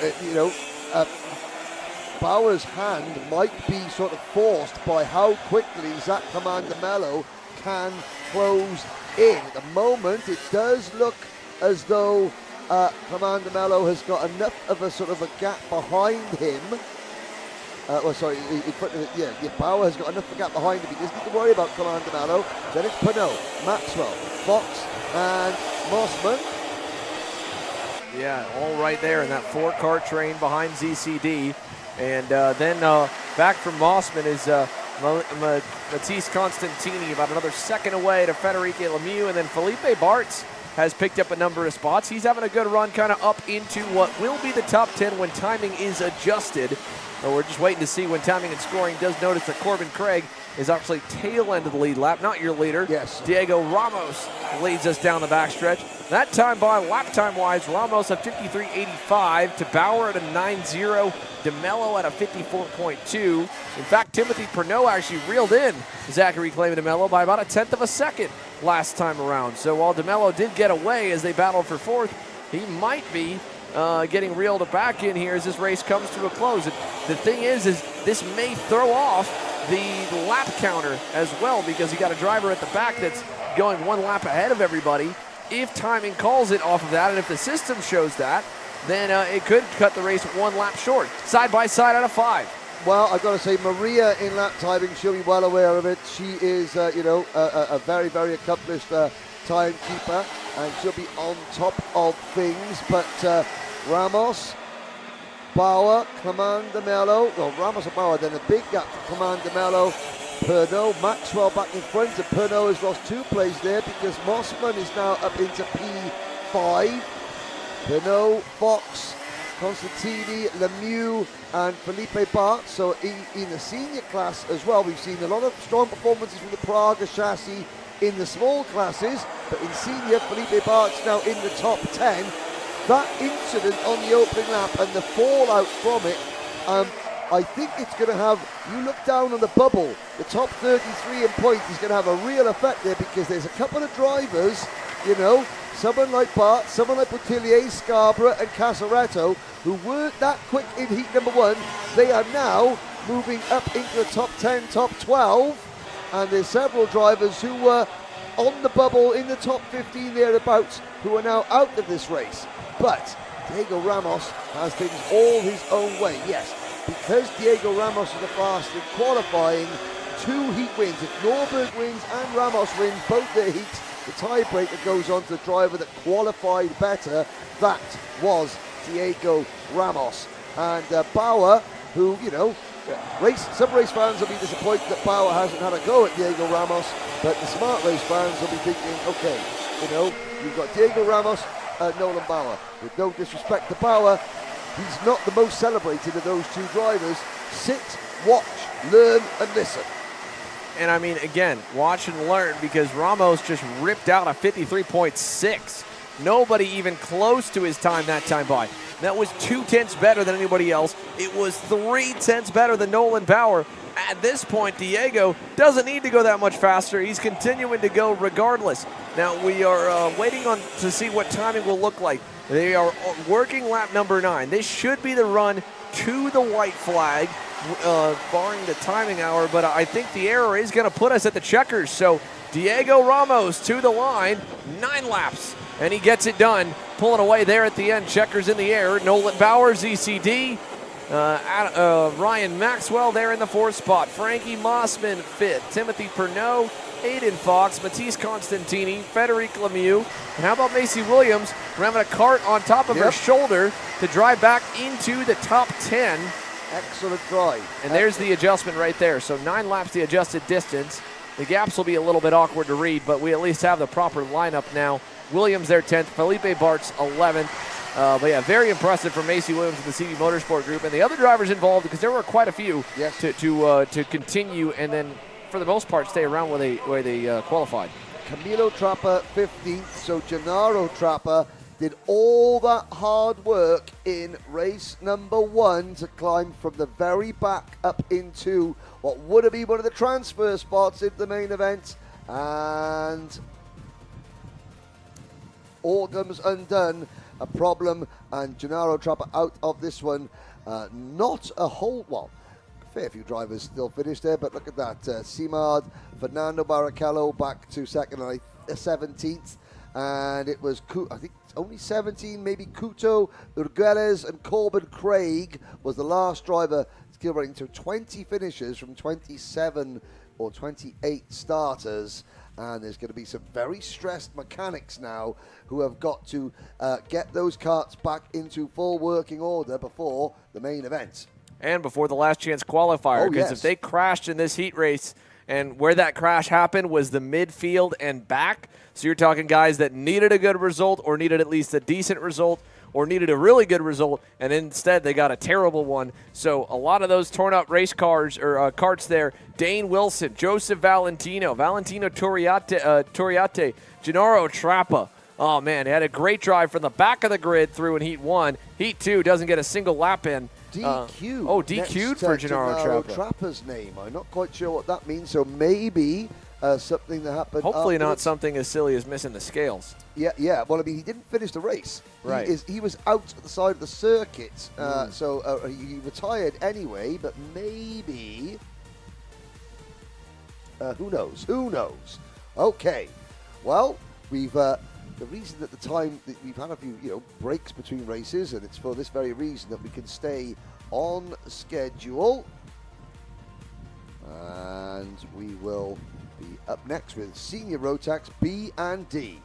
Speaker 2: Bauer's hand might be sort of forced by how quickly Zach Comandamello can close in. At the moment, it does look as though Comandamello has got enough of a sort of a gap behind him. In front of it, Bauer has got enough of a gap behind him. He doesn't need to worry about Comandamello. Then it's Pernod, Maxwell, Fox, and Mossman.
Speaker 1: Yeah, all right there in that 4-car train behind ZCD. And then back from Mossman is Matisse Constantini, about another second away to Federico Lemieux. And then Felipe Bartz has picked up a number of spots. He's having a good run kind of up into what will be the top 10 when timing is adjusted. But we're just waiting to see when timing and scoring does notice that Corbin Craig is actually tail end of the lead lap, not your leader.
Speaker 2: Yes.
Speaker 1: Diego Ramos leads us down the backstretch. That time by lap time-wise, Ramos at 53.85, to Bauer at a 9.0, DeMello at a 54.2. In fact, Timothy Pernod actually reeled in Zachary Clayman DeMello by about a tenth of a second last time around. So while DeMello did get away as they battled for fourth, he might be getting reeled back in here as this race comes to a close. And the thing is this may throw off the lap counter as well, because you got a driver at the back that's going one lap ahead of everybody. If timing calls it off of that, and if the system shows that, then it could cut the race one lap short. Side by side out of 5.
Speaker 2: Well, I've got to say, Maria in lap timing, she'll be well aware of it. She is, a very, very accomplished timekeeper, and she'll be on top of things. But Ramos, Bauer, Clement DeMello, well, Ramos and Bauer, then a big gap for Clement DeMello. Pernod, Maxwell back in front, and Pernod has lost 2 places there because Mossman is now up into P5. Pernod, Fox, Constantini, Lemieux, and Felipe Bartz. So in the senior class as well, we've seen a lot of strong performances from the Praga chassis in the small classes, but in senior, Felipe Bartz now in the top 10. That incident on the opening lap and the fallout from it, I think it's going to have, you look down on the bubble, the top 33 in points is going to have a real effect there, because there's a couple of drivers, someone like Bart, someone like Boutillier, Scarborough and Casaretto, who weren't that quick in heat number 1. They are now moving up into the top 10, top 12, and there's several drivers who were on the bubble in the top 15 thereabouts who are now out of this race. But Diego Ramos has things all his own way. Yes, because Diego Ramos is the fastest in qualifying, 2 heat wins. If Norberg wins and Ramos wins both their heats, the tiebreaker goes on to the driver that qualified better. That was Diego Ramos. And Bauer, who, some race fans will be disappointed that Bauer hasn't had a go at Diego Ramos, but the smart race fans will be thinking, okay, you've got Diego Ramos, Nolan Bauer. With no disrespect to Bauer, he's not the most celebrated of those 2 drivers. Sit, watch, learn, and listen.
Speaker 1: And I mean, again, watch and learn, because Ramos just ripped out a 53.6. Nobody even close to his time that time by. That was 2 tenths better than anybody else. It was 3 tenths better than Nolan Bauer. At this point, Diego doesn't need to go that much faster. He's continuing to go regardless. Now, we are waiting on to see what timing will look like. They are working lap number 9. This should be the run to the white flag, barring the timing hour, but I think the error is going to put us at the checkers. So Diego Ramos to the line, 9 laps, and he gets it done, pulling away there at the end. Checkers in the air. Nolan Bauer, ZCD. Ryan Maxwell there in the 4th spot. Frankie Mossman 5th. Timothy Pernod, Aiden Fox, Matisse Constantini, Federico Lemieux. And how about Macy Williams having a cart on top of her shoulder to drive back into the top 10.
Speaker 2: Excellent drive.
Speaker 1: And there's the adjustment right there. So 9 laps the adjusted distance. The gaps will be a little bit awkward to read, but we at least have the proper lineup now. Williams there 10th, Felipe Bartz 11th. But yeah, very impressive for Macy Williams and the CV Motorsport Group, and the other drivers involved, because there were quite a few to continue and then, for the most part, stay around where they qualified.
Speaker 2: Camilo Trapper 15th, so Gennaro Trapper did all that hard work in race number 1 to climb from the very back up into what would have been one of the transfer spots in the main event, and all comes undone. A problem, and Gennaro Trapper out of this one. Not a whole, well, fair few drivers still finished there, but look at that. Simard, Fernando Barrichello back to second and 17th, and it was, I think, only 17, maybe Couto, Urgeles, and Corbin Craig was the last driver skill rating to 20 finishers from 27 or 28 starters. And there's going to be some very stressed mechanics now who have got to get those karts back into full working order before the main event.
Speaker 1: And before the last chance qualifier, because if they crashed in this heat race, and where that crash happened was the midfield and back, so you're talking guys that needed a good result or needed at least a decent result or needed a really good result, and instead they got a terrible one. So a lot of those torn up race cars or karts there, Dane Wilson, Joseph Valentino Toriate, Gennaro Trappa. Oh, man, he had a great drive from the back of the grid through in Heat 1. Heat 2 doesn't get a single lap in.
Speaker 2: DQ.
Speaker 1: DQ'd for Gennaro Trappa.
Speaker 2: Trappa's name. I'm not quite sure what that means, so maybe something that happened.
Speaker 1: Hopefully not something as silly as missing the scales.
Speaker 2: Yeah. Well, I mean, he didn't finish the race.
Speaker 1: Right.
Speaker 2: He was out at the side of the circuit, so he retired anyway, but maybe... who knows? Who knows? Okay. Well, we've... the reason at the time that we've had a few, breaks between races, and it's for this very reason that we can stay on schedule. And we will be up next with Senior Rotax B and D.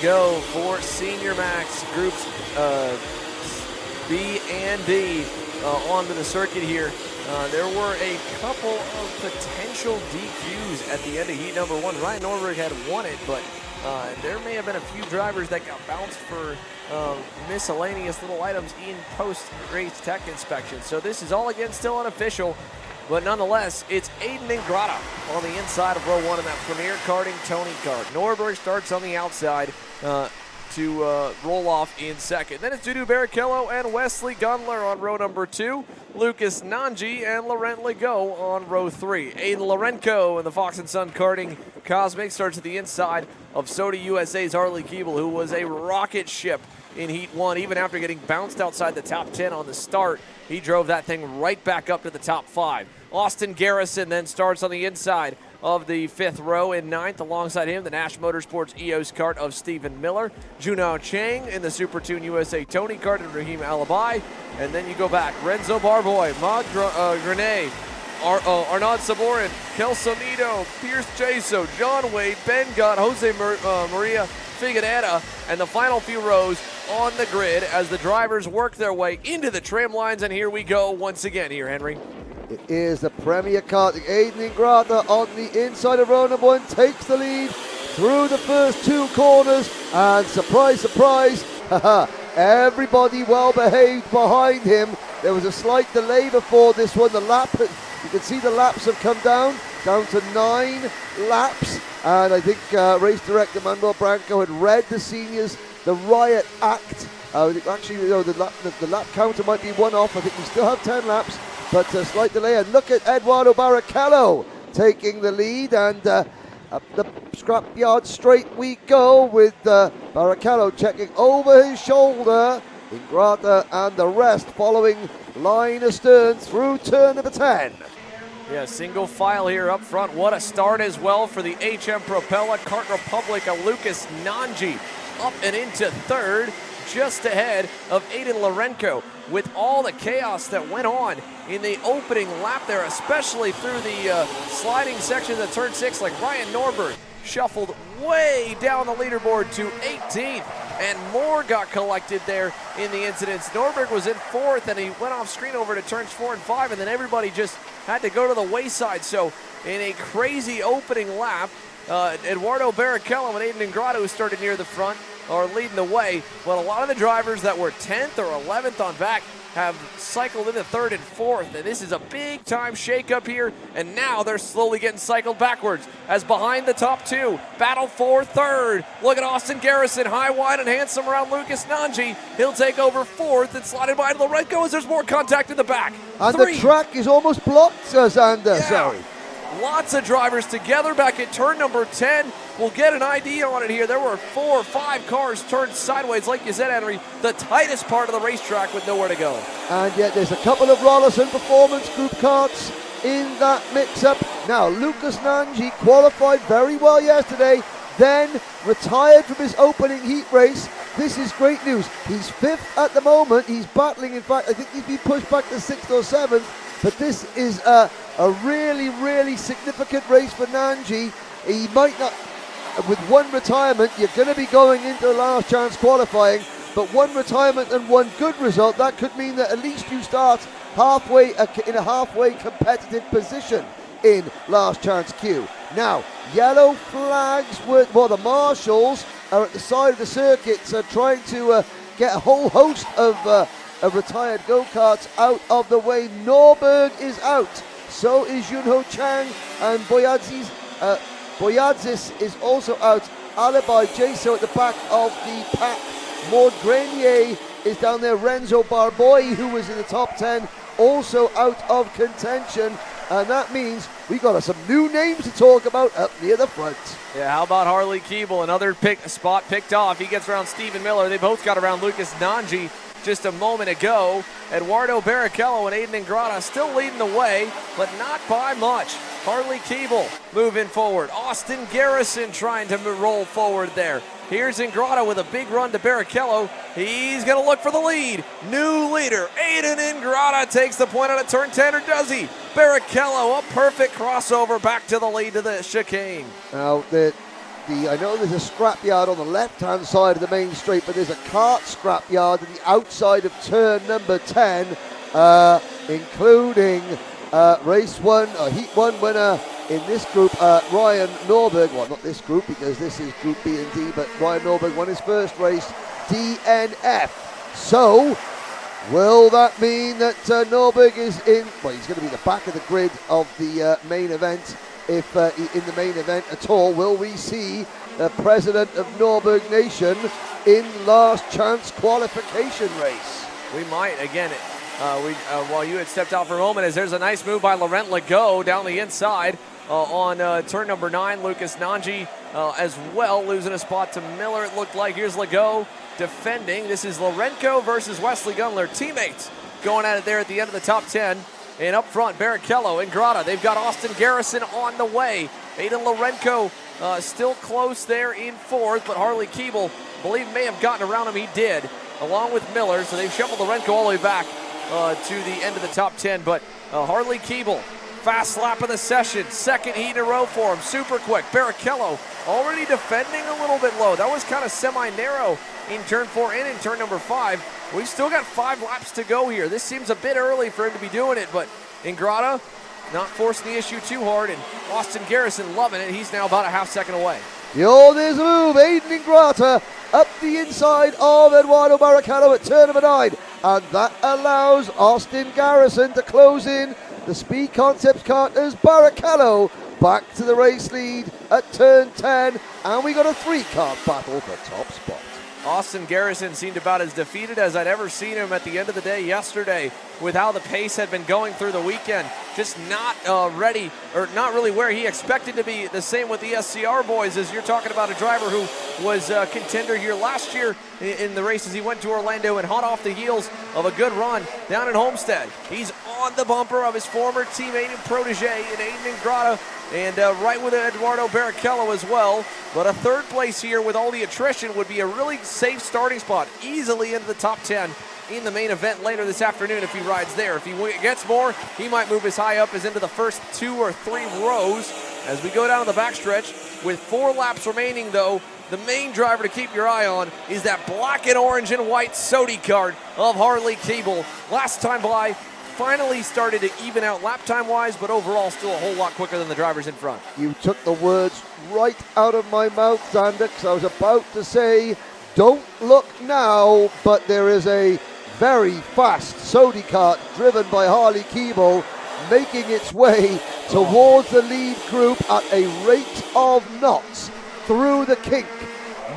Speaker 1: go for Senior Max Groups B and D onto the circuit here. There were a couple of potential DQs at the end of heat number 1. Ryan Norberg had won it, but there may have been a few drivers that got bounced for miscellaneous little items in post-race tech inspection. So this is all again still unofficial, but nonetheless, it's Aiden Ingrata on the inside of row 1 in that Premier Karting Tony Kart. Norberg starts on the outside to roll off in second. Then it's Dudu Barrichello and Wesley Gundler on row number 2. Lucas Nanji and Laurent Legault on row 3. Aiden Lorenko in the Fox & Son Karting Cosmic starts at the inside of Soda USA's Harley Keeble, who was a rocket ship in Heat 1. Even after getting bounced outside the top 10 on the start, he drove that thing right back up to the top 5. Austin Garrison then starts on the inside of the 5th row in 9th. Alongside him, the Nash Motorsports EOS kart of Stephen Miller. Junao Chang in the Super Tune USA Tony kart and Raheem Alibi. And then you go back. Renzo Barboy, Maud Grenay, Arnaud Saborin, Kelsonido, Pierce Jaso, John Wade, Ben Gott, Jose Maria Figueroa, and the final few rows on the grid as the drivers work their way into the trim lines. And here we go once again here, Henry.
Speaker 2: It is the Premier Karting. Aiden Ingrata on the inside of row number 1 takes the lead through the first 2 corners, and surprise, surprise, everybody well behaved behind him. There was a slight delay before this one. The lap, you can see the laps have come down to 9 laps, and I think race director Manuel Branco had read the seniors, the riot act. Actually, you know, the lap counter might be 1 off. I think we still have 10 laps, but a slight delay. And look at Eduardo Barrichello taking the lead, and up the scrapyard straight we go with Barrichello checking over his shoulder. Ingrata and the rest following line astern through turn number 10.
Speaker 1: Yeah, single file here up front. What a start as well for the HM Propeller Kart Republica. Lucas Nanji up and into 3rd, just ahead of Aiden Lorenko. With all the chaos that went on in the opening lap there, especially through the sliding sections of turn 6, like Ryan Norberg shuffled way down the leaderboard to 18th, and more got collected there in the incidents. Norberg was in 4th, and he went off screen over to turns 4 and 5, and then everybody just had to go to the wayside. So in a crazy opening lap, Eduardo Barrichello and Aiden Ingrata, who started near the front, are leading the way, but a lot of the drivers that were 10th or 11th on back have cycled into 3rd and 4th, and this is a big time shakeup here, and now they're slowly getting cycled backwards as behind the top 2 battle for 3rd. Look at Austin Garrison, high, wide, and handsome around Lucas Nanji. He'll take over 4th and slide it by Lorenko as there's more contact in the back.
Speaker 2: And 3. The track is almost blocked, Xander.
Speaker 1: Yeah.
Speaker 2: Sorry.
Speaker 1: Lots of drivers together back at turn number 10. We'll get an idea on it here. There were 4 or 5 cars turned sideways, like you said, Henry, the tightest part of the racetrack with nowhere to go.
Speaker 2: And yet there's a couple of Rollerson Performance Group karts in that mix-up. Now, Lucas Nanji qualified very well yesterday, then retired from his opening heat race. This is great news. He's 5th at the moment. He's battling, in fact, I think he's been pushed back to 6th or 7th, but this is a really, really significant race for Nanji. He might not, with 1 retirement, you're going to be going into the last chance qualifying, but 1 retirement and 1 good result, that could mean that at least you start halfway in a halfway competitive position in last chance queue. Now, yellow flags, the marshals are at the side of the circuit, trying to get a whole host of retired go-karts out of the way. Norberg is out. So is Junho Chang, and Boyadzis is also out. Alibi Jaso at the back of the pack. Maud Grenier is down there. Renzo Barboy, who was in the top 10, also out of contention. And that means we got some new names to talk about up near the front.
Speaker 1: Yeah, how about Harley Keeble? Another spot picked off. He gets around Stephen Miller. They both got around Lucas Nanji just a moment ago. Eduardo Barrichello and Aiden Ingrata still leading the way, but not by much. Harley Keeble moving forward. Austin Garrison trying to roll forward there. Here's Ingrata with a big run to Barrichello. He's going to look for the lead. New leader, Aiden Ingrata takes the point out of turn 10, or does he? Barrichello, a perfect crossover back to the lead to the chicane.
Speaker 2: Now, the I know there's a scrapyard on the left-hand side of the main straight, but there's a kart scrapyard at the outside of turn number 10, including race 1, Heat 1 winner in this group, Ryan Norberg. Well, not this group because this is Group B and D, but Ryan Norberg won his first race, DNF. So, will that mean that Norberg is in? Well, he's going to be the back of the grid of the main event. If in the main event at all, will we see the president of Norberg Nation in last chance qualification race?
Speaker 1: We might. Again, while you had stepped out for a moment, as there's a nice move by Laurent Legault down the inside on turn number 9. Lucas Nanji as well, losing a spot to Miller, it looked like. Here's Legault defending. This is Lorenco versus Wesley Gunler. Teammates going at it there at the end of the top 10. And up front, Barrichello, Ingrata. They've got Austin Garrison on the way. Aiden Lorenco still close there in 4th, but Harley Keeble, believe, may have gotten around him. He did, along with Miller. So they've shuffled Lorenco all the way back to the end of the top 10. But Harley Keeble, fast lap of the session. Second heat in a row for him. Super quick. Barrichello already defending a little bit low. That was kind of semi-narrow in turn 4 and in turn number 5. We've still got 5 laps to go here. This seems a bit early for him to be doing it, but Ingrata not forcing the issue too hard, and Austin Garrison loving it. He's now about a half second away.
Speaker 2: The oldest move, Aiden Ingrata up the inside of Eduardo Barrichello at turn number 9, and that allows Austin Garrison to close in the Speed Concepts kart as Barrichello back to the race lead at turn 10, and we got a 3-kart battle for top spot.
Speaker 1: Austin Garrison seemed about as defeated as I'd ever seen him at the end of the day yesterday with how the pace had been going through the weekend. Just not ready, or not really where he expected to be. The same with the SCR boys, as you're talking about a driver who was a contender here last year in the races. He went to Orlando and hot off the heels of a good run down in Homestead. He's on the bumper of his former teammate and protege in Aiden Ingrata, and right with Eduardo Barrichello as well. But a 3rd place here with all the attrition would be a really safe starting spot, easily into the top 10 in the main event later this afternoon if he rides there. If he gets more, he might move as high up as into the first 2 or 3 rows as we go down to the backstretch. With 4 laps remaining, though, the main driver to keep your eye on is that black and orange and white Sodi kart of Harley Keeble. Last time by, finally started to even out lap time wise, but overall still a whole lot quicker than the drivers in front.
Speaker 2: You took the words right out of my mouth, Xander, because I was about to say, don't look now, but there is a very fast Sodi kart driven by Harley Keeble making its way towards the lead group at a rate of knots through the kink.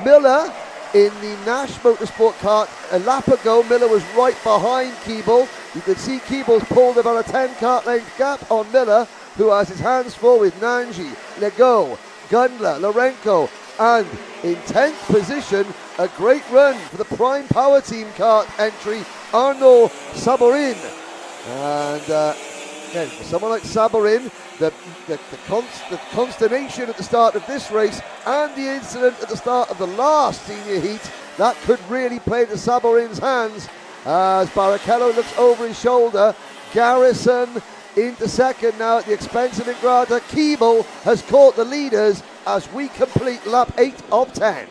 Speaker 2: Miller in the Nash Motorsport kart a lap ago, Miller was right behind Keeble. You can see Keeble's pulled about a 10 kart length gap on Miller, who has his hands full with Nanji, Legault, Gundler, Lorenco, and in 10th position, a great run for the Prime Power Team kart entry, Arnaud Saborin. And again, for someone like Saborin, the consternation at the start of this race and the incident at the start of the last senior heat, that could really play to Saborin's hands as Barrichello looks over his shoulder. Garrison into second now at the expense of Ingrata. Keeble has caught the leaders as we complete lap 8 of 10.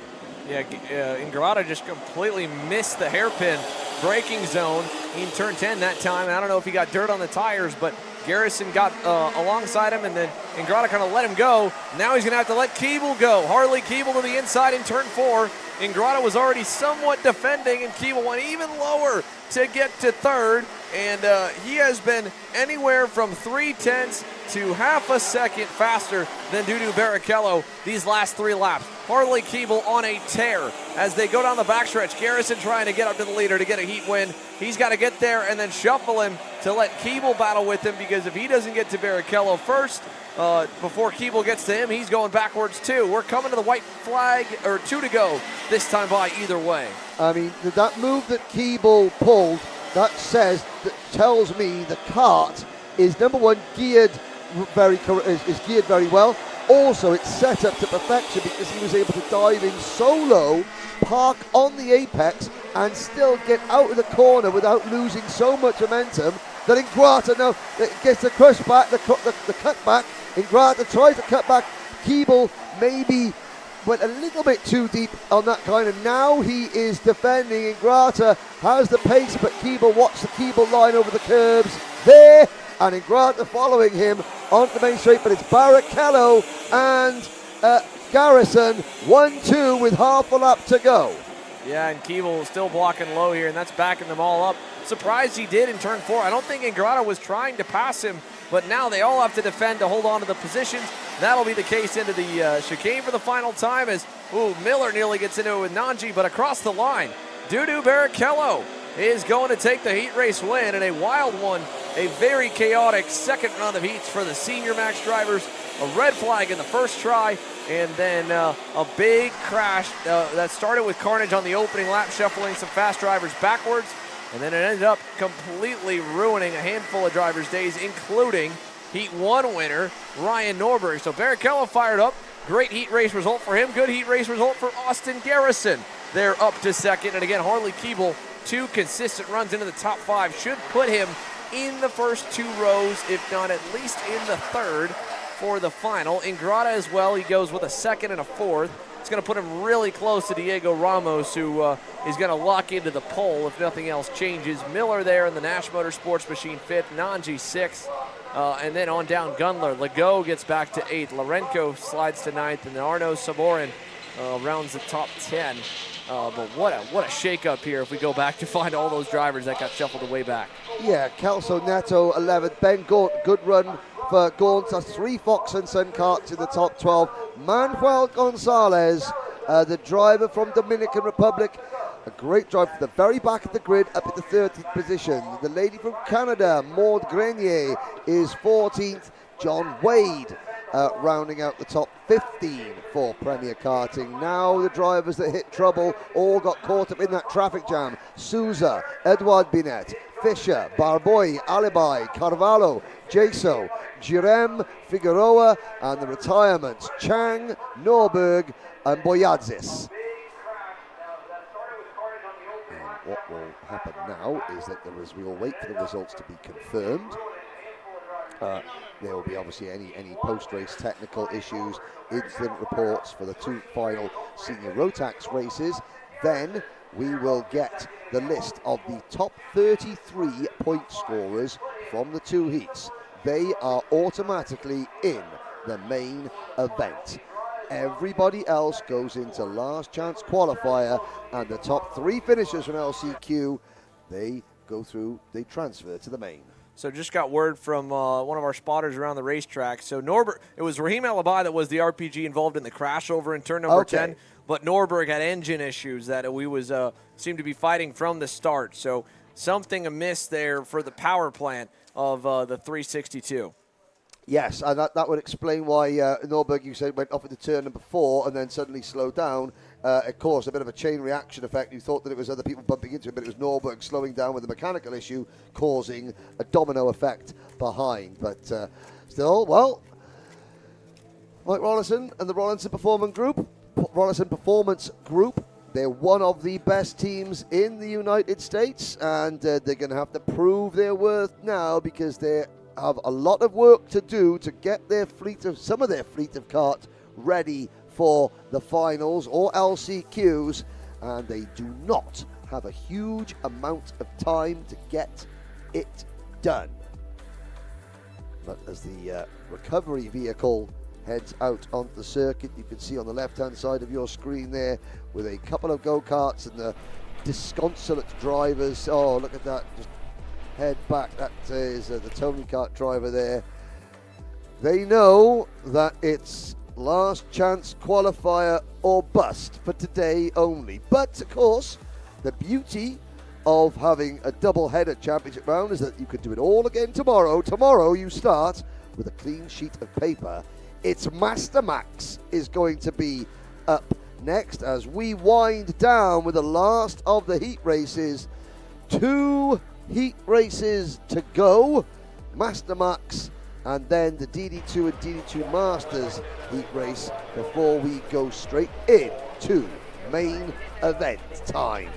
Speaker 1: Yeah, Ingrata just completely missed the hairpin braking zone in turn 10 that time. I don't know if he got dirt on the tires, but Garrison got alongside him, and then Ingrata kind of let him go. Now he's going to have to let Keeble go. Harley Keeble to the inside in turn 4. Ingrata was already somewhat defending, and Keeble went even lower to get to 3rd. And he has been anywhere from 0.3 to half a second faster than Dudu Barrichello these last 3 laps. Harley Keeble on a tear as they go down the backstretch. Garrison trying to get up to the leader to get a heat win. He's got to get there and then shuffle him to let Keeble battle with him, because if he doesn't get to Barrichello first, before Keeble gets to him, he's going backwards too. We're coming to the white flag, or 2 to go this time by either way.
Speaker 2: I mean, that move that Keeble pulled, that tells me the kart is, number one, geared very well. Also, it's set up to perfection because he was able to dive in so low, park on the apex, and still get out of the corner without losing so much momentum that Ingrata now gets the crush back, the cut back. Ingrata tries to cut back. Keeble maybe went a little bit too deep on that kind, and now he is defending. Ingrata has the pace, but Keeble, watch the Keeble line over the curbs there, and Ingrata following him onto the main straight, but it's Barrichello and Garrison, 1-2 with half a lap to go.
Speaker 1: Yeah, and Keeble still blocking low here, and that's backing them all up. Surprised he did in turn 4. I don't think Ingrata was trying to pass him, but now they all have to defend to hold on to the positions. That'll be the case into the chicane for the final time as, Miller nearly gets into it with Nanji, but across the line, Dudu Barrichello is going to take the heat race win in a wild one. A very chaotic second run of heats for the senior max drivers. A red flag in the first try, and then a big crash that started with carnage on the opening lap, shuffling some fast drivers backwards, and then it ended up completely ruining a handful of drivers' days, including Heat 1 winner Ryan Norberg. So Barrichello fired up. Great heat race result for him. Good heat race result for Austin Garrison. They're up to second, and again, Harley Keeble, 2 consistent runs into the top 5 should put him in the first 2 rows, if not at least in the third for the final. Ingrata as well, he goes with a second and a fourth. It's going to put him really close to Diego Ramos, who is going to lock into the pole if nothing else changes. Miller there in the Nash Motorsports machine 5th, Nanji 6th, and then on down Gundler. Legault gets back to 8th, Lorenko slides to 9th, and then Arnaud Saborin rounds the top 10. But what a shakeup here if we go back to find all those drivers that got shuffled away back.
Speaker 2: Yeah, Kelso Neto 11th, Ben Gaunt, good run for Gaunt. That's 3 Fox and Son karts in the top 12. Manuel Gonzalez, the driver from Dominican Republic, a great drive from the very back of the grid up at the 30th position. The lady from Canada, Maud Grenier, is 14th. John Wade rounding out the top 15 for Premier Karting. Now the drivers that hit trouble all got caught up in that traffic jam. Souza, Edouard Binet, Fisher, Barboy, Alibi, Carvalho, Jaso, Jirem, Figueroa, and the retirements, Chang, Norberg, and Boyadzis. And what will happen now is that we will wait for the results to be confirmed. There will be obviously any post-race technical issues, incident reports for the 2 final senior Rotax races. Then we will get the list of the top 33 point scorers from the 2 heats. They are automatically in the main event. Everybody else goes into last chance qualifier, and the top 3 finishers from LCQ, they go through, they transfer to the main.
Speaker 1: So just got word from one of our spotters around the racetrack. So Norberg, it was Raheem Alibi that was the RPG involved in the crash over in turn number 10, but Norberg had engine issues that we seemed to be fighting from the start. So something amiss there for the power plant of the 362.
Speaker 2: Yes, and that would explain why Norberg, you said, went off into turn number 4 and then suddenly slowed down. It caused a bit of a chain reaction effect. You thought that it was other people bumping into it, but it was Norberg slowing down with a mechanical issue, causing a domino effect behind. But still, well, Mike Rollison and the Rollinson Performance Group, they're one of the best teams in the United States, and they're going to have to prove their worth now because they have a lot of work to do to get some of their fleet of karts ready for the finals or LCQs, and they do not have a huge amount of time to get it done. But as the recovery vehicle heads out onto the circuit, you can see on the left-hand side of your screen there with a couple of go-karts and the disconsolate drivers. Oh, look at that, just head back. That is the Tony Kart driver there. They know that it's last chance qualifier or bust for today only. But of course, the beauty of having a double-header championship round is that you can do it all again tomorrow. Tomorrow you start with a clean sheet of paper. It's Master Max is going to be up next as we wind down with the last of the heat races. 2 heat races to go. Master Max and then the DD2 and DD2 Masters heat race before we go straight into main event time.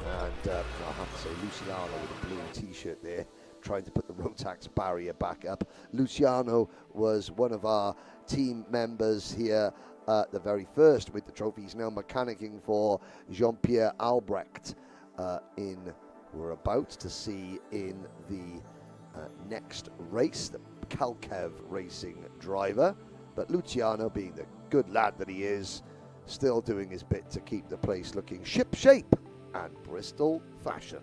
Speaker 2: And I have to say, Luciano with a blue t-shirt there, trying to put the Rotax barrier back up. Luciano was one of our team members here the very first with the trophy. He's now mechanicking for Jean-Pierre Albrecht we're about to see in the next race, the Kalkev Racing driver. But Luciano, being the good lad that he is, still doing his bit to keep the place looking ship shape and Bristol fashion.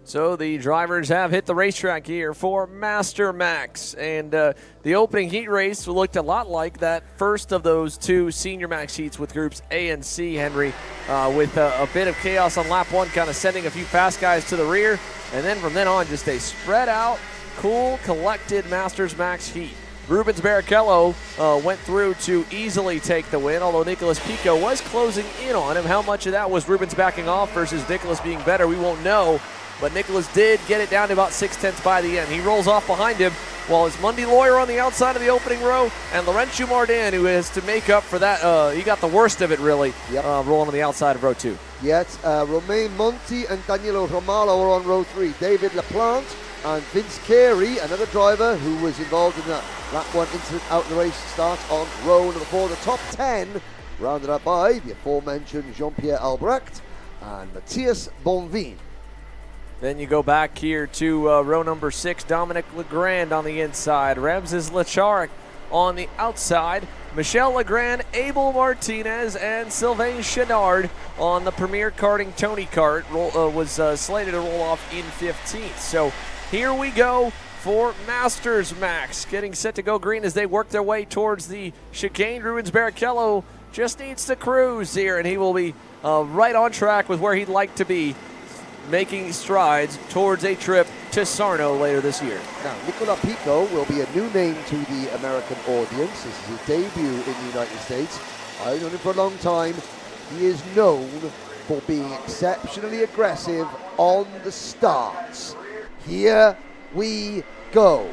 Speaker 1: So the drivers have hit the racetrack here for Master Max, and the opening heat race looked a lot like that first of those two senior max heats with groups A and C, Henry, with a bit of chaos on lap one, kind of sending a few fast guys to the rear, and then from then on just a spread out, cool, collected Masters Max heat. Rubens Barrichello went through to easily take the win, although Nicholas Pico was closing in on him. How much of that was Rubens backing off versus Nicholas being better, we won't know. But Nicholas did get it down to about 6/10 by the end. He rolls off behind him, while it's Mundy Lawyer on the outside of the opening row, and Laurentiu Mardan, who has to make up for that. He got the worst of it, really, rolling on the outside of row 2.
Speaker 2: Yes, Romain Monti and Danilo Romalo are on row 3. David LaPlante and Vince Carey, another driver who was involved in that lap 1 incident out in the race, starts on row number 4. The top 10 rounded up by the aforementioned Jean-Pierre Albrecht and Matthias Bonvin.
Speaker 1: Then you go back here to row number 6, Dominic Legrand on the inside, Ramses Lacharik on the outside, Michel Legrand, Abel Martinez, and Sylvain Chenard on the Premier Karting Tony Kart was slated to roll off in 15th. So here we go for Masters Max, getting set to go green as they work their way towards the chicane. Rubens Barrichello just needs to cruise here, and he will be right on track with where he'd like to be, making strides towards a trip to Sarno later this year.
Speaker 2: Now, Nicola Pico will be a new name to the American audience. This is his debut in the United States. I've known him for a long time. He is known for being exceptionally aggressive on the starts. Here we go.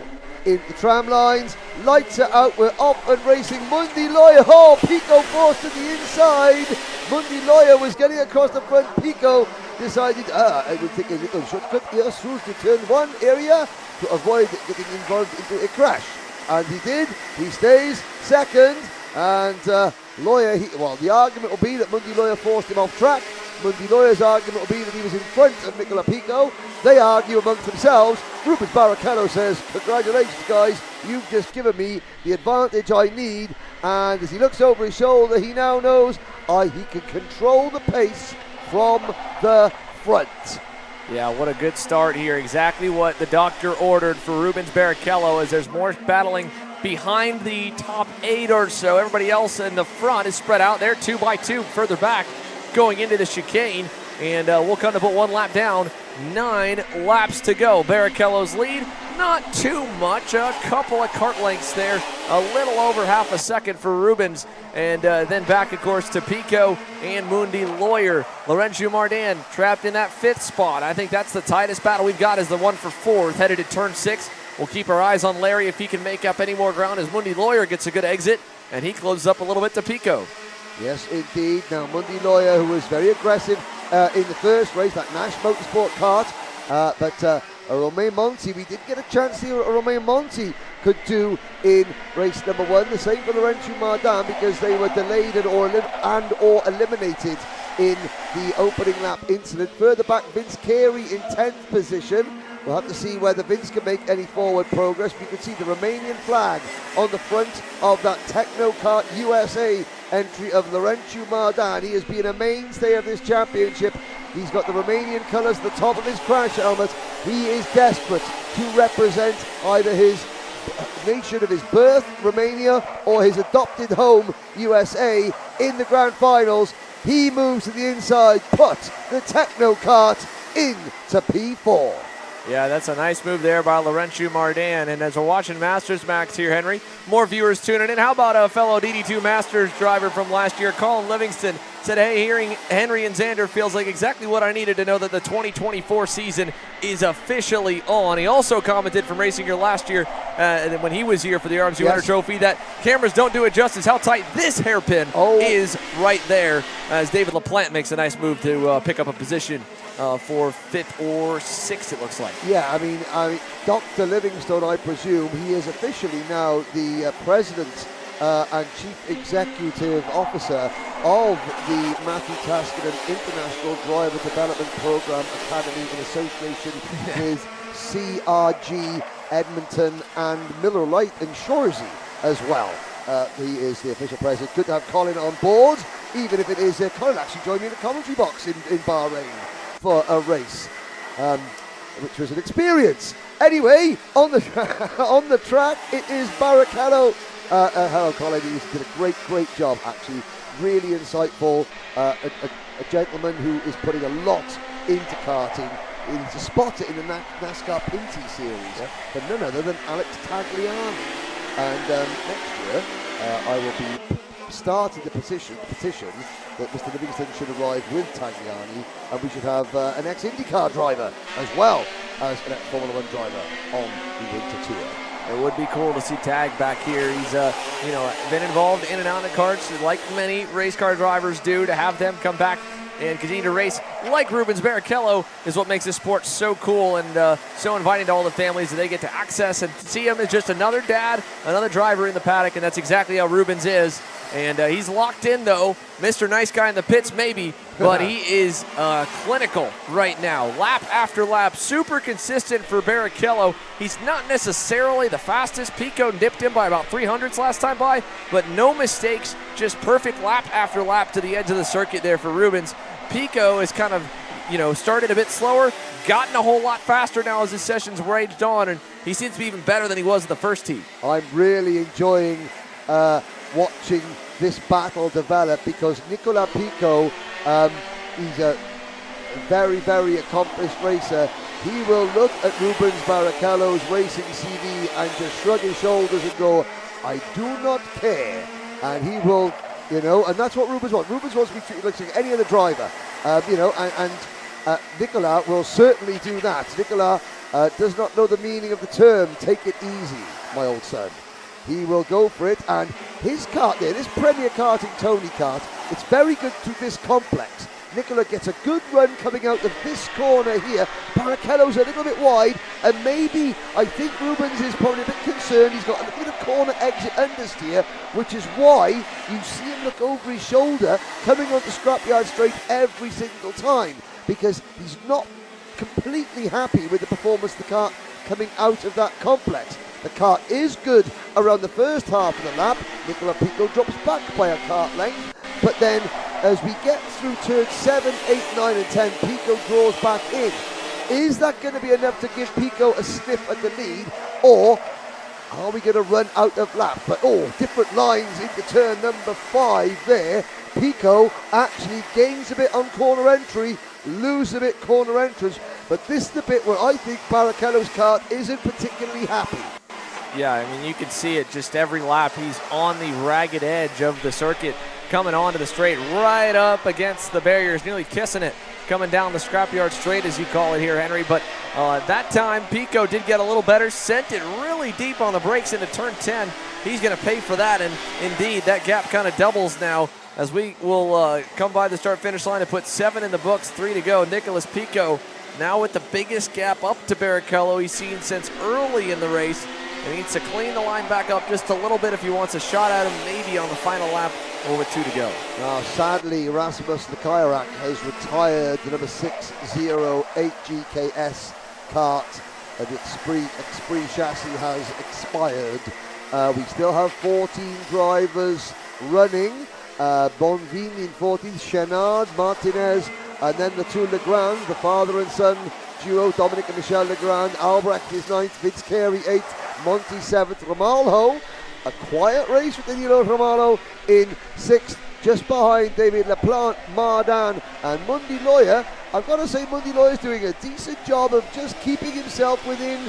Speaker 2: In the tram lines, lights are out, we're off and racing. Mundy Lawyer, Pico forced to the inside. Mundy Lawyer was getting across the front. Pico decided, I will take a little shortcut here through the turn 1 area to avoid getting involved into a crash. And he did. He stays second. And Lawyer, the argument will be that Mundy Lawyer forced him off track. Mundy Lawyer's argument will be that he was in front of Nicola Pico. They argue amongst themselves. Rubens Barrichello says, congratulations guys, you've just given me the advantage I need. And as he looks over his shoulder, he now knows he can control the pace from the front.
Speaker 1: Yeah, what a good start here. Exactly what the doctor ordered for Rubens Barrichello, as there's more battling behind the top 8 or so. Everybody else in the front is spread out there 2 by 2 further back going into the chicane. And we'll come to put 1 lap down. 9 laps to go. Barrichello's lead, not too much. A couple of kart lengths there. A little over half a second for Rubens. And then back, of course, to Pico and Mundy Lawyer. Laurentiu Mardan trapped in that 5th spot. I think that's the tightest battle we've got, is the one for 4th, headed to turn 6. We'll keep our eyes on Larry if he can make up any more ground as Mundy Lawyer gets a good exit, and he closes up a little bit to Pico.
Speaker 2: Yes, indeed. Now, Mundy Lawyer, who was very aggressive in the first race, that Nash Motorsport kart, but Romain Monti, we did get a chance to see what Romain Monti could do in race number 1. The same for Laurentiu Mardan, because they were delayed and or eliminated in the opening lap incident. Further back, Vince Carey in 10th position. We'll have to see whether Vince can make any forward progress. You can see the Romanian flag on the front of that Technokart USA entry of Laurentiu Mardan. He has been a mainstay of this championship. He's got the Romanian colours at the top of his crash helmet. He is desperate to represent either his nation of his birth, Romania, or his adopted home, USA, in the grand finals. He moves to the inside, put the Technokart into P4.
Speaker 1: Yeah, that's a nice move there by Laurentiu Mardan. And as we're watching Masters Max here, Henry, more viewers tuning in. How about a fellow DD2 Masters driver from last year, Colin Livingston, said, hey, hearing Henry and Xander feels like exactly what I needed to know that the 2024 season is officially on. He also commented from racing here last year when he was here for the RMC Winter Trophy that cameras don't do it justice how tight this hairpin is right there, as David LaPlante makes a nice move to pick up a position for 5th or 6th, it looks like.
Speaker 2: Yeah, I mean, Dr. Livingstone, I presume, he is officially now the president and chief executive officer of the Matthew Taskinen International Driver Development Program Academy in association with CRG, Edmonton, and Miller Lite and Shoresy as well. He is the official president. Good to have Colin on board, even if it is Colin actually joined me in the commentary box in Bahrain for a race, which was an experience. Anyway, on the track, it is Barrichello. Hello, Colin. He's did a great job, actually. Really insightful. A gentleman who is putting a lot into karting. He's a spotter in the NASCAR Pinty series, but none other than Alex Tagliani. And next year, I will be starting the petition that Mr. Livingston should arrive with Tagliani, and we should have an ex-IndyCar driver as well as an ex-Formula 1 driver on the winter tour.
Speaker 1: It would be cool to see Tag back here. He's been involved in and out of karts like many race car drivers do. To have them come back and continue to race like Rubens Barrichello is what makes this sport so cool and so inviting to all the families that they get to access and see him as just another dad, another driver in the paddock, and that's exactly how Rubens is. And he's locked in, though. Mr. Nice Guy in the pits, maybe, but he is clinical right now. Lap after lap, super consistent for Barrichello. He's not necessarily the fastest. Pico nipped him by about 300s last time by, but no mistakes, just perfect lap after lap to the edge of the circuit there for Rubens. Pico is kind of, started a bit slower, gotten a whole lot faster now as his sessions raged on, and he seems to be even better than he was at the first heat.
Speaker 2: I'm really enjoying watching this battle develop because Nicola Pico, he's a very accomplished racer. He will look at Rubens Barrichello's racing CV and just shrug his shoulders and go, I do not care. And he will, and that's what Rubens wants. Rubens wants to be treated like any other driver, and Nicola will certainly do that. Nicola does not know the meaning of the term, take it easy, my old son. He will go for it, and his kart there, this Premier Karting Tony kart, it's very good through this complex. Nicola gets a good run coming out of this corner here. Barrichello's a little bit wide, and maybe, I think Rubens is probably a bit concerned. He's got a bit of corner exit understeer, which is why you see him look over his shoulder coming onto Scrapyard Straight every single time, because he's not completely happy with the performance of the kart coming out of that complex. The kart is good around the first half of the lap. Nicola Pico drops back by a kart length, but then as we get through turns 7, 8, 9 and 10, Pico draws back in. Is that going to be enough to give Pico a sniff at the lead, or are we going to run out of lap? But different lines into turn number 5 there. Pico actually gains a bit on corner entry, loses a bit corner entrance, but this is the bit where I think Barrichello's kart isn't particularly happy.
Speaker 1: Yeah, I mean, you can see it just every lap. He's on the ragged edge of the circuit, coming onto the straight, right up against the barriers, nearly kissing it, coming down the Scrapyard Straight, as you call it here, Henry. But that time, Pico did get a little better, sent it really deep on the brakes into turn 10. He's going to pay for that, and indeed, that gap kind of doubles now as we will come by the start-finish line and put 7 in the books, 3 to go. Nicolas Pico now with the biggest gap up to Barrichello he's seen since early in the race. He needs to clean the line back up just a little bit if he wants a shot at him, maybe on the final lap, or with 2 to go.
Speaker 2: Now, sadly, Rasmus Lekajarak has retired the number 608 GKS kart. The Esprit chassis has expired. We still have 14 drivers running. Bonvin in 14th, Chenard, Martinez, and then the 2 Legrand, the father and son duo, Dominic and Michel Legrand. Albrecht is 9th, Vince Carey 8th, Monty 7th, Ramalho, a quiet race with Danilo Ramalho in 6th, just behind David LaPlante, Mardan and Mundi Loya I've got to say Mundy Lawyer's doing a decent job of just keeping himself within,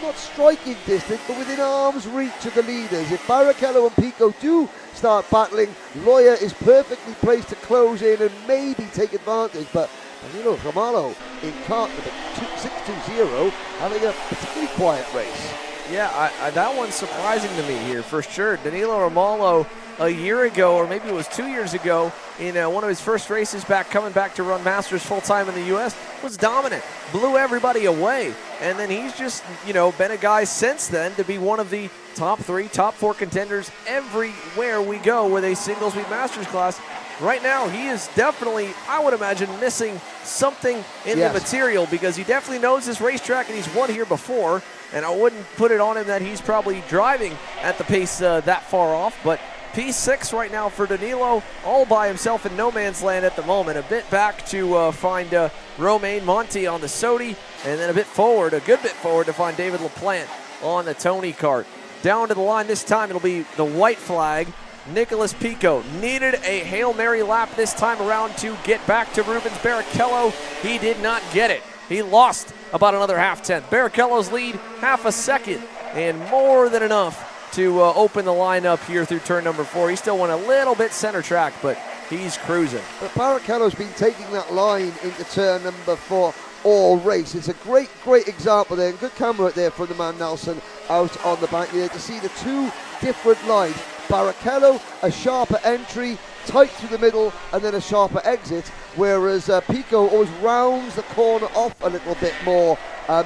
Speaker 2: not striking distance, but within arm's reach of the leaders. If Barrichello and Pico do start battling, Lawyer is perfectly placed to close in and maybe take advantage. But Danilo Romalo in kart number 620 having a particularly quiet race.
Speaker 1: Yeah, that one's surprising to me here for sure. Danilo Romalo a year ago, or maybe it was 2 years ago, in one of his first races back, coming back to run Masters full-time in the U.S., was dominant, blew everybody away. And then he's just, been a guy since then to be one of the top 3, top 4 contenders everywhere we go with a singles meet Masters class. Right now, he is definitely, I would imagine, missing something in the material, because he definitely knows this racetrack and he's won here before. And I wouldn't put it on him that he's probably driving at the pace that far off. But P6 right now for Danilo, all by himself in no man's land at the moment. A bit back to find Romain Monti on the Sodi, and then a good bit forward to find David LaPlante on the Tony kart. Down to the line this time, it'll be the white flag. Nicholas Pico needed a Hail Mary lap this time around to get back to Rubens Barrichello. He did not get it. He lost about another half-tenth. Barrichello's lead, half a second, and more than enough to open the line up here through turn number 4. He still went a little bit center track, but he's cruising.
Speaker 2: But Barrichello's been taking that line into turn number 4 all race. It's a great example there, and good camera there from the man Nelson out on the back there to see the two different lines. Barrichello, a sharper entry, tight through the middle, and then a sharper exit, whereas Pico always rounds the corner off a little bit more,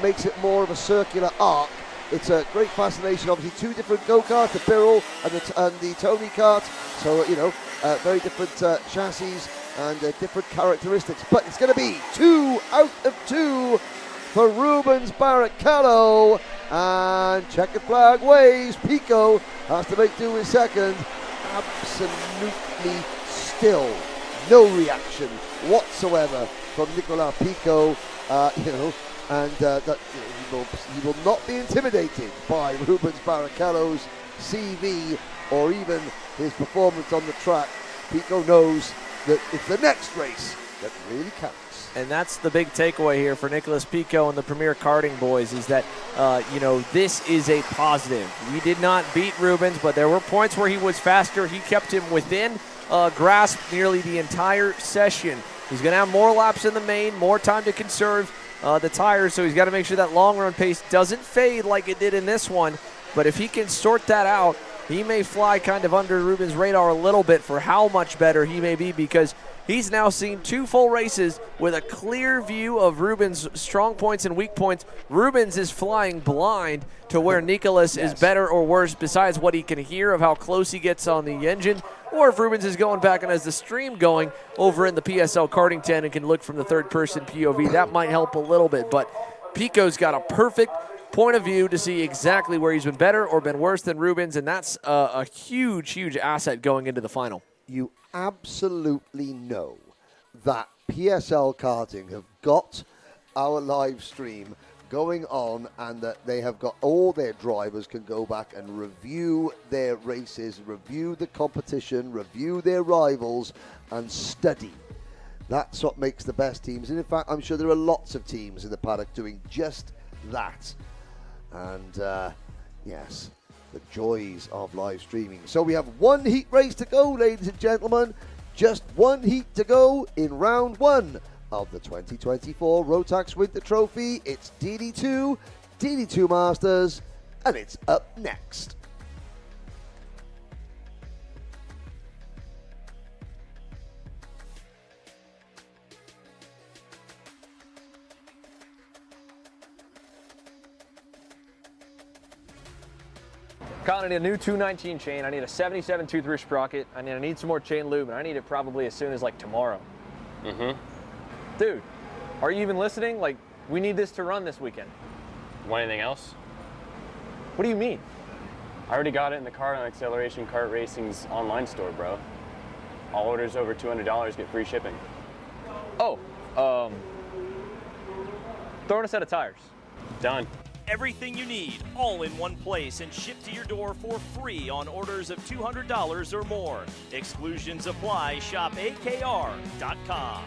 Speaker 2: makes it more of a circular arc. It's a great fascination, obviously, 2 different go-karts, the Birrell and the Tony kart, so, very different chassis and different characteristics, but it's going to be 2 out of 2 for Rubens Barrichello, and checkered flag waves. Pico has to make do with second. Absolutely still no reaction whatsoever from Nicolas Pico, and that he will not be intimidated by Rubens Barrichello's CV or even his performance on the track. Pico knows that it's the next race that really counts.
Speaker 1: And that's the big takeaway here for Nicholas Pico and the Premier Karting boys, is that, this is a positive. We did not beat Rubens, but there were points where he was faster. He kept him within grasp nearly the entire session. He's going to have more laps in the main, more time to conserve the tires, so he's got to make sure that long run pace doesn't fade like it did in this one. But if he can sort that out, he may fly kind of under Rubens' radar a little bit for how much better he may be, because he's now seen 2 full races with a clear view of Rubens' strong points and weak points. Rubens is flying blind to where Nicholas is better or worse, besides what he can hear of how close he gets on the engine, or if Rubens is going back and has the stream going over in the PSL karting tent and can look from the third-person POV. That might help a little bit, but Pico's got a perfect point of view to see exactly where he's been better or been worse than Rubens, and that's a huge asset going into the final.
Speaker 2: You absolutely know that PSL Karting have got our live stream going on, and that they have got all their drivers can go back and review their races, review the competition, review their rivals, and study. That's what makes the best teams. And in fact, I'm sure there are lots of teams in the paddock doing just that. And yes, the joys of live streaming. So we have 1 heat race to go, ladies and gentlemen. Just 1 heat to go in round 1 of the 2024 Rotax Winter Trophy. It's DD2 Masters, and it's up next.
Speaker 3: Colin, I need a new 219 chain. I need a 77 tooth sprocket. I need some more chain lube, and I need it probably as soon as tomorrow. Dude, are you even listening? We need this to run this weekend.
Speaker 8: Want anything else?
Speaker 3: What do you mean?
Speaker 8: I already got it in the Kart and Acceleration Kart Racing's online store, bro. All orders over $200 get free shipping.
Speaker 3: Oh, throw in a set of tires.
Speaker 8: Done.
Speaker 5: Everything you need, all in one place, and shipped to your door for free on orders of $200 or more. Exclusions apply. Shop AKR.com.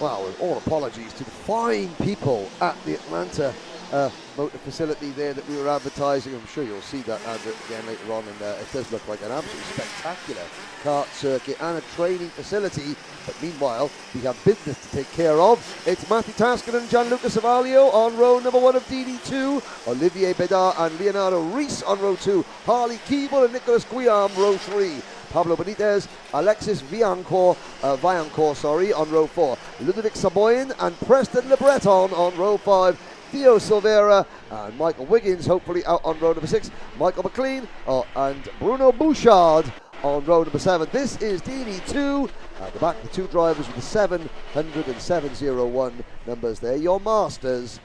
Speaker 2: well, with all apologies to the fine people at the Atlanta motor facility there that we were advertising. I'm sure you'll see that advert again later on, and it does look like an absolutely spectacular kart circuit and a training facility. But meanwhile, we have business to take care of. It's Matthew Taskinen and Gianluca Savalio on row number 1 of DD2, Olivier Bedard and Leonardo Reis on row 2, Harley Keeble and Nicolas Guillaume row 3, Pablo Benitez, Alexis Viancourt on row 4, Ludovic Saboyan and Preston Le Breton on row 5, Theo Silveira and Michael Wiggins hopefully out on row number 6, Michael McLean and Bruno Bouchard on row number 7. This is DD2. At the back, the two drivers with the 700 and 701 numbers there, your masters.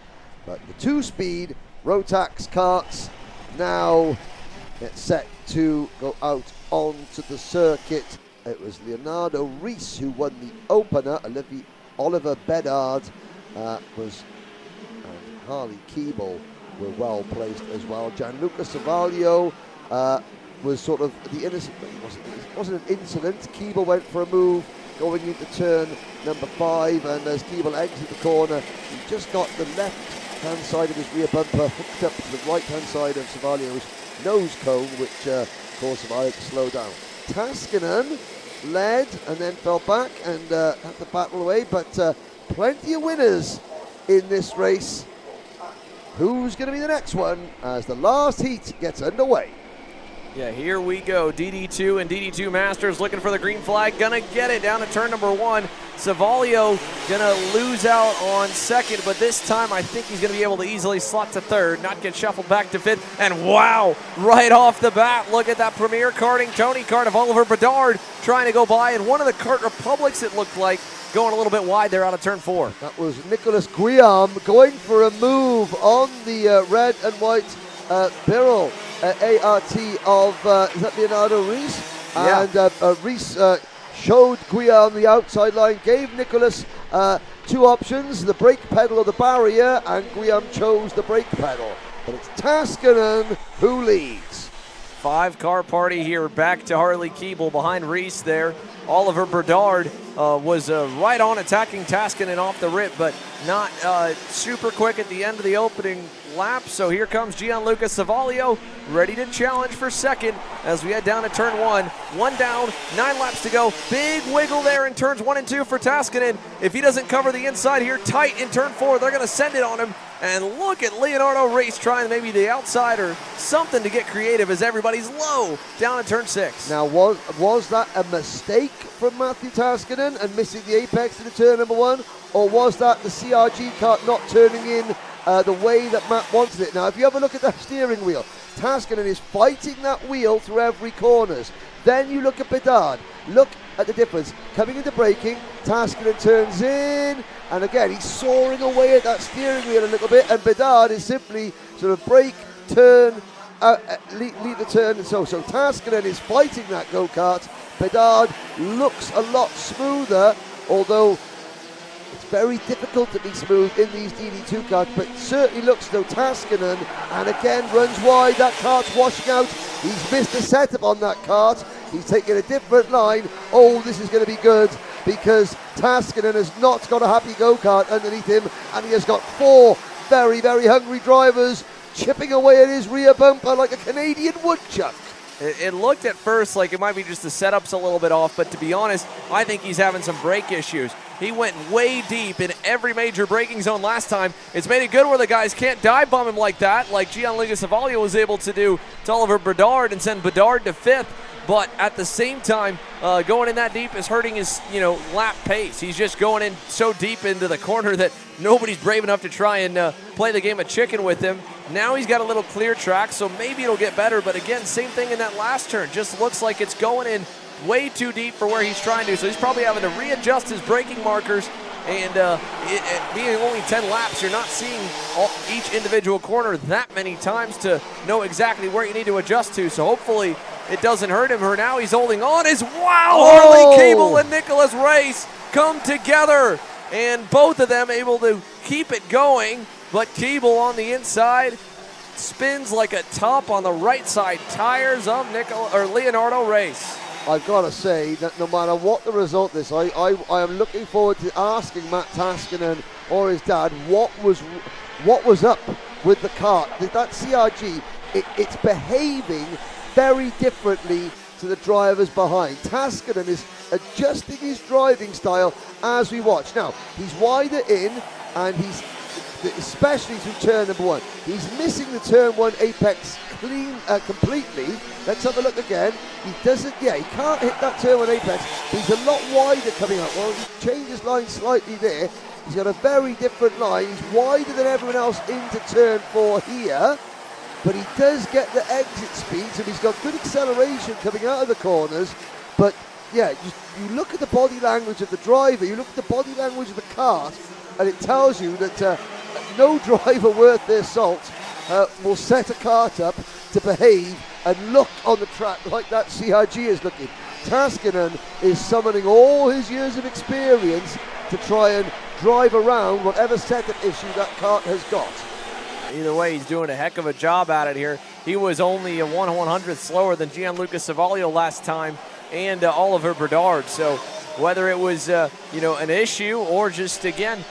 Speaker 2: But the two-speed Rotax karts now get set to go out onto the circuit. It was Leonardo Reis who won the opener. Oliver Bedard and Harley Keeble were well placed as well. Gianluca Savalio was sort of the innocent. It wasn't an incident. Keeble went for a move going into turn number 5, and as Keeble exited the corner, he just got the left-hand side of his rear bumper hooked up to the right-hand side of Savalio's nose cone, which caused Savalio to slow down. Taskinen led and then fell back and had to battle away, but plenty of winners in this race. Who's going to be the next one as the last heat gets underway?
Speaker 1: Yeah, here we go. DD2 and DD2 Masters looking for the green flag. Gonna get it down to turn number 1. Savalio gonna lose out on second, but this time I think he's gonna be able to easily slot to third, not get shuffled back to 5th. And wow, right off the bat, look at that Premier Karting Tony Kart of Oliver Bedard trying to go by. And one of the Kart Republics, it looked like, going a little bit wide there out of turn 4.
Speaker 2: That was Nicolas Guillaume going for a move on the red and white Birol ART of is that Leonardo Reis?
Speaker 1: Yeah.
Speaker 2: And Reis showed Guillaume the outside line, gave Nicolas two options, the brake pedal or the barrier, and Guillaume chose the brake pedal. But it's Taskinen who leads.
Speaker 1: 5-car party here, back to Harley Keeble behind Reis there. Oliver Bedard was right on attacking Taskinen off the rip, but not super quick at the end of the opening lap. So here comes Gianluca Savalio, ready to challenge for second as we head down to turn 1. 1 down, 9 laps to go. Big wiggle there in turns 1 and 2 for Taskinen. If he doesn't cover the inside here tight in turn 4, they're going to send it on him. And look at Leonardo Reis trying maybe the outside or something to get creative as everybody's low down in turn 6.
Speaker 2: Now, was that a mistake from Matthew Taskinen and missing the apex to the turn number 1? Or was that the CRG kart not turning in the way that Matt wanted it? Now, if you have a look at that steering wheel, Taskinen is fighting that wheel through every corners. Then you look at Bedard. Look at the difference. Coming into braking, Taskinen turns in, and again, he's soaring away at that steering wheel a little bit, and Bedard is simply sort of brake, turn, leave the turn. So Taskinen is fighting that go-kart. Bedard looks a lot smoother, although it's very difficult to be smooth in these DD2 karts, but certainly looks though Taskinen, and again runs wide. That kart's washing out. He's missed a setup on that kart. He's taking a different line. Oh, this is going to be good because Taskinen has not got a happy go-kart underneath him, and he has got 4 very, very hungry drivers chipping away at his rear bumper like a Canadian woodchuck.
Speaker 1: It looked at first like it might be just the setup's a little bit off, but to be honest, I think he's having some brake issues. He went way deep in every major braking zone last time. It's made it good where the guys can't dive bomb him like that, like Gianluca Savalio was able to do to Oliver Bedard and send Bedard to 5th. But at the same time, going in that deep is hurting his, lap pace. He's just going in so deep into the corner that nobody's brave enough to try and play the game of chicken with him. Now he's got a little clear track, so maybe it'll get better. But again, same thing in that last turn. Just looks like it's going in way too deep for where he's trying to. So he's probably having to readjust his braking markers. And it being only 10 laps, you're not seeing each individual corner that many times to know exactly where you need to adjust to. So hopefully it doesn't hurt him. For now, he's holding on. Harley Keeble and Nicolas Reis come together. And both of them able to keep it going. But Keeble on the inside spins like a top on the right side tires of Leonardo Reis.
Speaker 2: I've got to say that no matter what the result is, I am looking forward to asking Matt Taskinen or his dad what was up with the kart. That CRG, it's behaving very differently to the drivers behind. Taskinen is adjusting his driving style as we watch. Now, he's wider in, and he's, especially through turn number 1, he's missing the turn 1 apex completely. Let's have a look again. He doesn't, he can't hit that turn 1 apex. He's a lot wider coming up. Well, he changed his line slightly there. He's got a very different line. He's wider than everyone else into turn 4 here. But he does get the exit speeds, and he's got good acceleration coming out of the corners. But yeah, you look at the body language of the driver, you look at the body language of the kart, and it tells you that no driver worth their salt will set a kart up to behave and look on the track like that CRG is looking. Taskinen is summoning all his years of experience to try and drive around whatever setup issue that kart has got.
Speaker 1: Either way, he's doing a heck of a job at it here. He was only a 1/100th slower than Gianluca Savaglio last time, and Oliver Bedard. So whether it was an issue or just again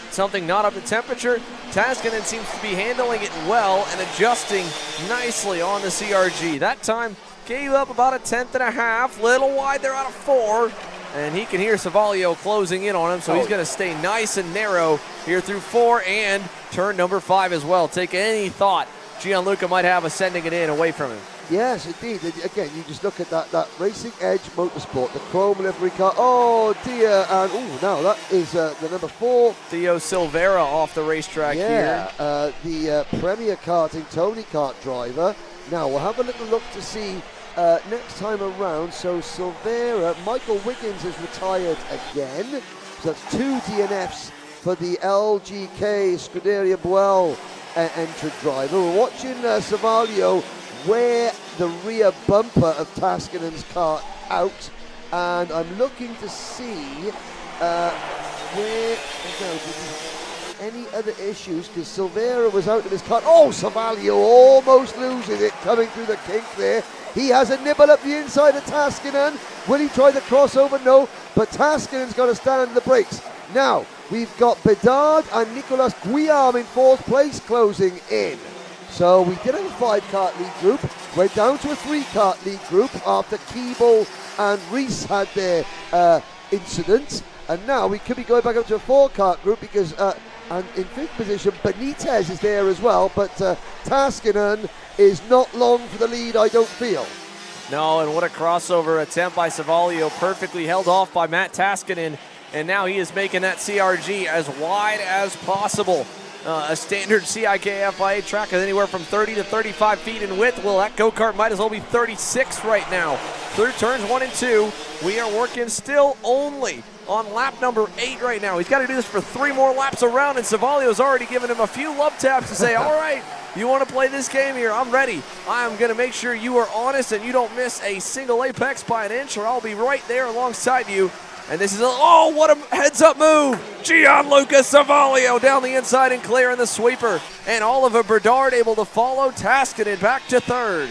Speaker 1: something not up to temperature, Taskinen seems to be handling it well and adjusting nicely on the CRG. That time gave up about 1/10.5, little wide there out of 4. And he can hear Savaglio closing in on him, so he's going to stay nice and narrow here through 4 and turn number 5 as well. Take any thought Gianluca might have of sending it in away from him.
Speaker 2: Yes, indeed. Again, you just look at that Racing Edge Motorsport, the chrome livery car. Oh, dear. And, now that is the number 4.
Speaker 1: Theo Silveira off the racetrack here.
Speaker 2: The Premier Karting Tony Kart driver. Now, we'll have a little look to see next time around. So Silveira, Michael Wiggins has retired again. So that's 2 DNFs for the LGK Scuderia Buell entrant driver. We're watching Savaglio wear the rear bumper of Taskinen's kart out, and I'm looking to see any other issues, because Silveira was out of his kart. Oh, Savaglio almost loses it coming through the kink there. He has a nibble up the inside of Taskinen. Will he try the crossover? No, but Taskinen's got to stand on the brakes. Now, we've got Bedard and Nicolas Guillaume in 4th place closing in. So we did have a 5-kart lead group. We're down to a 3-kart lead group after Keeble and Reese had their incident. And now we could be going back up to a 4-kart group because, and in 5th position, Benitez is there as well. But Taskinen is not long for the lead, I don't feel.
Speaker 1: No, and what a crossover attempt by Savaglio, perfectly held off by Matt Taskinen. And now he is making that CRG as wide as possible. A standard CIK-FIA track is anywhere from 30 to 35 feet in width. Well, that go-kart might as well be 36 right now. Through turns 1 and 2, we are working still only on lap number 8 right now. He's got to do this for 3 more laps around, and Savaglio's already given him a few love taps to say, all right, you want to play this game here? I'm ready. I'm going to make sure you are honest and you don't miss a single apex by an inch, or I'll be right there alongside you. And this is what a heads-up move. Gianluca Savaglio down the inside and clearing the sweeper. And Oliver Bedard able to follow Taskinen back to 3rd.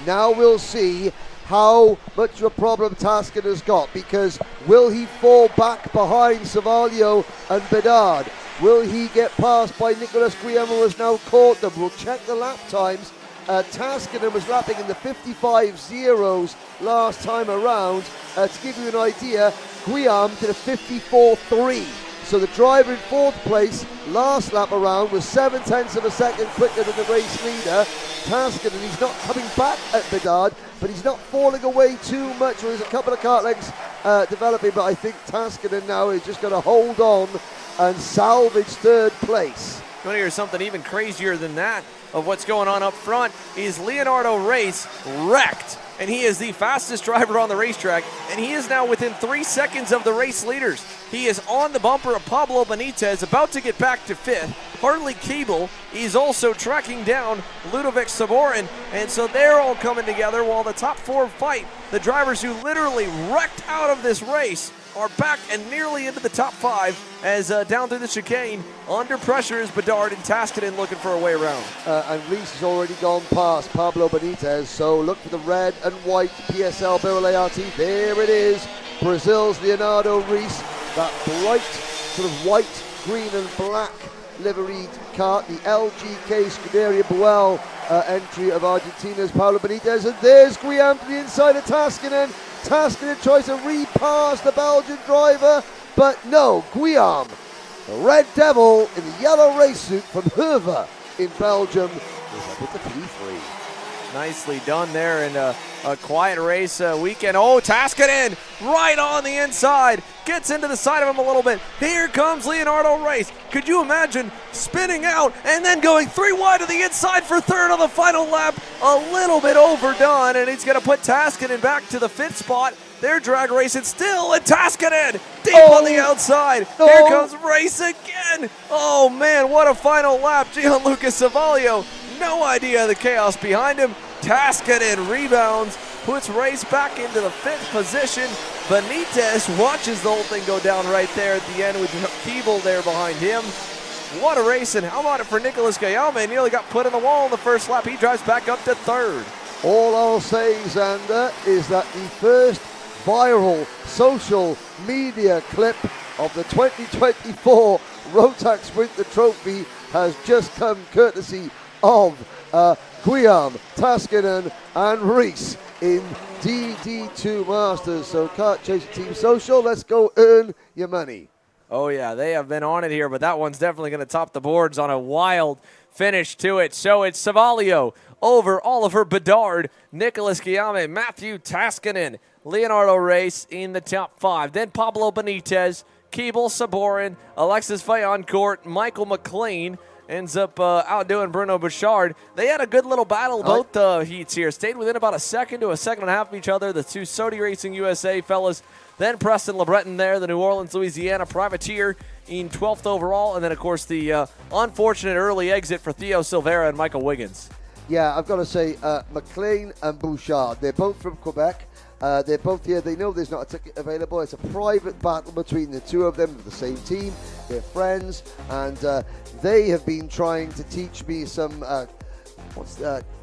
Speaker 2: Now we'll see how much of a problem Taskinen has got, because will he fall back behind Savaglio and Bedard? Will he get passed by Nicolas Guillaume, who has now caught them? We'll check the lap times. Taskinen was lapping in the 55.0s last time around. To give you an idea, Guillaume did a 54.3. So the driver in 4th place last lap around was 0.7 of a second quicker than the race leader. Taskinen, he's not coming back at Bedard, but he's not falling away too much. There's a couple of kart legs developing, but I think Taskinen now is just going to hold on and salvage 3rd place.
Speaker 1: You want to hear something even crazier than that of what's going on up front is Leonardo Reis wrecked, and he is the fastest driver on the racetrack, and he is now within 3 seconds of the race leaders. He is on the bumper of Pablo Benitez, about to get back to 5th. Hartley Keeble is also tracking down Ludovic Saborin, and so they're all coming together while the top 4 fight. The drivers who literally wrecked out of this race are back and nearly into the top 5 as down through the chicane. Under pressure is Bedard and Taskinen looking for a way around.
Speaker 2: And Reese has already gone past Pablo Benitez, so look for the red and white PSL Birrell ART. There it is, Brazil's Leonardo Reese, that bright sort of white, green and black liveried kart, the LGK Scuderia Buell entry of Argentina's Pablo Benitez, and there's Guillaume to the inside of Taskinen. Taskinen tries to repass the Belgian driver, but no, Guillaume, the red devil in the yellow race suit from Herve in Belgium, is up with the P3.
Speaker 1: Nicely done there in a quiet race weekend. Oh, Taskinen right on the inside. Gets into the side of him a little bit. Here comes Leonardo Reis. Could you imagine spinning out and then going 3 wide to the inside for third on the final lap? A little bit overdone, and he's going to put Taskinen back to the 5th spot. They're drag racing still, and Taskinen deep on the outside. Here comes Reis again. Oh, man, what a final lap. Gianluca Savalio, no idea the chaos behind him. Taskinen rebounds, puts Reis back into the 5th position. Benitez watches the whole thing go down right there at the end with Keeble there behind him. What a race, and how about it for Nicolas Guillaume? Nearly got put in the wall in the first lap. He drives back up to 3rd.
Speaker 2: All I'll say, Xander, is that the first viral social media clip of the 2024 Rotax Winter Trophy has just come courtesy of Guillaume, Taskinen and Reese in DD2 Masters. So Kart Chaser Team Social, let's go earn your money.
Speaker 1: Oh yeah, they have been on it here, but that one's definitely going to top the boards on a wild finish to it. So it's Savalio over Oliver Bedard, Nicolas Guillaume, Matthew Taskinen, Leonardo Reis in the top 5. Then Pablo Benitez, Keeble Saborin, Alexis Vaillancourt, Michael McLean ends up outdoing Bruno Bouchard. They had a good little battle, both heats here. Stayed within about a second to a second and a half of each other, the 2 Sodi Racing USA fellas. Then Preston LeBreton there, the New Orleans, Louisiana privateer in 12th overall. And then, of course, the unfortunate early exit for Theo Silveira and Michael Wiggins.
Speaker 2: Yeah, I've got to say, McLean and Bouchard, they're both from Quebec. They're both here. They know there's not a ticket available. It's a private battle between the two of them of the same team. They're friends, and they have been trying to teach me some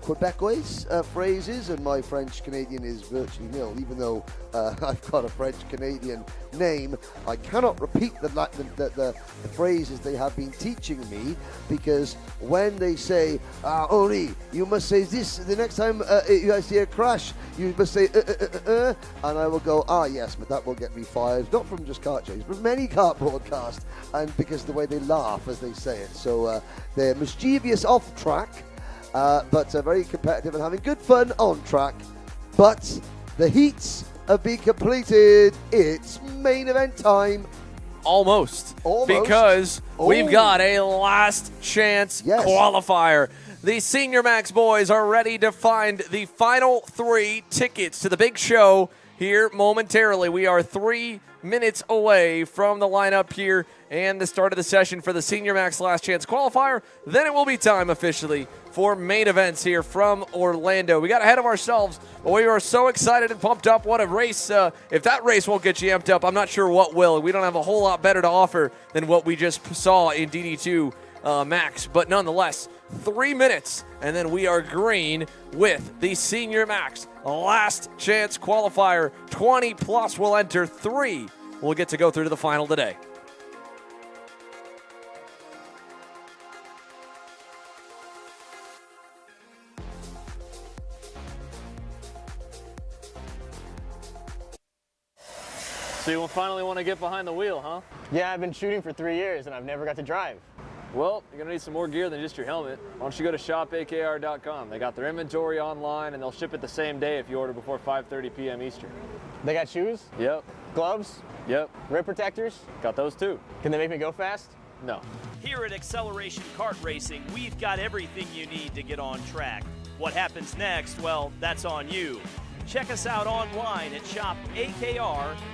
Speaker 2: Quebecois phrases, and my French-Canadian is virtually nil. Even though I've got a French-Canadian name, I cannot repeat the phrases they have been teaching me, because when they say, Henri, you must say this, the next time you see a crash, you must say, and I will go, yes, but that will get me fired, not from just kart chase, but from any kart broadcast, and because of the way they laugh as they say it. So they're mischievous off track, but very competitive and having good fun on track. But the heats have been completed. It's main event time.
Speaker 1: Almost. Because we've got a last chance qualifier. The Senior Max boys are ready to find the final 3 tickets to the big show here momentarily. We are 3 minutes away from the lineup here and the start of the session for the Senior Max Last Chance Qualifier. Then it will be time officially for main events here from Orlando. We got ahead of ourselves, but we are so excited and pumped up. What a race. If that race won't get you amped up, I'm not sure what will. We don't have a whole lot better to offer than what we just saw in DD2 Max. But nonetheless, 3 minutes, and then we are green with the Senior Max Last Chance Qualifier. 20 plus will enter. 3 will get to go through to the final today.
Speaker 3: So you finally want to get behind the wheel, huh?
Speaker 9: Yeah, I've been shooting for 3 years and I've never got to drive.
Speaker 3: Well, you're going to need some more gear than just your helmet. Why don't you go to shopakr.com. They got their inventory online and they'll ship it the same day if you order before 5:30 p.m. Eastern.
Speaker 9: They got shoes?
Speaker 3: Yep.
Speaker 9: Gloves?
Speaker 3: Yep.
Speaker 9: Rip protectors?
Speaker 3: Got those too.
Speaker 9: Can they make me go fast?
Speaker 3: No.
Speaker 5: Here at Acceleration Kart Racing, we've got everything you need to get on track. What happens next? Well, that's on you. Check us out online at shopakr.com.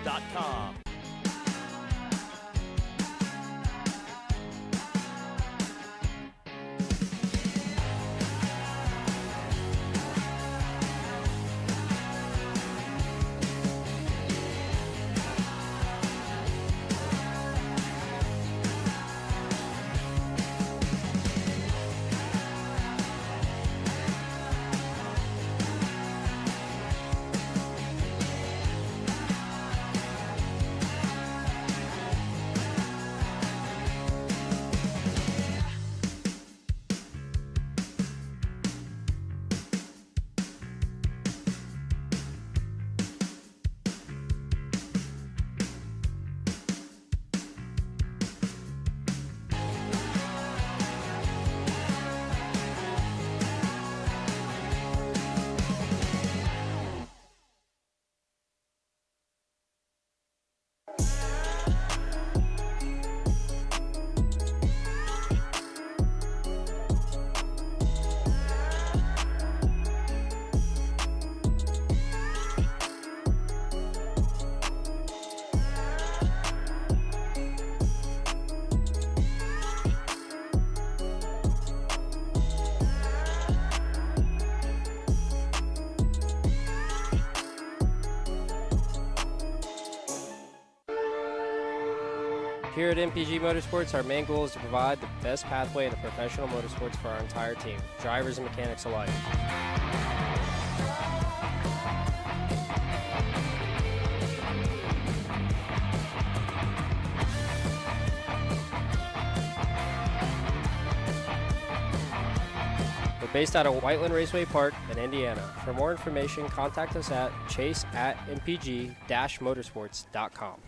Speaker 6: Here at MPG Motorsports, our main goal is to provide the best pathway into professional motorsports for our entire team, drivers and mechanics alike. We're based out of Whiteland Raceway Park in Indiana. For more information, contact us at chase@mpg-motorsports.com.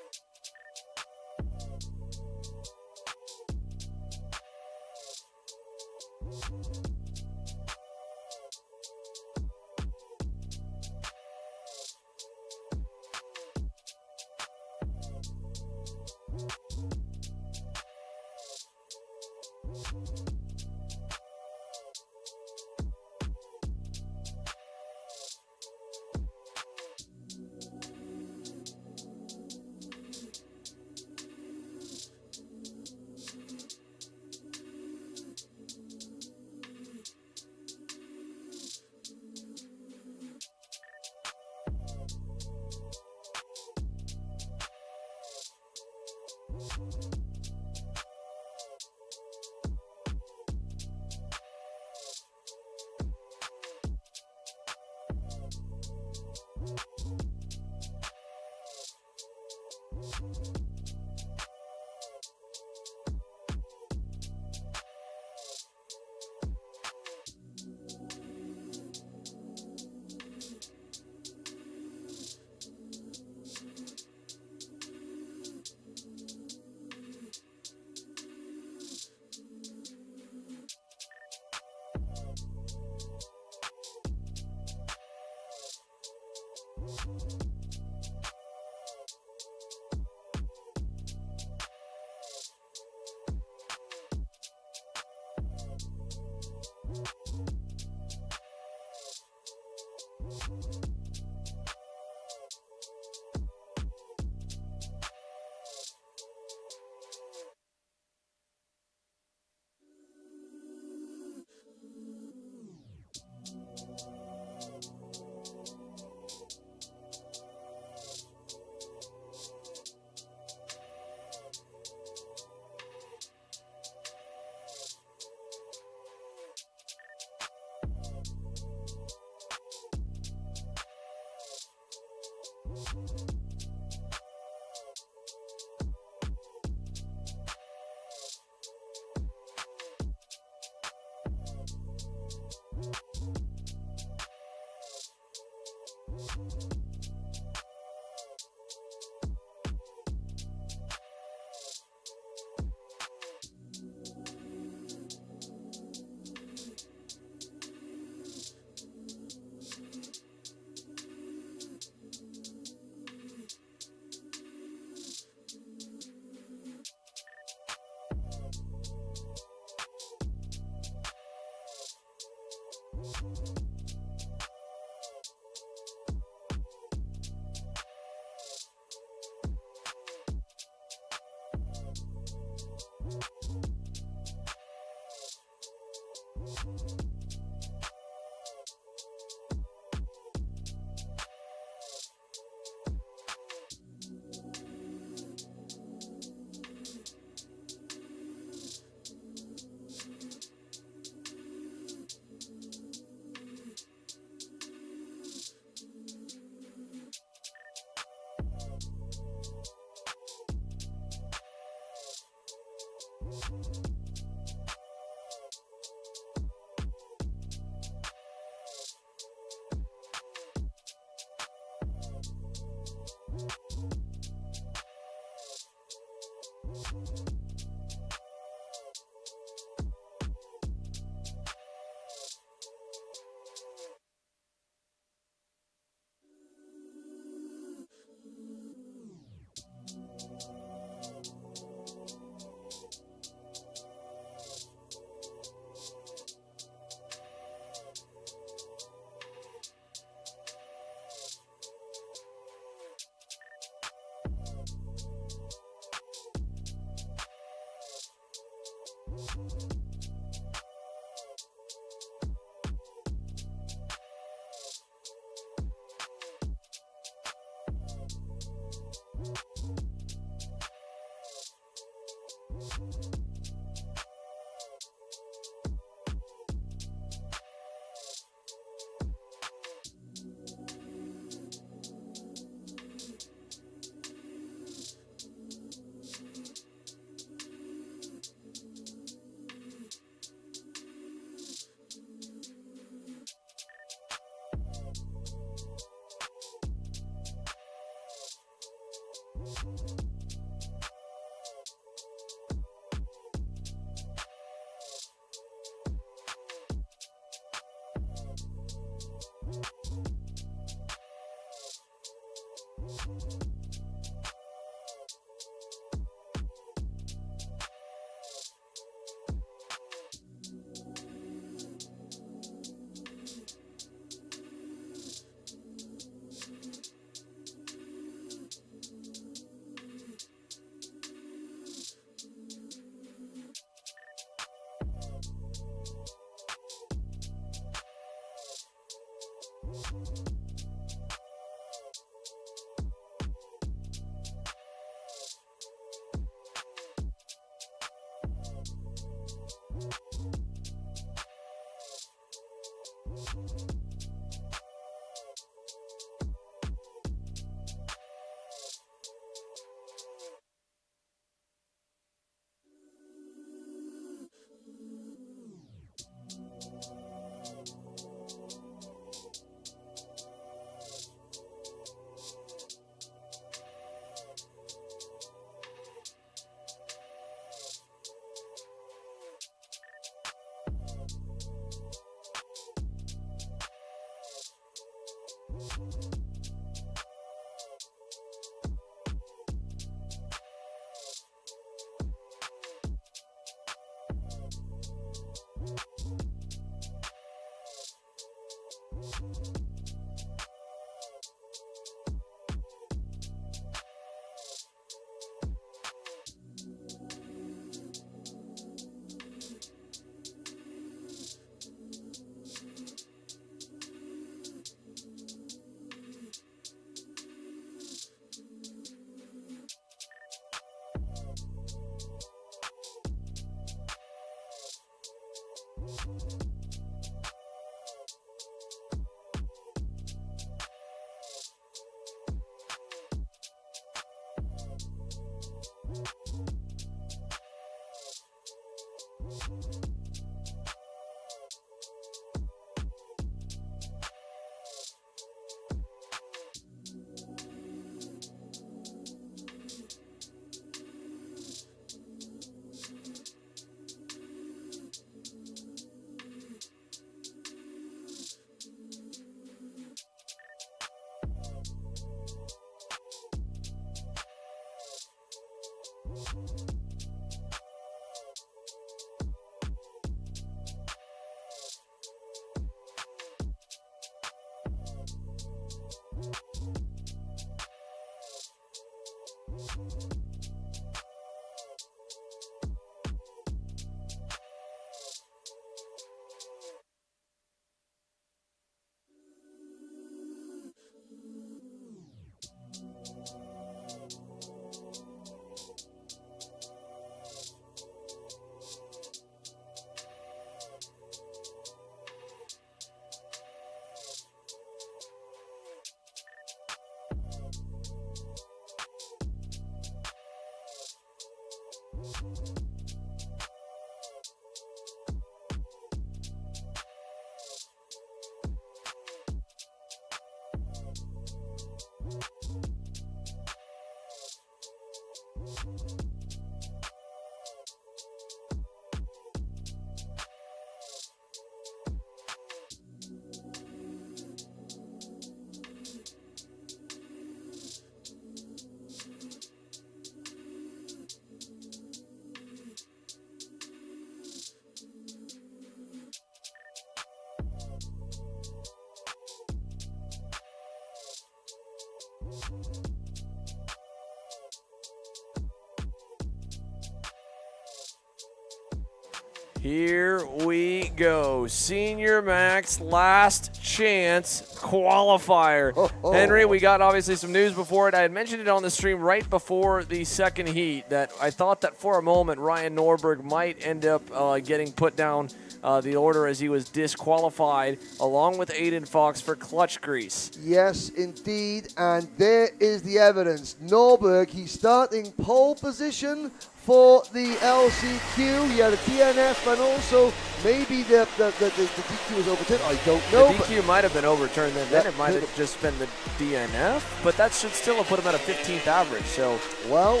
Speaker 1: Here we go. Senior Max last chance qualifier. Henry, we got obviously some news before it. I had mentioned it on the stream right before the second heat that I thought that for a moment Ryan Norberg might end up getting put down the order as he was disqualified along with Aiden Fox for clutch grease.
Speaker 2: Yes, indeed, and there is the evidence. Norberg, he's starting pole position for the LCQ. He had a DNF, and also maybe the DQ was overturned. I don't know.
Speaker 1: The DQ might have been overturned, and then it might have just been the DNF, but that should still have put him at a 15th average. So,
Speaker 2: well,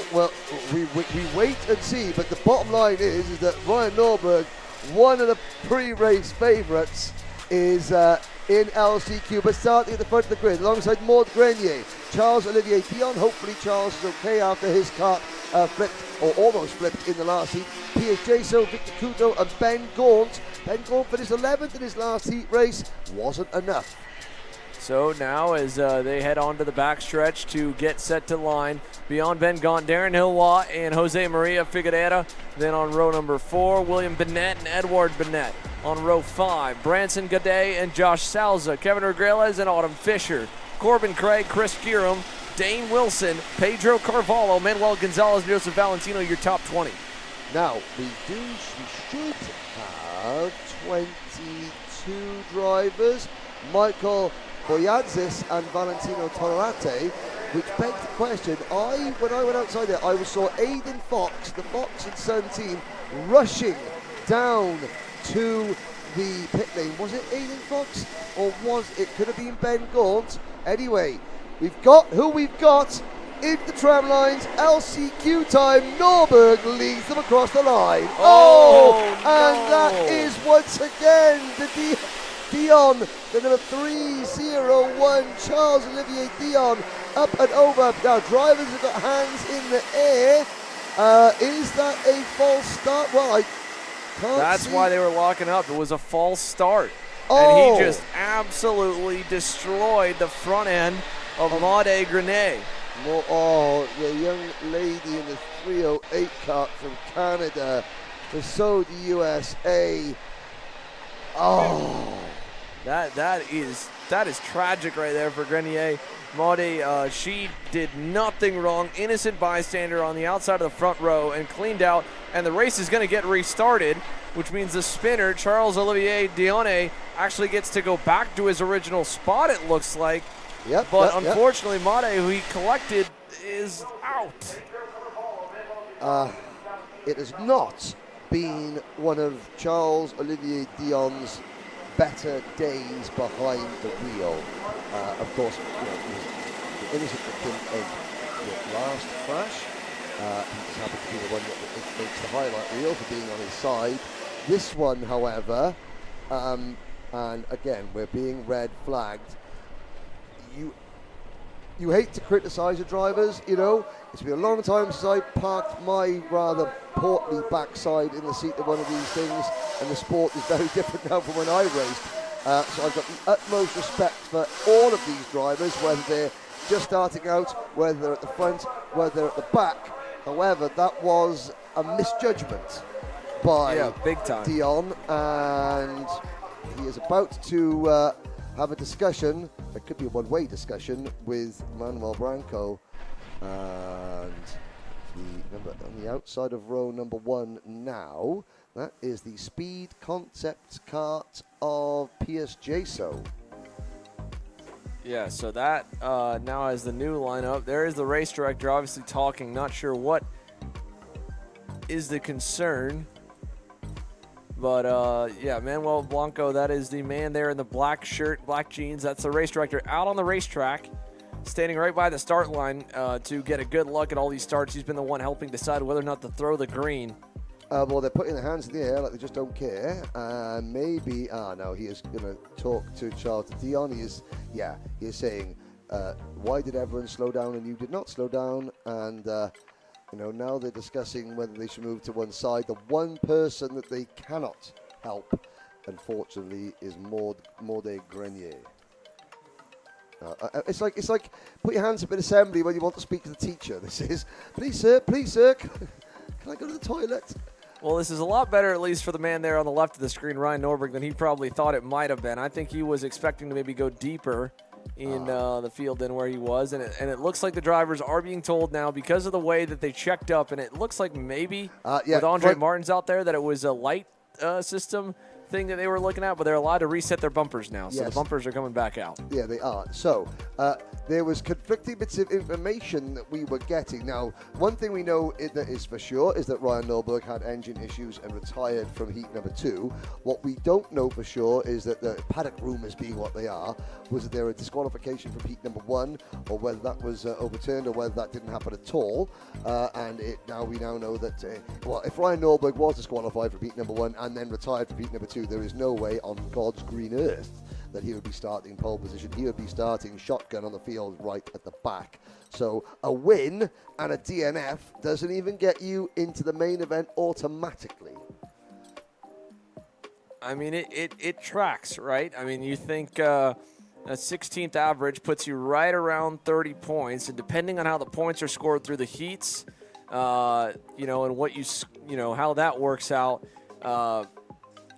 Speaker 2: we wait and see. But the bottom line is that Ryan Norberg, one of the pre-race favourites, is in LCQ, but starting at the front of the grid alongside Maud Grenier, Charles Olivier Dion. Hopefully Charles is okay after his kart flipped, or almost flipped, in the last heat. Piers Jaso, Victor Couto, and Ben Gaunt. Ben Gaunt finished 11th in his last heat race. Wasn't enough.
Speaker 1: So now as they head on to the backstretch to get set to line, beyond Ben Gaunt, Darren Hilwa and Jose Maria Figueroa. Then on row number 4, William Bennett and Edward Bennett. On row 5, Branson Gaudet and Josh Salza, Kevin Regrales and Autumn Fisher, Corbin Craig, Chris Giram, Dane Wilson, Pedro Carvalho, Manuel Gonzalez, and Joseph Valentino, your top 20.
Speaker 2: Now, we should have 22 drivers. Michael Boyadzis and Valentino Tolerate, which begs the question. When I went outside there, I saw Aiden Fox, the Fox and Son team, rushing down to the pit lane. Was it Aiden Fox, or could have been Ben Gaunt? Anyway, we've got in the tram lines. LCQ time. Norberg leads them across the line. And that is once again the Dion, the number 301, Charles Olivier Dion, up and over. Now drivers have got hands in the air. Is that a false start? Well, I can't
Speaker 1: That's
Speaker 2: see.
Speaker 1: why they were locking up. It was a false start.
Speaker 2: Oh.
Speaker 1: And he just absolutely destroyed the front end of Maude Grenet.
Speaker 2: The young lady in the 308 kart from Canada, the Saudi USA.
Speaker 1: That is tragic right there for Grenier. Maude, she did nothing wrong. Innocent bystander on the outside of the front row and cleaned out. And the race is going to get restarted, which means the spinner, Charles Olivier Dione, actually gets to go back to his original spot, it looks like. But unfortunately, Maude, who he collected, is out.
Speaker 2: It has not been one of Charles Olivier Dion's better days behind the wheel. Of course, he was the innocent victim of the last crash. He just happened to be the one that makes the highlight reel for being on his side. This one, however, and again, we're being red flagged. you hate to criticize your drivers, you know. It's been a long time since I parked my rather portly backside in the seat of one of these things, and the sport is very different now from when I raced. So I've got the utmost respect for all of these drivers, whether they're just starting out, whether they're at the front, whether they're at the back. However, that was a misjudgment by
Speaker 1: big time.
Speaker 2: Dion, and he is about to have a discussion. It could be a one-way discussion with Manuel Branco, and on the outside of row number 1 now, that is the Speed Concepts kart of Pierce Jaso.
Speaker 1: Yeah, so that now has the new lineup. There is the race director obviously talking, not sure what is the concern. But, yeah, Manuel Blanco, that is the man there in the black shirt, black jeans. That's the race director out on the racetrack, standing right by the start line to get a good look at all these starts. He's been the one helping decide whether or not to throw the green.
Speaker 2: Well, they're putting their hands in the air like they just don't care. Maybe, no, he is going to talk to Charles Dion. He is saying, why did everyone slow down and you did not slow down? And, you know, now they're discussing whether they should move to one side. The one person that they cannot help, unfortunately, is Maude Grenier. It's like put your hands up in assembly when you want to speak to the teacher. This is, please sir, can I go to the toilet?
Speaker 1: Well, this is a lot better, at least for the man there on the left of the screen, Ryan Norberg, than he probably thought it might have been. I think he was expecting to maybe go deeper in the field than where he was, and it looks like the drivers are being told now, because of the way that they checked up, and it looks like maybe with Andre Martins out there that it was a light system thing that they were looking at, but they're allowed to reset their bumpers now, so the bumpers are coming back out.
Speaker 2: Yeah, they are. So there was conflicting bits of information that we were getting. Now, one thing we know that is for sure is that Ryan Norberg had engine issues and retired from heat number 2. What we don't know for sure is that the paddock rumors, being what they are, was that there a disqualification from heat number 1, or whether that was overturned, or whether that didn't happen at all. And we now know that, if Ryan Norberg was disqualified from heat number 1 and then retired from heat number 2, there is no way on God's green earth that he would be starting pole position. He would be starting shotgun on the field right at the back. So a win and a DNF doesn't even get you into the main event automatically.
Speaker 1: I mean, it tracks, right? I mean, you think a 16th average puts you right around 30 points, and depending on how the points are scored through the heats, and what how that works out,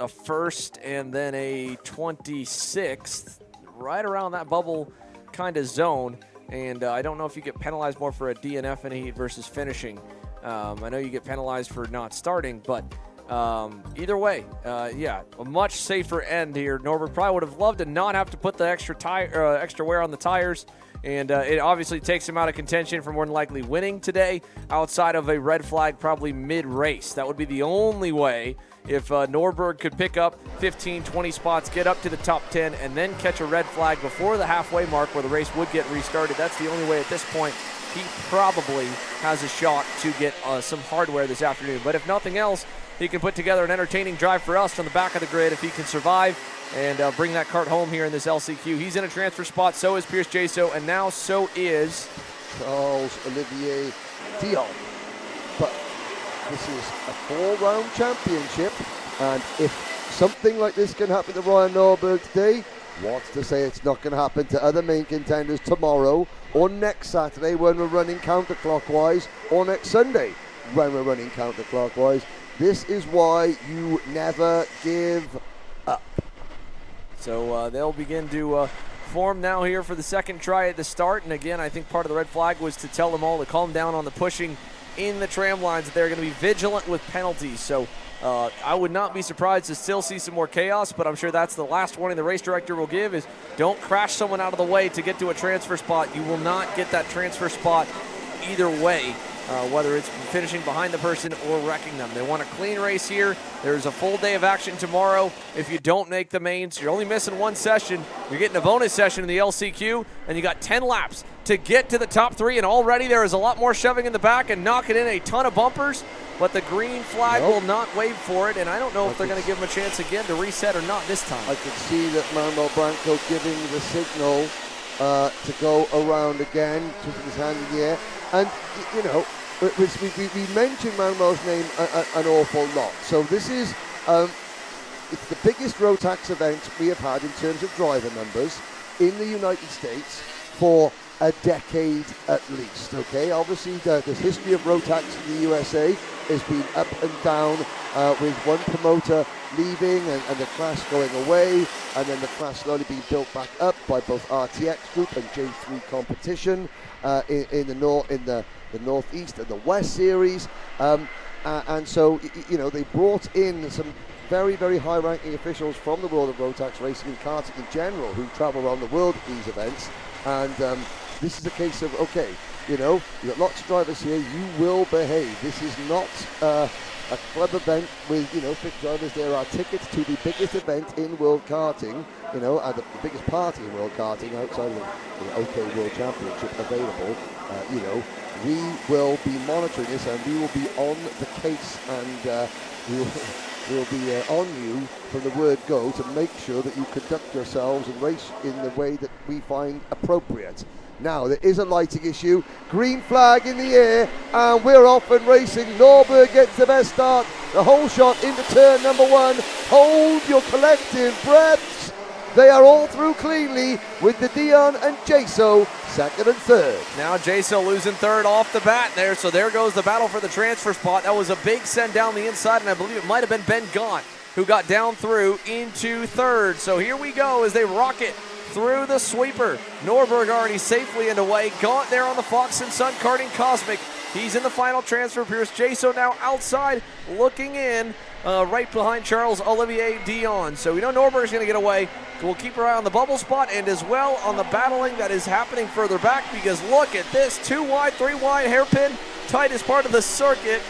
Speaker 1: a first and then a 26th, right around that bubble kind of zone. And I don't know if you get penalized more for a DNF in a heat versus finishing. I know you get penalized for not starting, but either way, a much safer end here. Norbert probably would have loved to not have to put the extra wear on the tires. And it obviously takes him out of contention for more than likely winning today, outside of a red flag probably mid-race. That would be the only way. If Norberg could pick up 15, 20 spots, get up to the top 10, and then catch a red flag before the halfway mark where the race would get restarted, that's the only way at this point he probably has a shot to get some hardware this afternoon. But if nothing else, he can put together an entertaining drive for us on the back of the grid if he can survive and bring that kart home here in this LCQ. He's in a transfer spot, so is Pierce Jaso, and now so is
Speaker 2: Charles Olivier Dion. But this is a 4-round championship, and if something like this can happen to Ryan Norberg today, what's to say it's not going to happen to other main contenders tomorrow, or next Saturday when we're running counterclockwise, or next Sunday when we're running counterclockwise. This is why you never give up.
Speaker 1: So they'll begin to form now here for the second try at the start. And again, I think part of the red flag was to tell them all to calm down on the pushing in the tram lines. They're going to be vigilant with penalties. So I would not be surprised to still see some more chaos, but I'm sure that's the last warning the race director will give is don't crash someone out of the way to get to a transfer spot. You will not get that transfer spot either way. Whether it's finishing behind the person or wrecking them. They want a clean race here. There's a full day of action tomorrow. If you don't make the mains, you're only missing one session. You're getting a bonus session in the LCQ, and you got 10 laps to get to the top 3, and already there is a lot more shoving in the back and knocking in a ton of bumpers, but the green flag will not wave for it, and I don't know if they're going to give him a chance again to reset or not this time.
Speaker 2: I can see that Manuel Branco giving the signal to go around again, twisting his hand in the air. And, you know, we mentioned Manuel's name an awful lot. So this is, it's the biggest Rotax event we have had in terms of driver numbers in the United States for a decade at least, okay? Obviously, the history of Rotax in the USA has been up and down with one promoter leaving and the class going away, and then the class slowly being built back up by both RTX Group and J3 Competition in the Northeast and the West Series. And so, you know, they brought in some very, very high-ranking officials from the world of Rotax racing and karting in general who travel around the world at these events. And this is a case of, okay, you know, you've got lots of drivers here, you will behave. This is not a club event with, you know, 50 drivers. There are tickets to the biggest event in world karting, you know, and the biggest party in world karting outside of the OK World Championship available. You know, we will be monitoring this and we will be on the case, and we'll be on you from the word go to make sure that you conduct yourselves and race in the way that we find appropriate. Now, there is a lighting issue. Green flag in the air, and we're off and racing. Norberg gets the best start. The whole shot into turn number 1. Hold your collective breaths. They are all through cleanly with the Dion and Jaso second and third.
Speaker 1: Now Jaso losing third off the bat there, so there goes the battle for the transfer spot. That was a big send down the inside, and I believe it might have been Ben Gaunt who got down through into third. So here we go as they rocket through the sweeper. Norberg already safely into way. Gaunt there on the Fox and Sun Karting Cosmic. He's in the final transfer. Pierce Jaso now outside looking in, right behind Charles Olivier Dion. So we know Norberg's going to get away. We'll keep our eye on the bubble spot and as well on the battling that is happening further back, because look at this, 2 wide, 3 wide hairpin, tightest part of the circuit.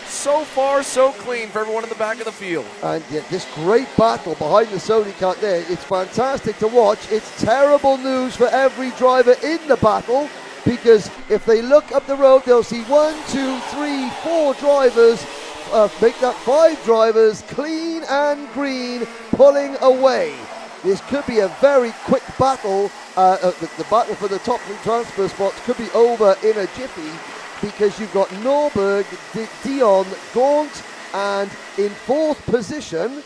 Speaker 1: So far, so clean for everyone in the back of the field.
Speaker 2: And this great battle behind the Sony cut there, it's fantastic to watch. It's terrible news for every driver in the battle, because if they look up the road, they'll see 1, 2, 3, 4 drivers, make that 5 drivers, clean and green, pulling away. This could be a very quick battle. The battle for the top 3 transfer spots could be over in a jiffy, because you've got Norberg, Dion, Gaunt, and in 4th position,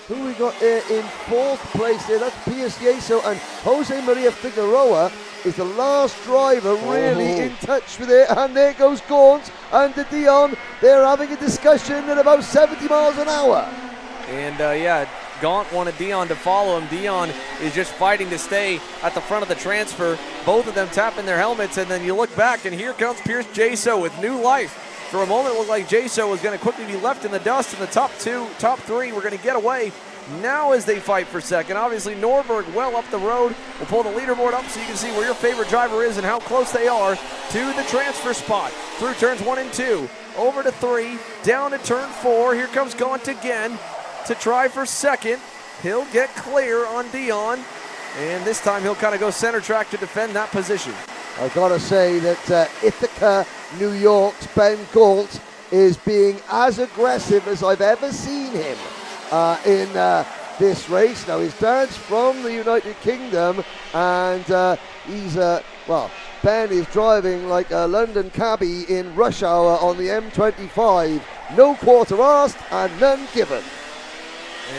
Speaker 2: who we got there in 4th place there? That's Pierce Jaso, and Jose Maria Figueroa is the last driver really in touch with it, and there goes Gaunt and the Dion. They're having a discussion at about 70 miles an hour.
Speaker 1: And yeah, Gaunt wanted Dion to follow him. Dion is just fighting to stay at the front of the transfer. Both of them tapping their helmets, and then you look back, and here comes Pierce Jaso with new life. For a moment, it looked like Jaso was going to quickly be left in the dust, and the top 3 were going to get away. Now as they fight for second, obviously Norberg well up the road. We'll pull the leaderboard up so you can see where your favorite driver is and how close they are to the transfer spot. Through turns 1 and 2, over to 3, down to turn 4. Here comes Gaunt again to try for second. He'll get clear on Dion, and this time he'll kind of go center track to defend that position.
Speaker 2: I've got to say that Ithaca, New York's Ben Gaunt is being as aggressive as I've ever seen him in this race. Now, his dad's from the United Kingdom, and he's, well, Ben is driving like a London cabbie in rush hour on the M25. No quarter asked and none given.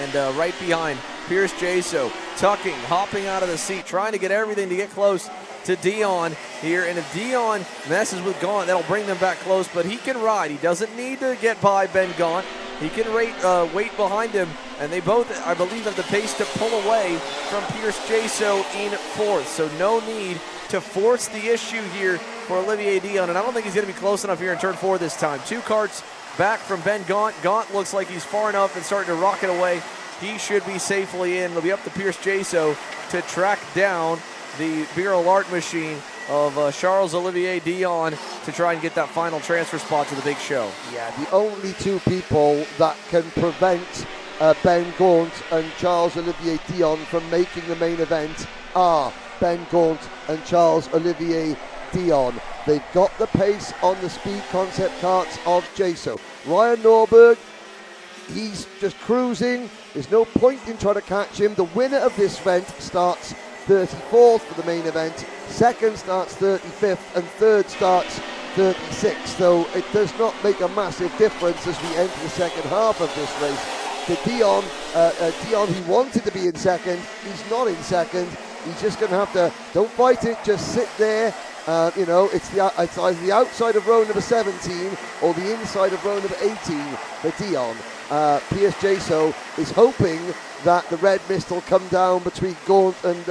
Speaker 1: And right behind, Pierce Jaso, tucking, hopping out of the seat, trying to get everything to get close to Dion here. And if Dion messes with Gaunt, that'll bring them back close, but he can ride. He doesn't need to get by Ben Gaunt. He can wait behind him, and they both, I believe, have the pace to pull away from Pierce Jaso in 4th. So no need to force the issue here for Olivier Dion, and I don't think he's going to be close enough here in turn 4 this time. 2 karts back from Ben Gaunt. Gaunt looks like he's far enough and starting to rocket away. He should be safely in. It'll be up to Pierce Jaso to track down the Bureau Art machine of Charles Olivier Dion to try and get that final transfer spot to the big show.
Speaker 2: Yeah, the only 2 people that can prevent Ben Gaunt and Charles Olivier Dion from making the main event are Ben Gaunt and Charles Olivier Dion. They've got the pace on the speed concept karts of Jaso. Ryan Norberg, he's just cruising. There's no point in trying to catch him. The winner of this event starts 34th for the main event. Second starts 35th, and third starts 36th. So it does not make a massive difference as we enter the second half of this race. The Dion, who wanted to be in second, he's not in second. He's just going to have to, don't fight it, just sit there. It's either the outside of row number 17 or the inside of row number 18 for Dion. Pierce Jaso is hoping that the red mist will come down between Gaunt and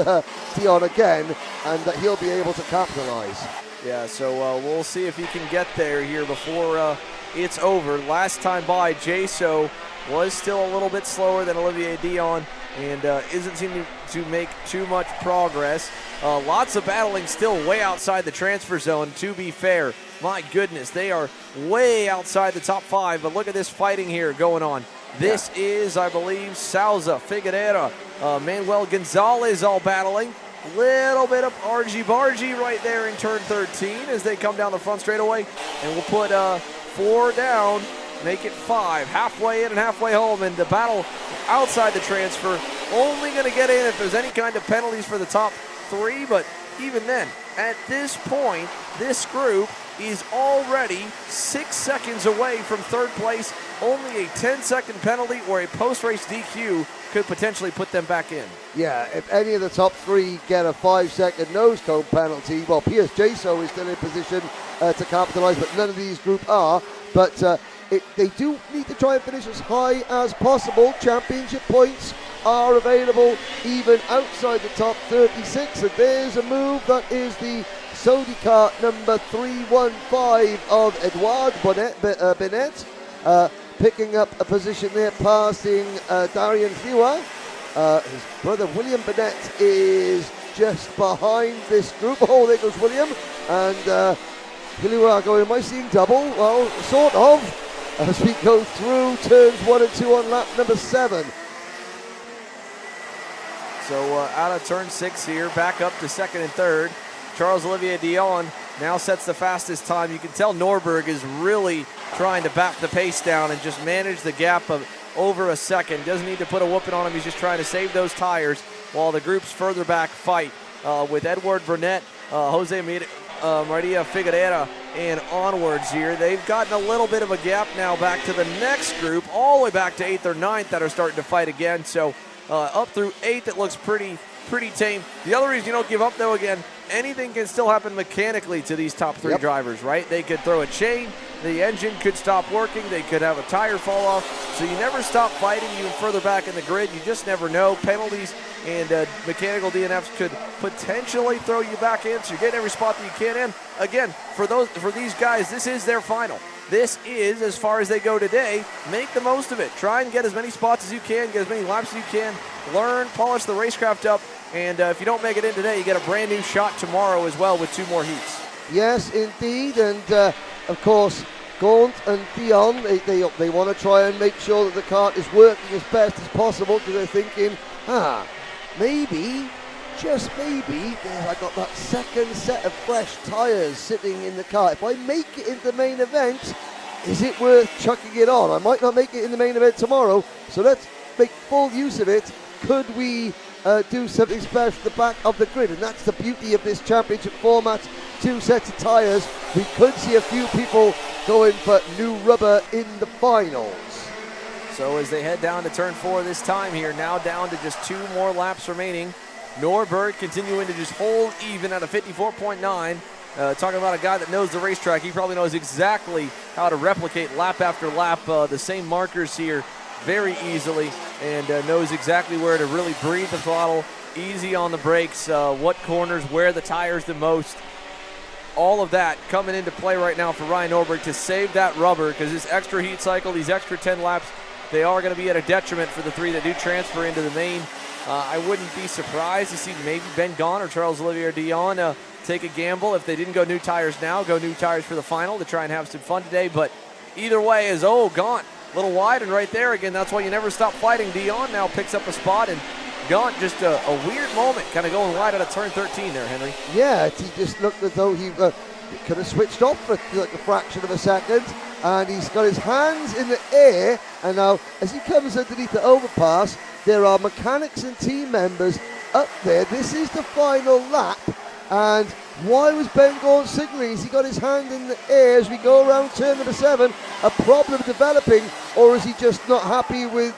Speaker 2: Dion again, and that he'll be able to capitalise.
Speaker 1: Yeah, so we'll see if he can get there here before it's over. Last time by, Jaso was still a little bit slower than Olivier Dion and isn't seeming to make too much progress. Lots of battling still way outside the transfer zone, to be fair. My goodness, they are way outside the top 5, but look at this fighting here going on. This is, I believe, Souza, Figueroa, Manuel Gonzalez all battling. Little bit of argy-bargy right there in turn 13 as they come down the front straightaway. And we'll put 4 down, make it 5. Halfway in and halfway home, and the battle outside the transfer only going to get in if there's any kind of penalties for the top 3, but even then, at this point, this group is already 6 seconds away from third place. Only a 10-second penalty or a post-race DQ could potentially put them back in.
Speaker 2: Yeah, if any of the top 3 get a 5-second nose cone penalty, well, Pierce Jaso is still in position to capitalise, but none of these group are. But they do need to try and finish as high as possible. Championship points are available even outside the top 36, and there's a move that is the Sodi Kart number 315 of Edouard Benet, picking up a position there, passing Darian Thiwa. His brother William Benet is just behind this group. Oh, there goes William, and here we are going, am I seeing double? Well, sort of, as we go through turns 1 and 2 on lap number 7.
Speaker 1: So out of turn 6 here, back up to second and third. Charles-Olivier Dion now sets the fastest time. You can tell Norberg is really trying to back the pace down and just manage the gap of over a second. Doesn't need to put a whooping on him. He's just trying to save those tires while the groups further back fight with Edward Burnett, Jose Maria Figueroa, and onwards here. They've gotten a little bit of a gap now back to the next group, all the way back to 8th or 9th that are starting to fight again. So up through 8th, it looks pretty tame. The other reason you don't give up, though, again, anything can still happen mechanically to these top 3 drivers, right? They could throw a chain, the engine could stop working, they could have a tire fall off. So you never stop fighting even further back in the grid. You just never know. Penalties and mechanical DNFs could potentially throw you back in, so you're getting every spot that you can in. Again, for these guys, this is their final. This is as far as they go today. Make the most of it. Try and get as many spots as you can, get as many laps as you can. Learn, polish the racecraft up, and if you don't make it in today, you get a brand new shot tomorrow as well with 2 more heats.
Speaker 2: Yes, indeed, and of course, Gaunt and Dion, they want to try and make sure that the kart is working as best as possible, because they're thinking, maybe, just maybe, I got that second set of fresh tyres sitting in the car. If I make it into the main event, is it worth chucking it on? I might not make it in the main event tomorrow, so let's make full use of it. Could we do something special at the back of the grid? And that's the beauty of this championship format. 2 sets of tyres. We could see a few people going for new rubber in the finals.
Speaker 1: So as they head down to turn 4 this time here, now down to just 2 more laps remaining. Norberg continuing to just hold even at a 54.9. Talking about a guy that knows the racetrack. He probably knows exactly how to replicate lap after lap the same markers here very easily, and knows exactly where to really breathe the throttle, easy on the brakes, what corners, where the tires the most. All of that coming into play right now for Ryan Norberg to save that rubber, because this extra heat cycle, these extra 10 laps, they are going to be at a detriment for the 3 that do transfer into the main. I wouldn't be surprised to see maybe Ben Gaunt or Charles-Olivier Dion take a gamble. If they didn't go new tires now, go new tires for the final to try and have some fun today. But either way is, Gaunt, a little wide, and right there again, that's why you never stop fighting. Dion now picks up a spot, and Gaunt just a weird moment, kind of going wide out of turn 13 there, Henry.
Speaker 2: Yeah, he just looked as though he could have switched off for like a fraction of a second, and he's got his hands in the air, and now as he comes underneath the overpass, there are mechanics and team members up there. This is the final lap. And why was Ben Gaunt signalling? Has he got his hand in the air as we go around turn number 7? A problem developing, or is he just not happy with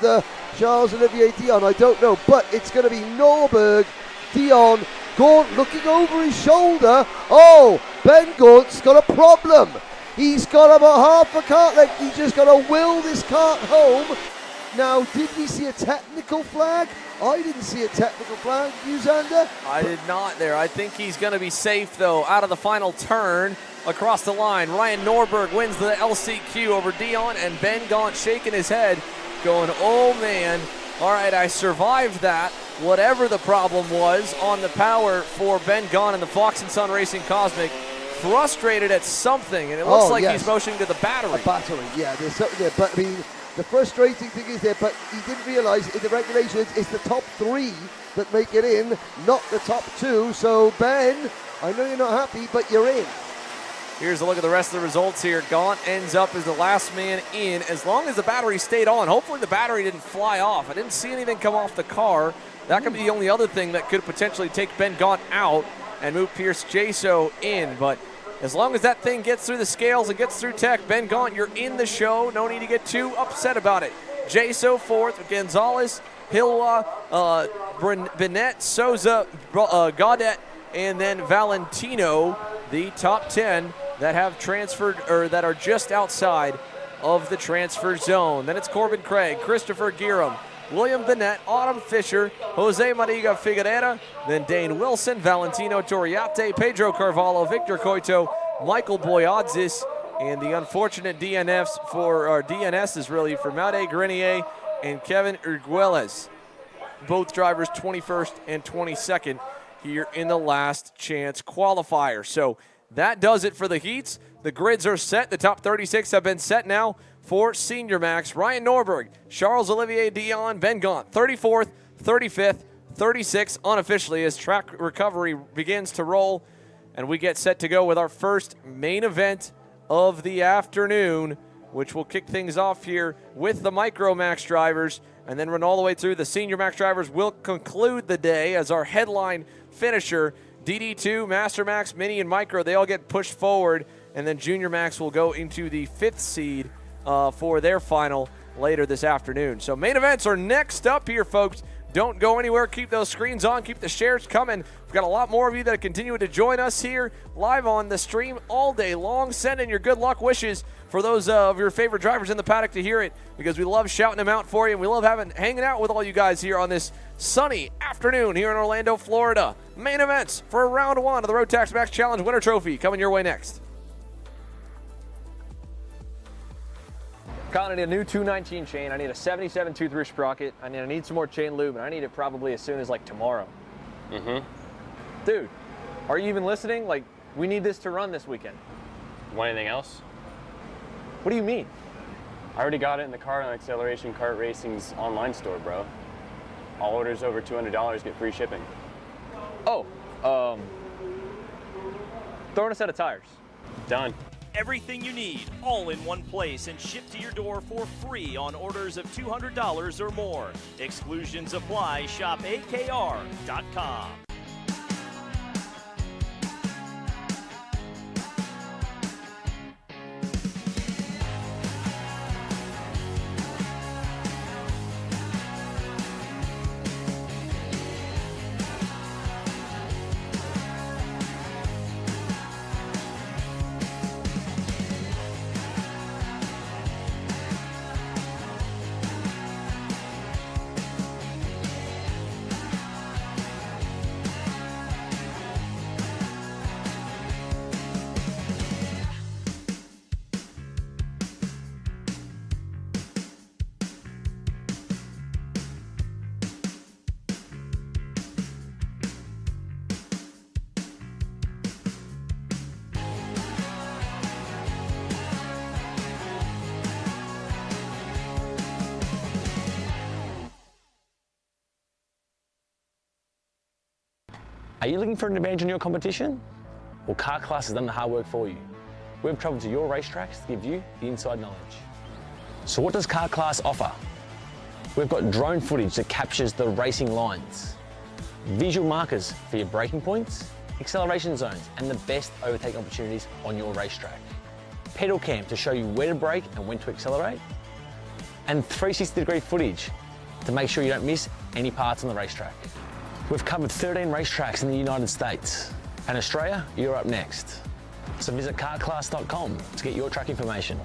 Speaker 2: Charles-Olivier Dion? I don't know. But it's going to be Norberg, Dion, Gaunt looking over his shoulder. Oh, Ben Gaunt's got a problem. He's got about half a cart length. He's just got to will this cart home. Now, did we see a technical flag? I didn't see a technical flag. You, Xander?
Speaker 1: I did not there. I think he's going to be safe, though, out of the final turn across the line. Ryan Norberg wins the LCQ over Dion, and Ben Gaunt shaking his head, going, oh, man. All right, I survived that. Whatever the problem was on the power for Ben Gaunt and the Fox and Sun Racing Cosmic, frustrated at something, and it looks like he's motioning to the battery.
Speaker 2: A battery, yeah. There's something there, but I mean, the frustrating thing is there, but he didn't realise in the regulations it's the top 3 that make it in, not the top 2. So Ben, I know you're not happy, but you're in.
Speaker 1: Here's a look at the rest of the results here. Gaunt ends up as the last man in, as long as the battery stayed on. Hopefully the battery didn't fly off. I didn't see anything come off the car. That could be the only other thing that could potentially take Ben Gaunt out and move Pierce Jaso in, but as long as that thing gets through the scales and gets through tech, Ben Gaunt, you're in the show. No need to get too upset about it. Jaso fourth with Gonzalez, Hilwa, Bennett, Souza, Gaudet, and then Valentino, the top 10 that have transferred or that are just outside of the transfer zone. Then it's Corbin Craig, Christopher Giram, William Bennett, Autumn Fisher, Jose Mariga Figueroa, then Dane Wilson, Valentino Toriate, Pedro Carvalho, Victor Coito, Michael Boyadzis, and the unfortunate DNSs really for Maude Grenier and Kevin Urgueles. Both drivers 21st and 22nd here in the last chance qualifier. So that does it for the heats. The grids are set. The top 36 have been set now for Senior Max. Ryan Norberg, Charles-Olivier Dion, Ben Gaunt, 34th, 35th, 36th unofficially as track recovery begins to roll. And we get set to go with our first main event of the afternoon, which will kick things off here with the Micro Max drivers and then run all the way through. The Senior Max drivers will conclude the day as our headline finisher. DD2, Master Max, Mini, and Micro, they all get pushed forward, and then Junior Max will go into the 5th seed for their final later this afternoon. So main events are next up here, folks. Don't go anywhere. Keep those screens on. Keep the shares coming. We've got a lot more of you that continue to join us here live on the stream all day long. Send in your good luck wishes for those of your favorite drivers in the paddock to hear it, because we love shouting them out for you, and we love hanging out with all you guys here on this sunny afternoon here in Orlando, Florida. Main events for round 1 of the Rotax Max Challenge Winter Trophy coming your way next.
Speaker 3: Colin, I need a new 219 chain. I need a 77 tooth sprocket. I need some more chain lube, and I need it probably as soon as like tomorrow. Dude, are you even listening? Like, we need this to run this weekend.
Speaker 8: Want anything else?
Speaker 3: What do you mean?
Speaker 8: I already got it in the Kart and Acceleration Kart Racing's online store, bro. All orders over $200 get free shipping.
Speaker 3: Oh, throw in a set of tires.
Speaker 8: Done.
Speaker 5: Everything you need, all in one place and shipped to your door for free on orders of $200 or more. Exclusions apply. Shop AKR.com.
Speaker 4: Are you looking for an advantage in your competition? Well, Kart Class has done the hard work for you. We've traveled to your racetracks to give you the inside knowledge. So what does Kart Class offer? We've got drone footage that captures the racing lines. visual markers for your braking points, acceleration zones, and the best overtake opportunities on your racetrack. Pedal cam to show you where to brake and when to accelerate, and 360-degree footage to make sure you don't miss any parts on the racetrack. We've covered 13 racetracks in the United States, and Australia, you're up next. So visit kartclass.com to get your track information.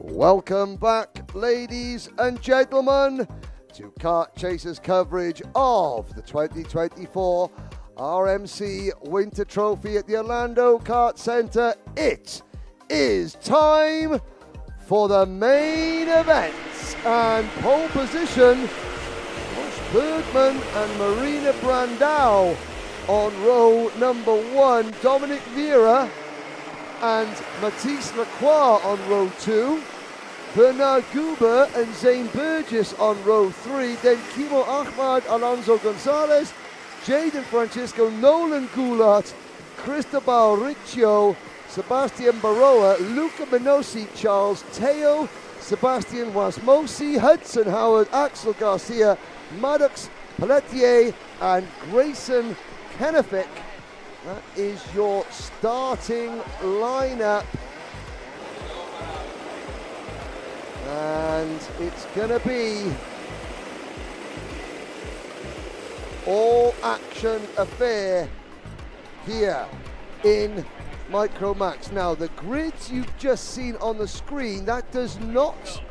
Speaker 2: Welcome back, ladies and gentlemen, to Kart Chasers coverage of the 2024 RMC Winter Trophy at the Orlando Kart Center. It is time for the main events, and pole position, Josh Bergman and Marina Brandao on row number 1, Dominic Vera and Matisse Lacroix on row 2, Bernard Guber and Zane Burgess on row 3, then Kimo Ahmad, Alonso Gonzalez, Jaden Francisco, Nolan Goulart, Cristobal Riccio, Sebastian Baroa, Luca Minosi, Charles Teo, Sebastian Wasmosi, Hudson Howard, Axel Garcia, Maddox Pelletier, and Grayson Kennefic. That is your starting lineup. And it's going to be all action affair here in Micromax. Now, the grids you've just seen on the screen, that does not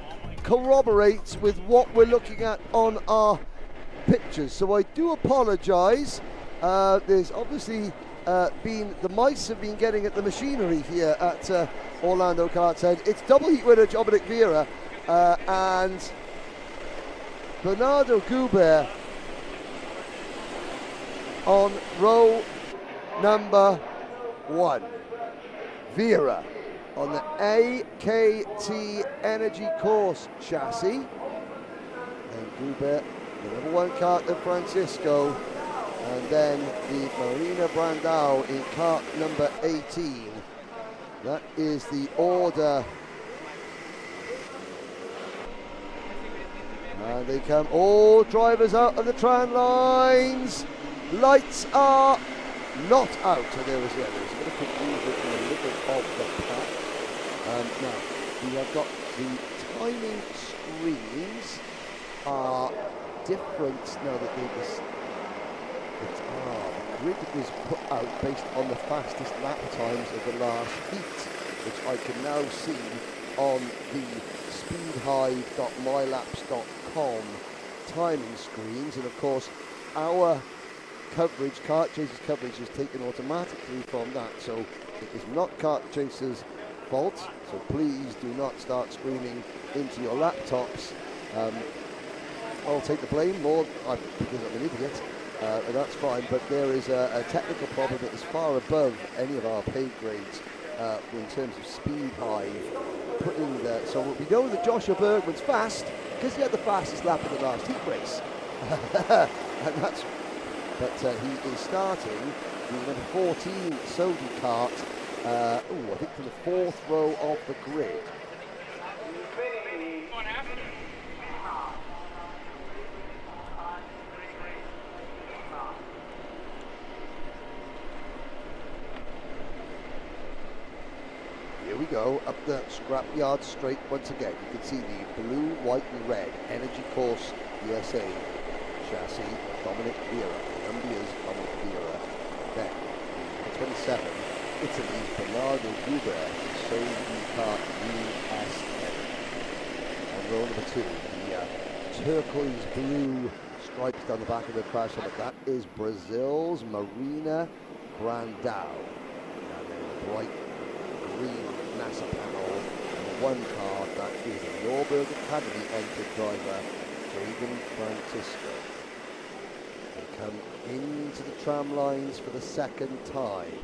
Speaker 2: corroborate with what we're looking at on our pictures. So I do apologize. There's obviously the mice have been getting at the machinery here at Orlando Kart Center. It's double heat winner Dominic Vera and Bernardo Guber on row number 1. Vera on the AKT Energy Course chassis. And Guber, the number 1 kart of Francisco. And then the Marina Brandao in kart number 18. That is the order. And they come, all drivers out of the tram lines. Lights are not out. So there was a bit of confusion in the middle of the pack. Now, we have got the timing screens are different now that the grid was put out based on the fastest lap times of the last heat, which I can now see on the speedhive.mylaps.com timing screens. And of course, our coverage, Kart Chasers coverage, is taken automatically from that. So it is not Kart Chasers' fault. So please do not start screaming into your laptops. I'll take the blame more because I'm an idiot. And that's fine, but there is a technical problem that is far above any of our pay grades in terms of speed hive. So we know that Joshua Bergman's fast because he had the fastest lap in the last heat race. But he is starting the number 14 Sodi kart, I think from the 4th row of the grid. We go up the scrapyard straight once again. You can see the blue, white and red Energy Course USA chassis, Dominic Vera. Number is Dominic Vera. Then, number 27, Italy's Bernardo Guber, Sodi kart USA. On row number 2, the turquoise blue stripes down the back of the crash helmet. That is Brazil's Marina Brandao. And then the bright green NASA panel, and the 1 car, that is a Norberg Academy entered driver, Jaden Francisco. They come into the tram lines for the 2nd time.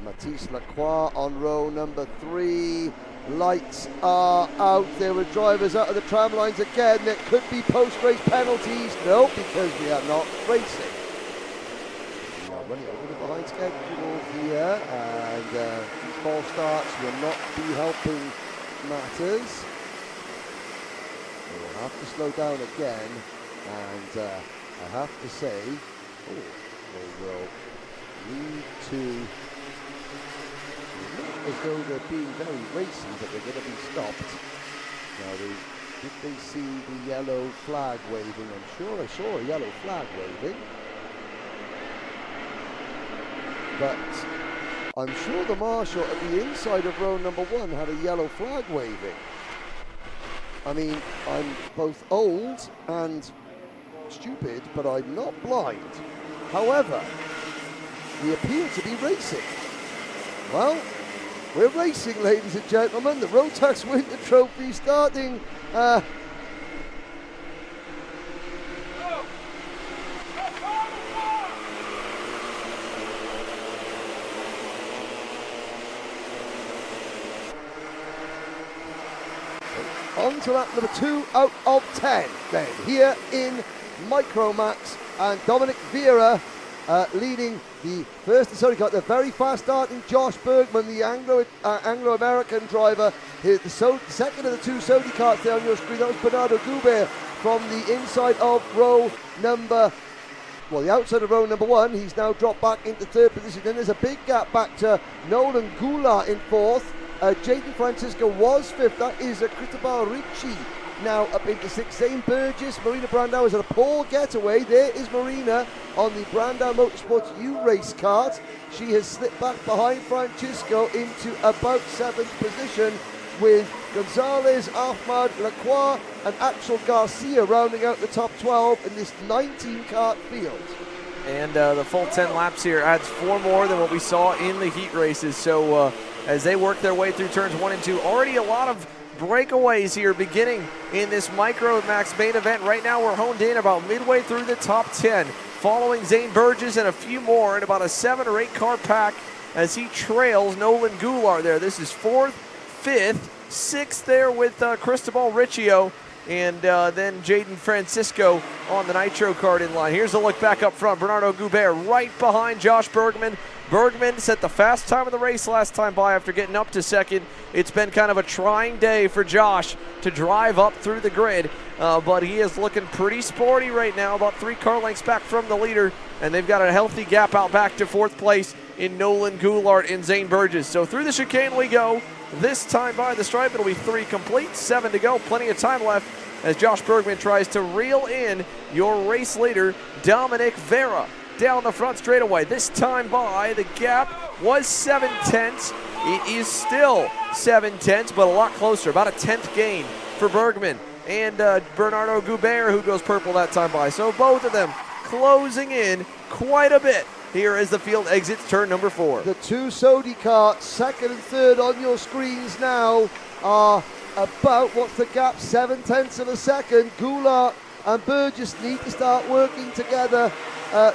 Speaker 2: Matisse Lacroix on row number 3. Lights are out. There were drivers out of the tram lines again. There could be post-race penalties. No, because we are not racing. We are running a little bit behind schedule here, and these false starts will not be helping matters. We'll have to slow down again, and I have to say, they will need to, as though they're being very racy, but they're going to be stopped. Now, did they see the yellow flag waving? I'm sure I saw a yellow flag waving. But I'm sure the marshal at the inside of row number 1 had a yellow flag waving. I mean, I'm both old and stupid, but I'm not blind. However, we appear to be racing. Well, we're racing, ladies and gentlemen. The Rotax Winter Trophy starting. On to lap number 2 out of 10 then, here in Micromax, and Dominic Vieira leading the first Sony Kart. The very fast starting Josh Bergman, the Anglo-American driver. The second of the 2 Sony Karts there on your screen, that was Bernardo Goubert from the inside of row number, well, the outside of row number 1. He's now dropped back into 3rd position. Then there's a big gap back to Nolan Goulart in 4th. Jaden Francisco was 5th. That is Cristobal Ricci now up into 6th. Zane Burgess, Marina Brandau is at a poor getaway. There is Marina on the Brandau Motorsports U-Race kart. She has slipped back behind Francisco into about 7th position, with Gonzalez, Ahmad, Lacroix and Axel Garcia rounding out the top 12 in this 19 kart field.
Speaker 1: And the full 10 laps here adds 4 more than what we saw in the heat races. So as they work their way through turns 1 and 2, already a lot of breakaways here beginning in this Micromax main event. Right now we're honed in about midway through the top 10, following Zane Burgess and a few more in about a 7 or 8 car pack as he trails Nolan Goulart there. This is 4th, 5th, 6th there with Cristobal Riccio, and then Jaden Francisco on the Nitro card in line. Here's a look back up front. Bernardo Goubert right behind Josh Bergman. Bergman set the fast time of the race last time by after getting up to 2nd. It's been kind of a trying day for Josh to drive up through the grid, but he is looking pretty sporty right now, about 3 car lengths back from the leader, and they've got a healthy gap out back to 4th place in Nolan Goulart and Zane Burgess. So through the chicane we go. This time by the stripe, it'll be 3 complete, 7 to go, plenty of time left as Josh Bergman tries to reel in your race leader, Dominic Vieira, down the front straightaway. This time by, the gap was 7/10. It is still 7/10, but a lot closer, about a 10th gain for Bergman and Bernardo Goubert, who goes purple that time by. So both of them closing in quite a bit here as the field exits turn number 4.
Speaker 2: The 2 Sony karts, 2nd and 3rd on your screens now, are about, what's the gap, 7/10 of a second. Goulart and Burgess need to start working together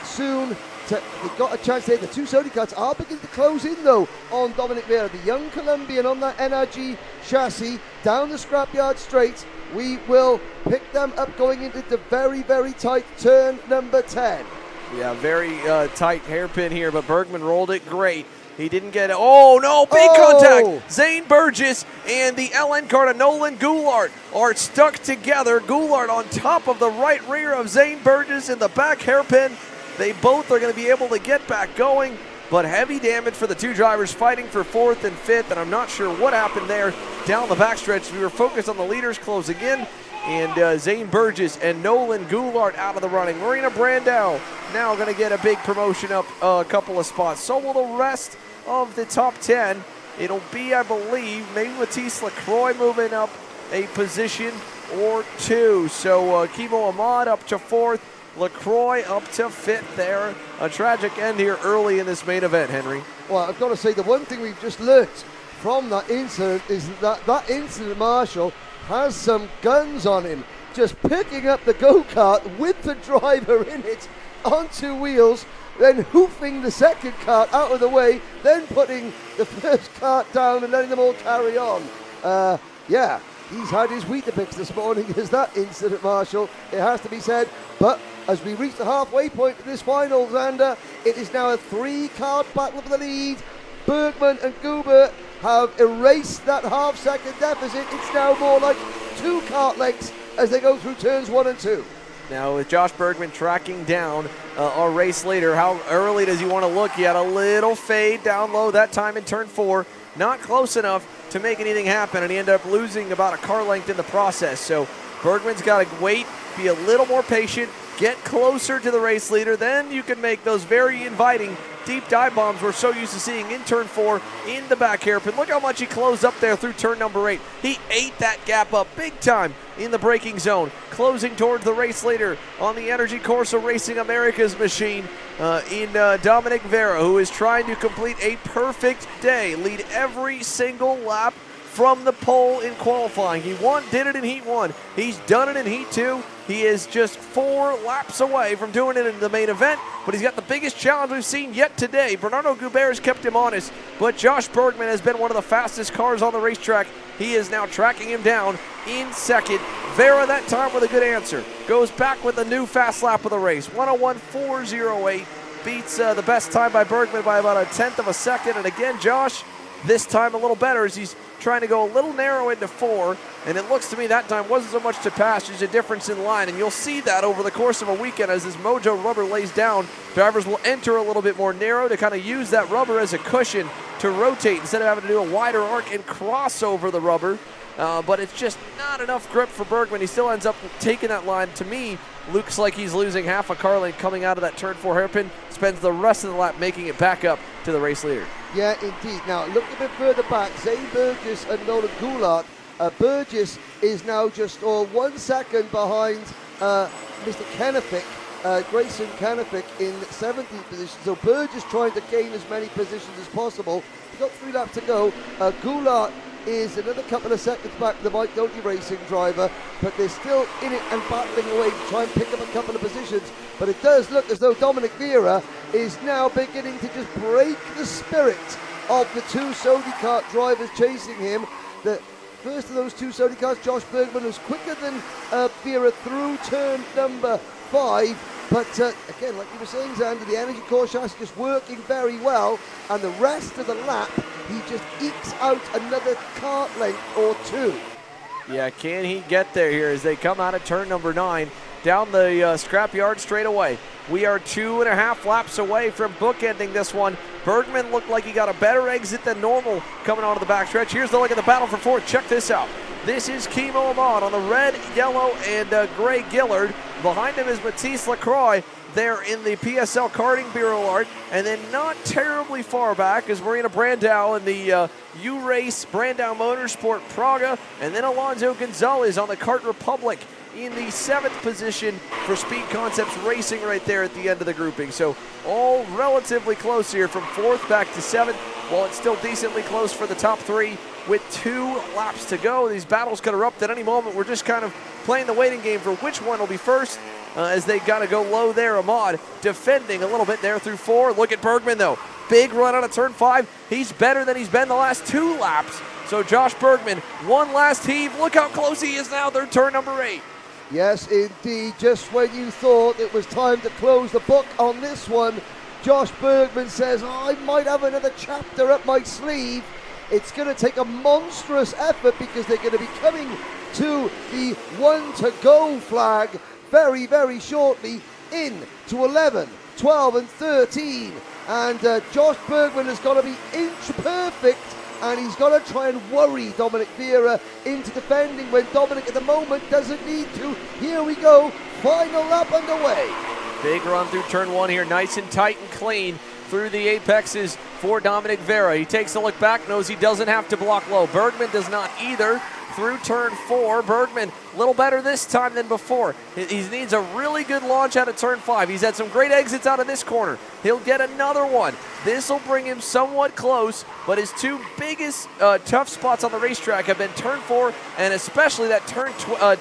Speaker 2: soon. They've got a chance here. The 2 Sony karts are beginning to close in though on Dominic Vieira, the young Colombian on that NRG chassis, down the scrapyard straight. We will pick them up going into the very, very tight turn number 10.
Speaker 1: Yeah, very tight hairpin here, but Bergman rolled it great. He didn't get it. Oh, no, big contact. Zane Burgess and the LN car to Nolan Goulart are stuck together. Goulart on top of the right rear of Zane Burgess in the back hairpin. They both are going to be able to get back going, but heavy damage for the 2 drivers fighting for 4th and 5th, and I'm not sure what happened there down the backstretch. We were focused on the leaders closing in, and Zane Burgess and Nolan Goulart out of the running. Marina Brandau now going to get a big promotion up a couple of spots. So will the rest of the top 10. It'll be, I believe, maybe Matisse Lacroix moving up a position or 2. So Kimo Ahmad up to 4th, Lacroix up to 5th there. A tragic end here early in this main event, Henry.
Speaker 2: Well, I've got to say, the one thing we've just learnt from that incident is that incident marshal has some guns on him, just picking up the go-kart with the driver in it on 2 wheels, then hoofing the second kart out of the way, then putting the first kart down and letting them all carry on. Yeah, he's had his Weetabix this morning as that incident marshal, it has to be said. But as we reach the halfway point of this final, Xander, it is now a 3-kart battle for the lead. Bergman and Goubert have erased that half-second deficit. It's now more like 2 kart lengths as they go through turns 1 and 2.
Speaker 1: Now with Josh Bergman tracking down our race leader, how early does he want to look? He had a little fade down low that time in turn 4. Not close enough to make anything happen, and he ended up losing about a car length in the process. So Bergman's got to wait, be a little more patient, get closer to the race leader, then you can make those very inviting deep dive bombs we're so used to seeing in turn 4 in the back hairpin. Look how much he closed up there through turn number 8. He ate that gap up big time in the braking zone, closing towards the race leader on the Energy Corsa Racing America's machine in Dominic Vera, who is trying to complete a perfect day, lead every single lap from the pole in qualifying. He did it in Heat 1. He's done it in Heat 2. He is just 4 laps away from doing it in the main event, but he's got the biggest challenge we've seen yet today. Bernardo Goubert has kept him honest, but Josh Bergman has been one of the fastest cars on the racetrack. He is now tracking him down in second. Vera that time with a good answer. Goes back with a new fast lap of the race. 101.408 beats the best time by Bergman by about 1/10 of a second. And again, Josh, this time a little better as he's trying to go a little narrow into 4, and it looks to me that time wasn't so much to pass, just a difference in line, and you'll see that over the course of a weekend as this Mojo rubber lays down. Drivers will enter a little bit more narrow to kind of use that rubber as a cushion to rotate instead of having to do a wider arc and cross over the rubber, but it's just not enough grip for Bergman. He still ends up taking that line. To me, looks like he's losing half a car length coming out of that turn 4 hairpin, spends the rest of the lap making it back up to the race leader.
Speaker 2: Yeah, indeed. Now, look a bit further back. Zane Burgess and Nolan Goulart. Burgess is now just 1 second behind Mr. Kennefic, Grayson Kennefic in 17th position. So Burgess trying to gain as many positions as possible. He's got 3 laps to go. Goulart is another couple of seconds back to the Mike Doty Racing driver, but they're still in it and battling away to try and pick up a couple of positions. But it does look as though Dominic Vera is now beginning to just break the spirit of the 2 Sony Kart drivers chasing him. The first of those 2 Sony Karts, Josh Bergman, was quicker than Vera through turn number 5. But again, like you were saying, Xander, the Energy Core chassis just working very well, and the rest of the lap, he just ekes out another kart length or 2.
Speaker 1: Yeah, can he get there here as they come out of turn number 9 down the scrapyard straight away? We are 2.5 laps away from bookending this one. Bergman looked like he got a better exit than normal coming onto the backstretch. Here's the look at the battle for 4th. Check this out. This is Kimo Ahmad on the red, yellow, and gray Gillard. Behind him is Matisse Lacroix there in the PSL Karting Bureau art. And then not terribly far back is Marina Brandau in the U-Race Brandau Motorsport Praga. And then Alonso Gonzalez on the Kart Republic in the 7th position for Speed Concepts Racing right there at the end of the grouping. So all relatively close here from 4th back to 7th, while it's still decently close for the top 3 with 2 laps to go. These battles could erupt at any moment. We're just kind of playing the waiting game for which one will be first as they got to go low there. Ahmad defending a little bit there through 4. Look at Bergman though. Big run out of turn 5. He's better than he's been the last 2 laps. So Josh Bergman, one last heave. Look how close he is now. They're turn number 8.
Speaker 2: Yes, indeed. Just when you thought it was time to close the book on this one, Josh Bergman says, I might have another chapter up my sleeve. It's going to take a monstrous effort because they're going to be coming to the 1 to go flag very, very shortly in to 11, 12 and 13. And Josh Bergman has got to be inch perfect, and he's got to try and worry Dominic Vera into defending when Dominic at the moment doesn't need to. Here we go, final lap underway.
Speaker 1: Big run through turn 1 here, nice and tight and clean through the apexes for Dominic Vera. He takes a look back, knows he doesn't have to block low. Bergman does not either. Through turn 4, Bergman a little better this time than before. He needs a really good launch out of turn 5. He's had some great exits out of this corner. He'll get another one. This will bring him somewhat close, but his 2 biggest tough spots on the racetrack have been turn 4 and especially that turn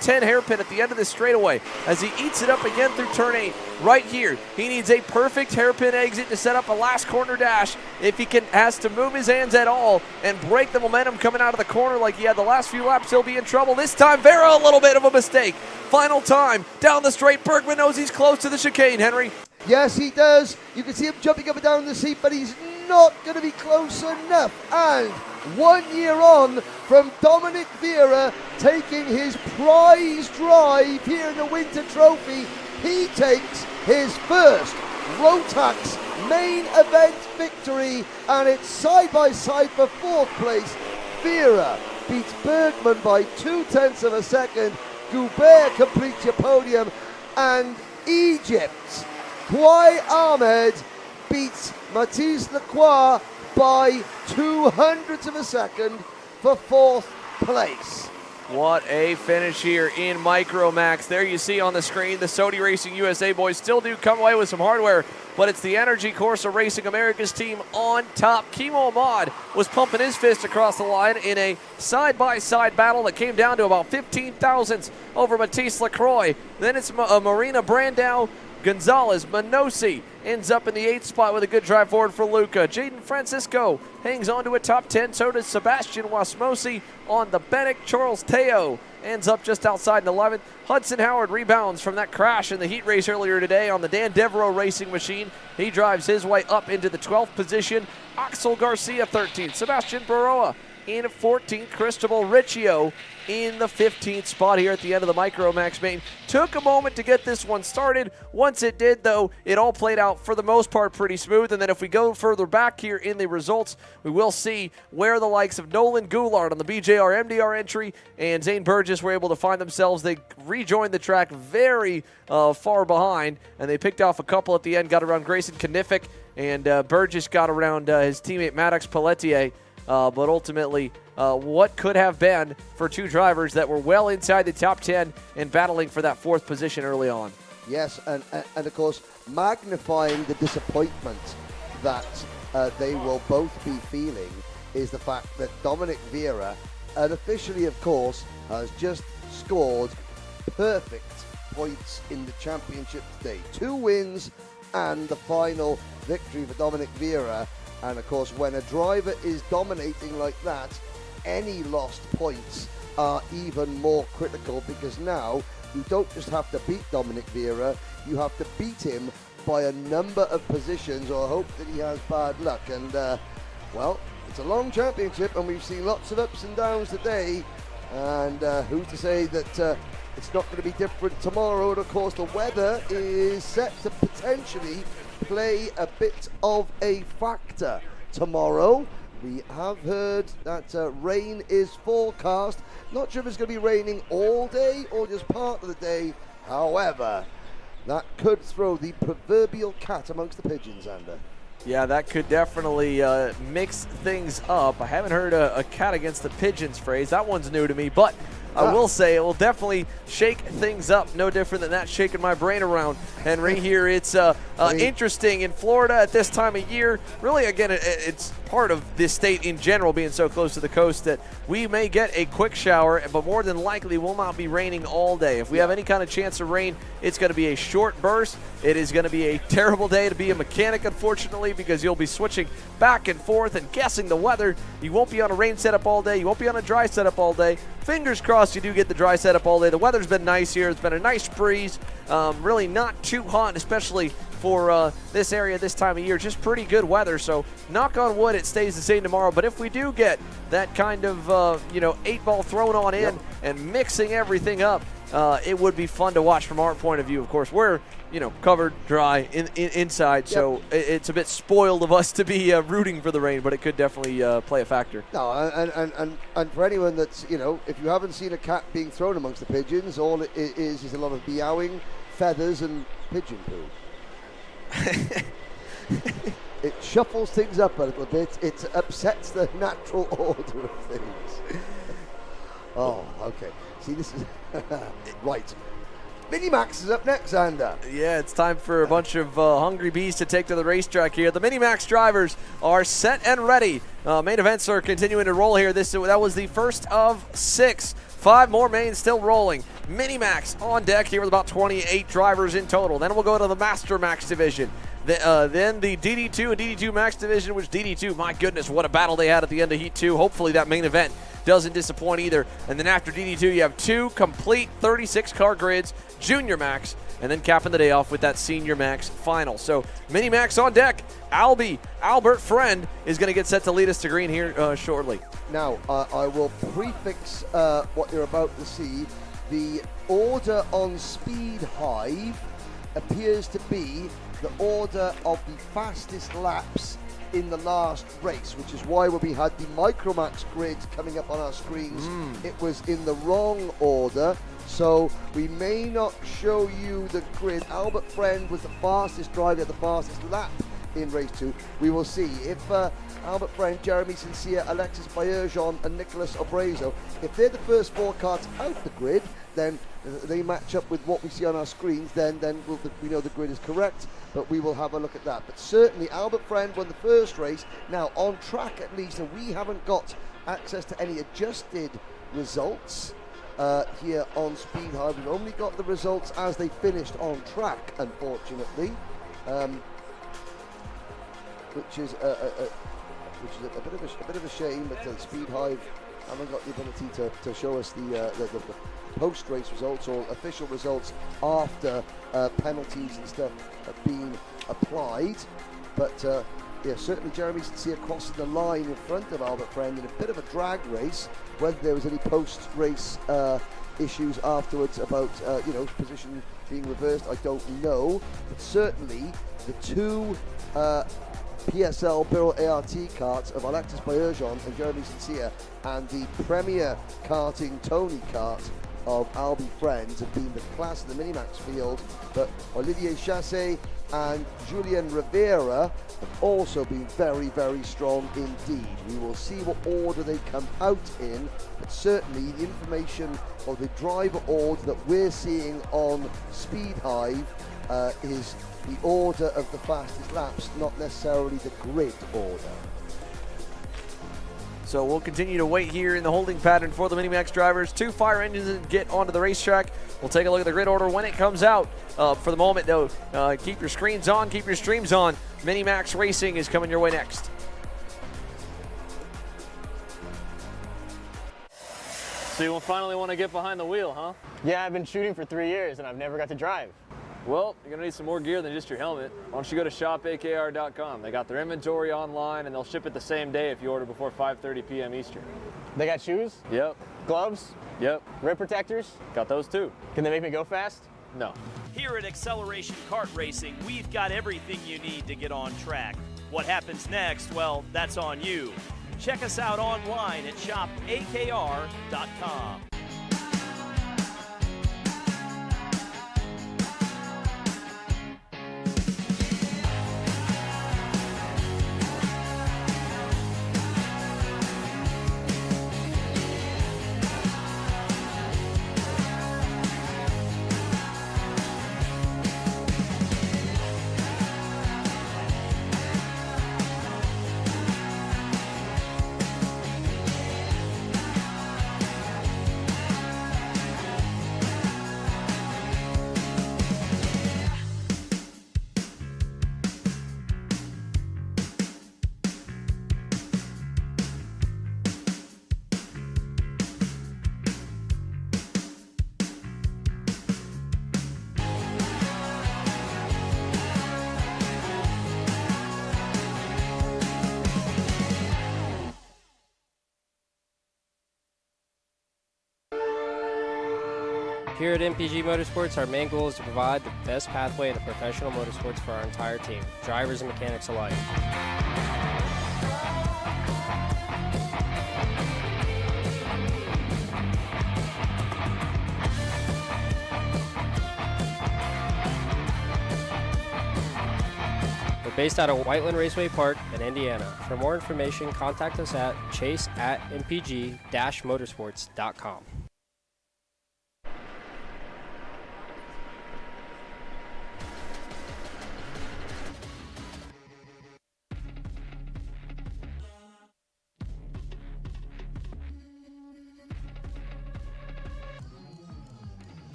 Speaker 1: 10 hairpin at the end of this straightaway as he eats it up again through turn 8. Right here, he needs a perfect hairpin exit to set up a last corner dash. If he has to move his hands at all and break the momentum coming out of the corner like he had the last few laps, he'll be in trouble. This time, Vera, a little bit of a mistake. Final time, down the straight. Bergman knows he's close to the chicane, Henry.
Speaker 2: Yes, he does. You can see him jumping up and down the seat, but he's not going to be close enough. And 1 year on from Dominic Vera taking his prize drive here in the Winter Trophy, he takes his first Rotax main event victory, and it's side by side for 4th place. Vera beats Bergman by 0.2 of a second. Goubert completes your podium, and Egypt's Kwai Ahmed beats Mathis Lacroix by 200ths of a second for 4th place.
Speaker 1: What a finish here in Micromax. There you see on the screen the Sodi Racing USA boys still do come away with some hardware, but it's the Energy Corsa Racing America's team on top. Kimo Ahmad was pumping his fist across the line in a side-by-side battle that came down to about 15 thousandths over Mathis Lacroix. Then it's Marina Brandau. Gonzalez Manosi ends up in the 8th spot with a good drive forward for Luca. Jaden Francisco hangs on to a top 10. So does Sebastian Wasmosi on the Benek. Charles Teo ends up just outside in 11th. Hudson Howard rebounds from that crash in the heat race earlier today on the Dan Devereaux racing machine. He drives his way up into the 12th position. Axel Garcia 13th. Sebastian Baroa in 14th. Cristobal Riccio in the 15th spot here at the end of the Micromax main. Took a moment to get this one started. Once it did, though, it all played out for the most part pretty smooth. And then if we go further back here in the results, we will see where the likes of Nolan Goulart on the BJR MDR entry and Zane Burgess were able to find themselves. They rejoined the track very far behind, and they picked off a couple at the end, got around Grayson Knifick, and Burgess got around his teammate Maddox Pelletier. But ultimately, what could have been for two drivers that were well inside the top 10 and battling for that 4th position early on.
Speaker 2: Yes, and of course, magnifying the disappointment that they will both be feeling is the fact that Dominic Vieira, unofficially of course, has just scored perfect points in the championship today. 2 wins and the final victory for Dominic Vieira. And of course, when a driver is dominating like that, any lost points are even more critical, because now you don't just have to beat Dominic Vieira, you have to beat him by a number of positions or hope that he has bad luck. And well, it's a long championship and we've seen lots of ups and downs today, and who's to say that it's not going to be different tomorrow. And of course, the weather is set to potentially play a bit of a factor tomorrow. We have heard that rain is forecast. Not sure if it's going to be raining all day or just part of the day. However, that could throw the proverbial cat amongst the pigeons, Xander.
Speaker 1: Yeah, that could definitely mix things up. I haven't heard a cat against the pigeons phrase. That one's new to me, but I will say it will definitely shake things up. No different than that shaking my brain around, Henry. Here it's interesting in Florida at this time of year. Really, again, it's part of this state in general being so close to the coast that we may get a quick shower, but more than likely will not be raining all day. If we have any kind of chance of rain, it's going to be a short burst. It is going to be a terrible day to be a mechanic, unfortunately, because you'll be switching back and forth and guessing the weather. You won't be on a rain setup all day. You won't be on a dry setup all day. Fingers crossed you do get the dry setup all day. The weather's been nice here. It's been a nice breeze. Really not too hot, especially for this area this time of year. Just pretty good weather. So knock on wood, it stays the same tomorrow. But if we do get that kind of 8-ball thrown on in and mixing everything up, it would be fun to watch from our point of view. Of course, we're covered dry inside, so it's a bit spoiled of us to be rooting for the rain, but it could definitely play a factor.
Speaker 2: No, and for anyone that's, if you haven't seen a cat being thrown amongst the pigeons, all it is a lot of meowing, feathers, and pigeon poo. It shuffles things up a little bit. It upsets the natural order of things. Oh, okay. See, this is right. Minimax is up next, Xander.
Speaker 1: Yeah, it's time for a bunch of hungry bees to take to the racetrack here. The Minimax drivers are set and ready. Main events are continuing to roll here. That was the first of 6. 5 more mains still rolling. Minimax on deck here with about 28 drivers in total. Then we'll go to the Master Max division. Then the DD2 and DD2 Max division, which DD2, my goodness, what a battle they had at the end of Heat 2. Hopefully that main event doesn't disappoint either. And then after DD2, you have 2 complete 36-car grids, Junior Max, and then capping the day off with that Senior Max final. So Mini-Max on deck. Albert Friend is going to get set to lead us to green here shortly.
Speaker 2: Now, I will prefix what you're about to see. The order on Speed Hive appears to be the order of the fastest laps in the last race, which is why when we had the Micromax grid coming up on our screens, it was in the wrong order. So we may not show you the grid. Albert Friend was the fastest driver, the fastest lap in race 2. We will see if Albert Friend, Jeremy Sincere, Alexis Baerjon and Nicholas Obrazo, if they're the first 4 karts out the grid, then they match up with what we see on our screens, then we know the grid is correct, but we will have a look at that. But certainly Albert Friend won the first race, now on track at least, and we haven't got access to any adjusted results here on Speed High. We've only got the results as they finished on track, unfortunately, which is a bit of a shame. But Speed Hive haven't got the ability to show us the post-race results or official results after penalties and stuff have been applied. But yeah, certainly Jeremy Sincere crossing the line in front of Albert Friend in a bit of a drag race. Whether there was any post-race issues afterwards about position being reversed, I don't know. But certainly the 2 PSL Birrell ART karts of Alexis Baerjon and Jeremy Sincere and the Premier Karting Tony kart of Albie Friends have been the class of the Minimax field, but Olivier Chassé and Julien Rivera have also been very, very strong indeed. We will see what order they come out in, but certainly the information or the driver order that we're seeing on Speed Hive is the order of the fastest laps, not necessarily the grid order.
Speaker 1: So we'll continue to wait here in the holding pattern for the Minimax drivers. 2 fire engines get onto the racetrack. We'll take a look at the grid order when it comes out. For the moment, though, keep your screens on, keep your streams on. Minimax Racing is coming your way next.
Speaker 3: So you finally want to get behind the wheel, huh?
Speaker 9: Yeah, I've been shooting for 3 years and I've never got to drive.
Speaker 3: Well, you're going to need some more gear than just your helmet. Why don't you go to shopakr.com. They got their inventory online and they'll ship it the same day if you order before 5:30 p.m. Eastern.
Speaker 9: They got shoes?
Speaker 3: Yep.
Speaker 9: Gloves?
Speaker 3: Yep.
Speaker 9: Rib protectors?
Speaker 3: Got those too.
Speaker 9: Can they make me go fast?
Speaker 3: No.
Speaker 5: Here at Acceleration Kart Racing, we've got everything you need to get on track. What happens next? Well, that's on you. Check us out online at shopakr.com.
Speaker 6: Here at MPG Motorsports, our main goal is to provide the best pathway into professional motorsports for our entire team, drivers and mechanics alike. We're based out of Whiteland Raceway Park in Indiana. For more information, contact us at chase@mpg-motorsports.com.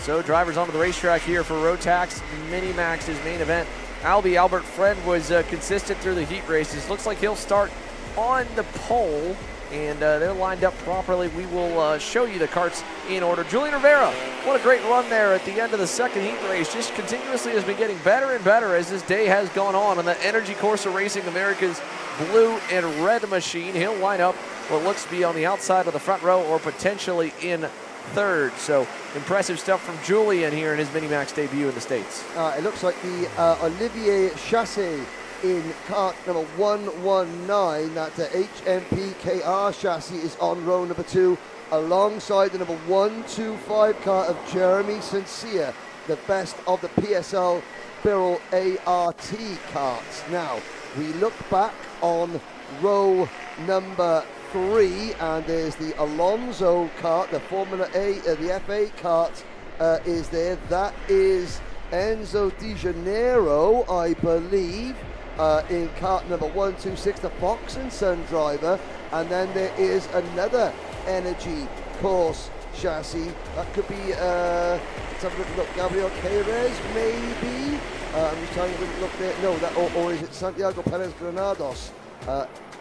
Speaker 1: So drivers onto the racetrack here for Rotax Minimax's main event. Albert Friend was consistent through the heat races. Looks like he'll start on the pole, and they're lined up properly. We will show you the karts in order. Julien Rivera, what a great run there at the end of the second heat race. Just continuously has been getting better and better as this day has gone on the Energy Corsa Racing America's blue and red machine. He'll line up what looks to be on the outside of the front row or potentially in third. So impressive stuff from Julien here in his Minimax debut in the States.
Speaker 2: It looks like the Olivier Chassé in kart number 119. That HMP KR chassis is on row number 2, alongside the number 125 car of Jeremy Sincere, the best of the PSL Birrell ART karts. Now, we look back on row number 3, and there's the Alonso kart, the Formula A, the FA kart is there. That is Enzo Di Janeiro, I believe, in kart number 126, the Fox and Son driver. And then there is another Energy course chassis. That could be, let's have a little look, Gabriel Queiroz, maybe. I'm just trying to look there. No, that, or is it Santiago Perez Granados?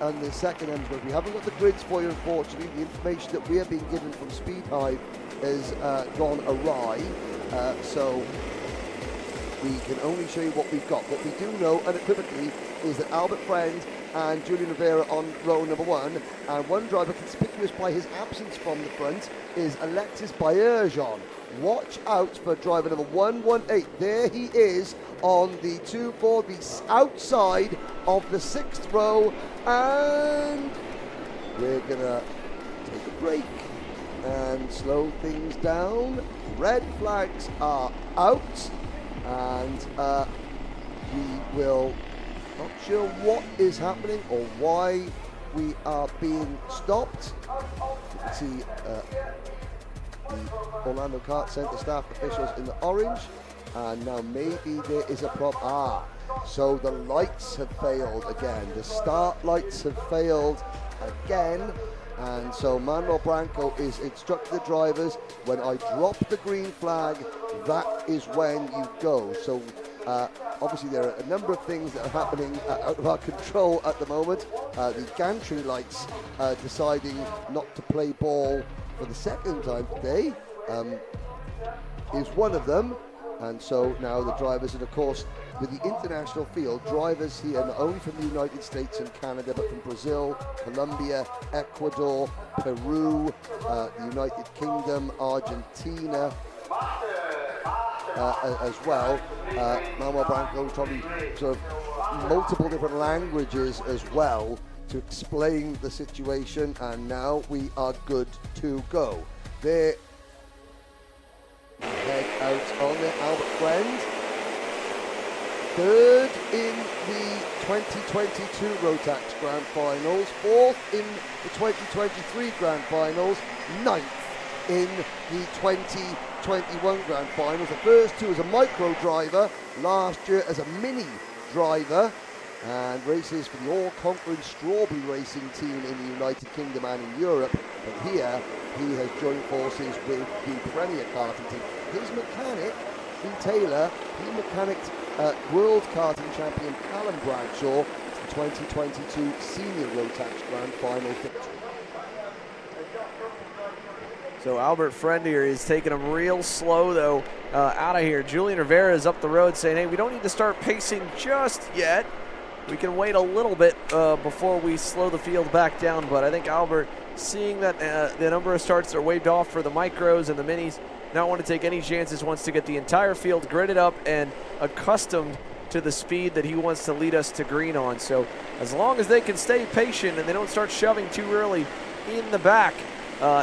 Speaker 2: And the second end, we haven't got the grids for you, unfortunately. The information that we have been given from Speed Hive has gone awry, so we can only show you what we've got. What we do know unequivocally is that Albert Friend and Julian Rivera on row number 1, and one driver conspicuous by his absence from the front is Alexis Baerjon. Watch out for driver number 118. There he is on the 2-4, the outside of the 6th row, and we're gonna take a break and slow things down. Red flags are out, and we will, not sure what is happening or why we are being stopped. You can see the Orlando Kart Center staff officials in the orange, and now maybe there is a problem. So the lights have failed again. The start lights have failed again, and so Manuel Branco is instructing the drivers, when I drop the green flag, that is when you go. So obviously there are a number of things that are happening out of our control at the moment. The gantry lights deciding not to play ball for the second time today is one of them. And so now the drivers, and of course with the international field, drivers here not only from the United States and Canada, but from Brazil, Colombia, Ecuador, Peru, the United Kingdom, Argentina, as well. Manuel Branco probably sort of multiple different languages as well to explain the situation, and now we are good to go. There, head out on the Albert Friend. Third in the 2022 Rotax Grand Finals, fourth in the 2023 Grand Finals, ninth in the 2021 Grand Finals. The first two as a micro driver, last year as a mini driver, and races for the all-conquering Strawberry Racing team in the United Kingdom and in Europe. But here, he has joined forces with the Premier karting team. His mechanic, Lee Taylor, he mechanicked World Karting Champion Callum Bradshaw to the 2022 Senior Rotax Grand Final victory.
Speaker 1: So Albert Friend here is taking him real slow, though, out of here. Julian Rivera is up the road saying, hey, we don't need to start pacing just yet. We can wait a little bit before we slow the field back down. But I think Albert, seeing that the number of starts are waved off for the micros and the minis, not want to take any chances, wants to get the entire field gridded up and accustomed to the speed that he wants to lead us to green on. So as long as they can stay patient and they don't start shoving too early in the back,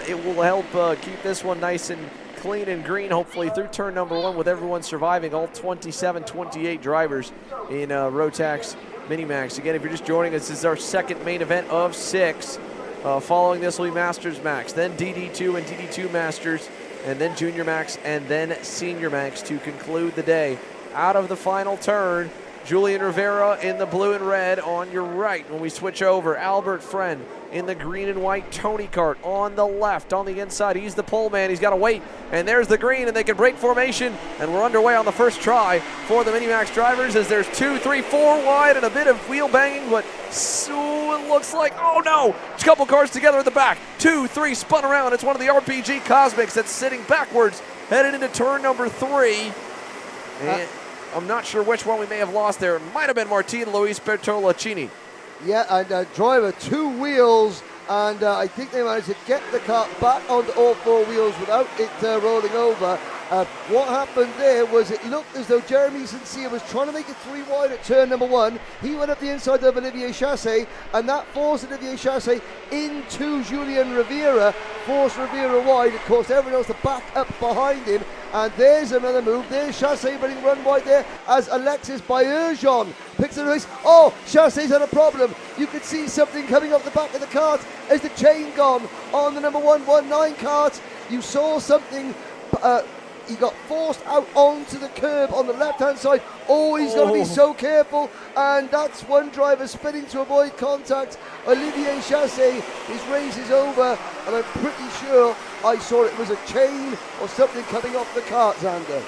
Speaker 1: it will help keep this one nice and clean and green, hopefully through turn number 1, with everyone surviving, all 27, 28 drivers in Rotax Minimax. Again, if you're just joining us, this is our second main event of 6. Following this will be Masters Max, then DD2 and DD2 Masters, and then Junior Max, and then Senior Max to conclude the day. Out of the final turn, Julian Rivera in the blue and red on your right. When we switch over, Albert Friend in the green and white Tony kart on the left. On the inside, he's the pole man. He's got to wait, and there's the green, and they can break formation, and we're underway on the first try for the Minimax drivers as there's 2, 3, 4 wide and a bit of wheel banging, but so it looks like, oh no, a couple cars together at the back. 2, 3 spun around. It's one of the RPG Cosmics that's sitting backwards, headed into turn number 3. And I'm not sure which one we may have lost there. It might have been Martin Luis Bertolacini.
Speaker 2: Yeah, and driver 2 wheels, and I think they managed to get the car back onto all 4 wheels without it rolling over. What happened there was it looked as though Jeremy Sincere was trying to make it 3 wide at turn number 1. He went up the inside of Olivier Chassé, and that forced Olivier Chassé into Julien Rivera, forced Rivera wide. Of course, everyone else to back up behind him. And there's another move. There's Chassé running run wide there as Alexis Baerjon picks the race. Oh, Chassé's had a problem. You could see something coming off the back of the cart. Is the chain gone on the number 119 cart? You saw something. He got forced out onto the curb on the left-hand side. Oh, he's got to be so careful. And that's one driver spinning to avoid contact. Olivier Chassé, his race is over. And I'm pretty sure I saw it was a chain or something coming off the cart, Xander.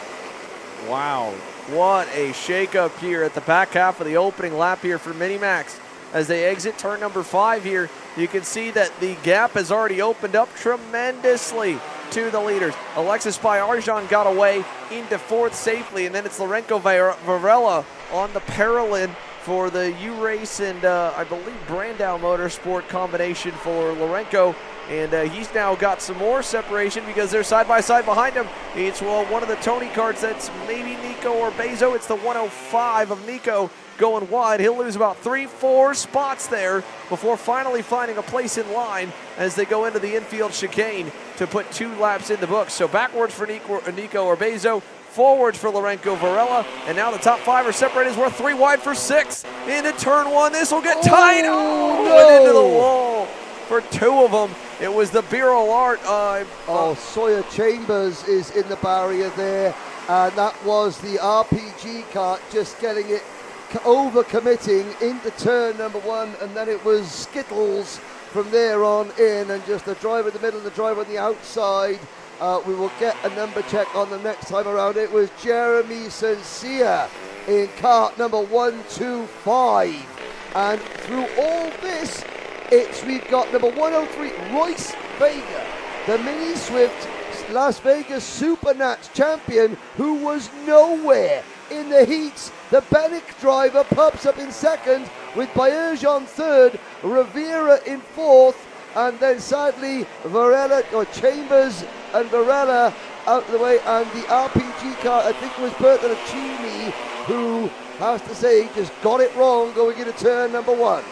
Speaker 1: Wow, what a shake-up here at the back half of the opening lap here for Minimax. As they exit turn number 5 here, you can see that the gap has already opened up tremendously to the leaders. Alexis Baerjon got away into 4th safely, and then it's Lorenzo Varela on the Paralin for the U-Race and I believe Brandau Motorsport combination for Lorenzo. And he's now got some more separation because they're side by side behind him. It's one of the Tony karts that's maybe Nico or Bezo. It's the 105 of Nico going wide. He'll lose about 3-4 spots there before finally finding a place in line as they go into the infield chicane to put 2 laps in the books. So backwards for Nico or Bezo, forwards for Lorenzo Varela, and now the top 5 are separated. We're 3 wide for 6 into turn 1. This will get tight.
Speaker 2: No.
Speaker 1: And into the wall for 2 of them. It was the Biro Art.
Speaker 2: Sawyer Chambers is in the barrier there, and that was the RPG kart just getting it over-committing into turn number 1, and then it was Skittles from there on in, and just the driver in the middle and the driver on the outside. We will get a number check on the next time around. It was Jeremy Sincere in kart number 125, and through all this, we've got number 103, Royce Vega, the Mini Swift Las Vegas Super Nats champion, who was nowhere in the heats. The Benic driver pops up in 2nd with Baerjon 3rd, Rivera in 4th, and then sadly Varela, or Chambers and Varela out of the way, and the RPG car, I think it was Bertolucci, who has to say just got it wrong going into turn number 1.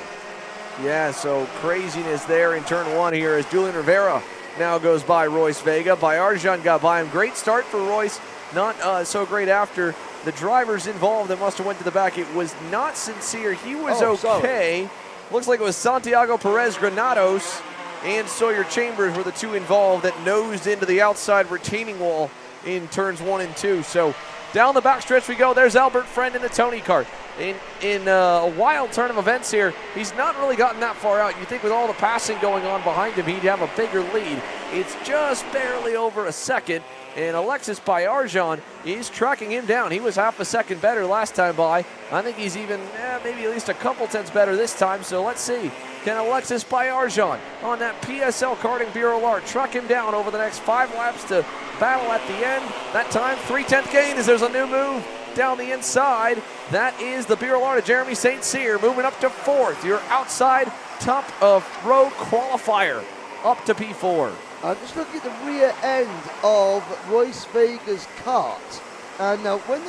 Speaker 1: Yeah, so craziness there in turn 1 here as Julian Rivera now goes by Royce Vega. Baerjon got by him. Great start for Royce, not so great after. The drivers involved that must have went to the back. It was not Sincere. He was okay. Solid. Looks like it was Santiago Perez Granados and Sawyer Chambers were the 2 involved that nosed into the outside retaining wall in turns 1 and 2. So down the backstretch we go. There's Albert Friend in the Tony kart. In a wild turn of events here, he's not really gotten that far out. You think with all the passing going on behind him, he'd have a bigger lead. It's just barely over a second, and Alexis Baerjon is tracking him down. He was half a second better last time by. I think he's even maybe at least a couple tenths better this time, so let's see. Can Alexis Baerjon on that PSL Karting Bureau Art track him down over the next 5 laps to battle at the end? That time, 3/10 gain as there's a new move down the inside. That is the Bureau Art of Jeremy St. Cyr moving up to 4th. Your outside top of row qualifier up to P4.
Speaker 2: I'm just looking at the rear end of Royce Vega's kart, and now when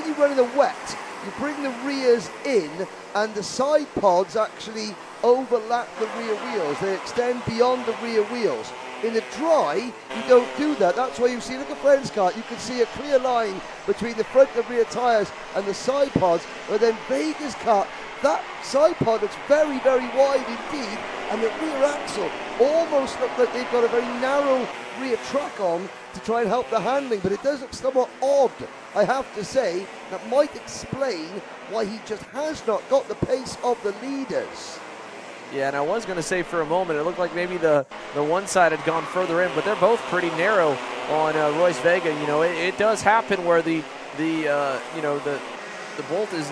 Speaker 2: you run in the wet, you bring the rears in, and the side pods actually overlap the rear wheels. They extend beyond the rear wheels. In the dry, you don't do that. That's why you see, look at Friend's kart, you can see a clear line between the front and rear tyres and the side pods, but then Vega's kart, that side pod looks very, very wide indeed, and the rear axle almost looks like they've got a very narrow rear track on to try and help the handling, but it does look somewhat odd, I have to say. That might explain why he just has not got the pace of the leaders.
Speaker 1: Yeah, and I was going to say for a moment, it looked like maybe the one side had gone further in, but they're both pretty narrow on Royce Vega. You know, it does happen where the bolt is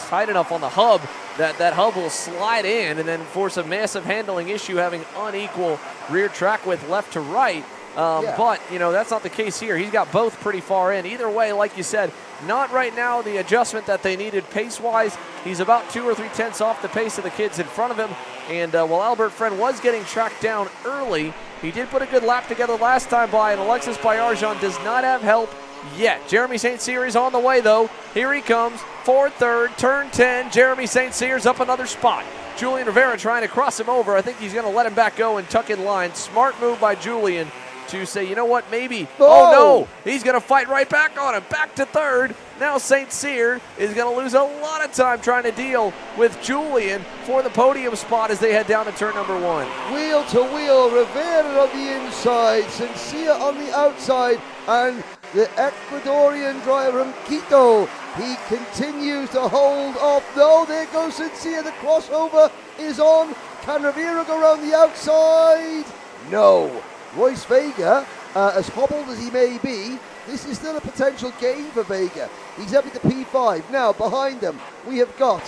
Speaker 1: tight enough on the hub that hub will slide in and then force a massive handling issue, having unequal rear track width left to right. But, you know, that's not the case here. He's got both pretty far in. Either way, like you said, not right now the adjustment that they needed pace-wise. He's about 2 or 3 tenths off the pace of the kids in front of him. And while Albert Friend was getting tracked down early, he did put a good lap together last time by, and Alexis Bayarjan does not have help yet. Jeremy St. Cyr is on the way, though. Here he comes, 4th, 3rd, turn 10. Jeremy St. Cyr's up another spot. Julian Rivera trying to cross him over. I think he's going to let him back go and tuck in line. Smart move by Julian to say, you know what, maybe. Oh, no, he's going to fight right back on him. Back to 3rd. Now St. Cyr is going to lose a lot of time trying to deal with Julian for the podium spot as they head down to turn number 1.
Speaker 2: Wheel to wheel, Rivera on the inside, St. Cyr on the outside, and the Ecuadorian driver from Quito, he continues to hold off. No, there goes St. Cyr, the crossover is on. Can Rivera go around the outside? No. Royce Vega, as hobbled as he may be, this is still a potential gain for Vega. He's up into P5. Now, behind them, we have got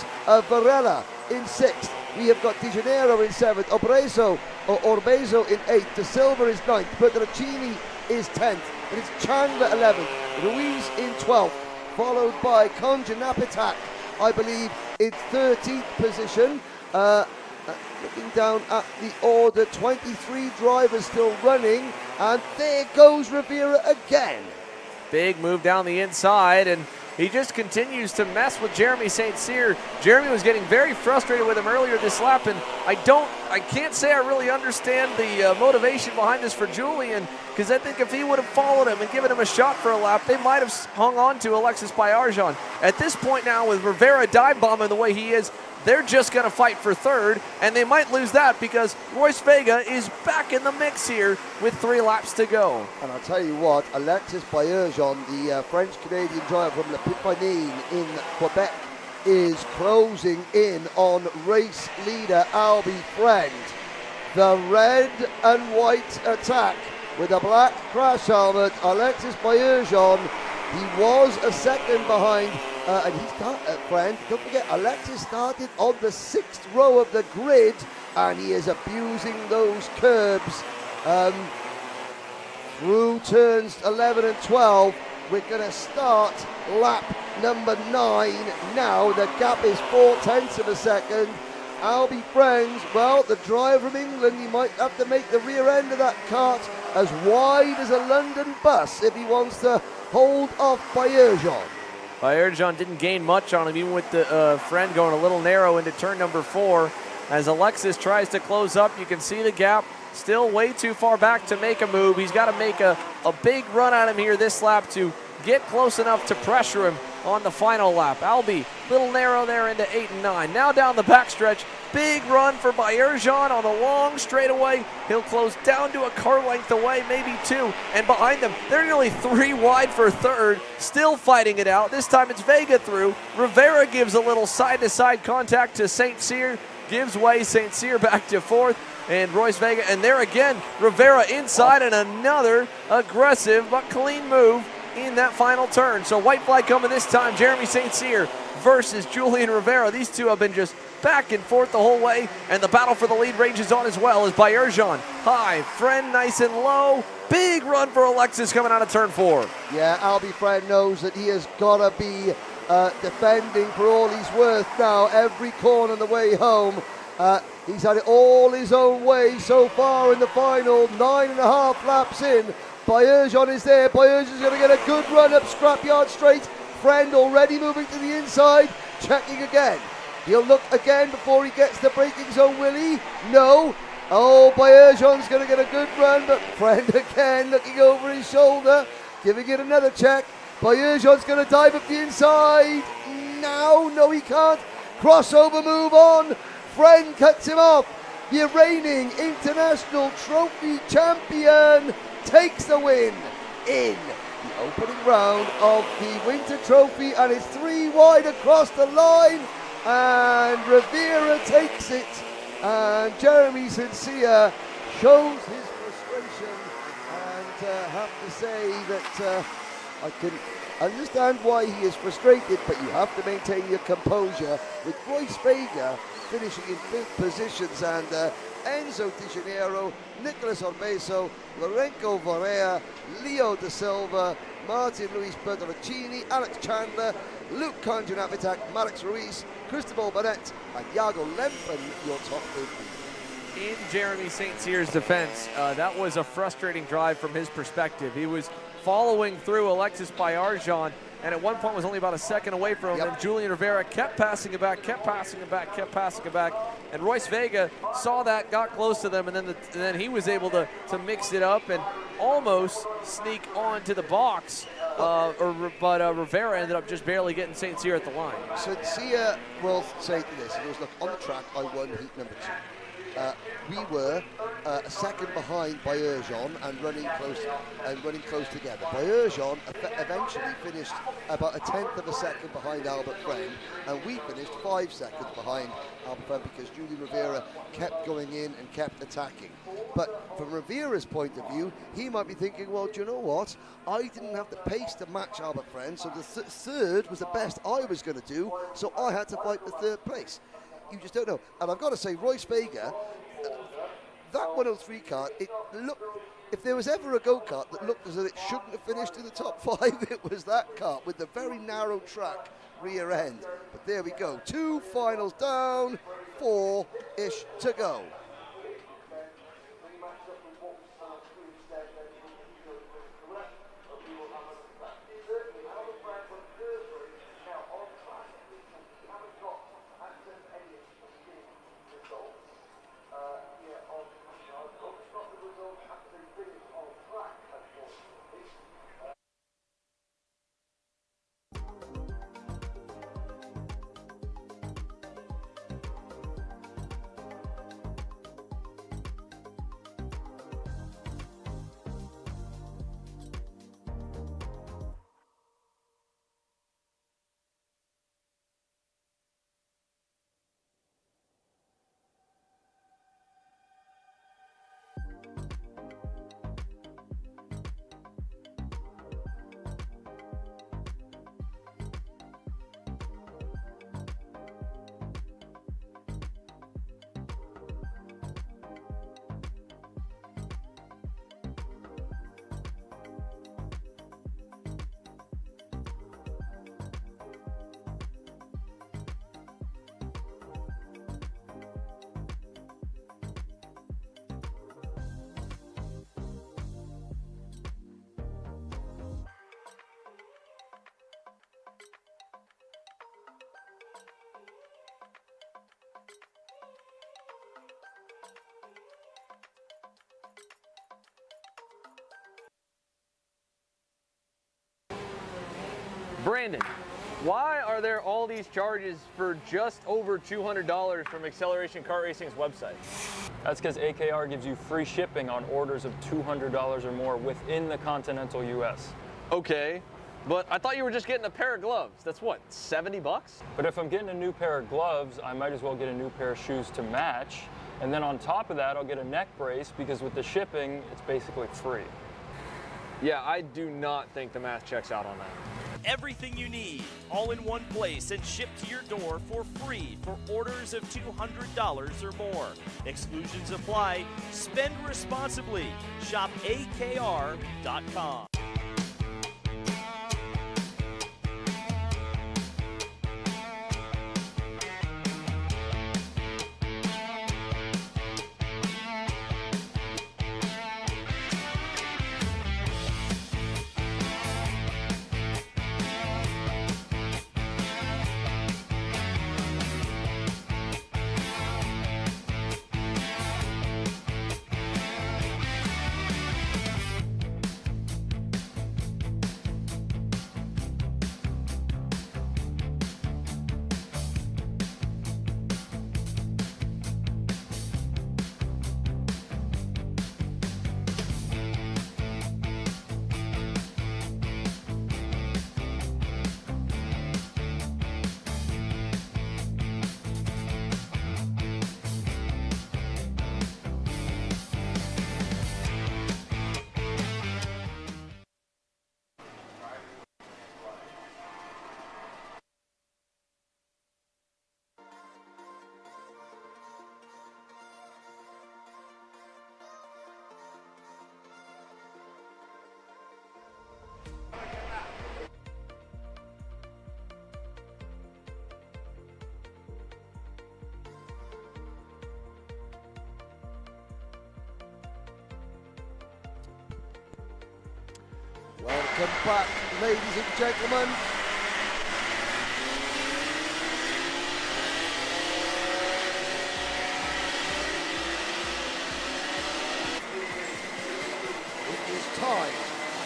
Speaker 2: Varela in 6th. We have got De Janeiro in 7th. Orbezo in 8th. De Silva is 9th. Petrocini is 10th. And it's Chandler 11th. Ruiz in 12th. Followed by Konjanapitak, I believe, in 13th position. Looking down at the order, 23 drivers still running, and there goes Rivera again.
Speaker 1: Big move down the inside, and he just continues to mess with Jeremy St. Cyr. Jeremy was getting very frustrated with him earlier this lap, and I can't say I really understand the motivation behind this for Julian, because I think if he would have followed him and given him a shot for a lap, they might have hung on to Alexis Bayarjan. At this point now, with Rivera dive bombing the way he is, they're just going to fight for 3rd, and they might lose that because Royce Vega is back in the mix here with 3 laps to go.
Speaker 2: And I'll tell you what, Alexis Bayarjan, the French-Canadian driver from Le Pipanine in Quebec, is closing in on race leader Albie Friend. The red and white attack with a black crash helmet, Alexis Bayarjan, he was a second behind. And he's Friend, don't forget, Alexis started on the 6th row of the grid, and he is abusing those curbs through turns 11 and 12. We're going to start lap number 9 now. The gap is 4/10 of a second. Albie Friends, well, the driver from England, he might have to make the rear end of that cart as wide as a London bus if he wants to hold off Bayarjan.
Speaker 1: Bayarjan didn't gain much on him, even with the Friend going a little narrow into turn number 4. As Alexis tries to close up, you can see the gap. Still way too far back to make a move. He's got to make a big run at him here this lap to get close enough to pressure him on the final lap. Albie, little narrow there into 8 and 9. Now down the backstretch, big run for Bayarjan on the long straightaway. He'll close down to a car length away, maybe 2. And behind them, they're nearly 3 wide for 3rd, still fighting it out. This time it's Vega through. Rivera gives a little side-to-side contact to St. Cyr, gives way. St. Cyr back to 4th. And Royce Vega, and there again, Rivera inside, and another aggressive but clean move in that final turn. So white flag coming this time. Jeremy St. Cyr versus Julian Rivera. These two have been just back and forth the whole way, and the battle for the lead rages on as well as Bayarjan high, Friend nice and low. Big run for Alexis coming out of turn 4.
Speaker 2: Yeah, Albie Friend knows that he has got to be defending for all he's worth now. Every corner on the way home. He's had it all his own way so far in the final. 9.5 laps in. Bayarjan is there. Bayarjan's going to get a good run up Scrapyard Straight. Friend already moving to the inside. Checking again. He'll look again before he gets the braking zone, will he? No. Oh, Bayarjan's going to get a good run, but Friend again looking over his shoulder, giving it another check. Bayarjan's going to dive up the inside. No, he can't. Crossover move on. Friend cuts him off. The reigning international trophy champion takes the win in the opening round of the Winter Trophy, and it's 3 wide across the line, and Rivera takes it, and Jeremy St. Cyr shows his frustration, and have to say that I can understand why he is frustrated, but you have to maintain your composure with Royce Vega finishing in 5th positions, and Enzo Di Janeiro, Nicolas Orbeso, Lorenzo Varela, Leo Da Silva, Martin Luis Bertolacini, Alex Chandler, Luke Conjanavitak, Marix Ruiz, Cristobal Bennett, and Iago Lempen, your top 50.
Speaker 1: In Jeremy St. Cyr's defense, that was a frustrating drive from his perspective. He was following through Alexis Bayarjan, and at one point was only about a second away from him. And Julian Rivera kept passing it back, kept passing it back, kept passing it back. And Royce Vega saw that, got close to them, and then he was able to mix it up and almost sneak onto the box. But Rivera ended up just barely getting St. Cyr at the line.
Speaker 2: St. Cyr will say to this, he goes, look, on the track, I won heat number 2. We were a second behind Bayerjon and running close together. Bayerjon eventually finished about a tenth of a second behind Albert Friend, and we finished 5 seconds behind Albert Friend because Julian Rivera kept going in and kept attacking. But from Rivera's point of view, he might be thinking, well, do you know what? I didn't have the pace to match Albert Friend, so the third was the best I was going to do, so I had to fight the third place. You just don't know. And I've got to say, Royce Vega, that 103 kart, it looked, if there was ever a go-kart that looked as though it shouldn't have finished in the top 5, it was that kart with the very narrow track rear end. But there we go. 2 finals down, 4-ish to go.
Speaker 3: Brandon, why are there all these charges for just over $200 from Acceleration Kart Racing's website?
Speaker 7: That's because AKR gives you free shipping on orders of $200 or more within the continental US.
Speaker 3: Okay, but I thought you were just getting a pair of gloves. That's what, 70 bucks?
Speaker 7: But if I'm getting a new pair of gloves, I might as well get a new pair of shoes to match. And then on top of that, I'll get a neck brace because with the shipping, it's basically free.
Speaker 3: Yeah, I do not think the math checks out on that.
Speaker 5: Everything you need, all in one place and shipped to your door for free for orders of $200 or more. Exclusions apply. Spend responsibly. Shop AKR.com.
Speaker 2: Welcome back, ladies and gentlemen. It is time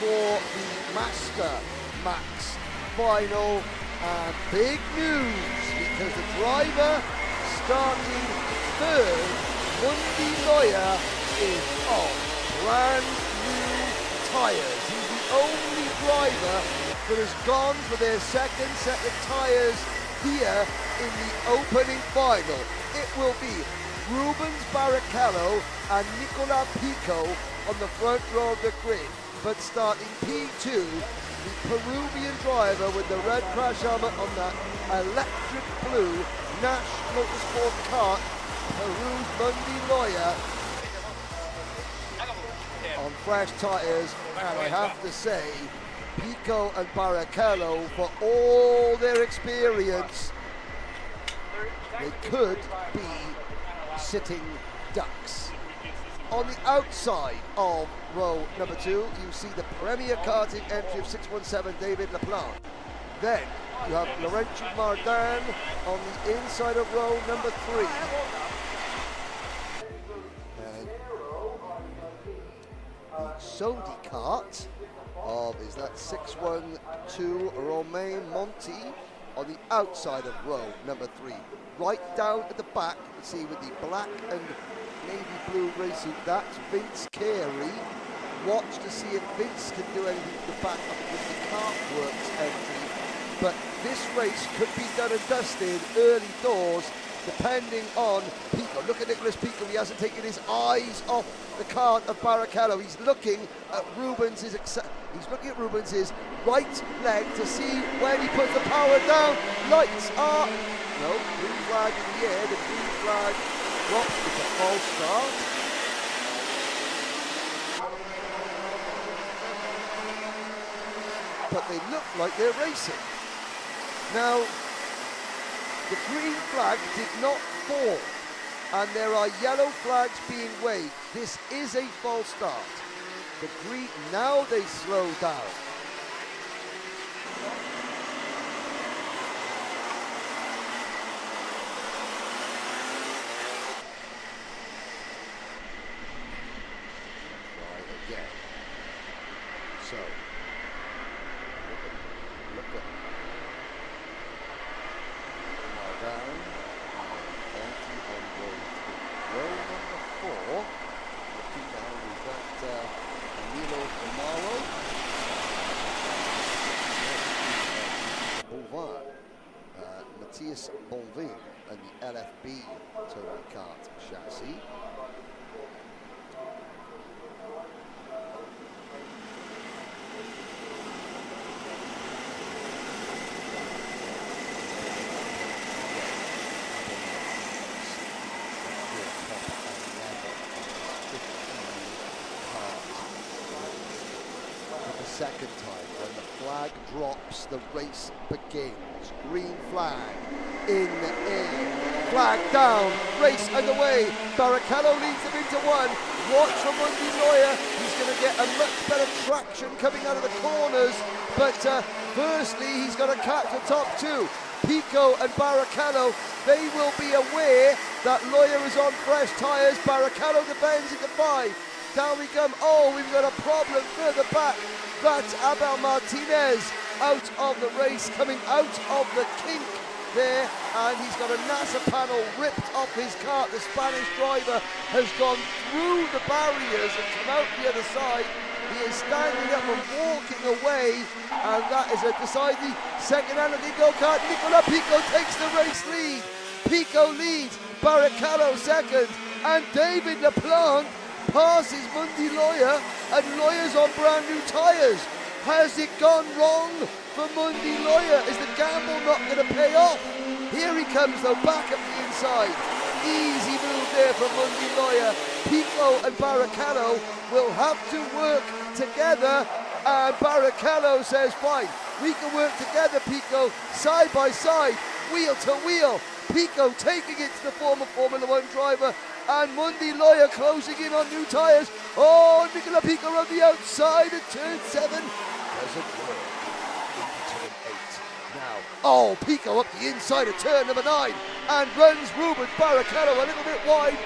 Speaker 2: for the Master Max Final, and big news because the driver starting third, Mundi Loya, is on brand new tyres. He's the only driver that has gone for their second set of tyres here in the opening final. It will be Rubens Barrichello and Nicola Pico on the front row of the grid, but starting P2, the Peruvian driver with the red crash helmet on that electric blue Nash Motorsport Kart, Peru's Mundi Loya, on fresh tyres, and I have to say, Pico and Barrichello, for all their experience, they could be sitting ducks. On the outside of row number 2, you see the Premier Karting entry of 617 David Laplante. Then you have Laurenti Mardan on the inside of row number 3. And the Sodi Kart of, is that 612 Romain Monti on the outside of row number 3. Right down at the back, you see with the black and navy blue racing, that's Vince Carey. Watch to see if Vince can do anything to back up with the Kart Works entry. But this race could be done and dusted early doors, depending on Pico. Look at Nicholas Pico, he hasn't taken his eyes off the kart of Barrichello. He's looking at Rubens's right leg to see when he puts the power down. Lights are, no, green flag in the air, the green flag drops. It's a false start. But they look like they're racing. Now, the green flag did not fall, and there are yellow flags being waved. This is a false start. The green, now they slow down. Try again. So, look at down, empty on row 3. Row number 4, looking down, we've got Milo Amaro, Bouvin, Matthias Bonvin, and the LFB Tony Kart chassis. Second time, when the flag drops, the race begins. Green flag in the air, flag down, race underway. Barrichello leads them into one. Watch for Mundi Loya, he's going to get a much better traction coming out of the corners, but firstly he's got to catch the top 2. Pico and Barrichello, they will be aware that Loya is on fresh tyres. Barrichello defends into 5. Down we come. Oh, we've got a problem further back. That's Abel Martinez out of the race, coming out of the kink there, and he's got a NASA panel ripped off his kart. The Spanish driver has gone through the barriers and come out the other side. He is standing up and walking away, and that is a decidedly second-hand looking go-kart. Nicola Pico takes the race lead. Pico leads, Barrichello second, and David Laplante passes Mundi Loya, and Loya's on brand new tyres. Has it gone wrong for Mundi Loya? Is the gamble not going to pay off? Here he comes though, back up the inside. Easy move there from Mundi Loya. Pico and Barrichello will have to work together, and Barrichello says, fine, we can work together, Pico, side by side, wheel to wheel. Pico taking it to the former Formula 1 driver, and Mundi Loya closing in on new tyres. Oh, Nicola Pico on the outside at turn 7. doesn't work. Into turn 8. Now, oh, Pico up the inside of turn number 9 and runs Rubens Barrichello a little bit wide.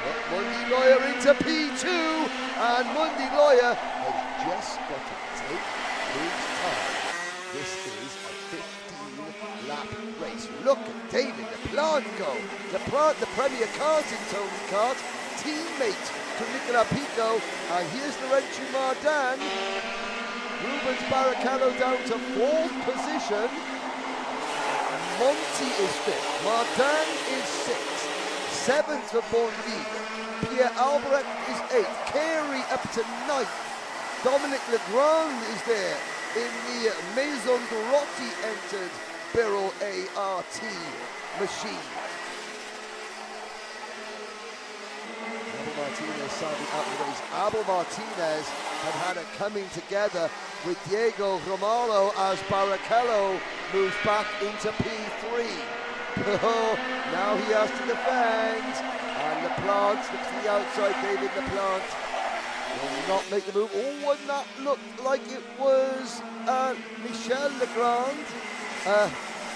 Speaker 2: But Mundy Lawyer into P2, and Mundy Lawyer has just got to take his time. This is a 15-lap race. Look at David LaPlante go. LaPlante, the Premier Karting Tony Kart, teammate to Nicola Pico, and here's Laurentian Mardan. Rubens Barrichello down to 4th position. Monty is 5th. Mardan is 6th. 7th for Bonville. Pierre Albrecht is 8th. Carey up to 9th. Dominic Legrand is there. In the Maison Durotti entered Birol ART machine. Abel Martinez sadly out of the race. Abel Martinez had it coming together with Diego Romalo as Barrichello moves back into P3. Now he has to defend, and LaPlante looks to the outside. David LaPlante will not make the move. Oh, and that looked like it was Michel Legrand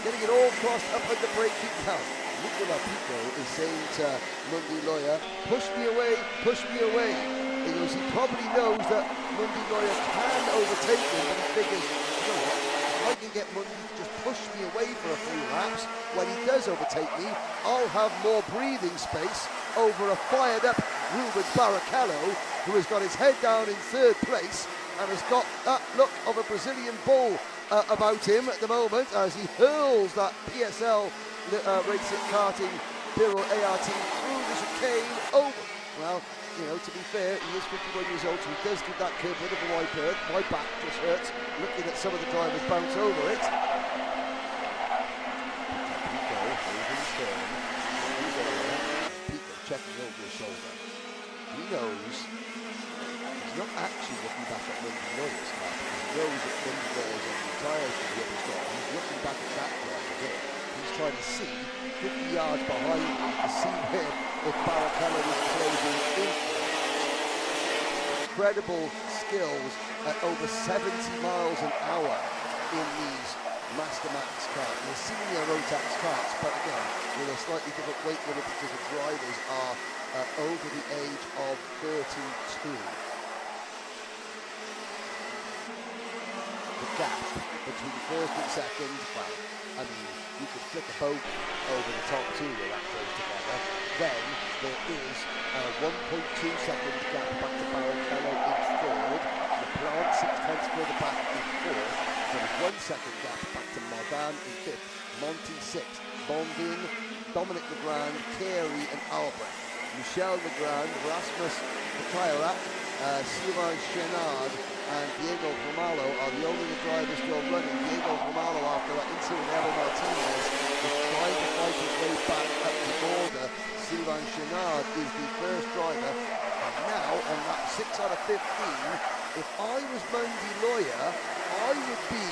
Speaker 2: getting it all crossed up under braking. Now, Nicola Pico is saying to Mundy Lawyer, push me away. Because he probably knows that Mundy Lawyer can overtake him, but he figures, you know what, if I can get Mundy to just push me away for a few laps, when he does overtake me, I'll have more breathing space over a fired up Rubens Barrichello, who has got his head down in 3rd place and has got that look of a Brazilian bull about him at the moment as he hurls that PSL racing karting Birol ART through the chicane over. Well, you know, to be fair, he is 51 years old, so he does give that curve a bit of a wide berth. My back just hurts looking at some of the drivers bounce over it. Pico holding firm. Pico checking over his shoulder. He knows he's not actually looking back at Mundy Lawyer's car. He knows that Mundy Lawyer's on the tyres from the other side. He's looking back at that driver there. He's trying to see 50 yards behind him to see where if Barrichello is closing in. Incredible skills at over 70 miles an hour in these Master Max cars. They're senior Rotax karts, but again, with a slightly different weight limit because the drivers are over the age of 32. The gap between 1st and 2nd, well, I mean, you could flick a boat over the top 2 where that goes together. Then there is a 1.2 second gap back to Barrichello in 3rd. LaPlante 6/10 further back in 4th. Then a 1 second gap back to Mardan in 5th. Monty 6th. Bondin, Dominic Legrand, Carey and Albrecht. Michel Legrand, Rasmus Mikaelak, Sylvain Chenard and Diego Romalo are the only drivers still running. Diego Romalo, after that incident with Abel Martinez, is trying to fight his way back up the order. Sylvain Chenard is the first driver, and now on lap 6 out of 15, if I was Mundy Lawyer, I would be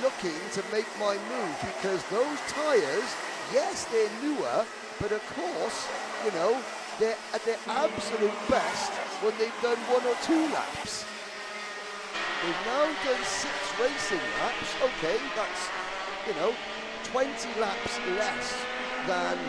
Speaker 2: looking to make my move, because those tyres, yes, they're newer, but of course, you know, they're at their absolute best when they've done 1 or 2 laps. They've now done 6 racing laps. Okay, that's, you know, 20 laps less than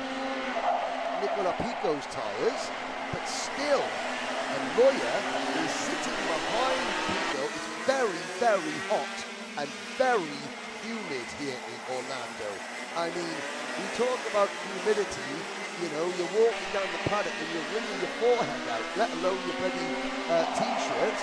Speaker 2: Nicola Pico's tyres, but still, a Lawyer is sitting behind Pico. It's very, very hot and very humid here in Orlando. I mean, we talk about humidity, you know, you're walking down the paddock and you're wringing your forehead out, let alone your bloody t-shirt.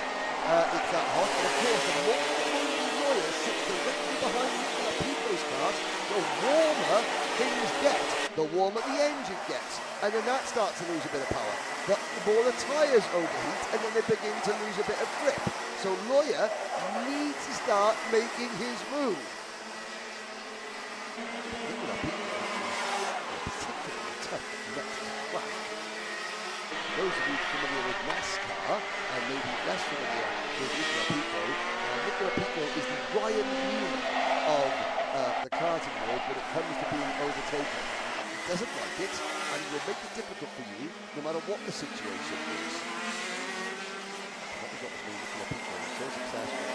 Speaker 2: It's that hot, and of course, the more the Lawyer sits directly behind Nicola Pico's car, the warmer things get, the warmer the engine gets, and then that starts to lose a bit of power. The more the tyres overheat, and then they begin to lose a bit of grip. So Lawyer needs to start making his move. Nicola Pico is particularly tough next to track. Those of you familiar with NASCAR, and maybe less familiar with Nicola Pico, Nicola Pico is the Ryan Newman of the karting world when it comes to being overtaken. He doesn't like it, and he will make it difficult for you no matter what the situation is. What we got with Nicola Pico is so successful.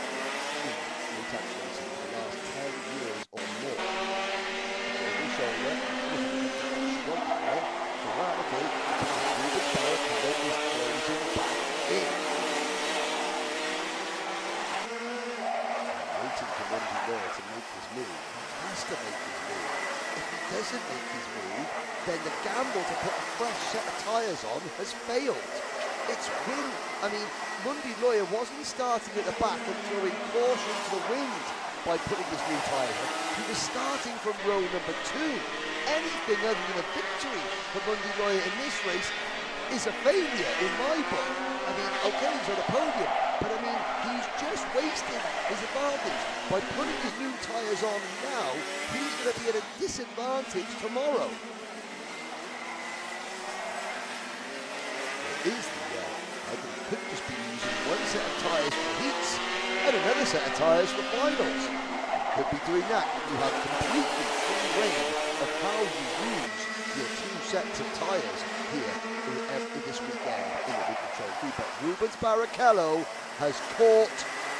Speaker 2: doesn't make his move, then the gamble to put a fresh set of tyres on has failed. It's win. I mean, Mundy Lawyer wasn't starting at the back and throwing caution to the wind by putting his new tyres on. He was starting from row number 2. Anything other than a victory for Mundy Lawyer in this race is a failure in my book. I mean, okay, he's on the podium, but I mean, he's just wasted his advantage. By putting his new tyres on now, he's going to be at a disadvantage tomorrow. There is I think he could just be using one set of tyres for heats and another set of tyres for finals. Could be doing that. You have completely free reign of how you use your 2 sets of tyres here in this weekend in the Winter Trophy. But Rubens Barrichello has caught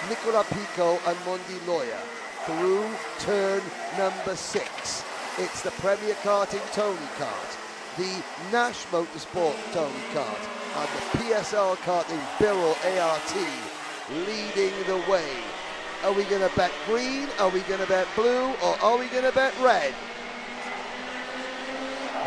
Speaker 2: Nicola Pico and Mundy Lawyer through turn number 6. It's the Premier Karting Tony Kart, the Nash Motorsport Tony Kart, and the PSL Karting Birrell ART leading the way. Are we going to bet green? Are we going to bet blue? Or are we going to bet red?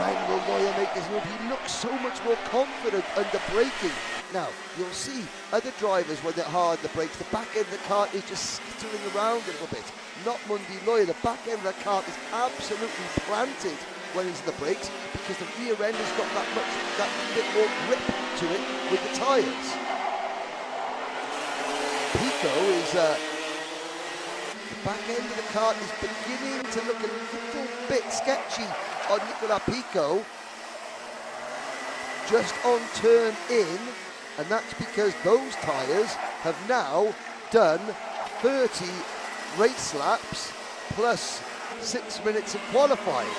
Speaker 2: When will Lawyer make this move? He looks so much more confident under braking. Now, you'll see other drivers when they're hard the brakes, the back end of the kart is just skittering around a little bit. Not Mundy Lawyer. The back end of the kart is absolutely planted when he's in the brakes because the rear end has got that bit more grip to it with the tyres. Pico is the back end of the kart is beginning to look a little bit sketchy on Nicola Pico just on turn in, and that's because those tyres have now done 30 race laps plus 6 minutes of qualifying.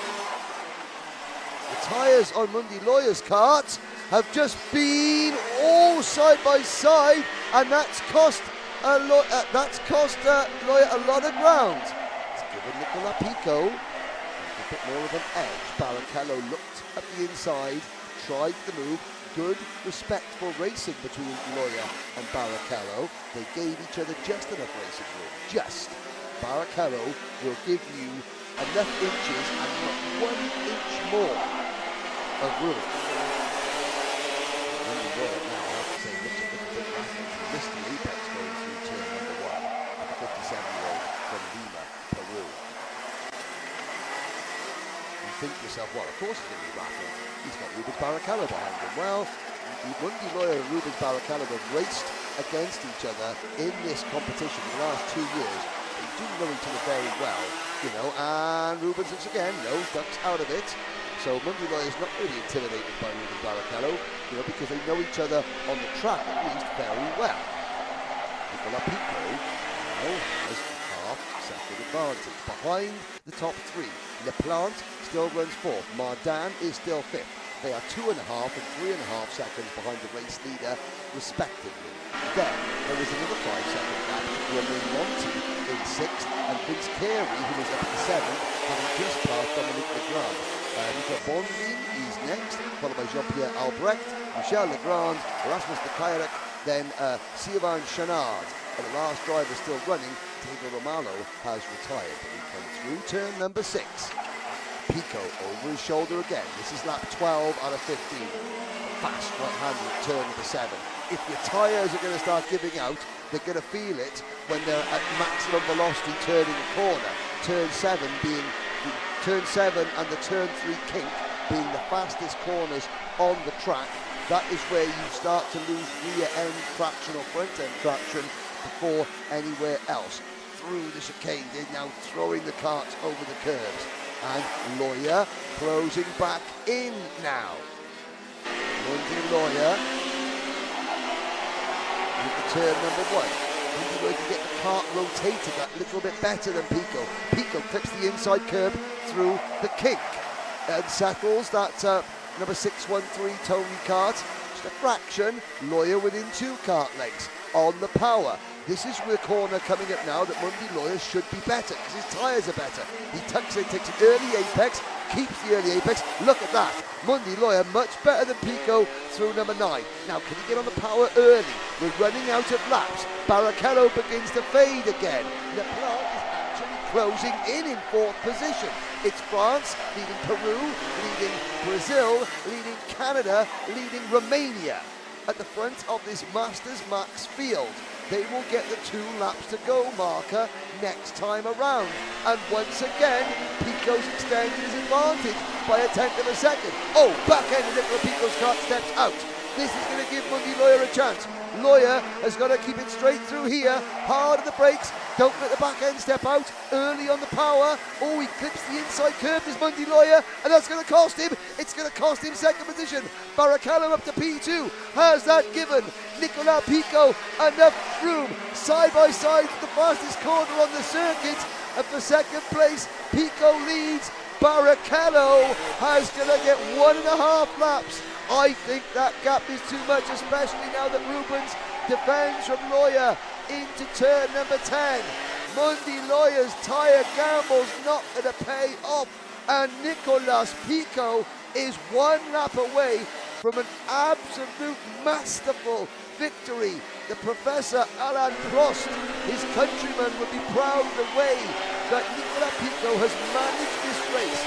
Speaker 2: The tyres on Mundy Lawyer's kart have just been all side by side, and that's cost Lawyer a lot of ground. It's given Nicola Pico a bit more of an edge. Barrichello looked at the inside, tried the move. Good, respectful racing between Lawyer and Barrichello. They gave each other just enough racing room. Just. Barrichello will give you enough inches and not 1 inch more of room. Lawyer now, I have to say, looks a little bit rapid. He missed the apex going through turn number 1 at the 57-year-old from Lima, Peru. You think to yourself, well, of course he's going to be rapid. He's got Rubens Barrichello behind him. Well, Mundy Lawyer and Rubens Barrichello have raced against each other in this competition for the last 2 years. They do know each other very well, you know, and Rubens looks again, nose ducks out of it. So Mundy Lawyer is not really intimidated by Rubens Barrichello, you know, because they know each other on the track at least very well. Nicola Pico now has half-second advantage behind the top 3. Leplante still runs 4th. Mardan is still 5th. They are 2.5 and 3.5 seconds behind the race leader, respectively. Then there is another 5-second gap to Romain Monti in 6th, and Vince Carey, who was up at 7th, having just passed Dominique Legrand. Nicolas Bondi is next, followed by Jean-Pierre Albrecht, Michel Legrand, Erasmus de Keirik, then Sylvain Chenard. And the last driver still running, Diego Romano, has retired. But we come through turn number 6. Pico over his shoulder again. This is lap 12 out of 15. Fast right-handed turn number 7. If your tyres are going to start giving out, they're going to feel it when they're at maximum velocity turning a corner. Turn 7 and the turn 3 kink being the fastest corners on the track. That is where you start to lose rear end traction or front end traction before anywhere else. Through the chicane, they're now throwing the carts over the curves. And Lawyer closing back in now. Mundy Lawyer with turn number 1. Mundy Lawyer can get the cart rotated that little bit better than Pico. Pico clips the inside curb through the kink and settles that number 613 Tony Kart. Just a fraction. Lawyer within 2 kart lengths on the power. This is the corner coming up now that Mundy Lawyer should be better because his tyres are better. He tucks in, takes an early apex, keeps the early apex. Look at that. Mundy Lawyer much better than Pico through number 9. Now, can he get on the power early? We're running out of laps. Barrichello begins to fade again. Leplante is actually closing in 4th position. It's France leading Peru, leading Brazil, leading Canada, leading Romania at the front of this Masters Max field. They will get the 2 laps to go marker next time around. And once again, Pico's extended his advantage by a 1/10 of a second. Oh, back end of Nicola Pico's kart steps out. This is going to give Mundy Loyer a chance. Loyer has got to keep it straight through here. Hard on the brakes. Don't let the back end step out. Early on the power. Oh, he clips the inside curve, is Mundy Loyer, and that's going to cost him. It's going to cost him second position. Barrichello up to P2. Has that given Nicola Pico enough room? Side by side, the fastest corner on the circuit. And for second place, Pico leads. Barrichello has going to get 1.5 laps. I think that gap is too much, especially now that Rubens defends from Loyer into turn number 10. Mundy Loyer's tyre gamble's not going to pay off, and Nicolas Pico is 1 lap away from an absolute masterful victory. The Professor Alain Prost, his countryman, would be proud of the way that Nicolas Pico has managed this race.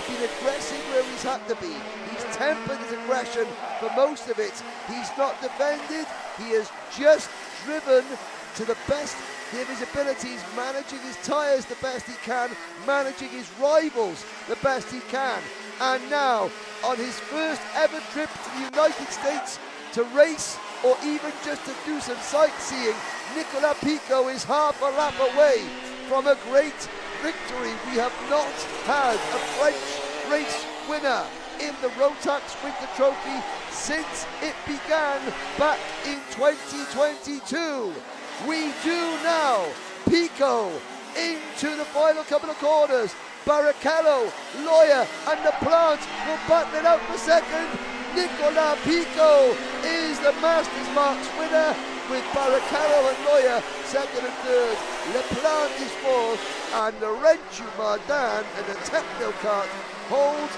Speaker 2: He's been aggressive where he's had to be. He's tempered his aggression for most of it. He's not defended. He has just driven to the best of his abilities, managing his tyres the best he can, managing his rivals the best he can. And now, on his first ever trip to the United States to race or even just to do some sightseeing, Nicolas Pico is half a lap away from a great victory. We have not had a French race winner in the Rotax Winter Trophy since it began back in 2022. We do now. Pico into the final couple of corners. Barrichello, Loyer and the Plant will battle it out for second. Nicolas Pico is the Masters Marks winner, with Barrichello and Loyer second and third. Leplant is fourth, and Laurentiu Mardan and the Techno Kart holds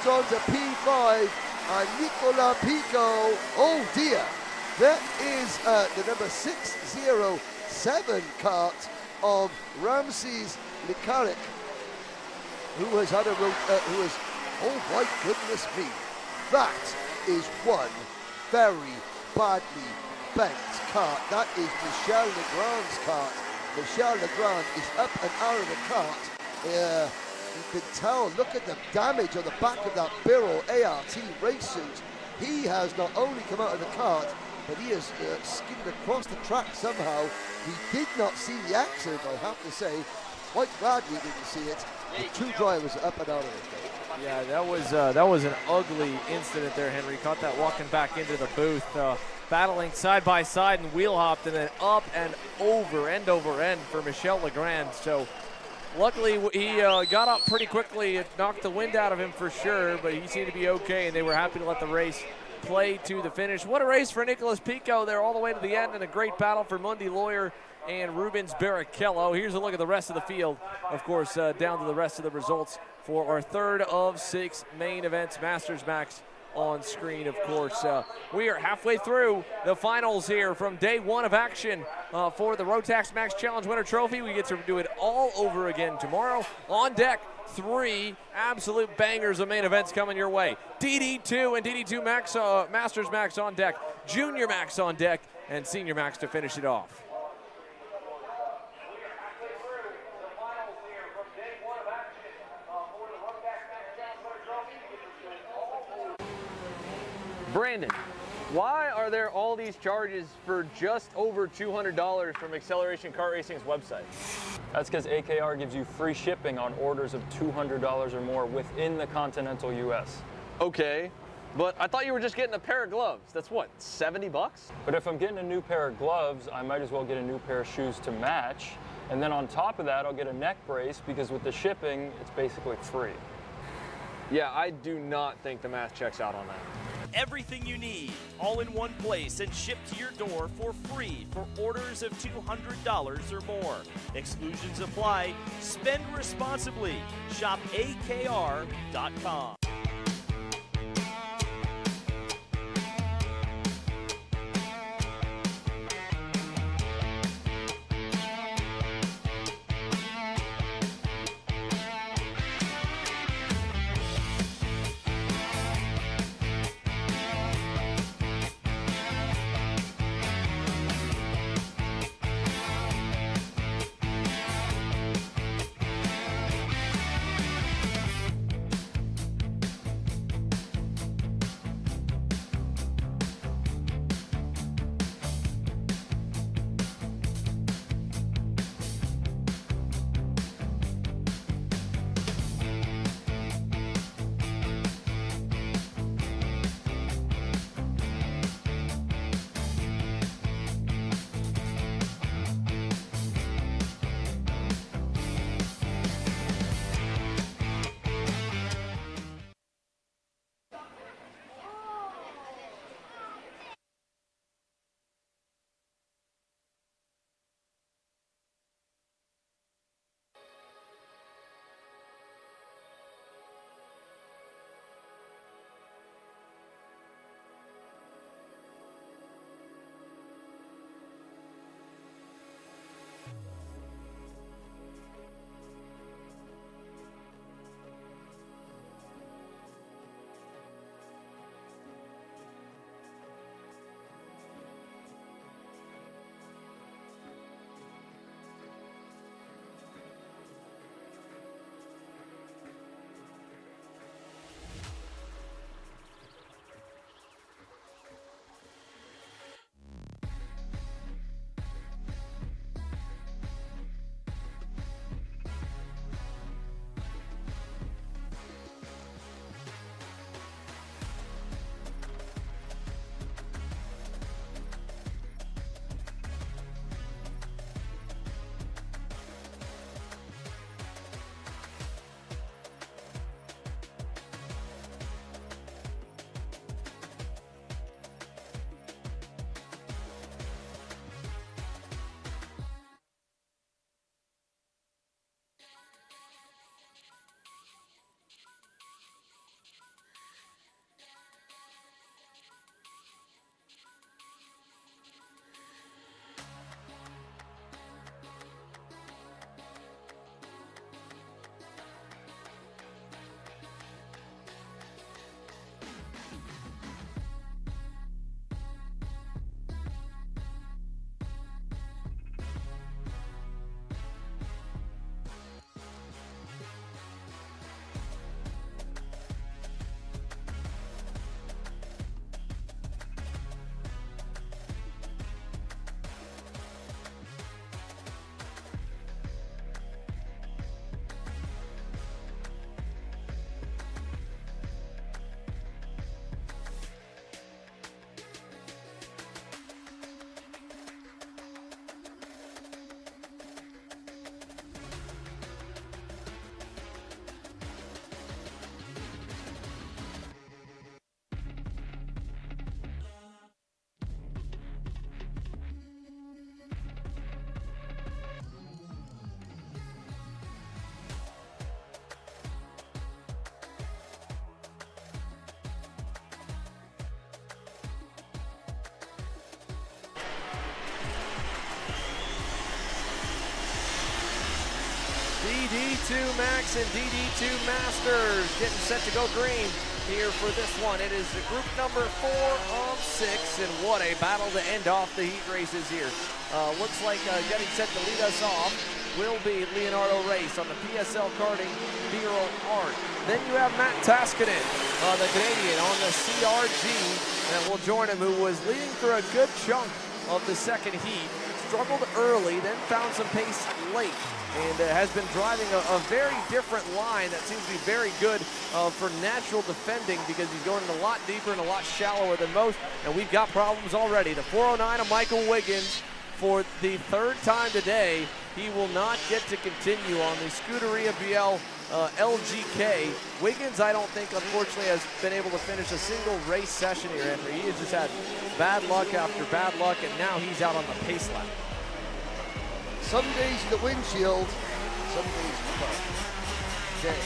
Speaker 2: on to P5, and Nicolas Pico, oh dear, that is the number 607 kart of Ramses Likarik, who has had oh my goodness me, that is one very badly bent kart. That is Michel Legrand's kart. Michel Legrand is up and out of the kart. You can tell, look at the damage on the back of that Birol ART race suit. He has not only come out of the kart, but he has skimmed across the track somehow. We did not see the accident, I have to say. Quite glad we didn't see it. The 2 drivers are up and out of it.
Speaker 1: Yeah, that was an ugly incident there, Henry. Caught that walking back into the booth, battling side by side and wheel hopped, and then up and over, end over end for Michel Legrand. So luckily he got up pretty quickly. It knocked the wind out of him for sure, but he seemed to be okay, and they were happy to let the race play to the finish. What a race for Nicolas Pico there all the way to the end, and a great battle for Mundy Loyer and Rubens Barrichello. Here's a look at the rest of the field. Of course, down to the rest of the results for our 3rd of 6 main events, Masters Max on screen, of course. We are halfway through the finals here from day 1 of action for the Rotax Max Challenge Winter Trophy. We get to do it all over again tomorrow. On deck, 3 absolute bangers of main events coming your way. DD2 and DD2 Max, Masters Max on deck, Junior Max on deck, and Senior Max to finish it off.
Speaker 3: Brandon, why are there all these charges for just over $200 from Acceleration Kart Racing's website?
Speaker 7: That's because AKR gives you free shipping on orders of $200 or more within the continental US.
Speaker 3: Okay, but I thought you were just getting a pair of gloves. That's what, 70 bucks?
Speaker 7: But if I'm getting a new pair of gloves, I might as well get a new pair of shoes to match. And then on top of that, I'll get a neck brace, because with the shipping, it's basically free.
Speaker 3: Yeah, I do not think the math checks out on that.
Speaker 5: Everything you need, all in one place and shipped to your door for free for orders of $200 or more. Exclusions apply. Spend responsibly. Shop AKR.com.
Speaker 1: DD2 Max and DD2 Masters getting set to go green here for this one. It is the group number 4 of 6, and what a battle to end off the heat races here. Looks like getting set to lead us off will be Leonardo Race on the PSL karting Viral Art. Then you have Matt Taskinen, the Canadian, on the CRG, and will join him, who was leading for a good chunk of the second heat. Struggled early, then found some pace late, and has been driving a very different line that seems to be very good for natural defending, because he's going a lot deeper and a lot shallower than most, and we've got problems already. The 409 of Michael Wiggins for the third time today. He will not get to continue on the Scuderia BL LGK. Wiggins, I don't think, unfortunately, has been able to finish a single race session here, Henry. He has just had bad luck after bad luck, and now he's out on the pace lap.
Speaker 2: Some days in the windshield, some days in the bug. Today,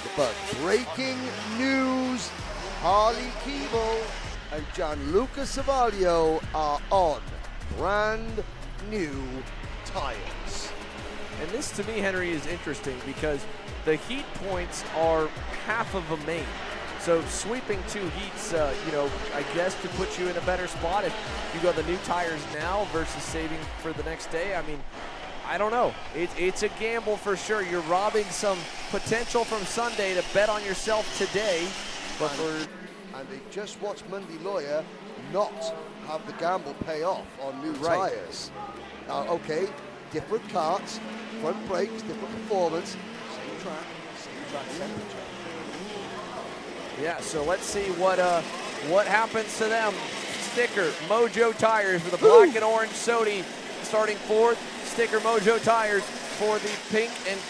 Speaker 2: the bug. Breaking news, Harley Keeble and Gianluca Savaglio are on brand new tires.
Speaker 1: And this, to me, Henry, is interesting because the heat points are half of a main. So sweeping 2 heats, I guess could put you in a better spot if you go the new tires now versus saving for the next day. I mean, I don't know. It's a gamble for sure. You're robbing some potential from Sunday to bet on yourself today. But
Speaker 2: and they just watched Monday Lawyer not have the gamble pay off on new tires. Okay, different carts, front brakes, different performance, same track temperature.
Speaker 1: Yeah, so let's see what happens to them. Sticker, Mojo Tires for the black and orange Sodi starting 4th. Sticker, Mojo Tires for the pink and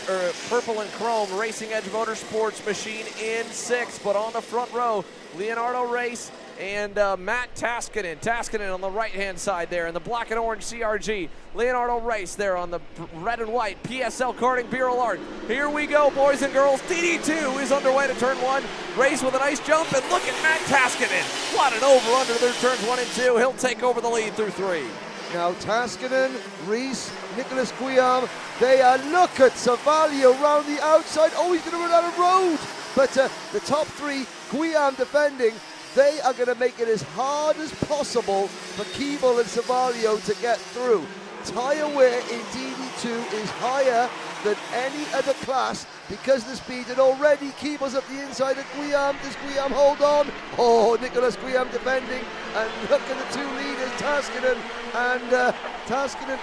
Speaker 1: purple and chrome Racing Edge Motorsports machine in 6th. But on the front row, Leonardo Race and Matt Taskinen. Taskinen on the right-hand side there in the black and orange CRG. Leonardo Race there on the red and white PSL karting Viral Art. Here we go, boys and girls. DD2 is underway to turn 1. Race with a nice jump, and look at Matt Taskinen. What an over-under through turns 1 and 2. He'll take over the lead through 3.
Speaker 2: Now Taskinen, Reese, Nicholas Guillaume, they look at Savaglio round the outside. Oh, he's going to run out of road. But the top 3, Guillaume defending, they are going to make it as hard as possible for Keeble and Savaglio to get through. Tyre wear in DD2 is higher than any other class because of the speed, and already Keeble's up the inside of Guillaume. Does Guillaume hold on? Oh, Nicholas Guillaume defending, and look at the 2 leaders, Taskinen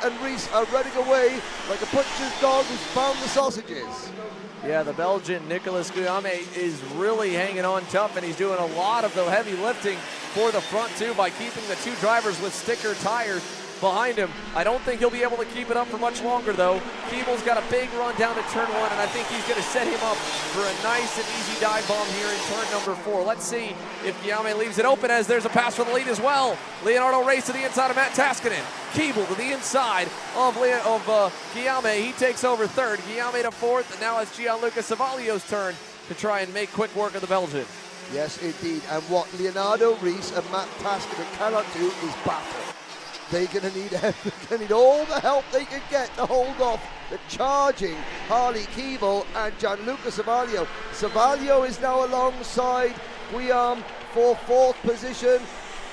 Speaker 2: and Reese are running away like a butcher's dog who's found the sausages.
Speaker 1: Yeah, the Belgian Nicolas Guillaume is really hanging on tough, and he's doing a lot of the heavy lifting for the front too by keeping the 2 drivers with sticker tires behind him. I don't think he'll be able to keep it up for much longer though. Keeble's got a big run down to turn 1, and I think he's going to set him up for a nice and easy dive bomb here in turn number 4. Let's see if Guillaume leaves it open, as there's a pass for the lead as well. Leonardo Race to the inside of Matt Taskinen. Keeble to the inside of Guillaume. He takes over 3rd. Guillaume to 4th, and now it's Gianluca Savaglio's turn to try and make quick work of the Belgian.
Speaker 2: Yes, indeed. And what Leonardo Reese and Matt Taskinen cannot do is battle. They're going to need all the help they can get to hold off the charging Harley Keeble and Gianluca Savaglio. Savaglio is now alongside Guillaume for 4th position.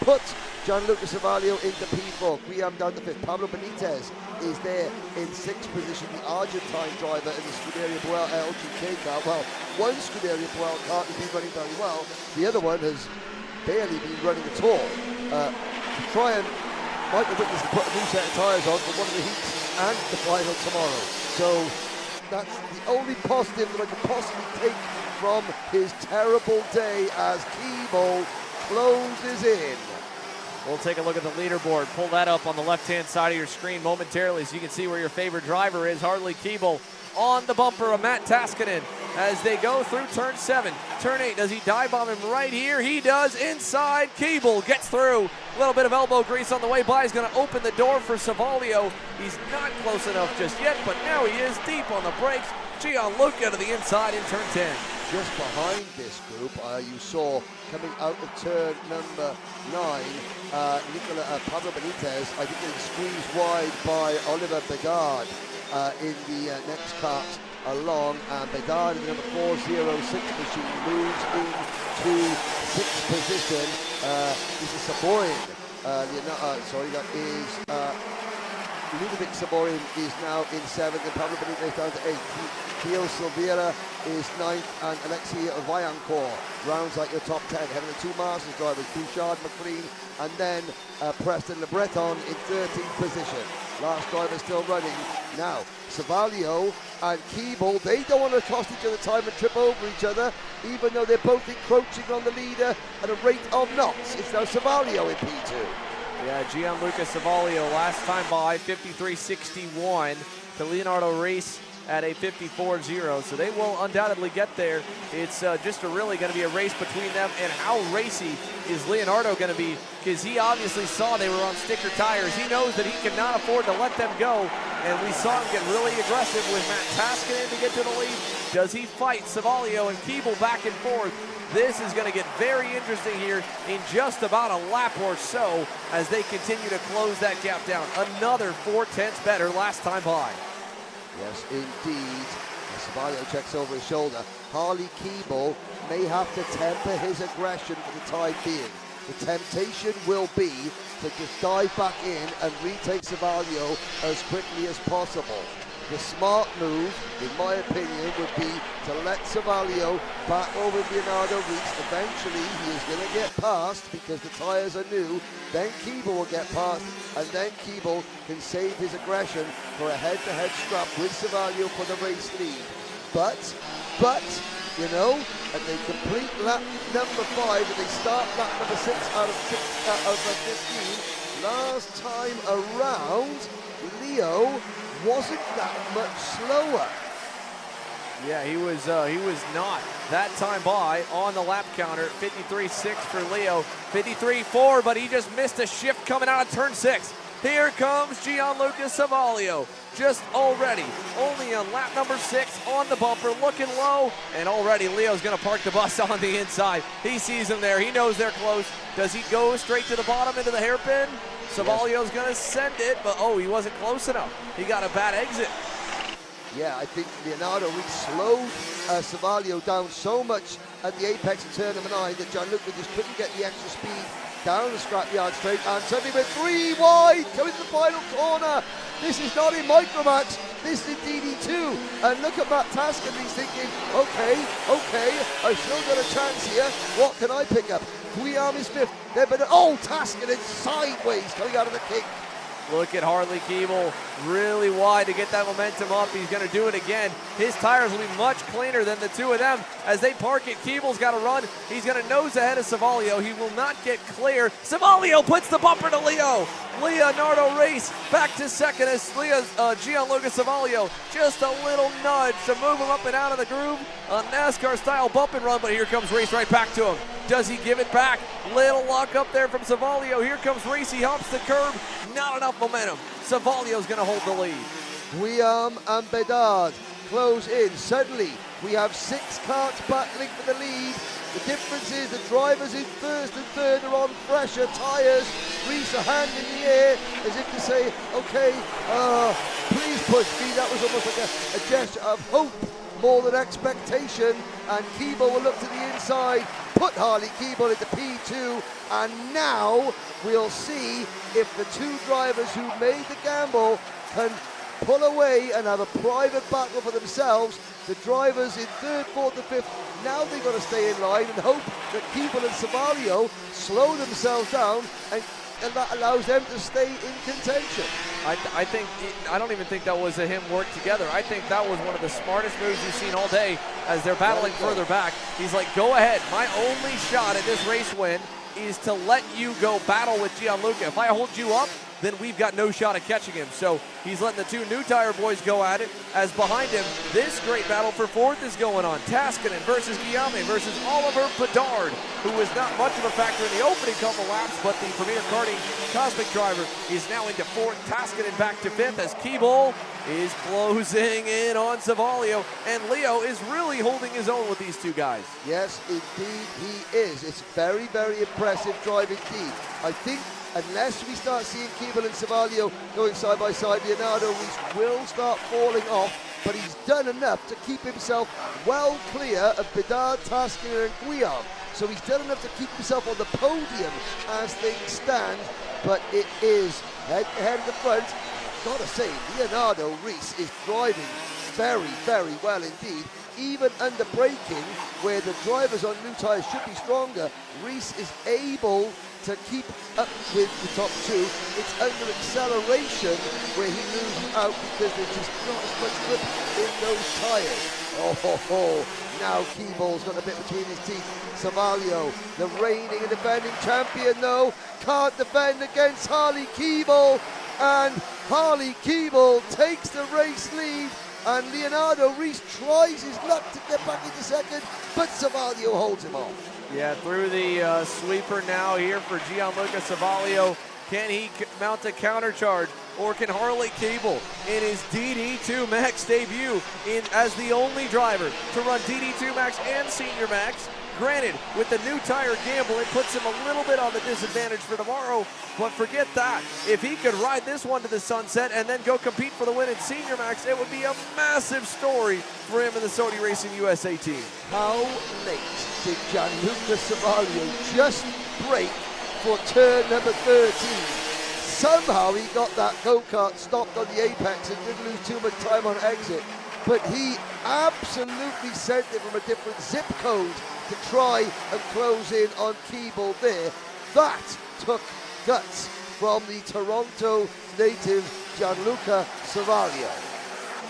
Speaker 2: Put Gianluca Savaglio into P4. Guillaume down to 5th. Pablo Benitez is there in 6th position. The Argentine driver in the Scuderia Buell LGK car. Well, one Scuderia Buell car has been running very well. The other one has barely been running at all. To try and Michael Wiggins to put a new set of tyres on for one of the heats and the final tomorrow. So that's the only positive that I could possibly take from his terrible day as Keeble closes in.
Speaker 1: We'll take a look at the leaderboard. Pull that up on the left-hand side of your screen momentarily so you can see where your favorite driver is. Harley Keeble on the bumper of Matt Taskinen as they go through turn 7. Turn 8, does he dive bomb him right here? He does, inside. Keeble gets through. A little bit of elbow grease on the way by. He's going to open the door for Savaglio. He's not close enough just yet, but now he is deep on the brakes. Gianluca to the inside in turn 10.
Speaker 2: Just behind this group, you saw coming out of turn number 9, Pablo Benitez, I think getting squeezed wide by Oliver Begard. in the next kart along, and Bedard in the number 406 machine moves into 6th position. This is Saborin. That is Ludovic Saborin is now in 7th, and Pablo Benitez down to 8th. Theo Silveira is 9th, and Alexei Vaillancourt rounds like your top 10. Having the 2 Masters drivers, Bouchard, McLean, and then Preston Le Breton in 13th position. Last driver still running. Now, Savalio and Keeble, they don't want to cost each other time and trip over each other, even though they're both encroaching on the leader at a rate of knots. It's now Savalio in P2.
Speaker 1: Yeah, Gianluca Savalio last time by 53.61 to Leonardo Reis at a 54.0, so they will undoubtedly get there. It's just really going to be a race between them, and how racy is Leonardo going to be, because he obviously saw they were on sticker tires. He knows that he cannot afford to let them go, and we saw him get really aggressive with Matt Taskinen to get to the lead. Does he fight Savalio and Keeble back and forth? This is going to get very interesting here in just about a lap or so as they continue to close that gap down. Another 4/10 better last time by.
Speaker 2: Yes, indeed. Savalio checks over his shoulder. Harley Keeble may have to temper his aggression for the time being. The temptation will be to just dive back in and retake Savalio as quickly as possible. The smart move, in my opinion, would be to let Savalio battle with Leonardo Reis. Eventually, he is going to get past because the tyres are new. Then Keeble will get past, and then Keeble can save his aggression for a head-to-head scrap with Savalio for the race lead. But, you know, and they complete lap number 5, and they start lap number 6 out of 15. Last time around, Leo wasn't that much slower.
Speaker 1: Yeah, he was not that time by on the lap counter. 53.6 for Leo, 53.4, but he just missed a shift coming out of turn 6. Here comes Gianluca Savalio, just already only on lap number 6 on the bumper, looking low, and already Leo's going to park the bus on the inside. He sees him there. He knows they're close. Does he go straight to the bottom into the hairpin? Savalio's going to send it, but he wasn't close enough. He got a bad exit.
Speaker 2: Yeah, I think Leonardo Reis slowed Savalio down so much at the apex of turn number 9 that Gianluca just couldn't get the extra speed down the scrapyard straight, and suddenly we're 3 wide coming to the final corner. This is not in Micromax, this is DD2, and look at Matt Taskinen. He's thinking, okay, I've still got a chance here. What can I pick up? Guillaume is 5th. Taskinen sideways coming out of the kick.
Speaker 1: Look at Harley Keeble, really wide to get that momentum up. He's going to do it again. His tires will be much cleaner than the two of them. As they park it, Keeble's got to run. He's going to nose ahead of Savalio. He will not get clear. Savalio puts the bumper to Leo. Leonardo Reis back to second as Gianluca Savalio. Just a little nudge to move him up and out of the groove. A NASCAR-style bump and run, but here comes Reis right back to him. Does he give it back? Little luck up there from Savalio. Here comes Reis. He hops the curb. Not enough momentum. Savalio's going to hold the lead.
Speaker 2: Guillaume and Bedard close in. Suddenly, we have 6 karts battling for the lead. The difference is the drivers in first and third are on fresher tyres. Reis a hand in the air as if to say, okay, please push me. That was almost like a gesture of hope more than expectation. And Keeble will look to the inside, put Harley Keeble into P2, and now we'll see if the 2 drivers who made the gamble can pull away and have a private battle for themselves. The drivers in 3rd, 4th and 5th, now they've got to stay in line and hope that Keeble and Savalio slow themselves down, and that allows them to stay in contention.
Speaker 1: I don't even think that was a him work together. I think that was one of the smartest moves you've seen all day as they're battling further back. He's like, go ahead. My only shot at this race win is to let you go battle with Gianluca. If I hold you up, then we've got no shot at catching him. So he's letting the 2 new tire boys go at it, as behind him, this great battle for 4th is going on. Taskinen versus Guillaume versus Oliver Bedard, who was not much of a factor in the opening couple laps, but the Premier Karting Cosmic driver is now into 4th. Taskinen back to 5th as Keeble is closing in on Savalio, and Leo is really holding his own with these 2 guys.
Speaker 2: Yes, indeed he is. It's very, very impressive driving indeed. I think unless we start seeing Keeble and Savaglio going side by side, Leonardo Reis will start falling off, but he's done enough to keep himself well clear of Bedard, Tasker and Guillaume. So he's done enough to keep himself on the podium as things stand, but it is head in the front. Gotta say, Leonardo Reis is driving very, very well indeed. Even under braking, where the drivers on new tyres should be stronger, Reis is able to keep up with the top two. It's under acceleration where he loses out because there's just not as much grip in those tyres. Oh, now Keeble's got a bit between his teeth. Savaglio, the reigning and defending champion, though, can't defend against Harley Keeble, and Harley Keeble takes the race lead. And Leonardo Reis tries his luck to get back into second, but Savaglio holds him off.
Speaker 1: Yeah, through the sweeper now here for Gianluca Savaglio. Can he mount a countercharge, or can Harley Keeble, in his DD2 Max debut, as the only driver to run DD2 Max and Senior Max? Granted, with the new tire gamble, it puts him a little bit on the disadvantage for tomorrow, but forget that. If he could ride this one to the sunset and then go compete for the win in Senior Max, it would be a massive story for him in the Sony Racing USA team.
Speaker 2: How late did Gianluca Savaglio just break for turn number 13? Somehow he got that go-kart stopped on the apex and didn't lose too much time on exit, but he absolutely sent it from a different zip code to try and close in on Keeble there. That took guts from the Toronto native Gianluca Savaglio.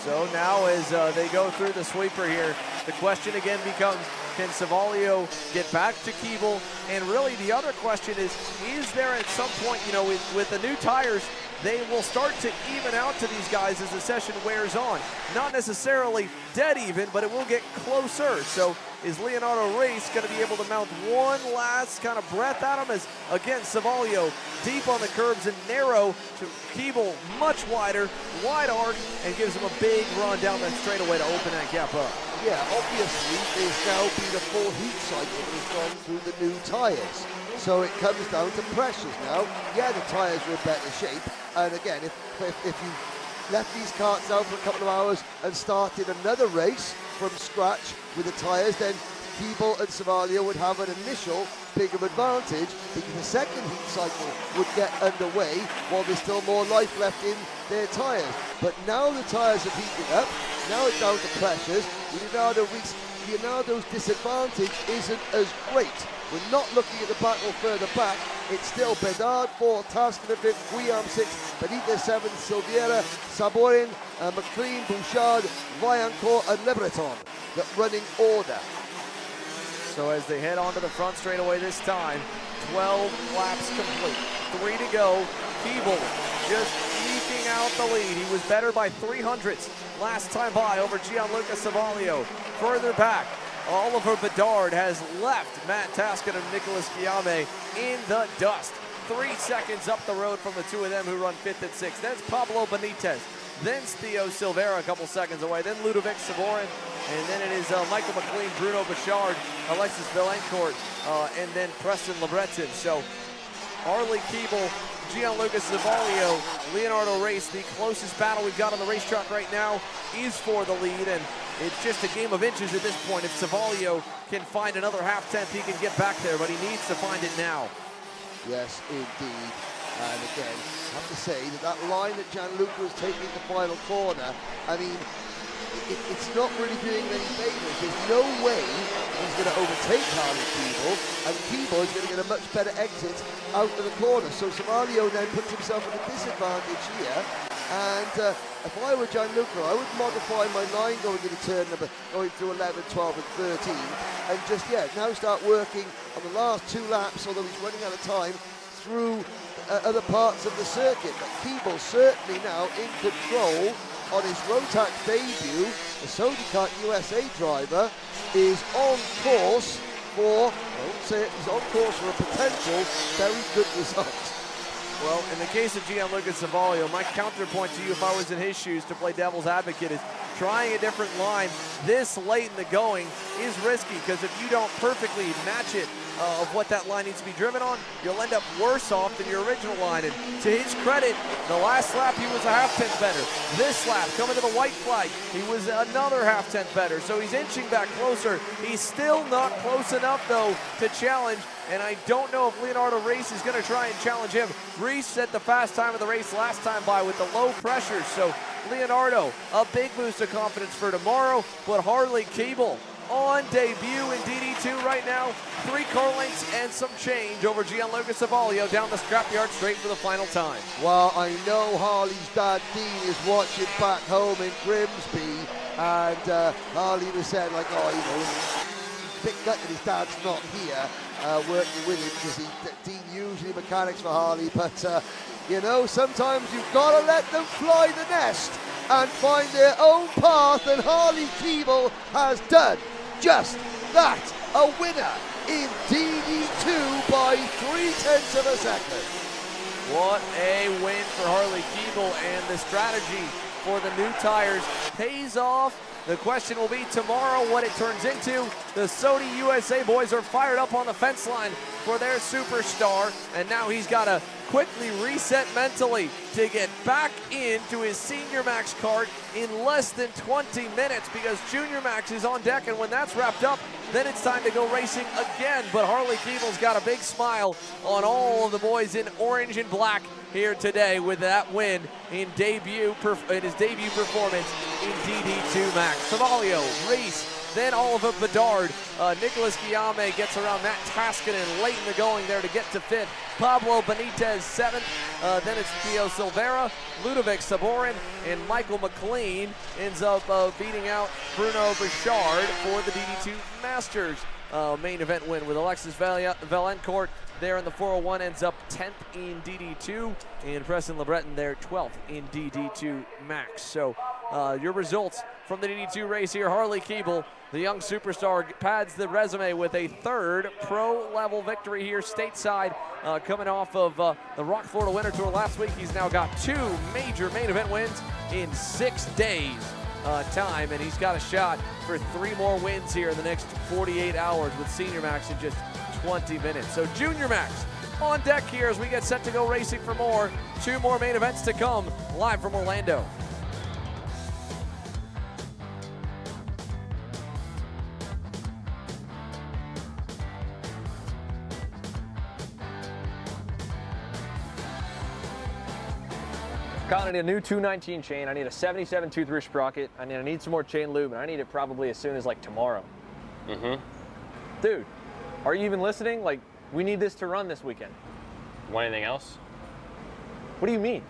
Speaker 1: So now as they go through the sweeper here, the question again becomes, can Savaglio get back to Keeble? And really the other question is there at some point, you know, with the new tires, they will start to even out to these guys as the session wears on. Not necessarily dead even, but it will get closer. So is Leonardo Reis going to be able to mount one last kind of breath at him? As again, Savaglio deep on the curbs and narrow to Keeble much wider, wide arc, and gives him a big run down that straightaway to open that gap up.
Speaker 2: Yeah, obviously there's now been a full heat cycle that has gone through the new tyres. So it comes down to pressures now. Yeah, the tyres are in better shape. And again, if you left these karts out for a couple of hours and started another race from scratch with the tyres, then Keeble and Savaglio would have an initial bigger advantage because the second heat cycle would get underway while there's still more life left in their tyres. But now the tyres are heating up, now it's down to pressures. Leonardo's disadvantage isn't as great. We're not looking at the battle further back. It's still Bedard 4, Tasker 5th, Guillaume 6th, Benitez 7th, Silveira, Saborin, McLean, Bouchard, Vaillancourt and Le Breton, the running order.
Speaker 1: So as they head onto the front straightaway this time, 12 laps complete, 3 to go. Keeble just eking out the lead. He was better by 300ths last time by over Gianluca Savaglio. Further back, Oliver Bedard has left Matt Taskin and Nicolas Guillaume in the dust. 3 seconds up the road from the two of them who run 5th and 6th. Then it's Pablo Benitez. Then Theo Silveira a couple seconds away. Then Ludovic Saborin. And then it is Michael McLean, Bruno Bouchard, Alexis Vaillancourt, and then Preston LeBreton. So Harley Keeble, Gianluca Savaglio, Leonardo Reis, the closest battle we've got on the racetrack right now is for the lead, and it's just a game of inches at this point. If Savaglio can find another half-tenth, he can get back there, but he needs to find it now.
Speaker 2: Yes, indeed. And again, I have to say that line that Gianluca was taking the final corner, I mean, it's not really doing him any favours. There's no way he's going to overtake Harley Keeble, and Keeble is going to get a much better exit out of the corner. So Savaglio then puts himself at a disadvantage here. And if I were Gianluca, I would modify my line going into turn number, going through 11, 12, and 13, and just, now start working on the last 2 laps, although he's running out of time, through other parts of the circuit. But Keeble certainly now in control on his Rotax debut. The Sony Kart USA driver is on course for, I won't say it, he's on course for a potential very good result.
Speaker 1: Well, in the case of Gianluca Savaglio, my counterpoint to you if I was in his shoes to play devil's advocate is trying a different line this late in the going is risky, because if you don't perfectly match it of what that line needs to be driven on, you'll end up worse off than your original line. And to his credit, the last lap he was a half-tenth better. This lap, coming to the white flag, he was another half-tenth better. So he's inching back closer. He's still not close enough, though, to challenge. And I don't know if Leonardo Reis is going to try and challenge him. Reis set the fast time of the race last time by with the low pressure. So Leonardo, a big boost of confidence for tomorrow. But Harley Keeble on debut in DD2 right now. 3 car lengths and some change over Gianluca Savaglio down the scrapyard straight for the final time.
Speaker 2: Well, I know Harley's dad, Dean, is watching back home in Grimsby. And Harley was saying, like, oh, you know, bit gut that his dad's not here working with him, because Dean usually mechanics for Harley. But, you know, sometimes you've got to let them fly the nest and find their own path, and Harley Keeble has done just that. A winner in DD2 by 0.3 of a second.
Speaker 1: What a win for Harley Keeble, and the strategy for the new tires pays off. The question will be tomorrow what it turns into. The Sodi USA boys are fired up on the fence line for their superstar, and now he's got to quickly reset mentally to get back into his Senior Max kart in less than 20 minutes, because Junior Max is on deck, and when that's wrapped up, then it's time to go racing again. But Harley Keeble's got a big smile on all of the boys in orange and black here today with that win in his debut performance in DD2 Max. Savaglio, Reis, then Oliver Bedard. Nicholas Guillaume gets around Matt Taskinen late in the going there to get to 5th. Pablo Benitez 7th. Then it's Theo Silveira, Ludovic Saborin, and Michael McLean ends up beating out Bruno Bouchard for the DD2 Masters main event win, with Alexis Valencourt there in the 401 ends up 10th in DD2, and Preston LeBreton there 12th in DD2 Max. So your results from the DD2 race here: Harley Keeble, the young superstar, pads the resume with a 3rd pro-level victory here stateside, coming off of the Rock Florida Winter Tour last week. He's now got 2 major main event wins in 6 days time, and he's got a shot for 3 more wins here in the next 48 hours with Senior Max in just 20 minutes. So Junior Max on deck here as we get set to go racing for more. 2 more main events to come, live from Orlando.
Speaker 3: Colin, I need a new 219 chain. I need a 77 tooth rear sprocket. I need some more chain lube, and I need it probably as soon as like tomorrow. Dude, are you even listening? Like, we need this to run this weekend.
Speaker 8: Want anything else?
Speaker 3: What do you mean?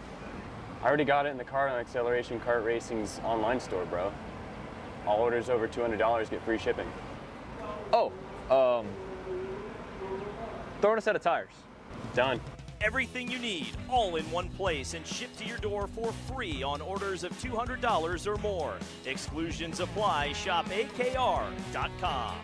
Speaker 8: I already got it in the Kart on Acceleration Kart Racing's online store, bro. All orders over $200 get free shipping.
Speaker 3: Oh, throw in a set of tires.
Speaker 8: Done.
Speaker 5: Everything you need, all in one place, and shipped to your door for free on orders of $200 or more. Exclusions apply. Shop AKR.com.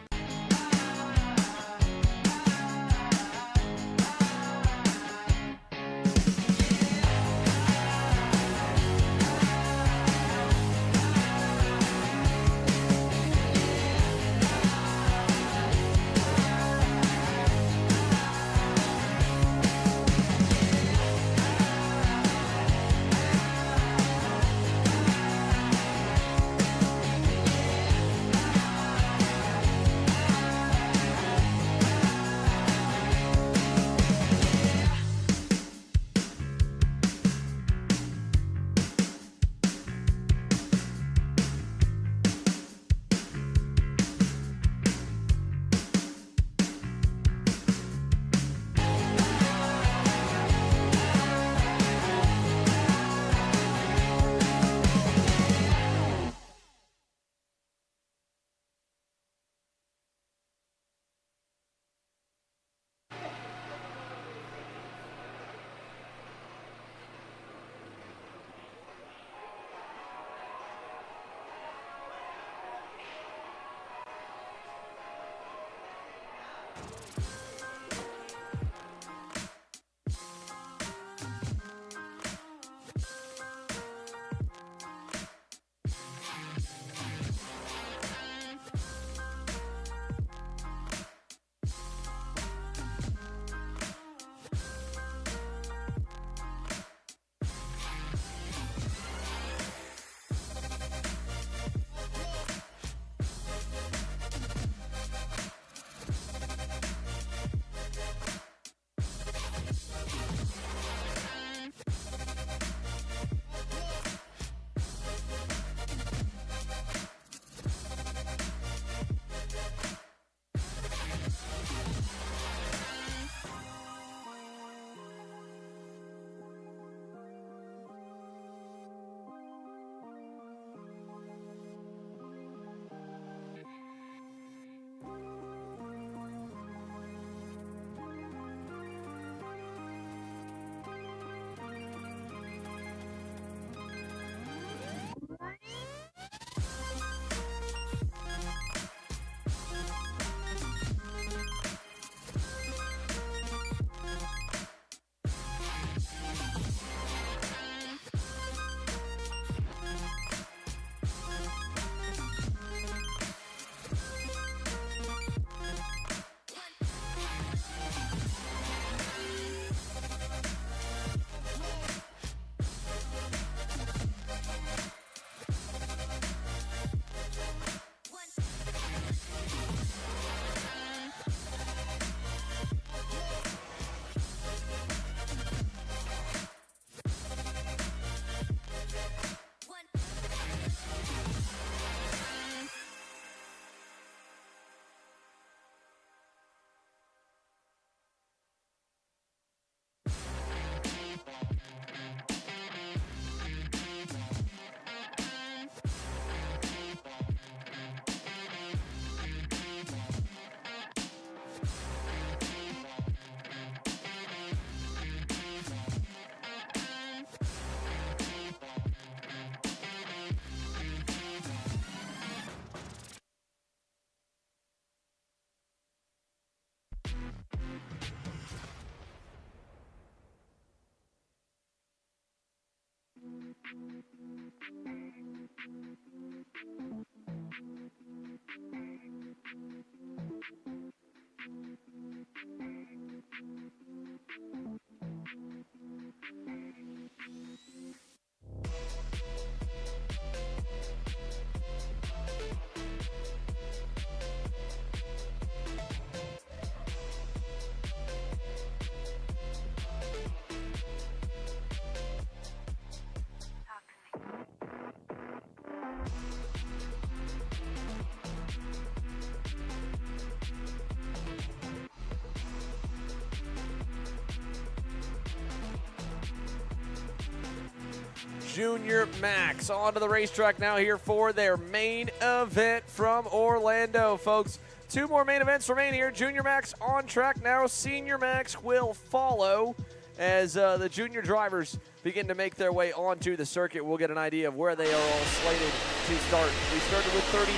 Speaker 1: Junior Max onto the racetrack now here for their main event from Orlando, folks. Two more main events remain here. Junior Max on track now. Senior Max will follow as the junior drivers begin to make their way onto the circuit. We'll get an idea of where they are all slated to start. We started with 39.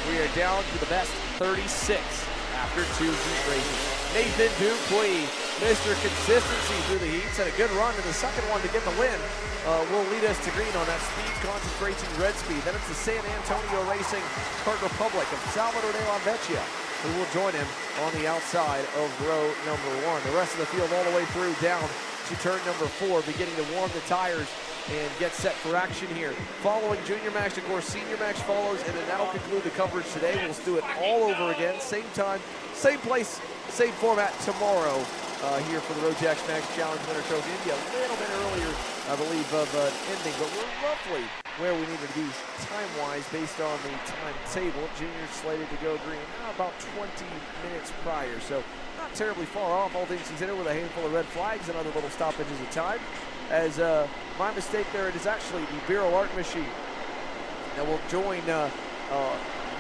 Speaker 1: We are down to the best 36 after 2 heat races. Nathan Dupuis, Mr. Consistency through the heats, had a good run in the second one to get the win. Will lead us to green on that speed concentration red speed. Then it's the San Antonio Racing Kart Republic of Salvador de la Vecchia, who will join him on the outside of row number 1. The rest of the field all the way through down to turn number 4, beginning to warm the tires and get set for action here. Following Junior Max, of course, Senior Max follows, and then that'll conclude the coverage today. We'll do it all over again, same time, same place, same format tomorrow here for the Rotax Max Challenge Winter Trophy. Maybe a little bit earlier, I believe, of an ending, but we're roughly where we need to be time-wise based on the timetable. Junior's slated to go green about 20 minutes prior, so not terribly far off, all things considered, with a handful of red flags and other little stoppages of time. As my mistake there, it is actually the Biro Art machine that will join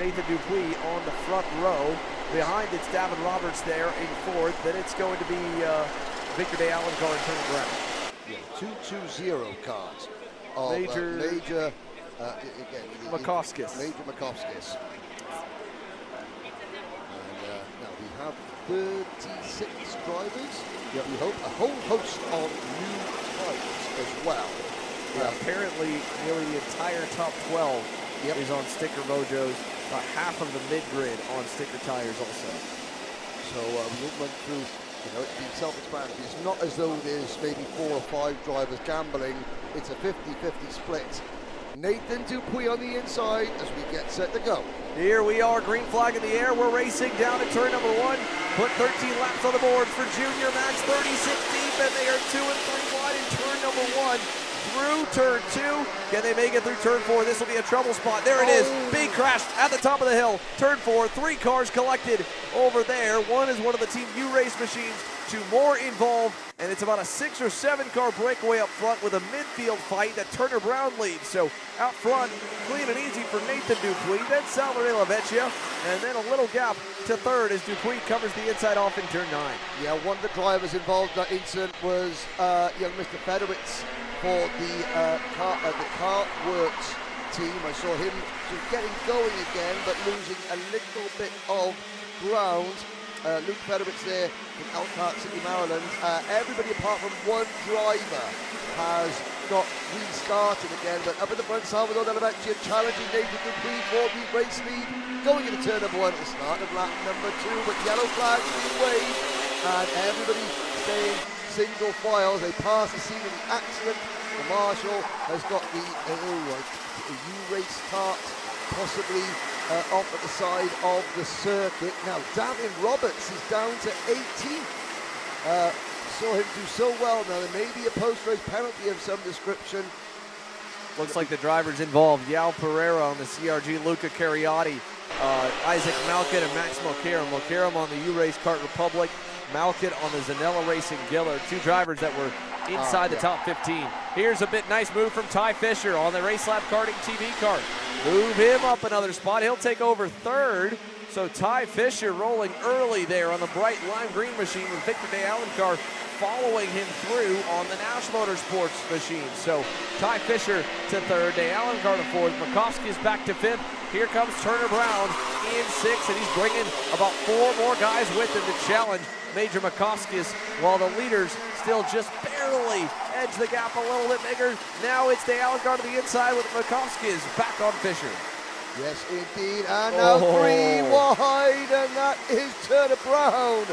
Speaker 1: Nathan Dupuis on the front row. Behind it's Davin Roberts there in 4th. Then it's going to be Victor De Alencar and turning around.
Speaker 2: Yeah, 220 cars.
Speaker 1: Major Makovskis.
Speaker 2: Major Makovskis. And now we have 36 drivers. Yeah, we hope a whole host of new drivers as well.
Speaker 1: Yeah, apparently nearly the entire top 12 is on sticker mojos. About half of the mid-grid on sticker tires also.
Speaker 2: So we will run through, it's been self-explanatory. It's not as though there's maybe 4 or 5 drivers gambling. It's a 50-50 split. Nathan Dupuis on the inside as we get set to go.
Speaker 1: Here we are, green flag in the air. We're racing down to turn number 1. Put 13 laps on the board for Junior Max, 36 deep, and they are 2 and 3 wide in turn number 1. Through turn 2. Can they make it through turn 4? This will be a trouble spot. There it is. Big crash at the top of the hill. Turn 4. 3 cars collected over there. One is one of the Team U-Race machines. 2 more involved. And it's about a 6 or 7 car breakaway up front with a midfield fight that Turner Brown leads. So out front, clean and easy for Nathan Dupuis. Then Salvador de la Vecchia. And then a little gap to 3rd as Dupuis covers the inside off in turn 9.
Speaker 2: Yeah, one of the drivers involved in that incident was young Mr. Fedowitz for the Kart Works team. I saw him sort of getting going again, but losing a little bit of ground. Luke Fedowitz there from Elkhart City, Maryland. Everybody apart from one driver has got restarted again, but up at the front, Salvador de la Vecchia challenging Nathan Dupuis for the race lead. Going into turn number 1 at the start of lap number 2, but yellow flag in the way, and everybody staying single file as they pass the scene of the accident. The marshal has got the U-Race kart possibly off at the side of the circuit. Now Davin Roberts is down to 18th. Saw him do so well. Now there may be a post-race penalty of some description.
Speaker 1: Looks like the drivers involved, Yao Pereira on the CRG, Luca Cariotti, Isaac Malkin and Max Mokaram. Mokaram on the U-Race Kart Republic, Malkin on the Zanella Racing Giller. 2 drivers that were inside the top 15. Here's a nice move from Ty Fisher on the Race Lab Karting TV kart. Move him up another spot. He'll take over 3rd. So Ty Fisher rolling early there on the bright lime green machine with Victor De Alencar following him through on the Nash Motorsports machine. So Ty Fisher to 3rd, De Alencar to 4th, Makovsky is back to 5th. Here comes Turner Brown in 6th, and he's bringing about 4 more guys with him to challenge Major Makovskis, while the leaders still just barely edge edge, the gap a little bit bigger. Now it's De Alencar to the inside with Makovskis back on Fisher.
Speaker 2: Yes, indeed. And now 3 wide, and that is Turner Brown.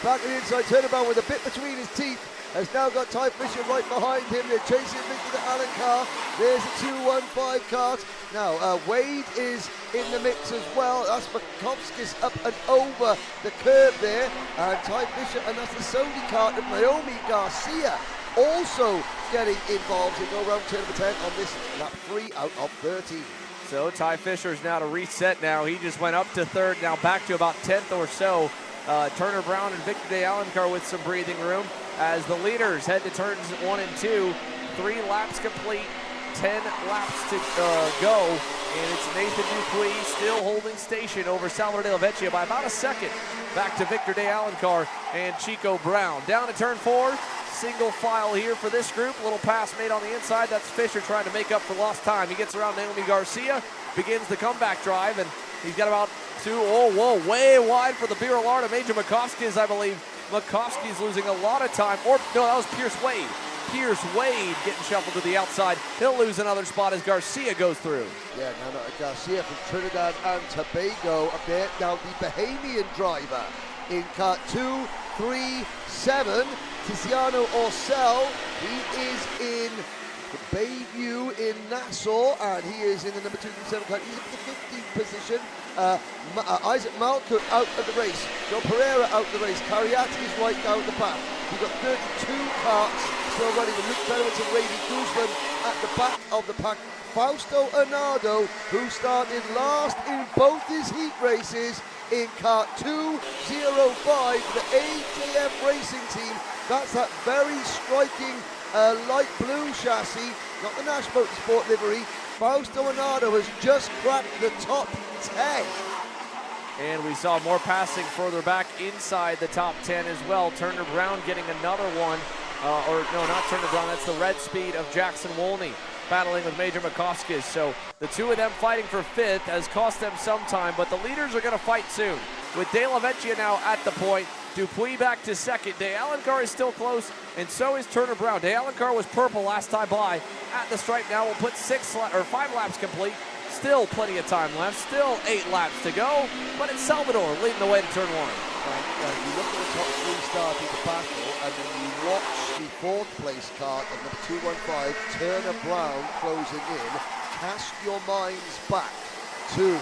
Speaker 2: Back on the inside, Turner Brown with a bit between his teeth. Has now got Ty Fisher right behind him. They're chasing Victor De Alencar. There's a 2-1-5 Kart. Now, Wade is in the mix as well. That's Makovskis up and over the curb there. And Ty Fisher, and that's the Sony Kart of Naomi Garcia also getting involved in go round turn number 10 on this lap 3 out of 13.
Speaker 1: So Ty Fisher's now to reset now. He just went up to third, now back to about 10th or so. Turner Brown and Victor De Alencar with some breathing room as the leaders head to turns 1 and 2. 3 laps complete, 10 laps to go, and it's Nathan Dupuis still holding station over Salvador De La Vecchia by about a second. Back to Victor De Alencar and Chico Brown. Down to turn 4, single file here for this group. Little pass made on the inside. That's Fisher trying to make up for lost time. He gets around Naomi Garcia, begins the comeback drive, and he's got about 2, way wide for the Birolard of Major Makovskis, I believe. Makovskis losing a lot of time, or no, that was Pierce Wade. Pierce Wade getting shuffled to the outside. He'll lose another spot as Garcia goes through.
Speaker 2: Yeah, now Garcia from Trinidad and Tobago up there. Now the Bahamian driver in Kart 2, 3, 7. Tiziano Orcel, he is in Bayview in Nassau, and he is in the number 237 Kart. He's in the 15th position. Isaac Malkut out of the race. Joe Pereira out of the race. Cariati is right down the back. We've got 32 karts still running with Luke Benowitz and Rady Guzman at the back of the pack. Fausto Arnado, who started last in both his heat races in Kart 205, the AJF racing team. That's that very striking light blue chassis, not the Nash Motorsport livery. Fausto Arnado has just cracked the top 10.
Speaker 1: And we saw more passing further back inside the top 10 as well. Turner Brown getting another one. Or no, not Turner Brown, that's the red speed of Jackson Wolney battling with Major Makovskis. So the two of them fighting for 5th has cost them some time, but the leaders are going to fight soon. With De La Vecchia now at the point, Dupuis back to 2nd. De Alencar is still close, and so is Turner Brown. De Alencar was purple last time by at the stripe. Now we'll put 5 laps complete. Still plenty of time left. Still 8 laps to go, but it's Salvador leading the way to turn 1.
Speaker 2: You look at the top 3 starting the battle, and then you watch the 4th place kart of number 215, Turner Brown closing in. Cast your minds back to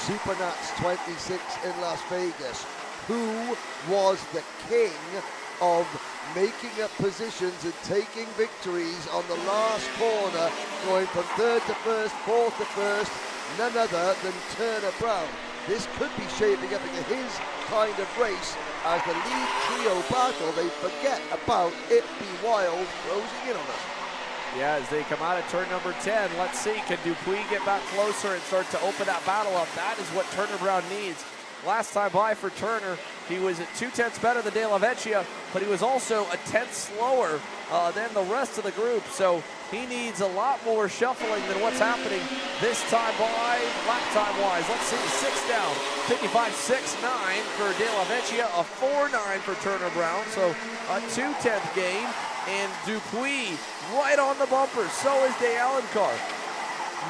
Speaker 2: Supernats 26 in Las Vegas. Who was the king of making up positions and taking victories on the last corner, going from 3rd to 1st, 4th to 1st? None other than Turner Brown. This could be shaping up into his kind of race as the lead trio battle. They forget about It Be Wild closing in on us.
Speaker 1: Yeah, as they come out of turn number 10, let's see, can Dupuis get back closer and start to open that battle up? That is what Turner Brown needs. Last time by for Turner, he was at 2/10 better than De La Vecchia, but he was also a 10th slower than the rest of the group. So he needs a lot more shuffling than what's happening this time by lap time wise. Let's see, 6 down, 55.69 for De La Vecchia, a 4.9 for Turner Brown. So a 2/10 gain, and Dupuis right on the bumper. So is De Alencar.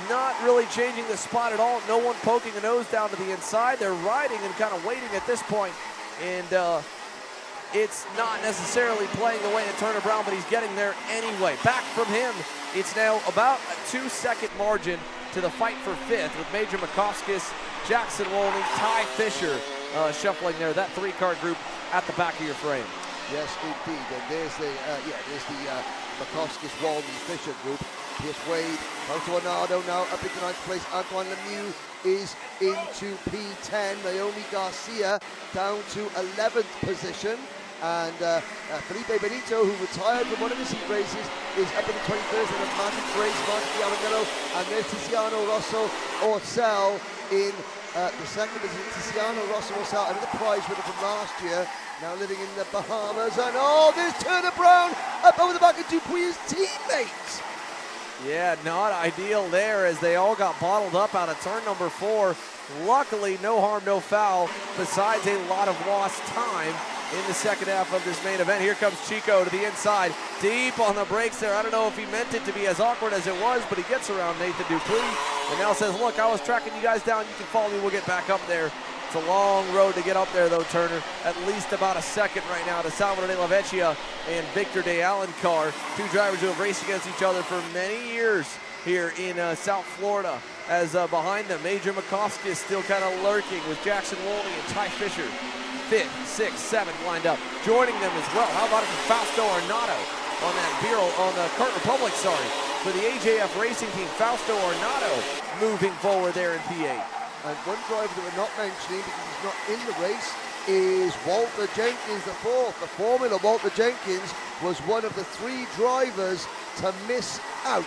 Speaker 1: Not really changing the spot at all. No one poking a nose down to the inside. They're riding and kind of waiting at this point. And it's not necessarily playing the way of Turner Brown, but he's getting there anyway. Back from him, it's now about a 2-second margin to the fight for 5th with Major Makovskis, Jackson Wolney, Ty Fisher shuffling there. That 3-car group at the back of your frame.
Speaker 2: Yes, indeed. And there's the Makovskis, Wolney, Fisher group. Pierce Wade, Fausto Arnado now up into 9th place. Antoine Lemieux is into P10. Naomi Garcia down to 11th position. And Felipe Benito, who retired from one of his heat races, is up in the 21st. And then Martin Grace, Martin Diamandello, and there's Tiziano Rosso Orcel in the 2nd position. Tiziano Rosso Orcel, another prize winner from last year, now living in the Bahamas. And there's Turner Brown up over the back of Dupuis' teammates.
Speaker 1: Yeah, not ideal there as they all got bottled up out of turn number 4. Luckily, no harm, no foul, besides a lot of lost time. in the second half of this main event. Here comes Chico to the inside, deep on the brakes there. I don't know if he meant it to be as awkward as it was, but he gets around Nathan Dupuis and now says, look, I was tracking you guys down. You can follow me. We'll get back up there. It's a long road to get up there, though, Turner. At least about a second right now to Salvador de la Vecchia and Victor de Alencar, two drivers who have raced against each other for many years here in South Florida. As behind them, Major Makovsky is still kind of lurking with Jackson Wolney and Ty Fisher. 5th, 6th, 7th lined up. Joining them as well. How about it for Fausto Arnato on the Kart Republic, for the AJF Racing Team. Fausto Arnato moving forward there in P8.
Speaker 2: And one driver that we're not mentioning because he's not in the race is Walter Jenkins, the 4th. The Formula Walter Jenkins was one of the 3 drivers to miss out,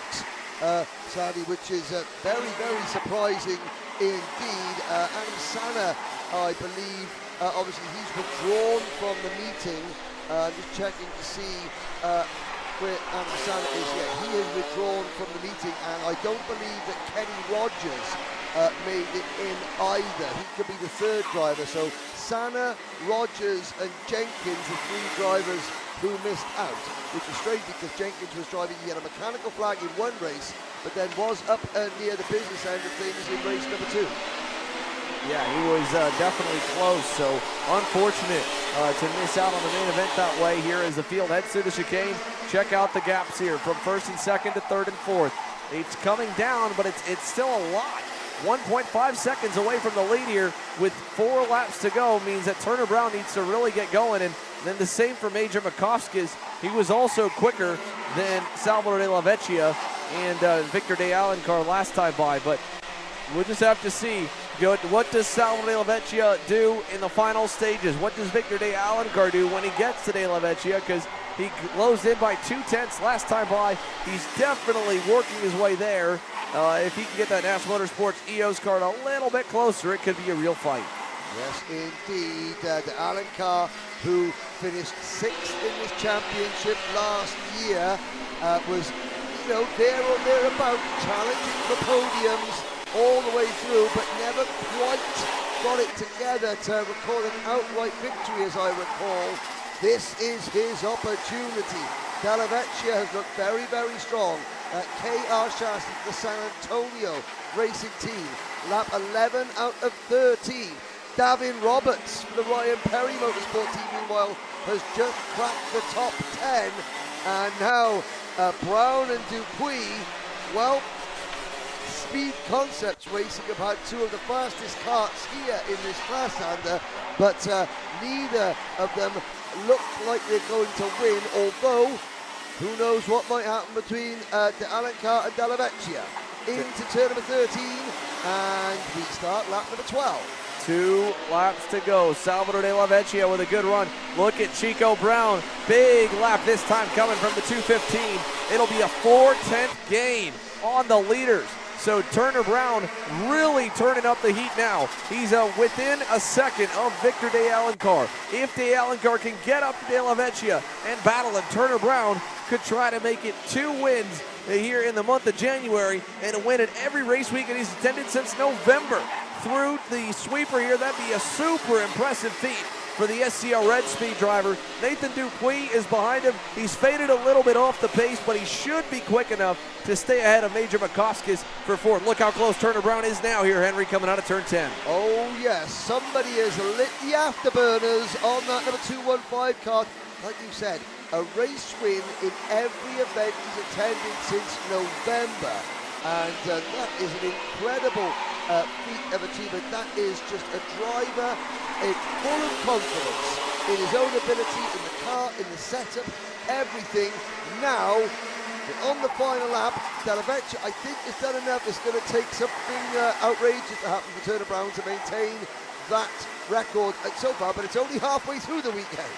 Speaker 2: sadly, which is very, very surprising indeed. Andy Sana, I believe, obviously he's withdrawn from the meeting. Just checking to see where Andy Sana is. Yeah, he is withdrawn from the meeting, and I don't believe that Kenny Rogers made it in either. He could be the 3rd driver. So Sana, Rogers and Jenkins, the 3 drivers who missed out, which is strange because Jenkins was driving. He had a mechanical flag in one race, but then was up near the business end of things in race number 2.
Speaker 1: Yeah, he was definitely close, so unfortunate to miss out on the main event that way. Here as the field heads through the chicane. Check out the gaps here from 1st and 2nd to 3rd and 4th. It's coming down, but it's still a lot. 1.5 seconds away from the lead here with 4 laps to go means that Turner Brown needs to really get going, and then the same for Major Makovskis. He was also quicker than Salvador de la Vecchia and Victor de Alencar last time by, but we'll just have to see. What does Salvador de la Vecchia do in the final stages? What does Victor de Alencar do when he gets to de la Vecchia? Because he closed in by 2/10 last time by. He's definitely working his way there. If he can get that National Motorsports EOS card a little bit closer, it could be a real fight.
Speaker 2: Yes, indeed. De Alencar, who finished 6th in this championship last year, was, there or thereabout, challenging for podiums all the way through, but never quite got it together to record an outright victory, as I recall. This is his opportunity. De la Vecchia has looked very, very strong. KR Chassis, the San Antonio Racing Team, lap 11 out of 13. Davin Roberts for the Ryan Perry Motorsport Team, meanwhile, has just cracked the top 10. And now Brown and Dupuis, well, Speed Concepts Racing have had 2 of the fastest karts here in this class, but neither of them look like they're going to win, although who knows what might happen between De Alencar and De la Vecchia. Into turn number 13, and we start lap number 12.
Speaker 1: 2 laps to go. Salvador de la Vecchia with a good run. Look at Chico Brown. Big lap this time coming from the 2:15. It'll be a 4/10 gain on the leaders. So Turner Brown really turning up the heat now. He's within a second of Victor de Alencar. If de Alencar can get up to de la Vecchia and battle him, Turner Brown could try to make it 2 wins here in the month of January and a win at every race weekend he's attended since November. Through the sweeper here, that'd be a super impressive feat for the SCR Red Speed driver. Nathan Dupuis is behind him. He's faded a little bit off the pace, but he should be quick enough to stay ahead of Major Makovskis for 4th. Look how close Turner Brown is now here, Henry, coming out of turn 10.
Speaker 2: Oh yes, somebody has lit the afterburners on that number 215 car. Like you said, a race win in every event he's attended since November. And that is an incredible feat of achievement. That is just a driver full of confidence in his own ability, in the car, in the setup, everything. Now, on the final lap, De la Vecchia, I think, has done enough. It's going to take something outrageous to happen for Turner Brown to maintain that record so far, but it's only halfway through the weekend.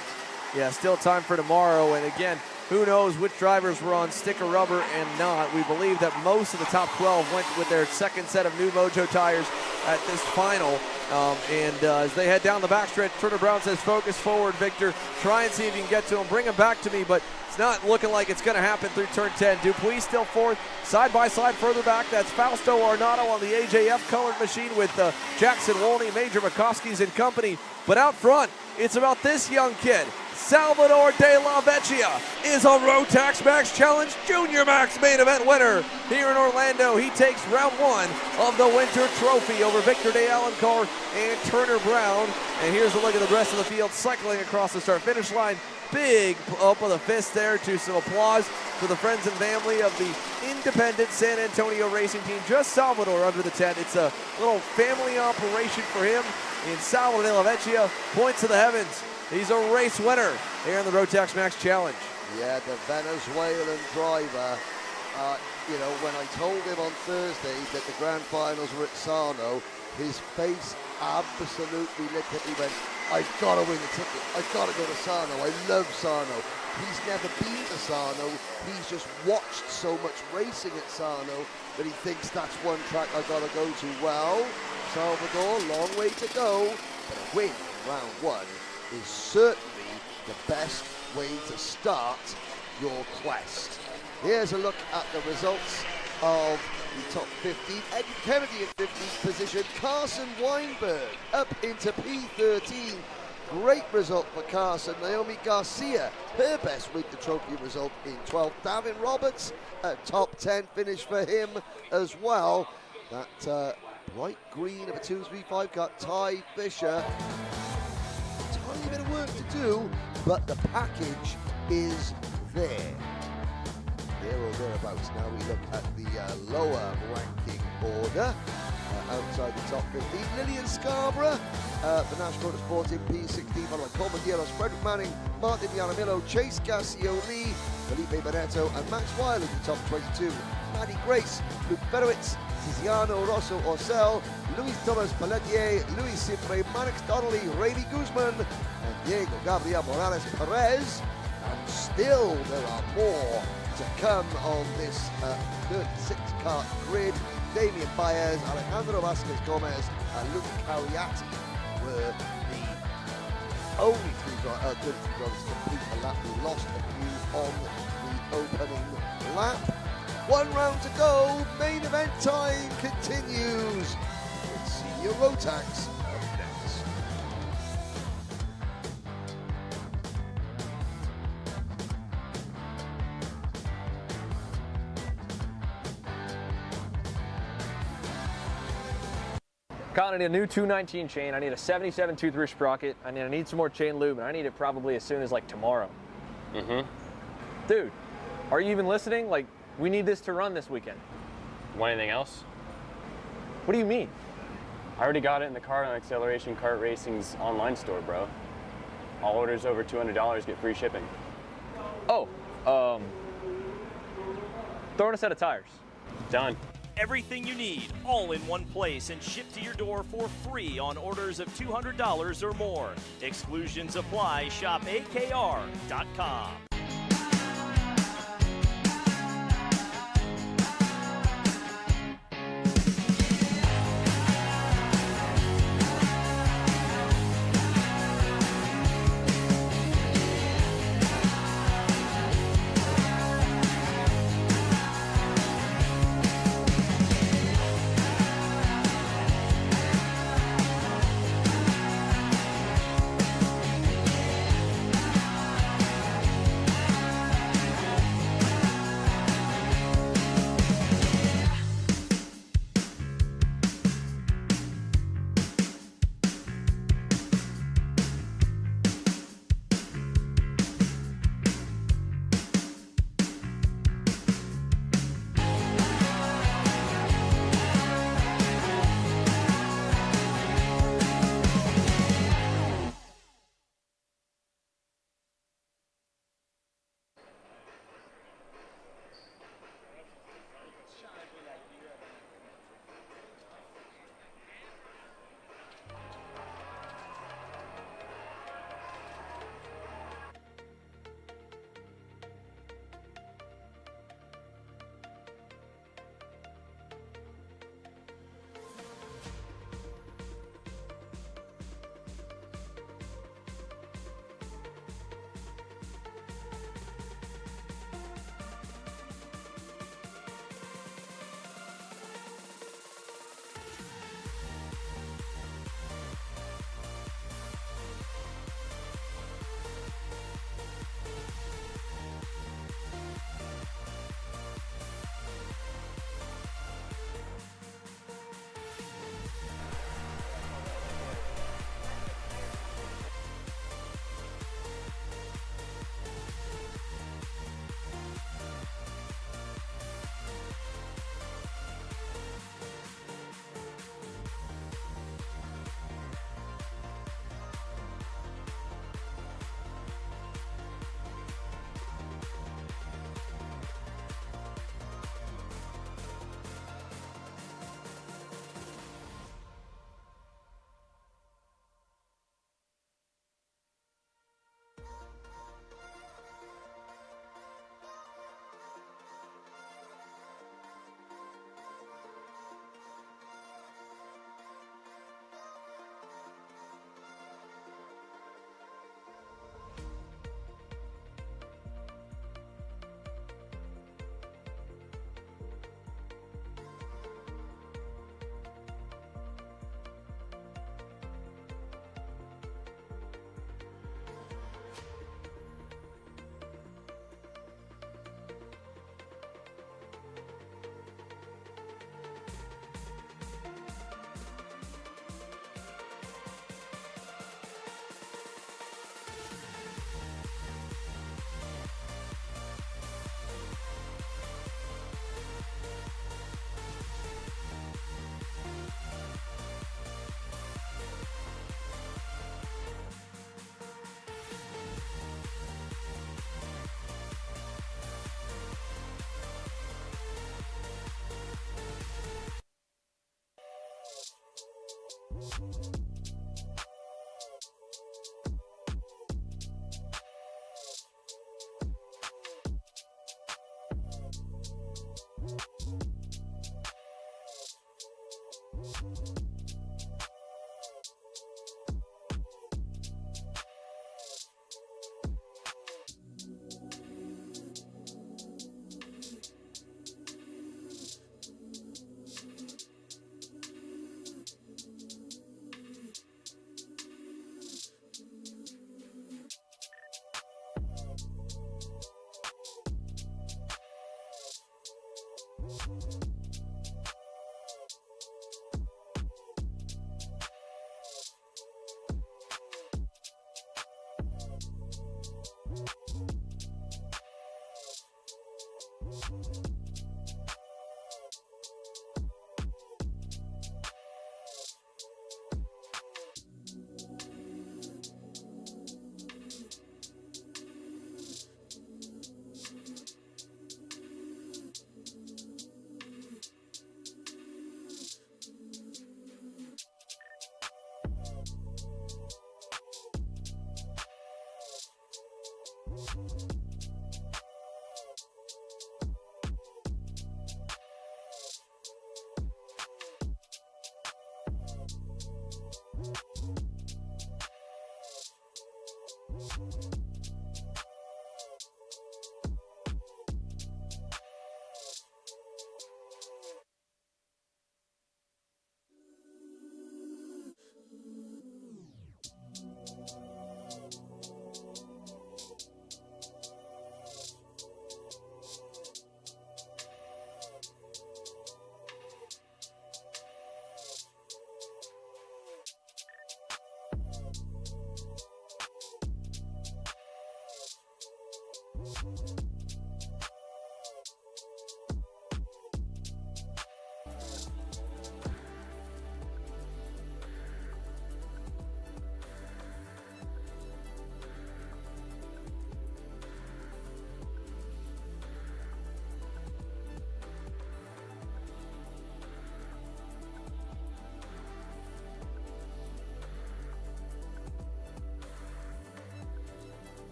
Speaker 1: Yeah, still time for tomorrow, and again, who knows which drivers were on sticker rubber and not. We believe that most of the top 12 went with their second set of new Mojo tires at this final. As they head down the backstretch, Turner Brown says, focus forward, Victor. Try and see if you can get to him. Bring him back to me, but it's not looking like it's going to happen through turn 10. Dupuis still 4th. Side by side further back, that's Fausto Arnato on the AJF colored machine with Jackson Wolney, Major Makovskis and company. But out front, It's about this young kid. Salvador de la Vecchia is a Rotax Max Challenge Junior Max main event winner. Here in Orlando, he takes round one of the Winter Trophy over Victor de Alencar and Turner Brown. And here's a look at the rest of the field cycling across the start-finish line. Big up with a fist there to some applause for the friends and family of the independent San Antonio racing team. Just Salvador under the tent. It's a little family operation for him. And Salvador de la Vecchia points to the heavens. He's a race winner here in the Rotax Max Challenge.
Speaker 2: Yeah, the Venezuelan driver. You know, when I told him on Thursday that the grand finals were at Sarno, his face absolutely lit up. He went, I've got to win the ticket. I've got to go to Sarno. I love Sarno. He's never been to Sarno. He's just watched so much racing at Sarno that he thinks that's one track I've got to go to. Well, Salvador, long way to go, but a win in round one is certainly the best way to start your quest. Here's a look at the results of the top 15. Ed Kennedy in 15th position. Carson Weinberg up into P13. Great result for Carson. Naomi Garcia, her best Winter Trophy result in 12th. Davin Roberts, a top 10 finish for him as well. That bright green of a 235 got Ty Fisher. Tiny bit of work to do, but the package is there. There or thereabouts. Now we look at the lower ranking order outside the top 15. Lillian Scarborough for Nash Motorsport in P16, followed by Coleman Dielos, Frederick Manning, Martin Yaramillo, Chase Gassioli, Felipe Barreto, and Max Wiley in the top 22. Maddie Grace, Luke Berowitz, Tiziano Rosso Orcel, Luis Thomas Pelletier, Luis Simbre, Mannix Donnelly, Ravi Guzman, and Diego Gabriel Morales Perez. And still there are more to come on this 36-car grid. Damian Baez, Alejandro Vasquez Gomez, and Luca Cariati were the only three drivers to complete the lap. We lost a few on the opening lap. One round to go, main event time continues. Let's see your Rotax up next.
Speaker 3: Colin, I need a new 219 chain. I need a 77 tooth sprocket. I need some more chain lube, and I need it probably as soon as like tomorrow. Dude, are you even listening? Like, we need this to run this weekend.
Speaker 8: Want anything else?
Speaker 3: What do you mean?
Speaker 8: I already got it in the car on Acceleration Kart Racing's online store, bro. All orders over $200 get free shipping.
Speaker 3: Oh, throw in a set of tires.
Speaker 8: Done.
Speaker 5: Everything you need, all in one place and shipped to your door for free on orders of $200 or more. Exclusions apply. Shop AKR.com.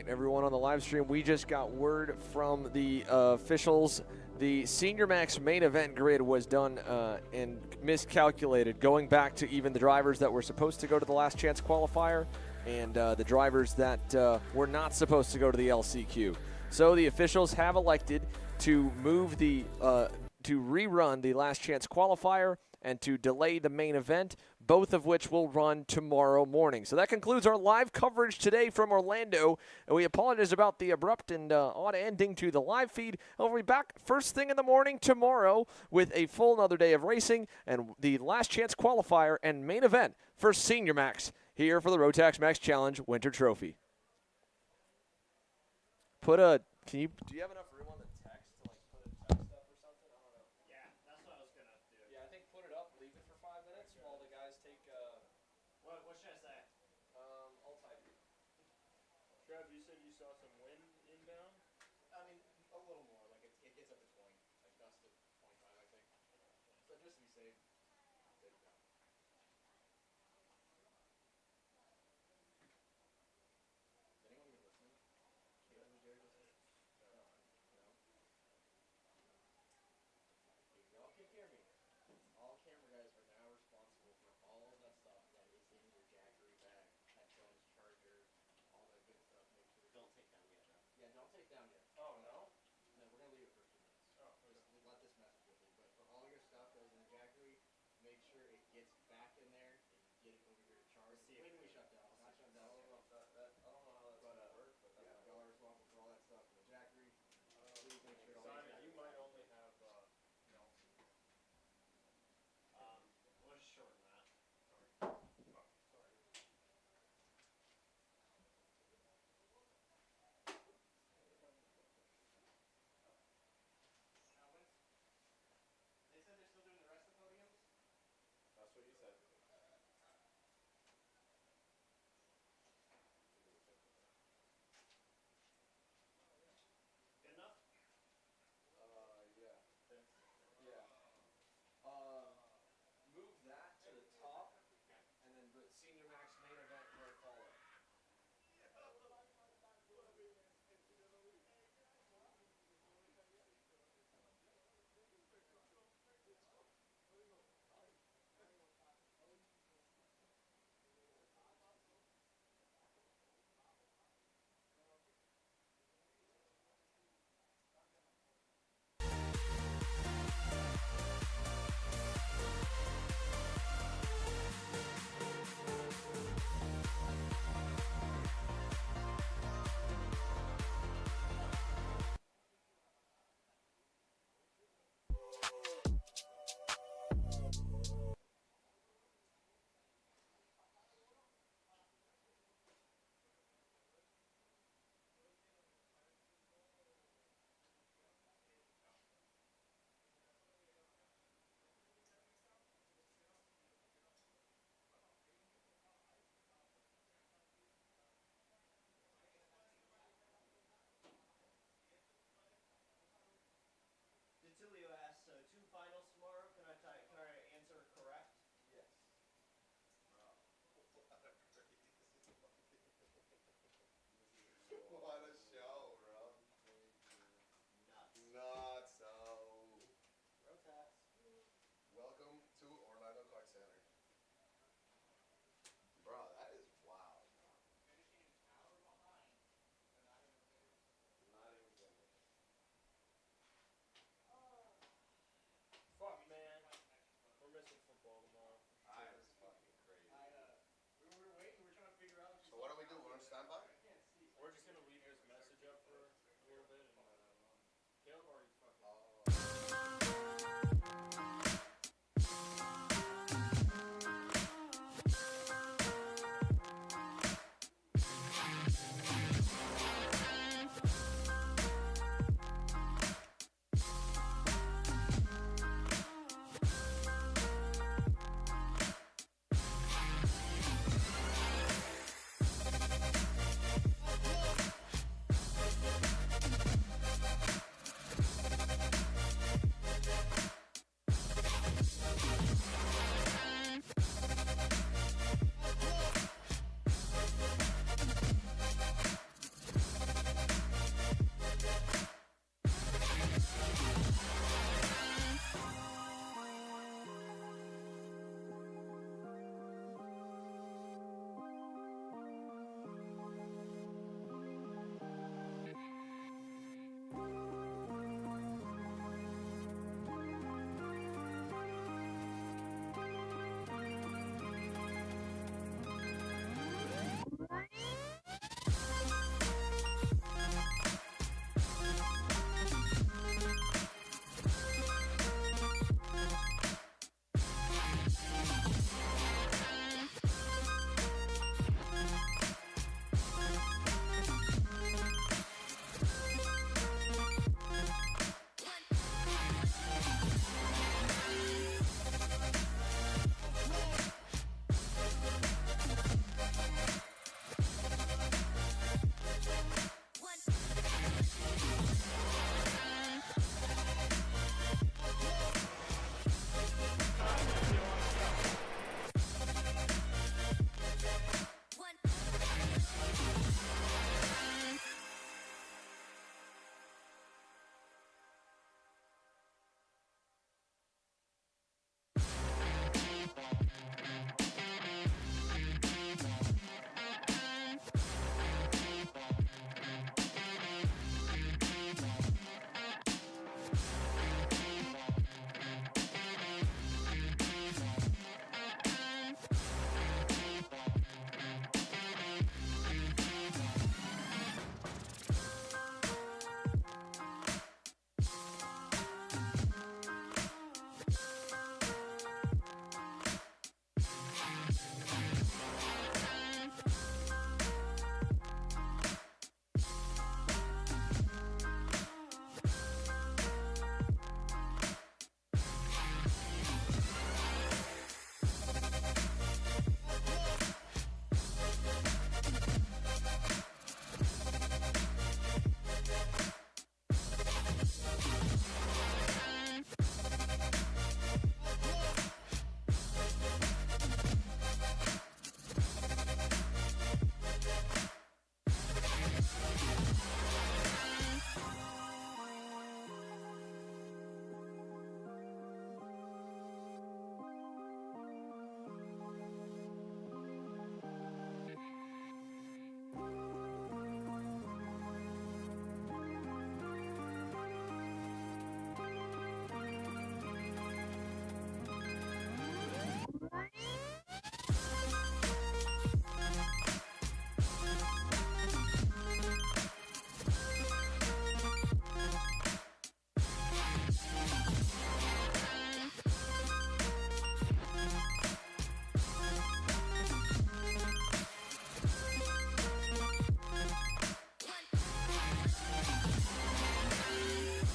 Speaker 1: everyone on the live stream. We just got word from the officials. The Senior Max main event grid was done and miscalculated, going back to even the drivers that were supposed to go to the last chance qualifier and the drivers that were not supposed to go to the LCQ. So the officials have elected to move the to rerun the last chance qualifier and to delay the main event, both of which will run tomorrow morning. So that concludes our live coverage today from Orlando, and we apologize about the abrupt and odd ending to the live feed. We'll be back first thing in the morning tomorrow with a full another day of racing and the last chance qualifier and main event for Senior Max here for the Rotax Max Challenge Winter Trophy. Do you have enough room on the text to like put a text up or something? I don't know.
Speaker 5: Yeah, that's what I was gonna do.
Speaker 1: Yeah, I think put it up, leave it for 5 minutes while the guys take.
Speaker 5: What should I say?
Speaker 1: I'll type it.
Speaker 7: Trev, you said you saw some wind inbound?
Speaker 3: I mean, a little more. Like it gets up to 20, like gust to 25, I think. So just to be safe, good to go. Is anyone even listening? You guys, Jerry, listening? No. Y'all can hear me. All camera guys are now responsible for all of that stuff that is in your Jackery bag. Headphones, charger, all that good stuff. Make sure. Don't take down yet, though. Yeah, don't take down yet.
Speaker 7: Oh, no?
Speaker 3: No, we're gonna leave it for a few minutes.
Speaker 7: Oh, okay.
Speaker 3: Just let this message with you. But for all your stuff that is in the Jackery, make sure it gets back in there and get it over here to charge when we shut down.